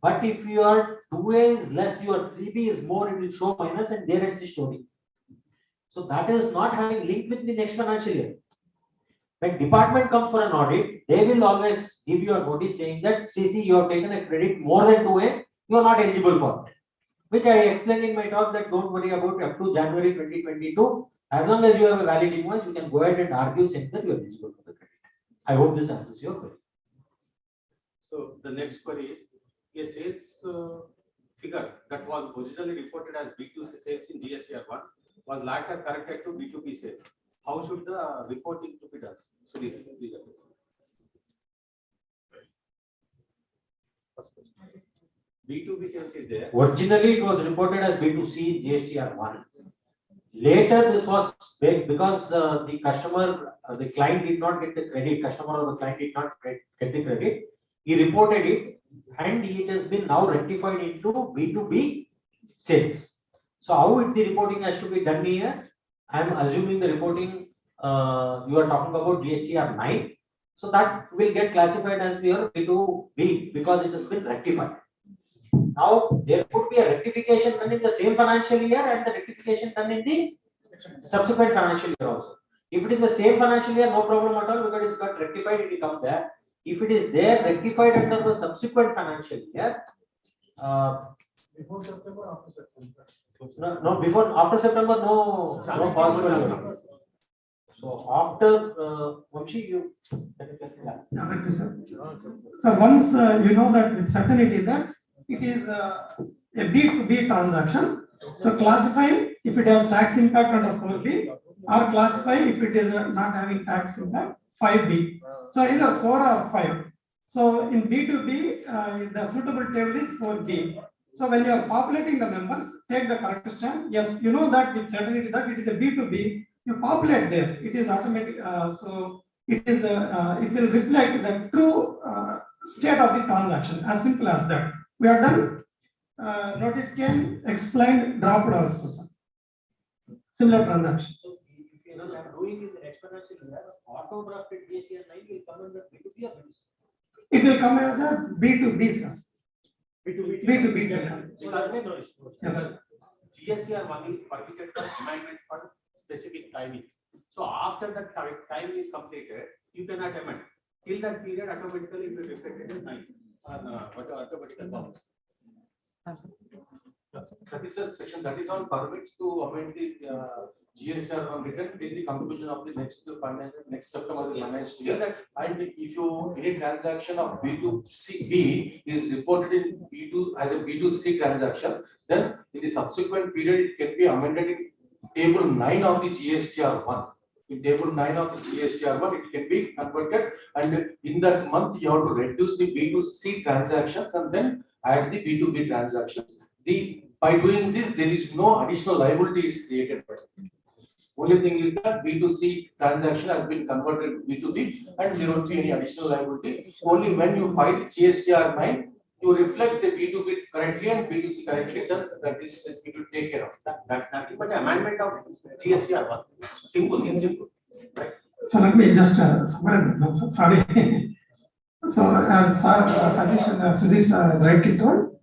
But if your 2A is less, your 3B is more, it will show minus, and there is the story. So that is not having link with the next financial year. When department comes for an audit, they will always give you a notice saying that CC, you have taken a credit more than 2A, you are not eligible for it. Which I explained in my talk that don't worry about up to January 2022. As long as you have a valid invoice, you can go ahead and argue saying that you are eligible for the credit. I hope this answers your query. So the next query is a sales figure that was originally reported as B2C sales in GSTR 1 was later corrected to B2B sales. How should the reporting to be done? Please. B2B sales is there. Originally, it was reported as B2C GSTR 1. Later, this was big because the customer, the client did not get the credit. Customer or the client did not get the credit. He reported it, and it has been now rectified into B2B sales. So, how the reporting has to be done here? I am assuming the reporting you are talking about GSTR 9. So that will get classified as your B2B because it has been rectified. Now there could be a rectification done in the same financial year and the rectification done in the subsequent financial year also. If it is the same financial year, no problem at all because it's got rectified, it will come there. If it is there rectified under the subsequent financial year, Before September, after September. no, before after September, no possible. So after, Vamshi, you. So once you know that with certainty that it is a B2B transaction, so classify if it has tax impact under 4B or classify if it is not having tax impact 5B. So either 4 or 5. So in B2B, the suitable table is 4B. So when you are populating the numbers, take the correct stand. Yes, you know that with certainty that it is a B2B, you populate there. It is automatic. So it is it will reflect the true state of the transaction. As simple as that. We are done. Notice can explain dropped also. Sir. Similar transaction. So if you are doing in the next financial year, auto drafted GST 9 will come under B2B or B2C? It will come as a B2B, sir. B2B. B2B. So that may no issue. Yes. GST 1 is permitted for amendment for specific timings. So after that time is completed, you cannot amend. Till that period, automatically it will be reflected in 9 automatically bounce. That is a section that is on permits to amend the GST on return till the conclusion of the next September the financial year. And if you any transaction of B2C is reported in B2 as a B2C transaction, then in the subsequent period it can be amended in table 9 of the GSTR 1. In table 9 of the GSTR 1, it can be converted, and in that month you have to reduce the B2C transactions and then add the B2B transactions. By doing this, there is no additional liability is created. Only thing is that B2C transaction has been converted to B2B and there won't be any additional liability. Only when you file GSTR 9, you reflect the B2B correctly and B2C correctly, then that is it will take care of that. That's nothing but the amendment of GSTR 1. Simple, simple. Right? So let me just summarize. Sorry. So as Satish and Sudhish rightly told,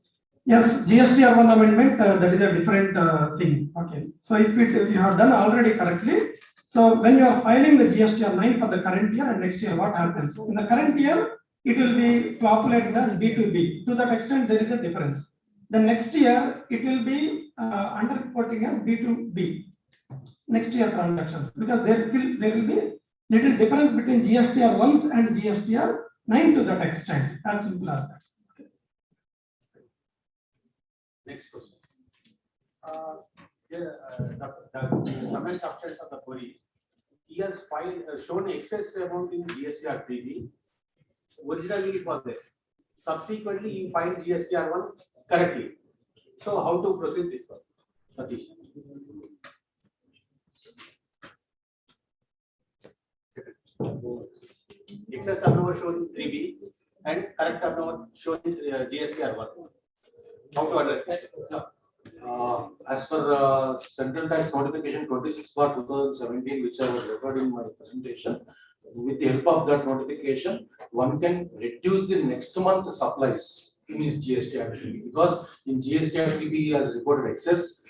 yes, GSTR 1 amendment, that is a different thing. Okay. So if you have done already correctly, so when you are filing the GSTR 9 for the current year and next year, what happens? In the current year, it will be populated as B2B. To that extent, there is a difference. The next year, it will be under reporting as B2B. Next year transactions, because there will be little difference between GSTR 1s and GSTR 9 to that extent. As simple as that. Next question. The summary substance of the query. He has shown excess amount in GSTR 3B. Originally it was this. Subsequently, he filed GSTR 1 correctly. So how to proceed this one? Satish. Excess turnover shown in 3B and correct turnover shown in GSTR 1. How to address this? As per Central Tax Notification 26/2017, which I was referred in my presentation, with the help of that notification, one can reduce the next month supplies in his GSTR 3B, because in GSTR 3B he has reported excess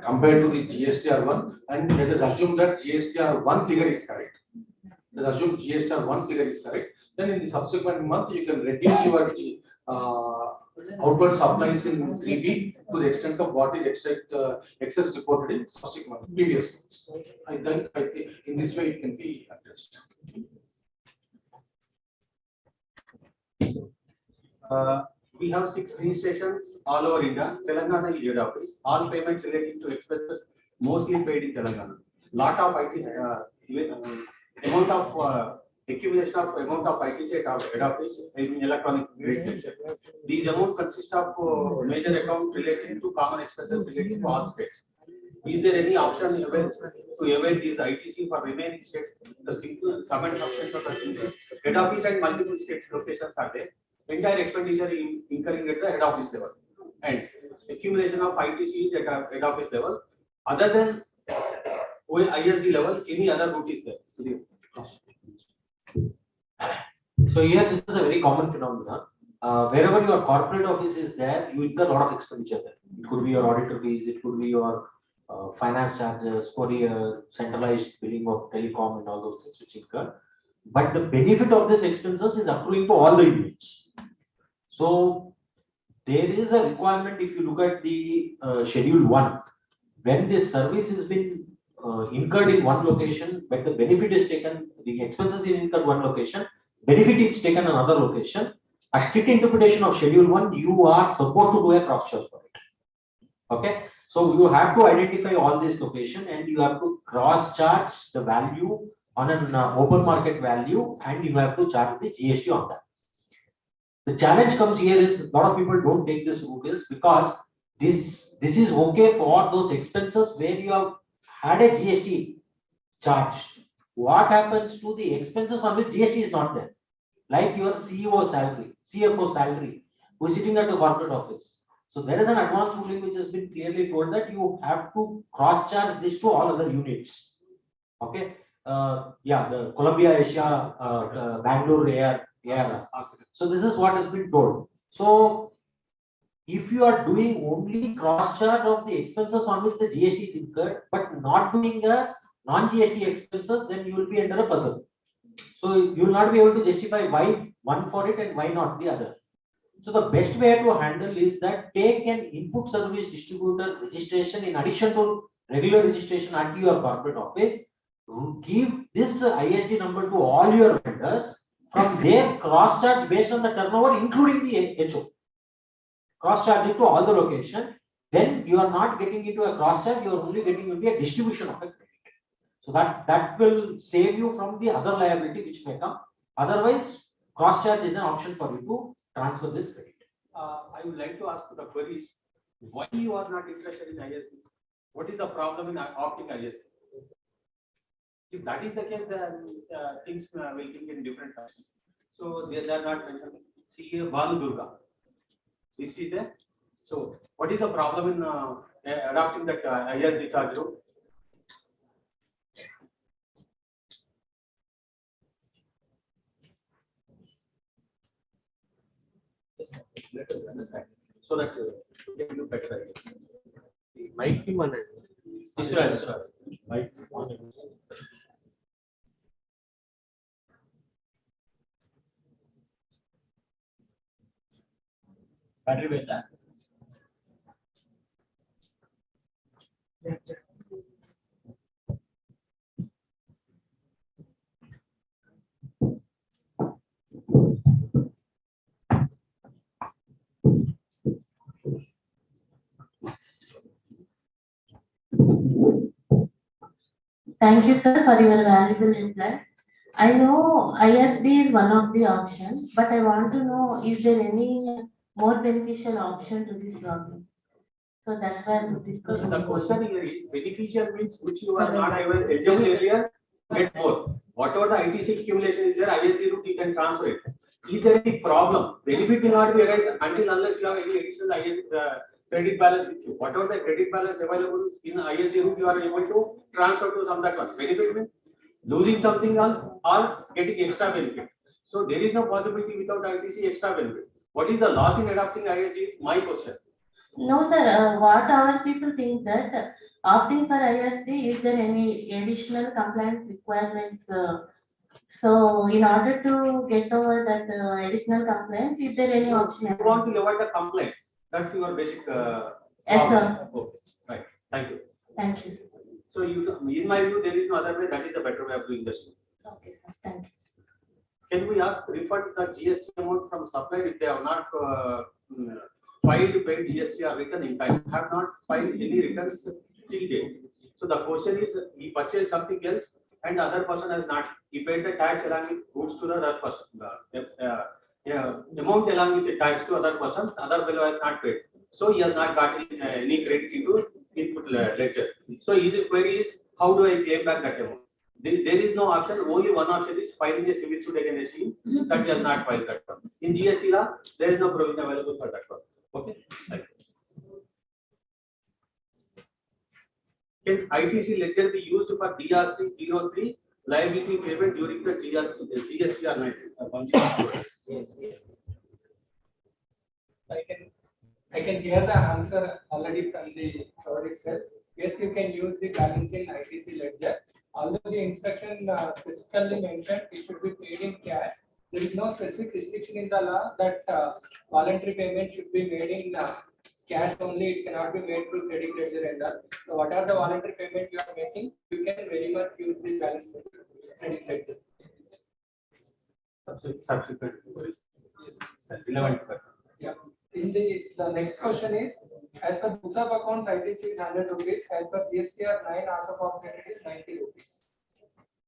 compared to the GSTR 1, and let us assume that GSTR 1 figure is correct. Let us assume GSTR 1 figure is correct. Then in the subsequent month, you can reduce your outward supplies in 3B to the extent of what is excess reported in subsequent previous months. I think in this way it can be addressed. We have 6 registrations all over India. Telangana is head office. All payments relating to expenses mostly paid in Telangana. Lot of amount of accumulation of amount of ITC at head office in electronic registration. These amounts consist of major account related to common expenses related to all states. Is there any option to avail these ITC for remaining states? The simple sum and substance of the thing. Head office and multiple states locations are there. Entire expenditure incurring at the head office level, and accumulation of ITCs at head office level. Other than ISD level, any other route is there? So here this is a very common phenomenon. Wherever your corporate office is there, you incur a lot of expenditure there. It could be your auditor fees, it could be your finance charges, courier, centralized billing of telecom and all those things which incur. But the benefit of this expenses is accruing for all the units. So there is a requirement if you look at the schedule 1, when this service has been incurred in one location, but the benefit is taken, the expenses is incurred one location, benefit is taken another location. A strict interpretation of Schedule 1, you are supposed to do a cross check for it. Okay, so you have to identify all this location and you have to cross charge the value on an open market value, and you have to charge the GST on that. The challenge comes here is a lot of people don't take this route is because this is okay for those expenses where you have had a GST charge. What happens to the expenses on which GST is not there? Like your CEO salary, CFO salary, who is sitting at the corporate office. So there is an advance ruling which has been clearly told that you have to cross charge this to all other units. Okay, yeah, the Columbia Asia, Bangalore Air. So this is what has been told. So if you are doing only cross charge of the expenses on which the GST is incurred, but not doing a non-GST expenses, then you will be under a puzzle. So you will not be able to justify why one for it and why not the other. So the best way to handle is that take an input service distributor registration in addition to regular registration at your corporate office. Give this ISD number to all your vendors. From there, cross charge based on the turnover, including the HO. Cross charge it to all the location. Then you are not getting into a cross charge, you are only getting into a distribution of a credit. So that will save you from the other liability which may come. Otherwise, cross charge is an option for you to transfer this credit. I would like to ask the queries, why you are not interested in ISD? What is the problem in opting ISD? If that is the case, then things will think in different fashion. So they are not mentioned. See here, Balu Durga. This is there. So what is the problem in adopting that ISD charge rule? Let us understand so that we can do better. Might be one. Gstr. Might. Battery with that. Thank you, sir, for your valuable input. I know ISD is one of the options, but I want to know, is there any more beneficial option to this problem? So that's why I'm discussing. The question here is beneficial means which you are not eligible earlier, get more. Whatever the ITC accumulation is there, ISD route you can transfer it. Is there any problem? Benefit will not be arise until unless you have any additional ISD credit balance with you. Whatever the credit balance available in ISD route, you are able to transfer to some that one. Benefit means losing something else or getting extra benefit. So there is no possibility without ITC extra benefit. What is the loss in adopting ISD is my question. No, sir, what our people think that opting for ISD, is there any additional compliance requirements? So in order to get over that additional complaint, is there any option? You want to avoid the complaints. That's your basic Yes, sir. Okay, right. Thank you. Thank you. So in my view, there is no other way. That is the better way of doing this. Okay, sir. Thank you. Can we ask refund the GST amount from supplier if they have not filed to pay GST or return in time? Have not filed any returns till date. So the question is, he purchased something else and the other person has not. He paid the tax along with goods to the other person. Amount along with the tax to other person, other fellow has not paid. So he has not got any credit into input ledger. So his query is, how do I claim back that amount? There is no option. Only one option is filing a civil suit against him that he has not filed that one. In GST law, there is no provision available for that one. Okay. Thank you. Can ITC ledger be used for DRC 03 liability payment during the GST or 19? Yes. I can hear the answer already from the word itself. Yes, you can use the balance in ITC ledger. Although the instruction specifically mentioned it should be paid in cash, there is no specific restriction in the law that voluntary payment should be made in cash only, it cannot be made through credit ledger and all. So what are the voluntary payment you are making, you can very much use the balance sheet credit ledger. Subsequent. Relevant. Yeah. In the next question is, as per books of accounts, ITC is 100 rupees, as per GSTR 9 out of operated is 90 rupees.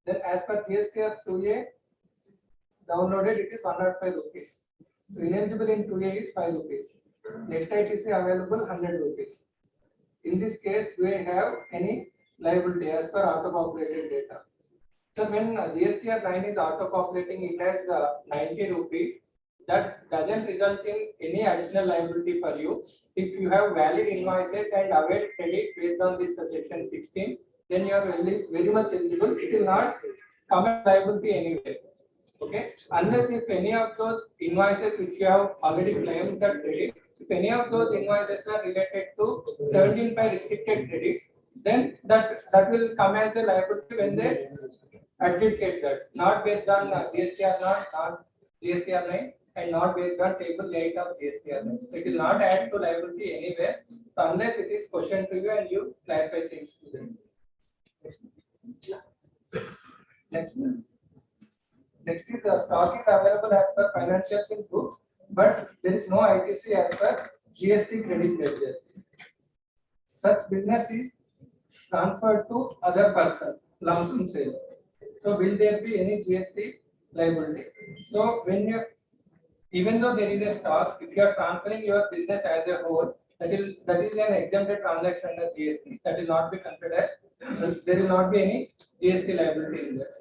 Then as per GSTR 2A, downloaded it is 105 rupees. So ineligible in 2A is 5 rupees. Next ITC available 100 rupees. In this case, do I have any liability as per out of operated data? So when GSTR 9 is out of operating, it has 90 rupees. That doesn't result in any additional liability for you. If you have valid invoices and avail credit based on this section 16, then you are very much eligible. It will not come as liability anyway. Okay, unless if any of those invoices which you have already claimed that credit, if any of those invoices are related to 17 by restricted credits, then that will come as a liability when they adjudicate that, not based on GSTR not GSTR 9 and not based on table 8 of GSTR 9. So it will not add to liability anywhere, so unless it is questioned to you and you clarify things to them. Next is the stock is available as per financials in books, but there is no ITC as per GST credit ledger. Such business is transferred to other person, lump sum sale. So will there be any GST liability? So when you, even though there is a stock, if you are transferring your business as a whole, that is an exempted transaction under GST. That will not be considered as, there will not be any GST liability in that.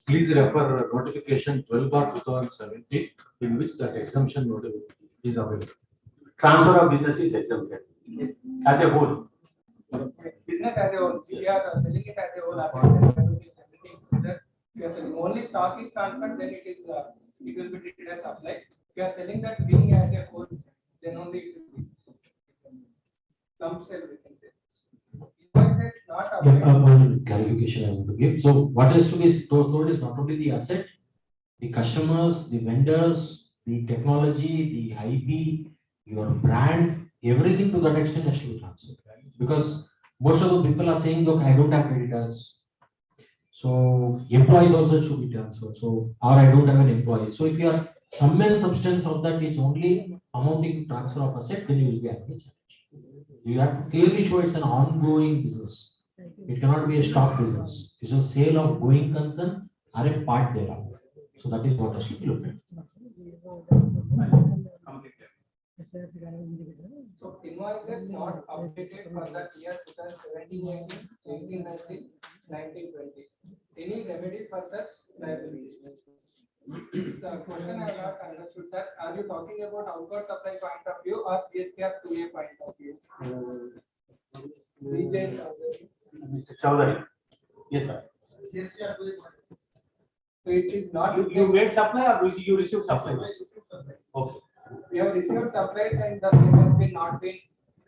Please refer notification 12/2017 in which the exemption notification is available. Transfer of business is exempted as a whole. Business as a whole, we are selling it as a whole. Only stock is transferred, then it will be treated as supply. If you are selling that being as a whole, then only it will be lump sale we can say. Invoices not One clarification I want to give. So what is to be told is not only the asset, the customers, the vendors, the technology, the IP, your brand, everything to that extent has to be transferred. Because most of the people are saying, look, I don't have creditors. So employees also should be transferred. So, or I don't have an employee. So if you are sum and substance of that is only amounting to transfer of asset, then you will be having a challenge. You have to clearly show it's an ongoing business. It cannot be a stock business. It's a sale of going concern or a part thereof. So that is what has to be looked at. So invoices not updated for that year 2017, 18, 19, 19, 20. Any remedy for such liability? The question I have not understood, sir. Are you talking about outward supply point of view or GSTR 2A point of view? Mr. Chowdhury. Yes, sir. GSTR 2A point. So it is not. You made supply or you received supply? Okay. We have received supplies and the payment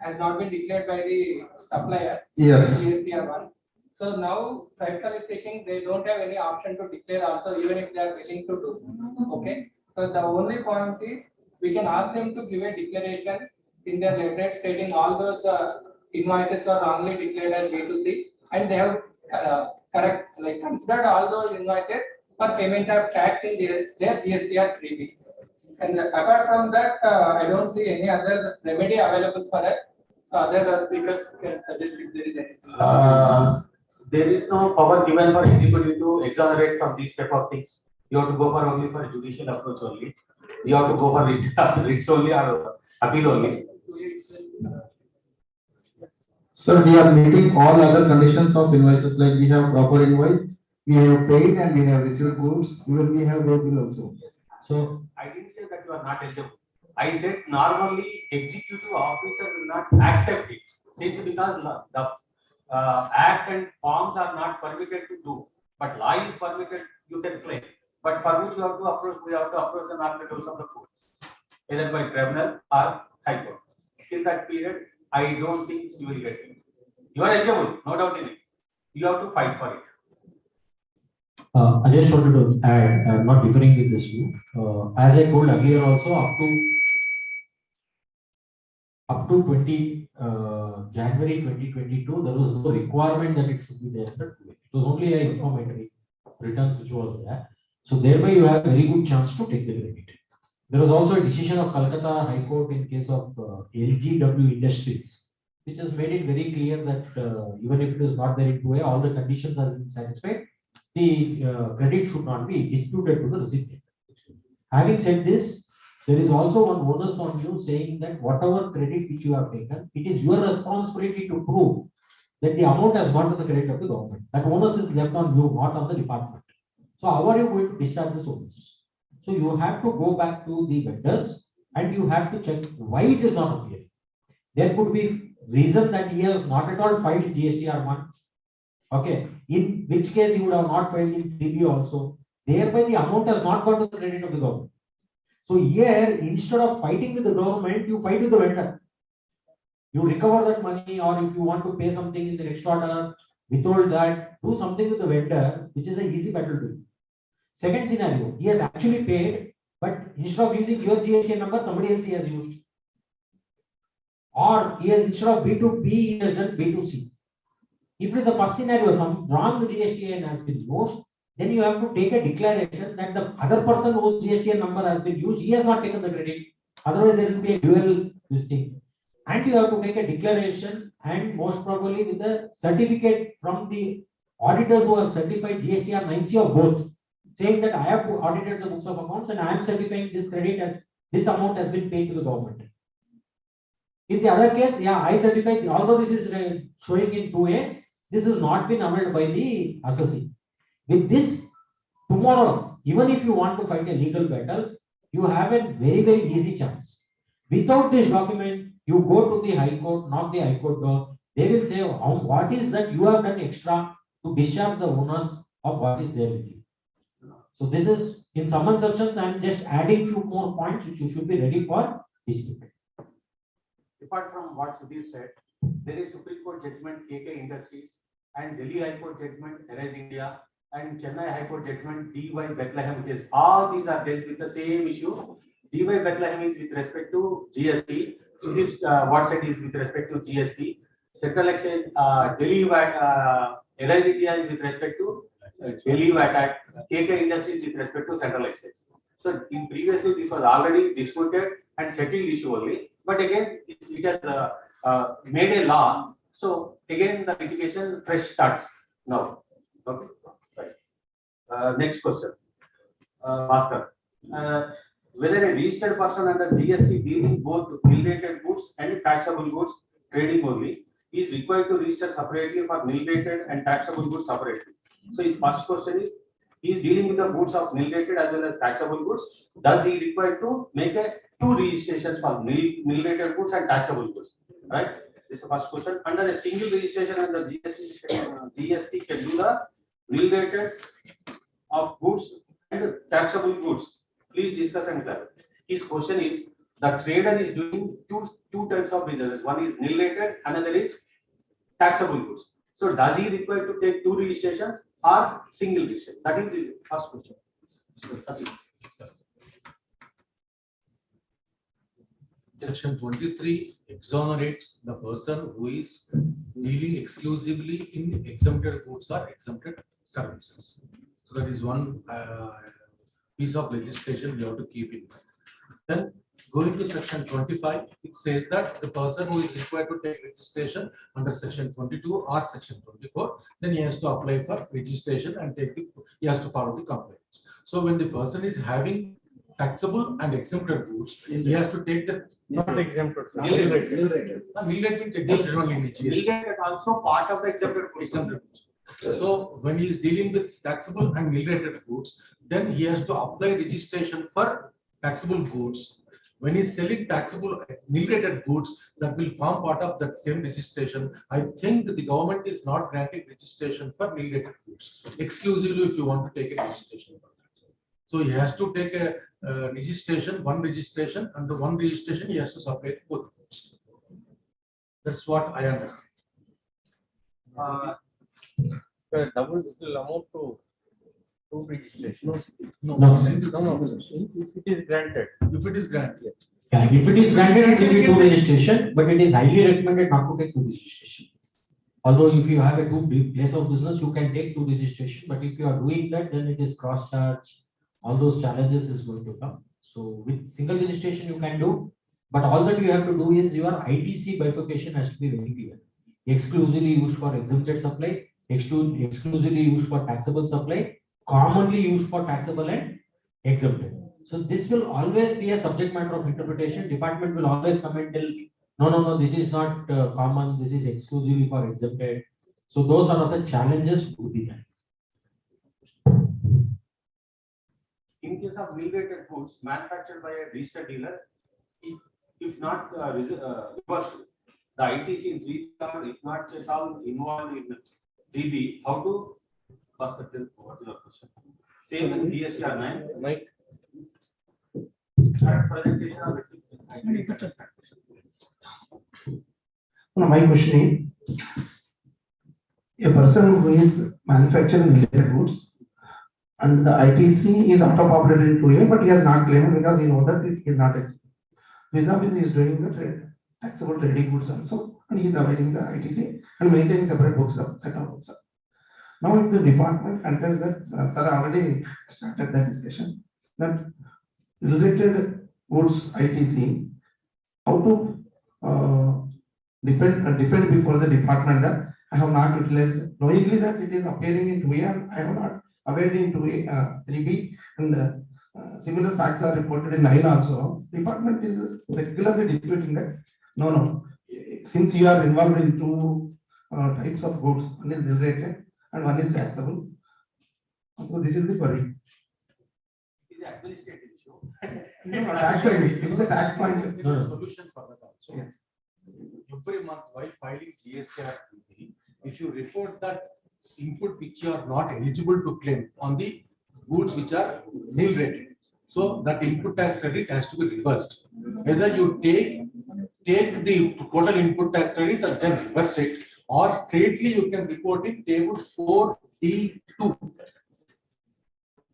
has not been declared by the supplier. Yes. GSTR 1. So now, practically speaking, they don't have any option to declare also, even if they are willing to do. Okay. So the only point is we can ask them to give a declaration in their letter stating all those invoices are wrongly declared as B2C, and they have considered all those invoices for payment of tax in their GSTR 3B. And apart from that, I don't see any other remedy available for us. Other speakers can suggest if there is anything. There is no power given for executive to exonerate from these type of things. You have to go for only for judicial approach only. You have to go for writs only or appeal only. Sir, we are meeting all other conditions of invoices, like we have proper invoice, we have paid and we have received goods, even we have their bill also. So I didn't say that you are not eligible. I said normally executive officer will not accept it, since because the act and forms are not permitted to do, but law is permitted, you can claim. But for which you have to approach, we have to approach the arbiters of the courts, either by tribunal or high court. In that period, I don't think you will get it. You are eligible, no doubt in it. You have to fight for it. I just wanted to add, I'm not differing with this view. As I told earlier also, up to January 2022, there was no requirement that it should be there. It was only an informatory returns which was there. So thereby you have a very good chance to take the credit. There was also a decision of Calcutta High Court in case of LGW Industries, which has made it very clear that even if it is not there in 2A, all the conditions have been satisfied. The credit should not be disputed to the recipient. Having said this, there is also one bonus on you saying that whatever credit which you have taken, it is your responsibility to prove that the amount has gone to the credit of the government. That onus is left on you, not on the department. So how are you going to discharge this onus? So you have to go back to the vendors and you have to check why it is not appearing. There could be reason that he has not at all filed GSTR1. Okay, in which case he would have not filed in 3B also. Thereby the amount has not gone to the credit of the government. So here, instead of fighting with the government, you fight with the vendor. You recover that money, or if you want to pay something in the next order, withhold that, do something with the vendor, which is an easy battle to do. Second scenario, he has actually paid, but instead of using your GST number, somebody else he has used. Or he has, instead of B2B, he has done B2C. If it is the first scenario, some wrong GSTN has been used, then you have to take a declaration that the other person whose GSTN number has been used, he has not taken the credit. Otherwise, there will be a dual listing. And you have to make a declaration, and most probably with a certificate from the auditors who have certified GSTR 90 or both, saying that I have audited the books of accounts and I am certifying this credit as this amount has been paid to the government. In the other case, yeah, I certified, although this is showing in 2A, this has not been amended by the assessee. With this, tomorrow, even if you want to fight a legal battle, you have a very, very easy chance. Without this document, you go to the High Court, knock the High Court door, they will say, what is that you have done extra to discharge the onus of what is there with you. So this is, in some assumptions, I am just adding few more points which you should be ready for dispute. Apart from what Sudhir said, there is Supreme Court judgment KK Industries and Delhi High Court judgment Arise India and Chennai High Court judgment DY Bethlehem case. All these are dealt with the same issue. DY Bethlehem is with respect to GST. Watson is with respect to GST. Central Exchange Delhi Arise India is with respect to Delhi VAT Act. KK Industries with respect to Central Exchange. So in previously this was already disputed and settled issue only. But again, it has made a law. So again, the litigation fresh starts now. Okay. Right. Next question. Bhaskar. Whether a registered person under GST dealing both bill-rated goods and taxable goods trading only is required to register separately for nil-rated and taxable goods separately. So his first question is, he is dealing with the goods of nil-rated as well as taxable goods. Does he require to make two registrations for nil-rated goods and taxable goods? Right. This is the first question. Under a single registration under GST can do the nil-rated of goods and taxable goods. Please discuss and clarify. His question is, the trader is doing two types of businesses. One is nil-rated, another is taxable goods. So does he require to take two registrations or single registration? That is his first question. Section 23 exonerates the person who is dealing exclusively in exempted goods or exempted services. So that is one piece of legislation you have to keep in mind. Then going to section 25, it says that the person who is required to take registration under section 22 or section 24, then he has to apply for registration and he has to follow the compliance. So when the person is having taxable and exempted goods, he has to take the not exempted. Nil-rated exempted only in GST. Nil-rated also part of the exempted goods. So when he is dealing with taxable and nil-rated goods, then he has to apply registration for taxable goods. When he is selling taxable nil-rated goods, that will form part of that same registration. I think that the government is not granting registration for nil-rated goods exclusively if you want to take a registration. So he has to take a registration, one registration. Under one registration, he has to separate both goods. That's what I understand. The double this will amount to Two registrations. No. No. If it is granted. If it is granted. Yeah, if it is granted, it will be two registration, but it is highly recommended not to take two registration. Although if you have a two big place of business, you can take two registration, but if you are doing that, then it is cross charge. All those challenges is going to come. So with single registration you can do, but all that you have to do is your ITC bifurcation has to be very clear. Exclusively used for exempted supply, exclusively used for taxable supply, commonly used for taxable and exempted. So this will always be a subject matter of interpretation. Department will always come and tell, no, this is not common, this is exclusively for exempted. So those are the challenges would be there. In case of mill-rated goods manufactured by a registered dealer, if not reversed, the ITC in 3 or if not at all involved in 3B, how to perspective? What is the question? Same in GST 9. Mike. Presentation of it. No, my question is, a person who is manufacturing related goods and the ITC is out of operated in 2A, but he has not claimed because he knows that he is not exempt. Vis-a-vis he is doing the taxable trading goods also, and he is availing the ITC and maintaining separate books of set of books. Now, if the department enters that, sir already started that discussion, that related goods ITC, how to defend before the department that I have not utilized, knowingly that it is appearing in 2A and I have not availed in 2A, 3B, and similar facts are reported in 9 also. Department is regularly disputing that. No. Since you are involved in two types of goods, one is related and one is taxable. So this is the query. Is it administrative issue? No, tax credit. It is a tax point. There is a solution for that also. Yes. Every month while filing GST, if you report that input which you are not eligible to claim on the goods which are nil rated, so that input tax credit has to be reversed. Whether you take the total input tax credit and then reverse it, or straightly you can report in table 4D2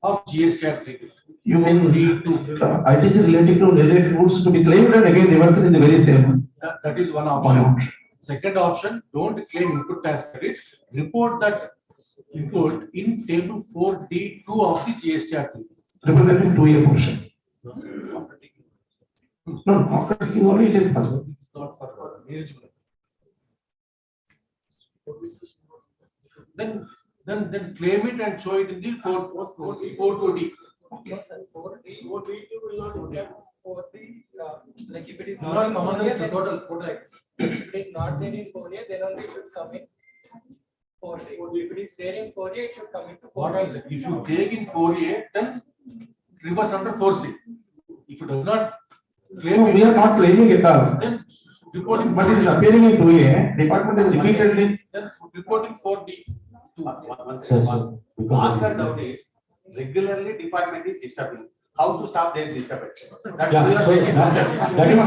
of GST 3. You mean ITC related to related goods to be claimed and again reversed in the very same one? That is one option. Second option, don't claim input tax credit, report that input in table 4D2 of the GST 3. Representing 2A portion. No, after taking only it is possible. It's not for eligible. Then claim it and show it in the 4D. Okay. 4D will not get 4D, like if it is Not not common in 4A, the then total. if it is not there in 4A, then only it should come in 4D. If it is there in 4A, it should come into 4D. What I'm saying, if you take in 4A, then reverse under 4C. If it does not claim No, we are not claiming at all. then reporting. But it is appearing in 2A. Department is repeatedly. Then reporting 4D. Ask doubt is regularly department is disturbing. How to stop their disturbance? That's Yeah, your so question. that is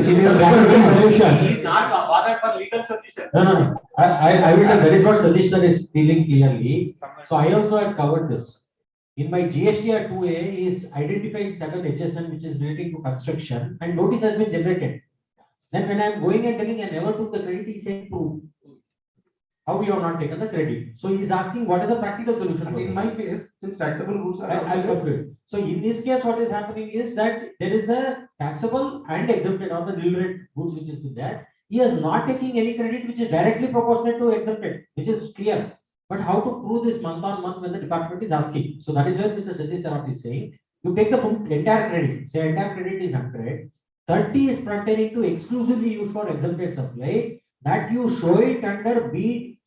in your solution. He is not bothered for legal solution. No. I will tell that is what Satish sir is dealing clearly. So I also have covered this. In my GST 2A is identifying certain HSN which is relating to construction and notice has been generated. Then when I am going and telling I never took the credit, he said to how you have not taken the credit. So he is asking what is the practical solution. In my case, since taxable goods are. I'll complete. So in this case, what is happening is that there is a taxable and exempted or the nil rate goods which is in that. He is not taking any credit which is directly proportionate to exempted, which is clear. But how to prove this month on month when the department is asking? So that is where Mr. Satish Saraf is saying, you take the full entire credit, say entire credit is 100, 30 is pertaining to exclusively used for exempted supply, that you show it under B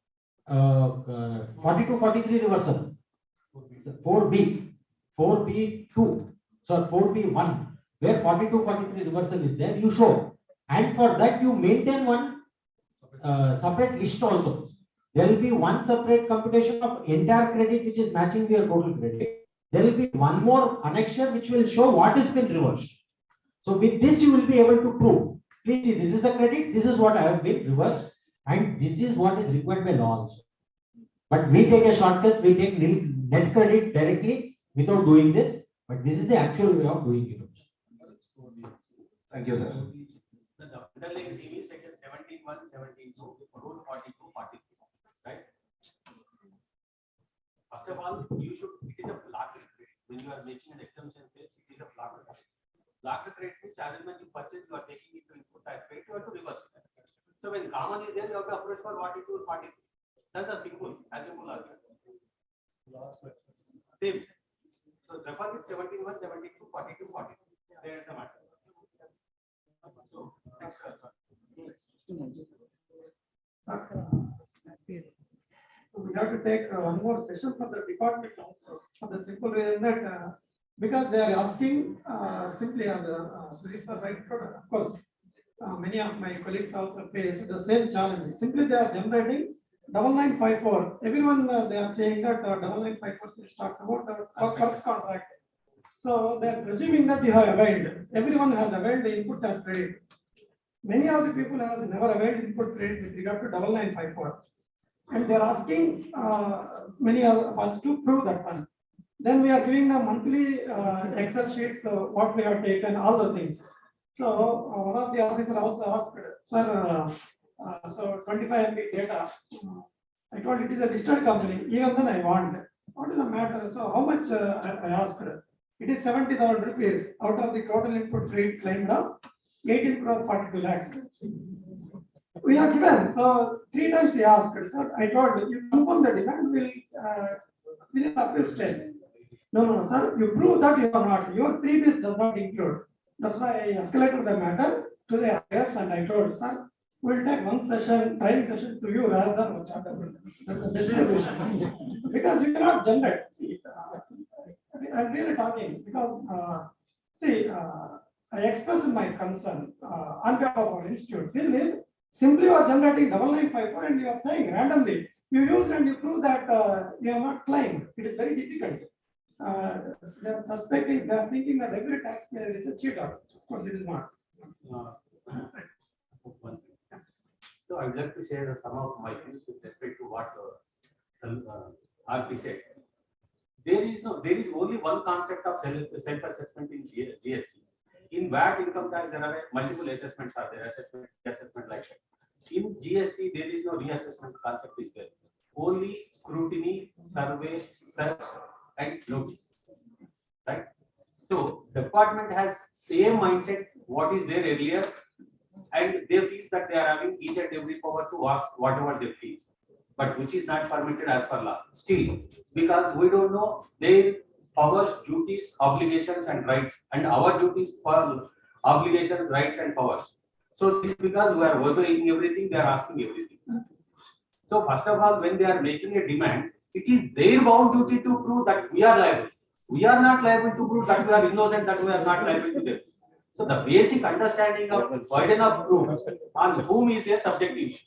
42, 43 reversal, 4B2, so 4B1, where 42, 43 reversal is there, you show. And for that you maintain one separate list also. There will be one separate computation of entire credit which is matching your total credit. There will be one more annexure which will show what has been reversed. So with this you will be able to prove. Please see, this is the credit, this is what I have been reversed, and this is what is required by law also. But we take a shortcut, we take net credit directly without doing this, but this is the actual way of doing it. Thank you, sir. The underlying CV section 17(1), 17(2), rule 42, 43, right? First of all, you should, it is a block rate. When you are making an exemption sales, it is a block rate. Block rate means as and when you purchase, you are taking it to input tax rate, you have to reverse it. So when common is there, you have to approach for 42 or 43. That's a simple, as simple argument. Same. So refer with 17(1), 17(2), 42, 43. There is the matter. So, next. We have to take one more session for the department also, for the simple reason that because they are asking simply as Suresh sir right, of course, many of my colleagues also face the same challenge. Simply they are generating 9954. Everyone they are saying that 9954 talks about first contract. So they are presuming that you have availed. Everyone has availed the input tax credit. Many of the people have never availed input credit with regard to 9954. And they are asking many of us to prove that one. Then we are giving the monthly Excel sheets, what we have taken, all the things. So one of the officers also asked, sir, so 25 MB data. I told it is a listed company. Even then I want. What is the matter? So how much I asked? It is 70,000 rupees out of the total input rate claimed of 18 crore 42 lakhs. We are given. So 3 times he asked. So I told you confirm the demand will appeal stage. No, sir. You prove that you are not. Your 3 bids does not include. That's why I escalated the matter to the higher and I told sir, we'll take one session, training session to you rather than one chapter. Because you cannot generate. See, I'm really talking because I expressed my concern on behalf of our institute. This is simply you are generating 9954 and you are saying randomly. You use and you prove that you are not claimed. It is very difficult. They are suspecting, they are thinking that every taxpayer is a cheater. Of course, it is not. So I would like to share some of my views with respect to what RP said. There is only one concept of self-assessment in GST. In VAT income tax, there are multiple assessments are there, assessment like that. In GST, there is no reassessment concept is there. Only scrutiny, survey, search, and notice. Right? So the department has same mindset what is there earlier, and they feel that they are having each and every power to ask whatever they feel, but which is not permitted as per law. Still, because we don't know their powers, duties, obligations, and rights, and our duties for obligations, rights, and powers. So because we are obeying everything, they are asking everything. So first of all, when they are making a demand, it is their bound duty to prove that we are liable. We are not liable to prove that we are innocent, that we are not liable to them. So the basic understanding of burden of proof on whom is a subjective issue.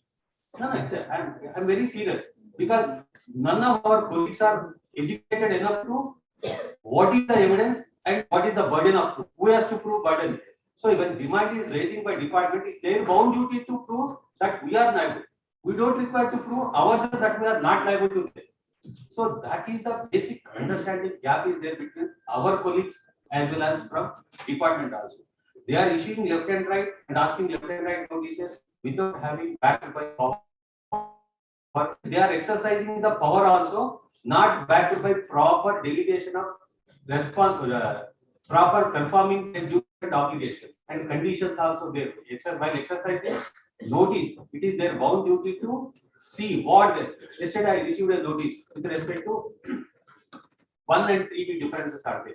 No, I'm very serious because none of our colleagues are educated enough to what is the evidence and what is the burden of proof. Who has to prove burden? So when demand is raising by department, it's their bound duty to prove that we are liable. We don't require to prove ourselves that we are not liable to them. So that is the basic understanding gap is there between our colleagues as well as from department also. They are issuing left and right and asking left and right notices without having backed by power. They are exercising the power also, not backed by proper delegation of response, proper performing their duties and obligations and conditions also there. While exercising notice, it is their bound duty to see what. Yesterday I received a notice with respect to 1 and 3B differences are there.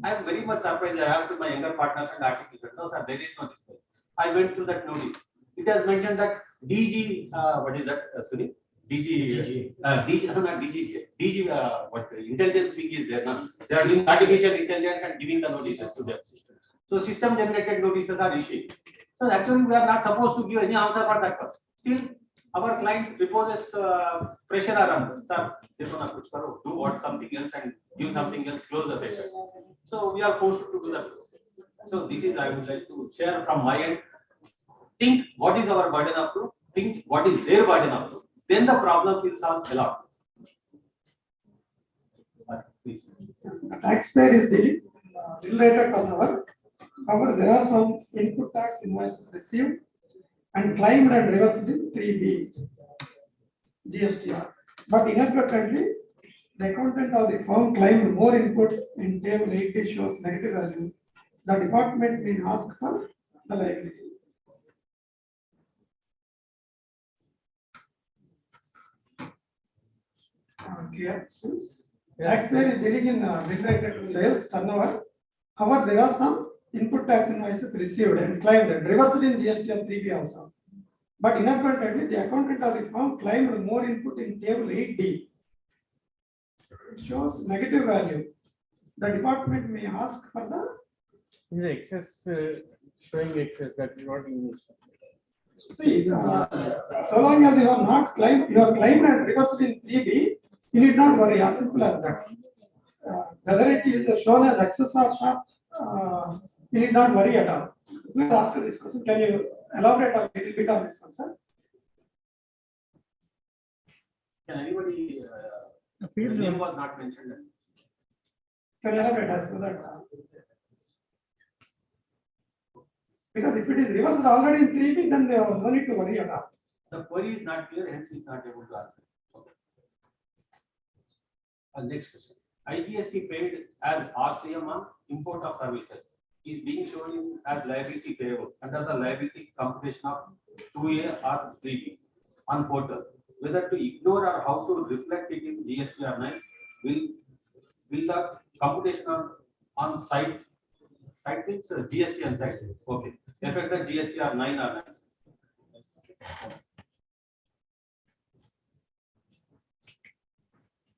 I am very much surprised. I asked my younger partners and articles, no sir, there is no display. I went through that notice. It has mentioned that DG, what is that, Sunil? DG, not DG, what intelligence week is there now. They are doing artificial intelligence and giving the notices to them. So system generated notices are issued. So actually we are not supposed to give any answer for that person. Still, our client reposes pressure around, sir, do what something else and give something else, close the session. So we are forced to do that. So this is I would like to share from my end. Think what is our burden of proof, think what is their burden of proof. Then the problem will solve a lot. The taxpayer is dealing bill-rated turnover. However, there are some input tax invoices received and claimed and reversed in 3B GSTR. But inadvertently, the accountant of the firm claimed more input in table 80 shows negative value. The department may ask for the liability. Clear? Taxpayer is dealing in bill-rated sales turnover. However, there are some input tax invoices received and claimed and reversed in GST 3B also. But inadvertently, the accountant of the firm claimed more input in table 8D. It shows negative value. The department may ask for the. Is excess showing excess that is not in use. See, so long as you have not claimed, you have claimed and reversed in 3B, you need not worry, as simple as that. Whether it is shown as excess or short, you need not worry at all. Please ask this question. Can you elaborate a little bit on this concern? Can anybody, the name was not mentioned. Can you elaborate as to that? Because if it is reversed already in 3B, then there was no need to worry at all. The query is not clear, hence he is not able to answer. Okay. Next question. IGST paid as RCM on import of services is being shown as liability payable under the liability computation of 2A or 3B on portal. Whether to ignore or how to reflect it in GST or 9 will the computation on site means GST and site. Okay. Affect the GST or 9 or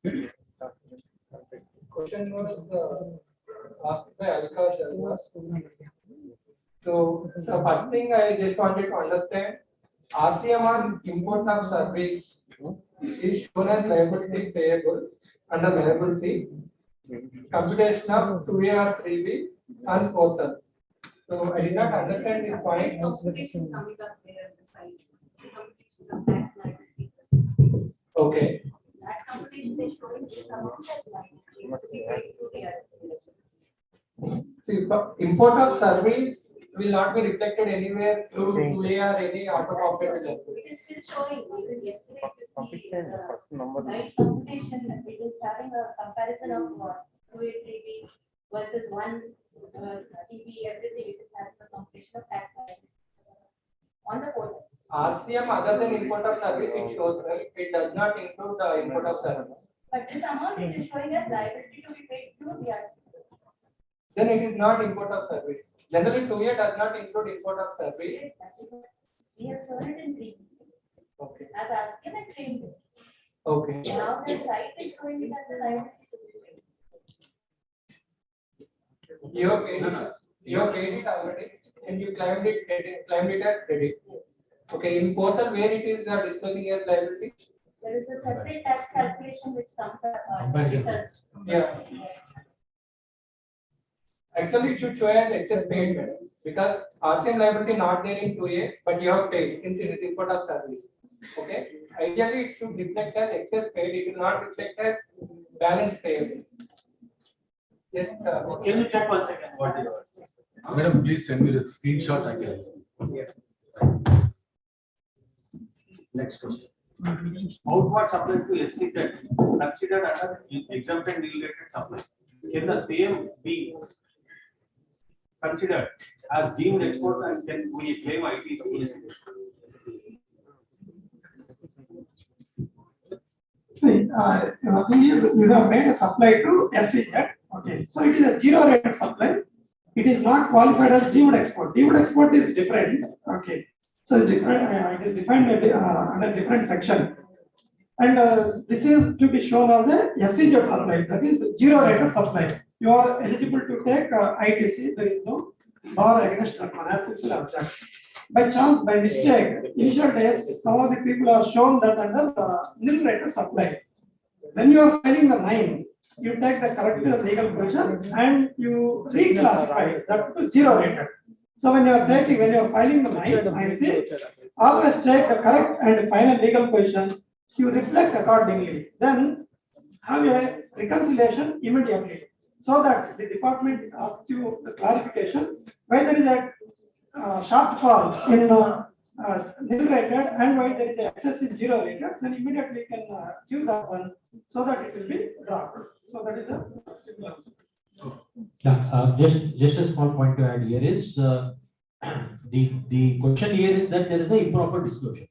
9. Question was asked by Alka Sharma. So the first thing I just wanted to understand, RCM on import of service is shown as liability payable under liability computation of 2A or 3B on portal. So I did not understand this point. Okay. That computation is showing this amount as liability. See, import of service will not be reflected anywhere through 2A or any auto-populated. It is still showing, even yesterday, if you see right computation, it is having a comparison of 2A, 3B versus 1 TB, everything, it is having a computation of tax liability on the portal. RCM other than import of service, it shows, right? It does not include the import of service. But this amount it is showing as liability to be paid through DRC. Then it is not import of service. Generally, 2A does not include import of service. Yes, that is what we have shown it in 3. Okay. As RCM and claimed it. Okay. Now the site is showing it as a liability to be paid. You have paid it already, and you claimed it as credit. Okay, in portal where it is displaying as liability? There is a separate tax calculation which comes up. Yeah. Actually, it should show as excess paid because RCM liability not there in 2A, but you have paid since it is import of service. Okay. Ideally, it should reflect as excess paid. It will not reflect as balance payable. Yes. Can you check 1 second what is yours? Madam, please send me the screenshot. I can. Yeah. Next question. Outward supply to SCZ considered under exempt and related supply. Can the same be considered as deemed export and can we claim ITC? See, you have made a supply to SCZ. Okay, so it is a zero rate supply. It is not qualified as deemed export. Deemed export is different. Okay, so it's different. It is defined under different section. And this is to be shown on the SCZ supply. That is zero rate of supply. You are eligible to take ITC. There is no bar against that one. As simple as that. By chance, by mistake, initial days, some of the people are shown that under nil rate of supply. When you are filing the 9, you take the correct legal position and you reclassify that to zero rated. So when you are filing the 9, I see, always take the correct and final legal position. You reflect accordingly. Then have a reconciliation immediately. so that the department asks you the clarification, why there is a shortfall in nil rated and why there is a excess in zero rated, then immediately you can give that one so that it will be dropped. So that is a similar. Yeah, just a small point to add here is, the question here is that there is an improper disclosure.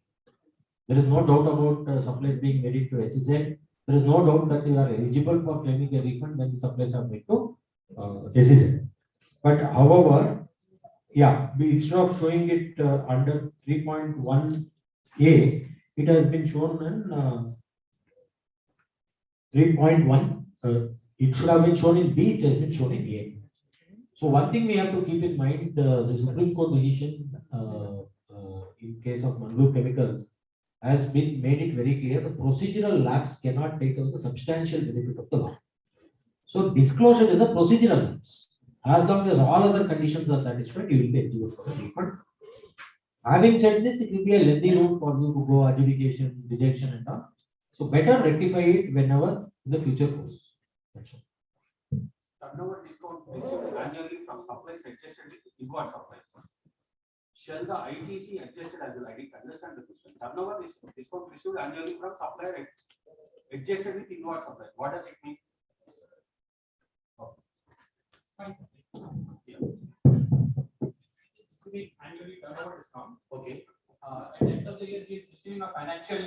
There is no doubt about supplies being made into SEZ. There is no doubt that you are eligible for claiming a refund when the supplies are made to SEZ. But however, yeah, instead of showing it under 3.1A, it has been shown in 3.1. It should have been shown in B, it has been shown in A. So one thing we have to keep in mind, the Supreme Court decision in case of Mangalore Chemicals has been made it very clear, the procedural lapse cannot take away the substantial benefit of the law. So disclosure is a procedural lapse. As long as all other conditions are satisfied, you will be eligible for the refund. Having said this, it will be a lengthy route for you to go adjudication, rejection and all. So better rectify it whenever in the future goes. That's all. Turnover discount received annually from supplies adjusted with inward supplies. Shall the ITC adjusted as well? I didn't understand the question. Turnover discount received annually from supplier adjusted with inward supplies. What does it mean? Yeah. Receiving annually turnover discount. Okay. At the end of the year, he is receiving a financial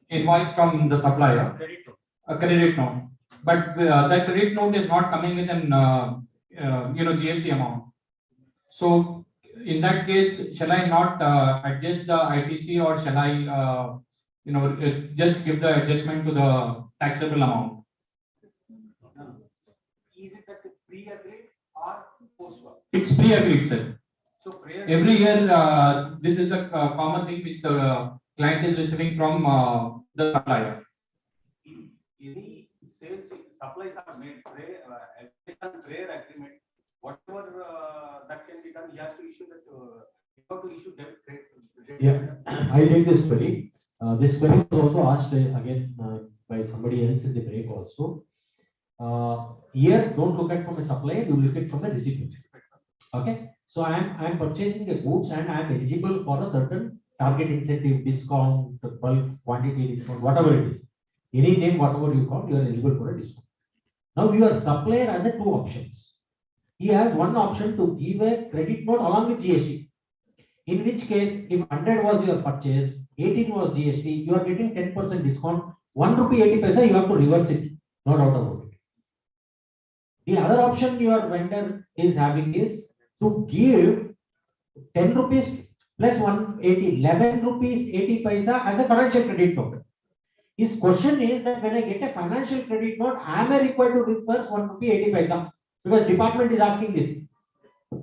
invoice from the supplier. Credit note. A credit note. But that credit note is not coming with an GST amount. So in that case, shall I not adjust the ITC or shall I just give the adjustment to the taxable amount? Is it that pre-agreed or post-work? It's pre-agreed, sir. So every year, this is a common thing which the client is receiving from the supplier. Any sales supplies are made prayer agreement, whatever that can be done, he has to issue that. You have to issue debt. Yeah, I take this query. This query was also asked again by somebody else in the break also. Here, don't look at from a supplier, you look at from a recipient. Okay, so I am purchasing the goods and I am eligible for a certain target incentive, discount, bulk quantity discount, whatever it is. Any name, whatever you call, you are eligible for a discount. Now your supplier has two options. He has one option to give a credit note along with GST. In which case, if 100 was your purchase, 18 was GST, you are getting 10% discount. 1 rupee 80 paisa, you have to reverse it. No doubt about it. The other option your vendor is having is to give 10 rupees plus 180, 11 rupees 80 paisa as a financial credit note. His question is that when I get a financial credit note, am I required to reverse 1 rupee 80 paisa? Because department is asking this.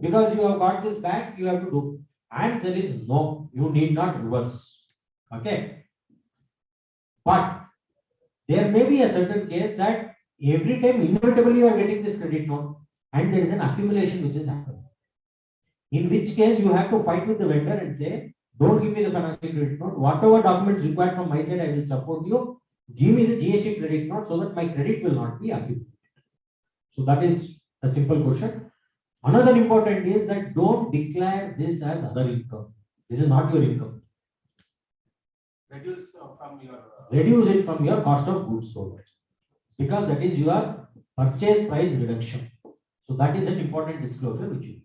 Because you have got this back, you have to do. Answer is no, you need not reverse. Okay. But there may be a certain case that every time inevitably you are getting this credit note and there is an accumulation which is happening. In which case you have to fight with the vendor and say, don't give me the financial credit note. Whatever documents required from my side, I will support you. Give me the GST credit note so that my credit will not be accumulated. So that is a simple question. Another important is that don't declare this as other income. This is not your income. Reduce from your. Reduce it from your cost of goods sold. Because that is your purchase price reduction. So that is an important disclosure which you.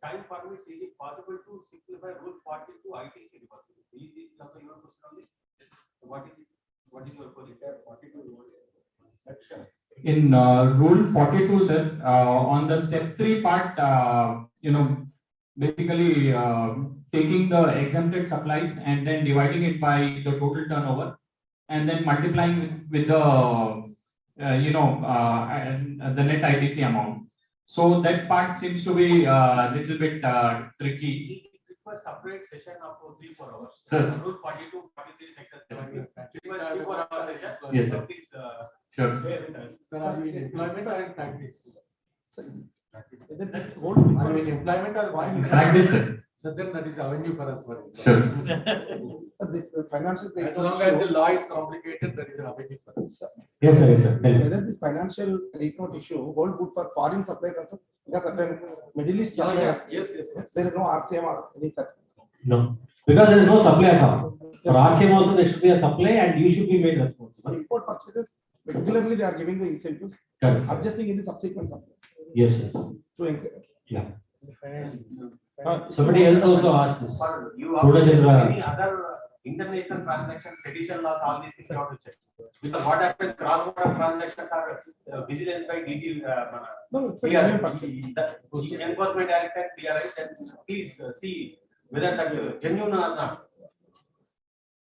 Time permits, is it possible to simplify rule 42 ITC deposit? Is this also your question on this? What is it? What is your query? 42 section. In rule 42, sir, on the step 3 part, basically taking the exempted supplies and then dividing it by the total turnover and then multiplying with the the net ITC amount. So that part seems to be a little bit tricky. It requires separate session of 3-4 hours. Sir. Rule 42, 43, section 70. It requires 3-4 hours session. Yes, sir. Please, Sure. Sir, are you in employment or in practice? Is it this whole, are you in employment or one? Practice, sir. So then that is the avenue for us. Sure. This financial. As long as the law is complicated, that is an avenue for us. Yes, sir, yes, sir. Tell me. Whether this financial credit note issue hold good for foreign supplies also, because certain Middle East Yeah, suppliers, yes, yes, yes. there is no RCM or any such. No, because there is no supply at all. For RCM also there should be a supply and you should be made responsible. Import purchases, regularly they are giving the incentives, Correct. adjusting in the subsequent supplies. Yes, yes. To encourage. Yeah. Somebody else also asked this. For you Purna have Chandra. any other international transactions, sedition laws, all these things you have to check. Because what happens, cross-border transactions are vigilance by DG. No, it's a We are, union purchase. the enforcement director, we are right, and please see whether that is genuine or not.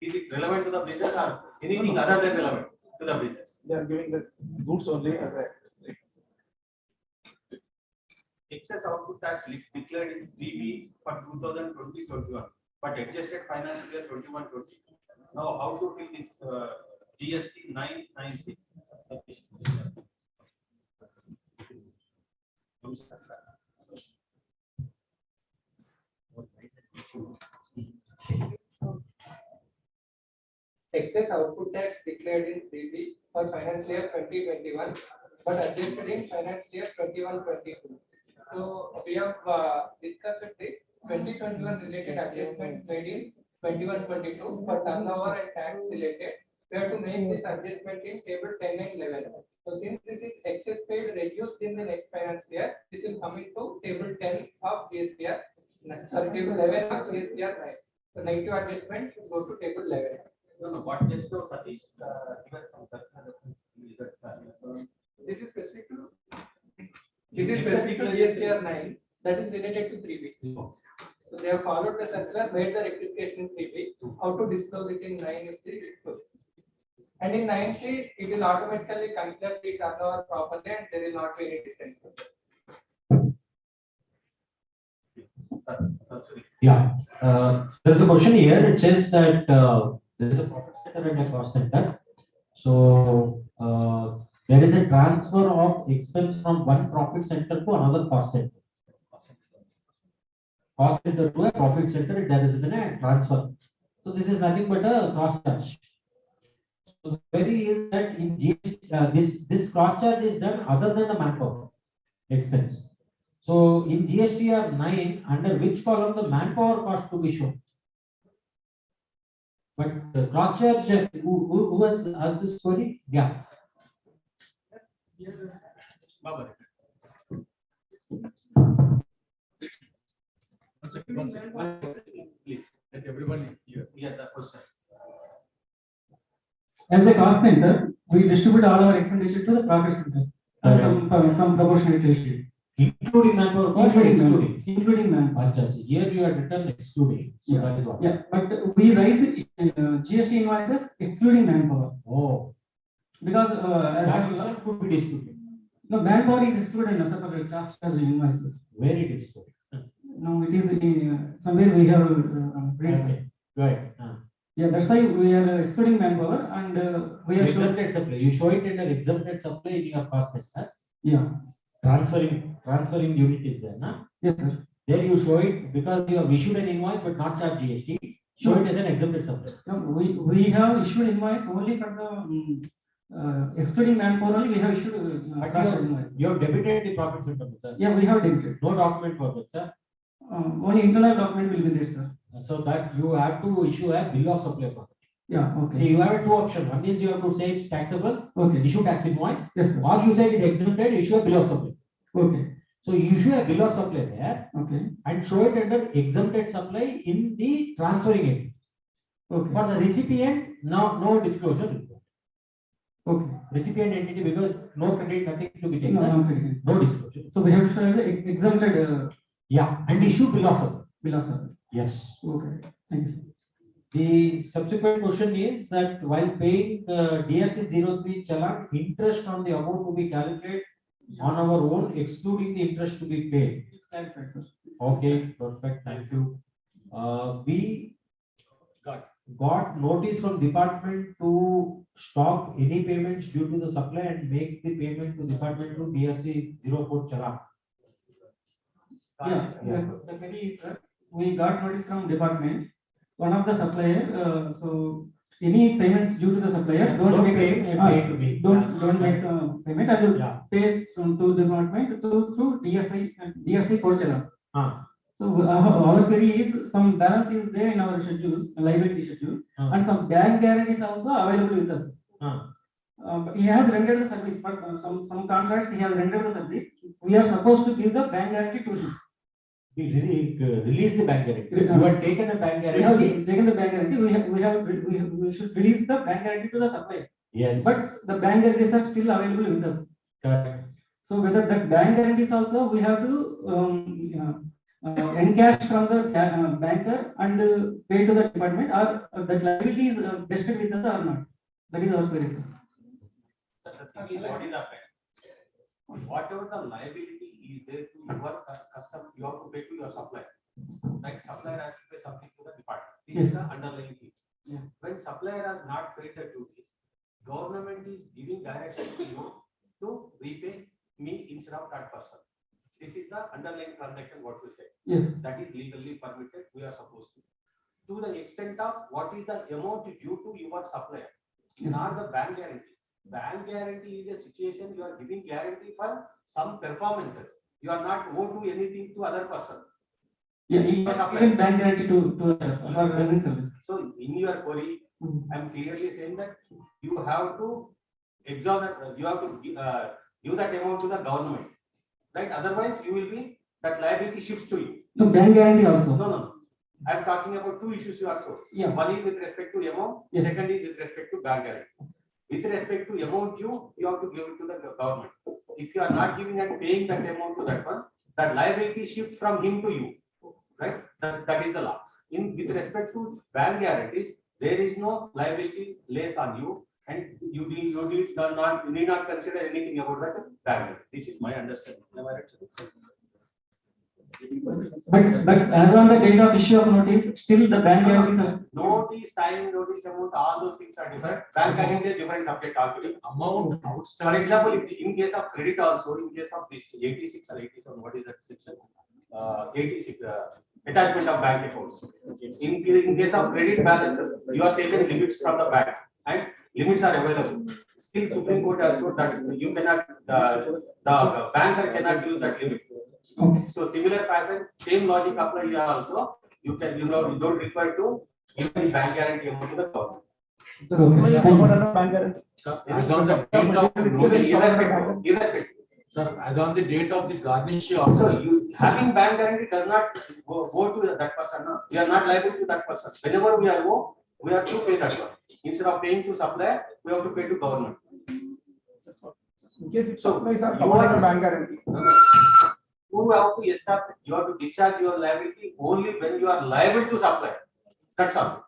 Is it relevant to the business or anything other than relevant to the business? They are giving the goods only as a. Excess output tax declared in 3B for 2020-21, but adjusted financial year 21-22. Now, how to fill this GST 996? Excess output tax declared in 3B for financial year 2021, but adjusted in financial year 21-22. So we have discussed this 2021 related adjustments made in 21-22 for turnover and tax related. We have to make this adjustment in table 10 and 11. So since this is excess paid reduced in the next financial year, this will come into table 10 of GSTR. Sorry, table 11 of GSTR 9. So negative adjustment should go to table 11. No, what just now Satish given some certain This is specific to GSTR 9 that is related to 3B. So they have followed the circular, made the rectification 3B. How to disclose it in 9 is the disclosure. And in 9C, it will automatically consider the turnover properly and there will not be any difference. Yeah, there is a question here. It says that there is a profit center and a cost center. So there is a transfer of expense from one profit center to another cost center. Cost center to a profit center, there is a transfer. So this is nothing but a cross charge. So the query is that in GST, this cross charge is done other than the manpower expense. So in GSTR 9, under which column the manpower cost to be shown? But the cross charge, who has asked this query? Yeah. Baba. One second, please. Let everyone hear the question. As a cost center, we distribute all our expenditure to the profit center. Some proportionate ratio. Including manpower cost or excluding? Including manpower. Here you are written excluding. So Yeah. that is what. Yeah, but we raise GST invoices excluding manpower. Oh. Because that result could be disputed. no, manpower is excluded as a separate cost as invoices. Where it is? No, it is somewhere we have. Okay. Right. Yeah, that's why we are excluding manpower and we are Exempted supply. You show it under exempted supply in your cost center. Yeah. Transferring unit is there, na? Yes, sir. There you show it because you have issued an invoice but not charged GST. Show it as an exempted supply. No, we have issued invoice only for the excluding manpower only. We have issued invoice. You have debited the profit center, sir. Yeah, we have debited. No document for that, sir. Only internal document will be there, sir. So that you have to issue a bill of supply for that. Yeah, okay. See, you have two options. One is you have to say it's taxable. Okay. Issue tax invoice. Yes, sir. Or you say it is exempted. Issue a bill of supply. Okay. So you issue a bill of supply there. Okay. And show it under exempted supply in the transferring entity. Okay. For the recipient, no disclosure required. Okay. Recipient entity because no credit, nothing to be taken. No credit. No disclosure. So we have to show the exempted. Yeah, and issue bill of supply. Bill of supply. Yes. Okay. Thank you. The subsequent question is that while paying the DRC 03 challan, interest on the amount to be calculated on our own, excluding the interest to be paid. Okay, perfect. Thank you. We got notice from department to stop any payments due to the supply and make the payment to department to DRC 04 challan. Yeah. The query is, we got notice from department, one of the supplier, so any payments due to the supplier, don't make, don't make payment, I will pay from to the department through DSI code channel. So our query is some balance is there in our schedules, liability schedule, and some bank guarantees also available with us. But he has rendered the service, but some contracts he has rendered the service. We are supposed to give the bank guarantee to him. Release the bank guarantee. You have taken a bank We have guarantee. taken the bank guarantee. We should release the bank guarantee to the supplier. Yes. But the bank guarantees are still available with us. Correct. So whether that bank guarantees also we have to encash from the banker and pay to the department, or that liability is vested with us or not. That is our query. What is happening? Whatever the liability is there to your customer, you have to pay to your supplier. Like supplier has to pay something to the department. This is the underlying thing. Yeah. When supplier has not paid the duties, government is giving direction to you to repay me instead of that person. This is the underlying transaction, what we say. Yes. That is legally permitted, we are supposed to. To the extent of what is the amount due to your supplier, not the bank guarantee. Bank guarantee is a situation you are giving guarantee for some performances. You are not owed to anything to other person. Yeah, he has given bank guarantee to service. So in your query, I am clearly saying that you have to exonerate, you have to give that amount to the government, right? Otherwise, you will be, that liability shifts to you. No, bank guarantee also. No. I am talking about two issues you are told. Yeah. One is with respect to amount, Yes. second is with respect to bank guarantee. With respect to amount due, you have to give it to the government. If you are not giving and paying that amount to that one, that liability shifts from him to you, right? That is the law. With respect to bank guarantees, there is no liability lays on you, and you need not consider anything about that bank guarantee. This is my understanding. Am I right, sir? But as on the date of issue of notice, still the bank guarantee. Notice, time, notice amount, all those things are different. Bank guarantee is different subject altogether. Amount For outstanding. example, in case of credit also, in case of this 86 or 87, what is that section? 86, attachment of bank accounts. In case of credit balance, you are taken limits from the bank, and limits are available. Still, Supreme Court has told that you cannot, the banker cannot use that limit. So similar fashion, same logic apply here also. You don't require to give the bank guarantee amount to the government. Sir, as on the date of Irrespective. Sir, as on the date of the garnish So order. you having bank guarantee does not go to that person. No? We are not liable to that person. Whenever we are owed, we have to pay that one. Instead of paying to supplier, we have to pay to government. In case it supplies are covered under bank guarantee. You have to establish, you have to discharge your liability only when you are liable to supply. That's all.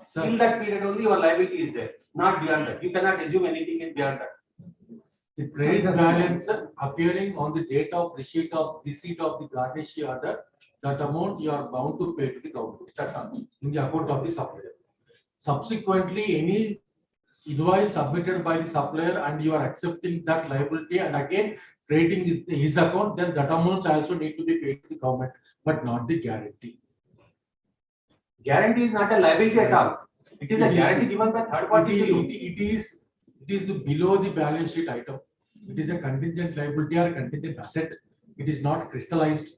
Sir. In that period only your liability is there, not beyond that. You cannot assume anything is beyond that. The trade balance appearing on the date of receipt of the garnish order, that amount you are bound to pay to the government. That's all. In the account of the supplier. Subsequently, any invoice submitted by the supplier and you are accepting that liability and again creating his account, then that amount also need to be paid to the government, but not the guarantee. Guarantee is not a liability at all. It is a guarantee given by third party to you. It is below the balance sheet item. It is a contingent liability or contingent asset. It is not crystallized.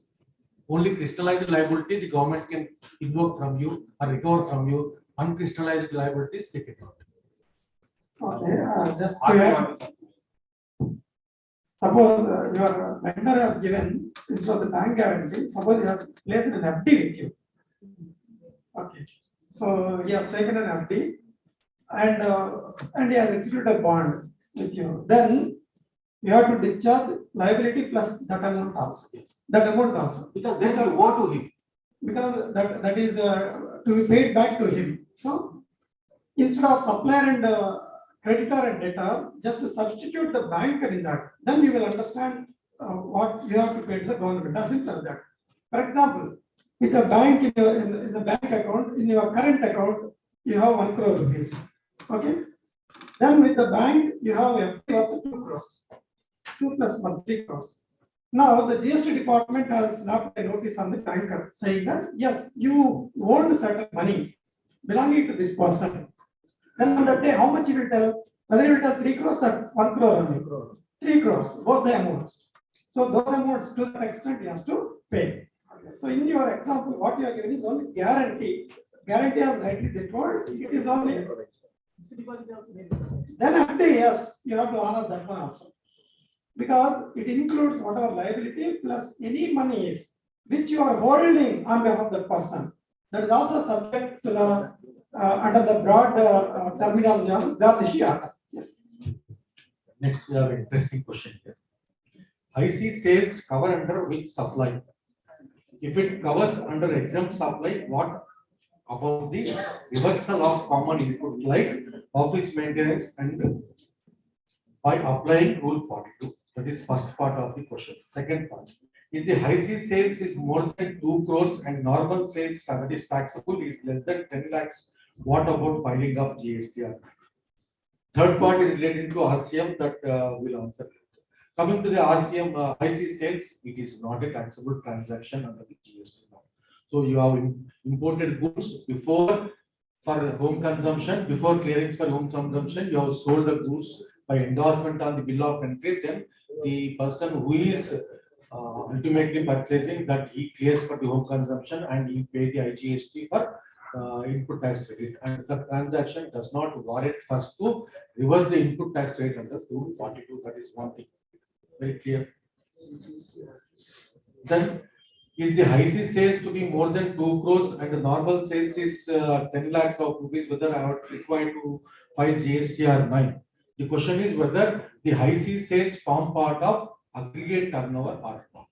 Only crystallized liability the government can invoke from you or recover from you. Uncrystallized liabilities they cannot. Okay, just to add, suppose your vendor has given instead of the bank guarantee, suppose he has placed an FD with you. Okay, so he has taken an FD and he has executed a bond with you. Then you have to discharge liability plus that amount also. That amount also. Because then you owe to him. Because that is to be paid back to him. So instead of supplier and creditor and debtor, just to substitute the banker in that, then you will understand what you have to pay to the government. As simple as that. For example, with a bank in the bank account, in your current account, you have 1 crore rupees. Okay. Then with the bank, you have a FD of 2 crores. 2 plus 1, 3 crores. Now, the GST department has slapped a notice on the banker saying that, yes, you owned certain money belonging to this person. Then on that day, how much you will tell? Whether you will tell 3 crores or 1 crore only. 3 crores, both the amounts. So those amounts to that extent he has to pay. So in your example, what you are giving is only guarantee. Guarantee as rightly defined, it is only. Then after yes, you have to honor that one also. Because it includes whatever liability plus any monies which you are holding on behalf of the person. That is also subject to the, under the broad terminology of garnishee order. Yes. Next, we have an interesting question here. IC sales cover under which supply? If it covers under exempt supply, what about the reversal of common input like office maintenance and by applying rule 42? That is first part of the question. Second part, if the IC sales is more than 2 crores and normal sales that is taxable is less than 10 lakhs, what about filing of GST? Third part is related to RCM that will answer. Coming to the RCM, IC sales, it is not a taxable transaction under the GST law. So you have imported goods before for home consumption, before clearance for home consumption, you have sold the goods by endorsement on the bill of entry. Then the person who is ultimately purchasing that he clears for the home consumption and he pay the IGST for input tax credit, and the transaction does not warrant first to reverse the input tax rate under Rule 42. That is one thing. Very clear. Then is the IC sales to be more than 2 crores and the normal sales is 10 lakhs of rupees, whether I am required to file GST or 9? The question is whether the IC sales form part of aggregate turnover or not.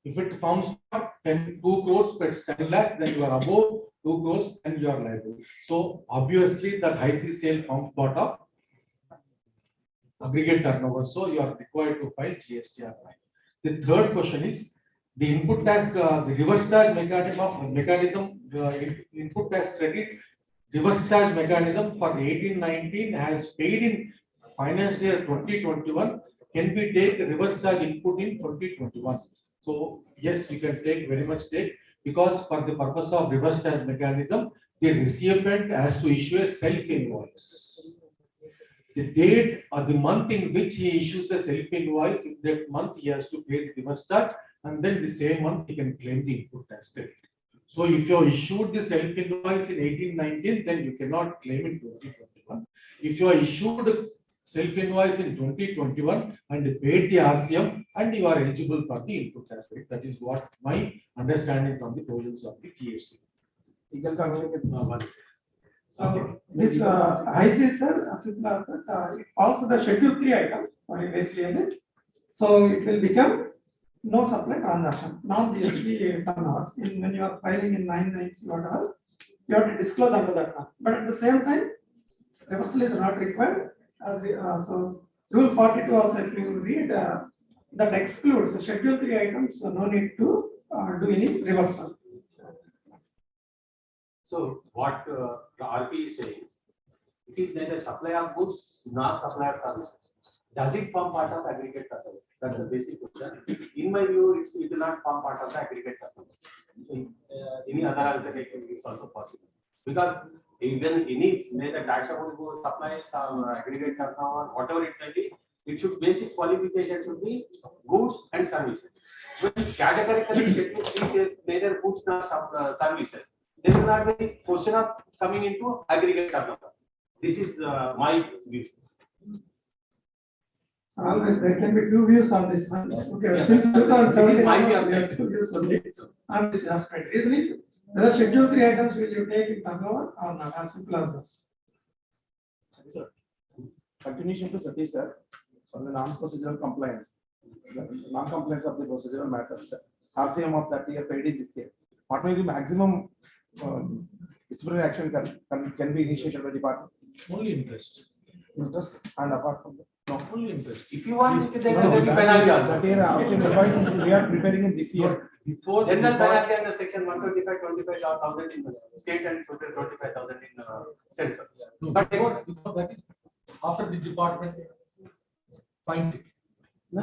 If it forms part 2 crores but 10 lakhs, then you are above 2 crores and you are liable. So obviously that IC sale forms part of aggregate turnover. So you are required to file GST or 9. The third question is the input tax, the reverse charge mechanism, input tax credit reverse charge mechanism for 18-19 has paid in financial year 2021 can be take the reverse charge input in 2021. So yes, you can take very much take, because for the purpose of reverse charge mechanism, the recipient has to issue a self invoice. The date or the month in which he issues a self invoice, in that month he has to pay the reverse charge, and then the same month he can claim the input tax credit. So if you issued the self invoice in 18-19, then you cannot claim in 2021. If you are issued self invoice in 2021 and paid the RCM, and you are eligible for the input tax rate. That is what my understanding from the provisions of the GST. Legal communication. So this IC sir, also the schedule 3 items basically. So it will become no supply transaction, non-GST turnovers. When you are filing in 990 whatever, you have to disclose under that one. But at the same time, reversal is not required. So Rule 42 also, if you read, that excludes the schedule 3 items, so no need to do any reversal. So what the RP is saying, it is neither supply of goods nor supply of services. Does it form part of aggregate turnover? That's the basic question. In my view, it will not form part of the aggregate turnover. Any other alternative is also possible, because even any neither taxable goods, supplies or aggregate turnover, whatever it may be, it should basic qualification should be goods and services. When categorically schedule says neither goods nor services, there is not any question of coming into aggregate turnover. This is my view. Always there can be two views on this one. Okay, since 2017, there are two views only on this aspect. Reason is, whether schedule 3 items will you take in turnover or not, as simple as this. Sir, continuation to Satish sir, on the non-procedural compliance, non-compliance of the procedural matter, RCM of that year paid in this year. What may be the maximum disciplinary action can be initiated by the department? Only interest. Interest, and apart from that. No, only interest. If you want, you can take the penalty also. We are preparing in this year. Before the general penalty under section 125, 25,000 in state and 25,000 in central. No, but before that is after the department finds it. The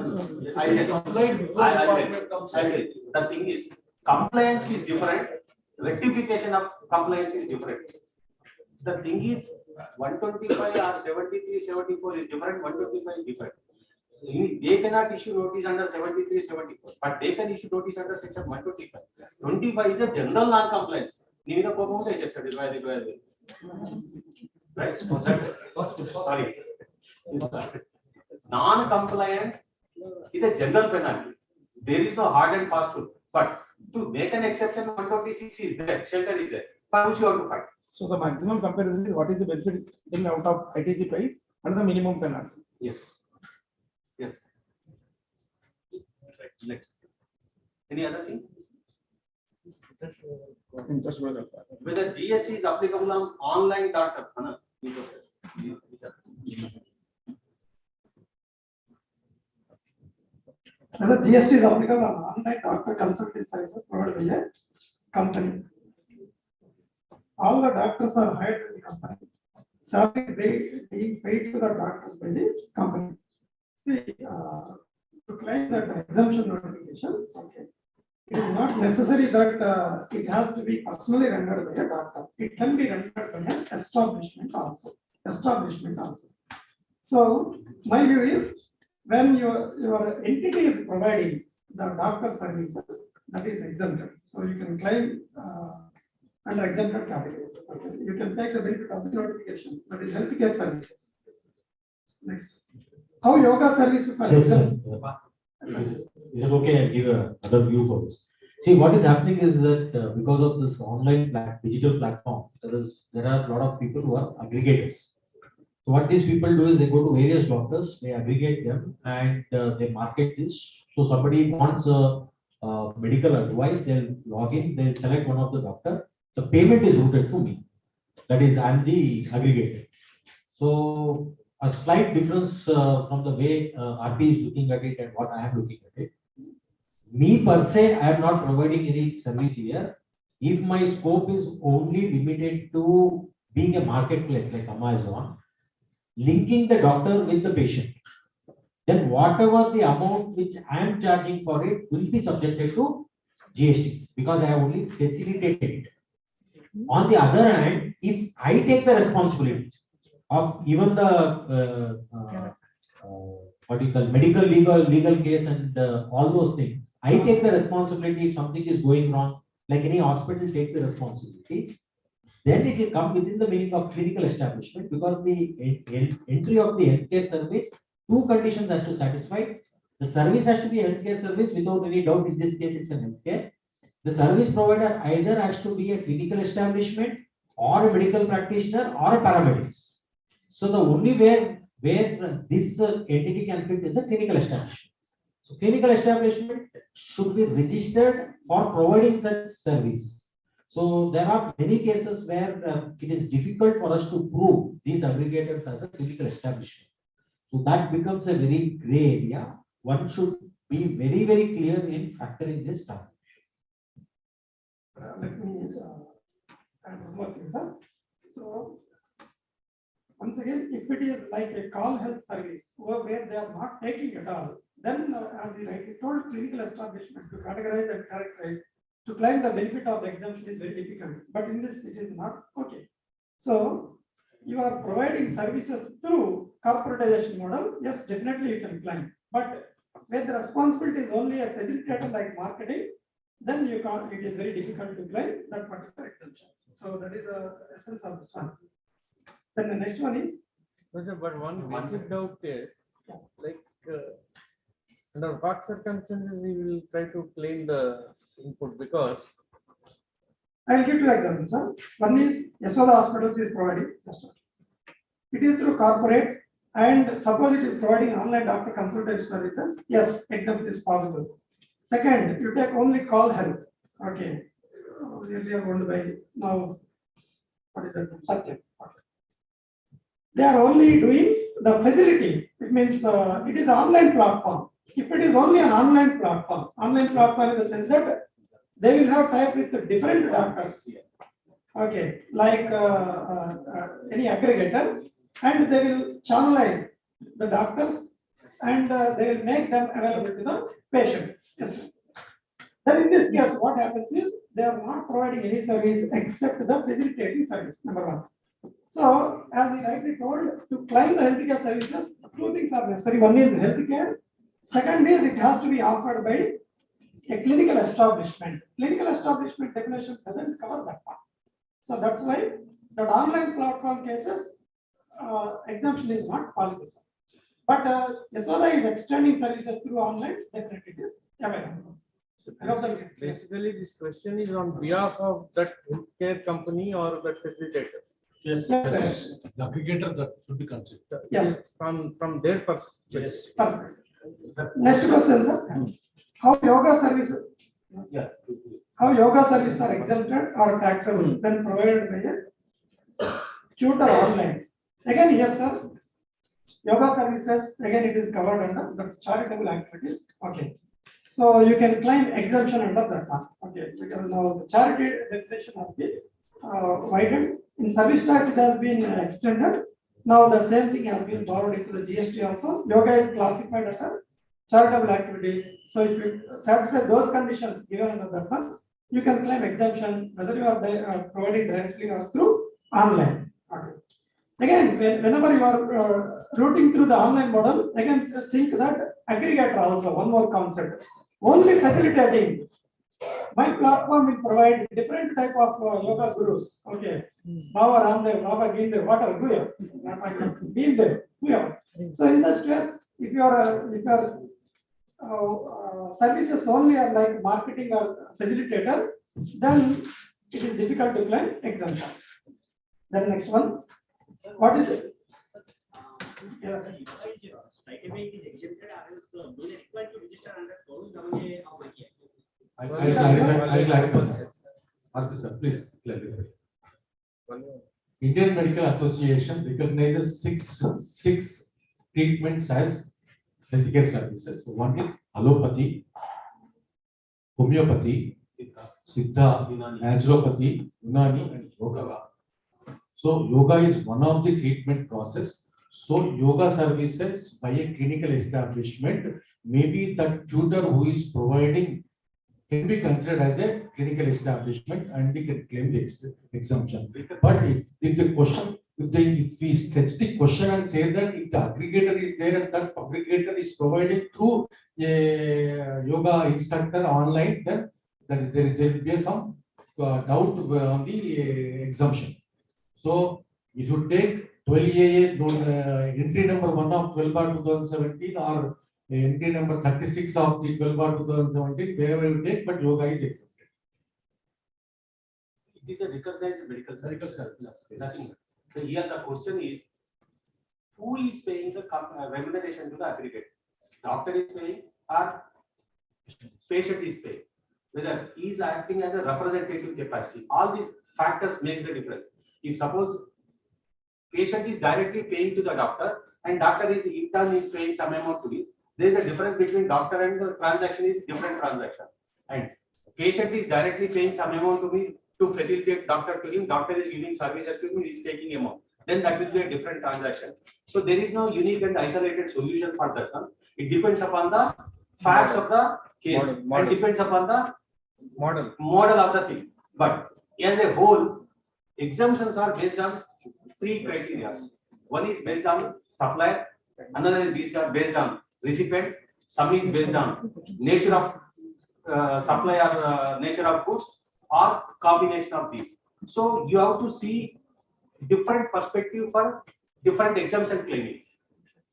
thing is, compliance is different, rectification of compliance is different. The thing is, 125 or 73, 74 is different, 125 is different. They cannot issue notice under 73, 74, but they can issue notice under section 125. 25 is a general non-compliance. Right? Sorry. Non-compliance is a general penalty. There is no hard and fast rule. But to make an exception, 126 is there, shelter is there, for which you have to fight. So the maximum comparison is what is the benefit in out of ITC price and the minimum penalty. Yes. Yes. Right. Next. Any other thing? Whether GST is applicable on online doctor. Whether GST is applicable on online doctor consulting services provided by a company. All the doctors are hired in the company. Salary being paid to the doctors by the company. See, to claim that exemption notification, okay, it is not necessary that it has to be personally rendered by a doctor. It can be rendered by an establishment also. So my view is, when your entity is providing the doctor services, that is exempted. So you can claim under exempted category. Okay. You can take the benefit of the notification, that is healthcare services. Next. How yoga services are exempt? Is it okay? I'll give another view for this. See, what is happening is that because of this online digital platform, there are a lot of people who are aggregators. So what these people do is they go to various doctors, they aggregate them, and they market this. So somebody wants a medical advice, they'll log in, they'll select one of the doctor. The payment is routed to me. That is, I'm the aggregator. So a slight difference from the way RP is looking at it and what I am looking at it. Me per se, I am not providing any service here. If my scope is only limited to being a marketplace like Amazon, linking the doctor with the patient, then whatever the amount which I am charging for it will be subjected to GST because I have only facilitated it. On the other hand, if I take the responsibility of even the what you call medical legal case and all those things, I take the responsibility if something is going wrong, like any hospital take the responsibility, then it will come within the meaning of clinical establishment because the entry of the healthcare service, two conditions has to satisfy. The service has to be a healthcare service without any doubt. In this case, it's an healthcare. The service provider either has to be a clinical establishment or a medical practitioner or a paramedics. So the only where this entity can fit is a clinical establishment. So clinical establishment should be registered for providing such service. So there are many cases where it is difficult for us to prove these aggregators as a clinical establishment. So that becomes a very gray area. One should be very, very clear in factoring this down. Let me add one more thing, sir. So once again, if it is like a call health service where they are not taking at all, then as you rightly told, clinical establishment to categorize and characterize to claim the benefit of the exemption is very difficult. But in this, it is not okay. So you are providing services through corporatization model. Yes, definitely you can claim. But when the responsibility is only a facilitator like marketing, then you can't. It is very difficult to claim that particular exemption. So that is the essence of this one. Then the next one is. But one basic doubt is, like, under what circumstances you will try to claim the input, because I'll give you examples, sir. One is Yasoda Hospitals is providing. It is through corporate, and suppose it is providing online doctor consultation services. Yes, exempt is possible. Second, you take only call health. Okay, earlier owned by now. What is that? Satyam. They are only doing the facility. It means it is an online platform. If it is only an online platform in the sense that they will have type with the different doctors. Okay, like any aggregator, and they will channelize the doctors and they will make them available to the patients. Yes. Then in this case, what happens is they are not providing any service except the facilitating service, number one. So as he rightly told, to claim the healthcare services, two things are necessary. One is healthcare. Second is it has to be offered by a clinical establishment. Clinical establishment definition doesn't cover that part. So that's why that online platform cases exemption is not possible. But Yasoda is extending services through online, definitely it is available. Basically, this question is on behalf of that healthcare company or that facilitator. Yes, yes. The aggregator that should be considered. Yes. From their perspective. Yes. Next question, sir. How yoga services? Yeah. How yoga services are exempted or taxable when provided by a tutor online? Again, here, sir, yoga services, again, it is covered under the charitable activities. Okay. So you can claim exemption under that one. Okay. Because now the charity definition has been widened. In service tax, it has been extended. Now the same thing has been borrowed into the GST also. Yoga is classified as a charitable activities. So if you satisfy those conditions given under that one, you can claim exemption whether you are providing directly or through online. Okay. Again, whenever you are routing through the online model, again think that aggregator also, one more concept. Only facilitating. My platform will provide different type of yoga gurus. Okay. Baba Ramdev, Baba Gindev, whatever, whoever. Gindev, whoever. So in such case, if your services only are like marketing or facilitator, then it is difficult to claim exemption. Then next one. What is it? Yeah. I clarify. Officer, please clarify. Indian Medical Association recognizes six treatments as healthcare services. So one is allopathy, homeopathy, Siddha, naturopathy, Unani, and yoga. So yoga is one of the treatment process. So yoga services by a clinical establishment, maybe the tutor who is providing can be considered as a clinical establishment and they can claim the exemption. But if the question, if we sketch the question and say that if the aggregator is there and that aggregator is provided through a yoga instructor online, then there will be some doubt on the exemption. So if you take 12AA entry number 1 of 12/2017 or entry number 36 of the 12/2017, wherever you take, but yoga is exempted. It is a recognized medical service. Nothing. So here the question is, who is paying the remuneration to the aggregate? Doctor is paying or patient is paying? Whether he is acting as a representative capacity. All these factors makes the difference. If suppose patient is directly paying to the doctor and doctor is in turn is paying some amount to this, there is a difference between doctor and the transaction is different transaction. And patient is directly paying some amount to me to facilitate doctor to him, doctor is giving services to him, he is taking amount. Then that will be a different transaction. So there is no unique and isolated solution for that one. It depends upon the facts of the case and depends upon the model of the thing. But as a whole, exemptions are based on three criteria. One is based on supplier, another is based on recipient, some is based on nature of supply or nature of goods or combination of these. So you have to see different perspective for different exemption claiming.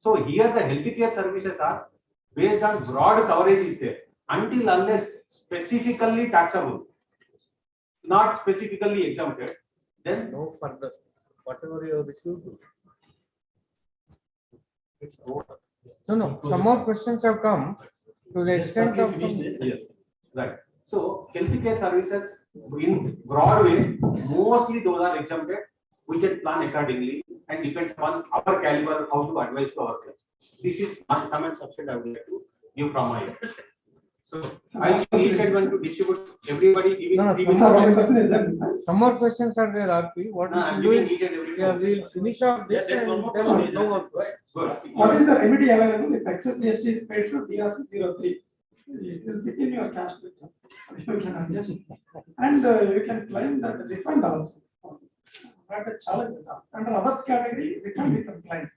So here the healthcare services are based on broad coverage is there until unless specifically taxable, not specifically exempted, then no further. Whatever you have received. it's over. No. Some more questions have come to the extent of. Yes, right. So healthcare services in broad way, mostly those are exempted. We can plan accordingly and depends upon our caliber how to advise to our clients. This is some and substance I would like to give from my end. So I needed one to distribute everybody giving. No, three some more minutes. question is there. Some more questions are there, RP. What No, we I'm should do giving is, each and every. yeah, we'll finish off this Yeah, there's one and more then question. no more. Good. What is the remedy available if excess GST is paid to DRC 03? It will sit in your cash book. You can adjust. And you can claim that refund also. That is challenge. Under others category, refund you can claim.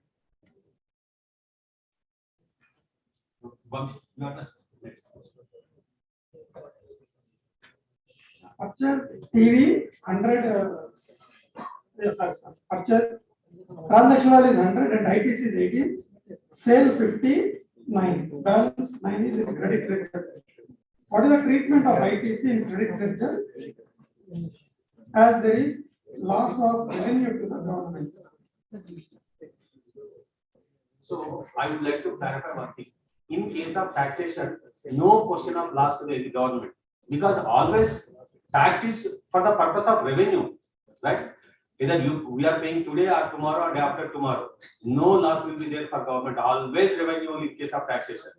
Purchase TV 100. Yes, sorry. Purchase transaction value is 100 and ITC is 18. Sale 59. Balance 9 is in credit sector. What is the treatment of ITC in credit sector? As there is loss of revenue to the government. So I would like to clarify one thing. In case of taxation, no question of loss to the government, because always tax is for the purpose of revenue, right? Either we are paying today or tomorrow or day after tomorrow. No loss will be there for government. Always revenue in case of taxation.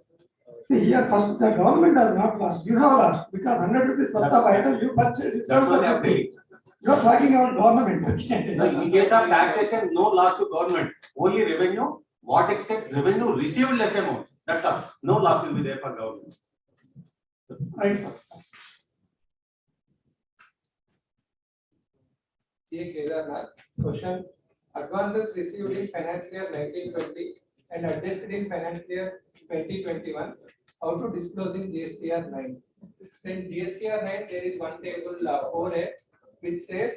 See here, first the government has not lost. You have lost because 100 rupees worth of item you purchased. That's what I am saying. You are talking about government. No, in case of taxation, no loss to government, only revenue. What extent revenue received less amount. That's all. No loss will be there for government. Right, sir. Question. Advances received in financial year 1920 and adjusted in financial year 2021. How to disclose in GSTR 9? In GSTR 9, there is one table 4A which says,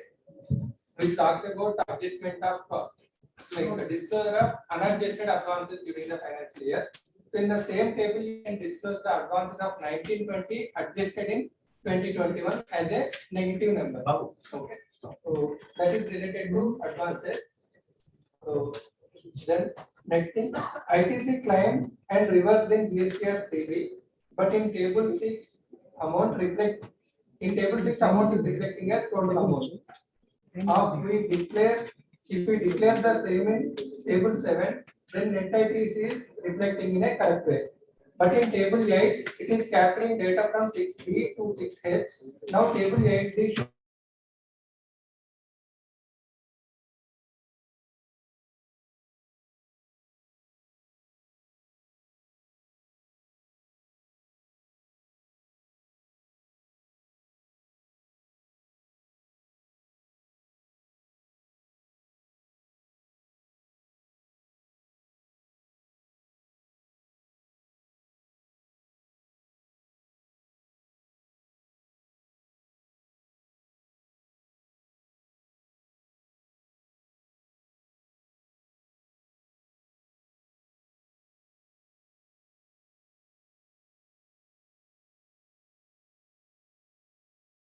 which talks about adjustment of like disclosure of unadjusted advances during the financial year. So in the same table, you can disclose the advances of 1920 adjusted in 2021 as a negative number. Okay. So that is related to advances. So then next thing, ITC claim and reversed in GSTR 3B, but in table 6 amount reflect in table 6 amount is reflecting as total amount. If we declare the same in table 7, then net ITC is reflecting in a correct way. But in table 8, it is capturing data from 6B to 6H. Now table 8 shows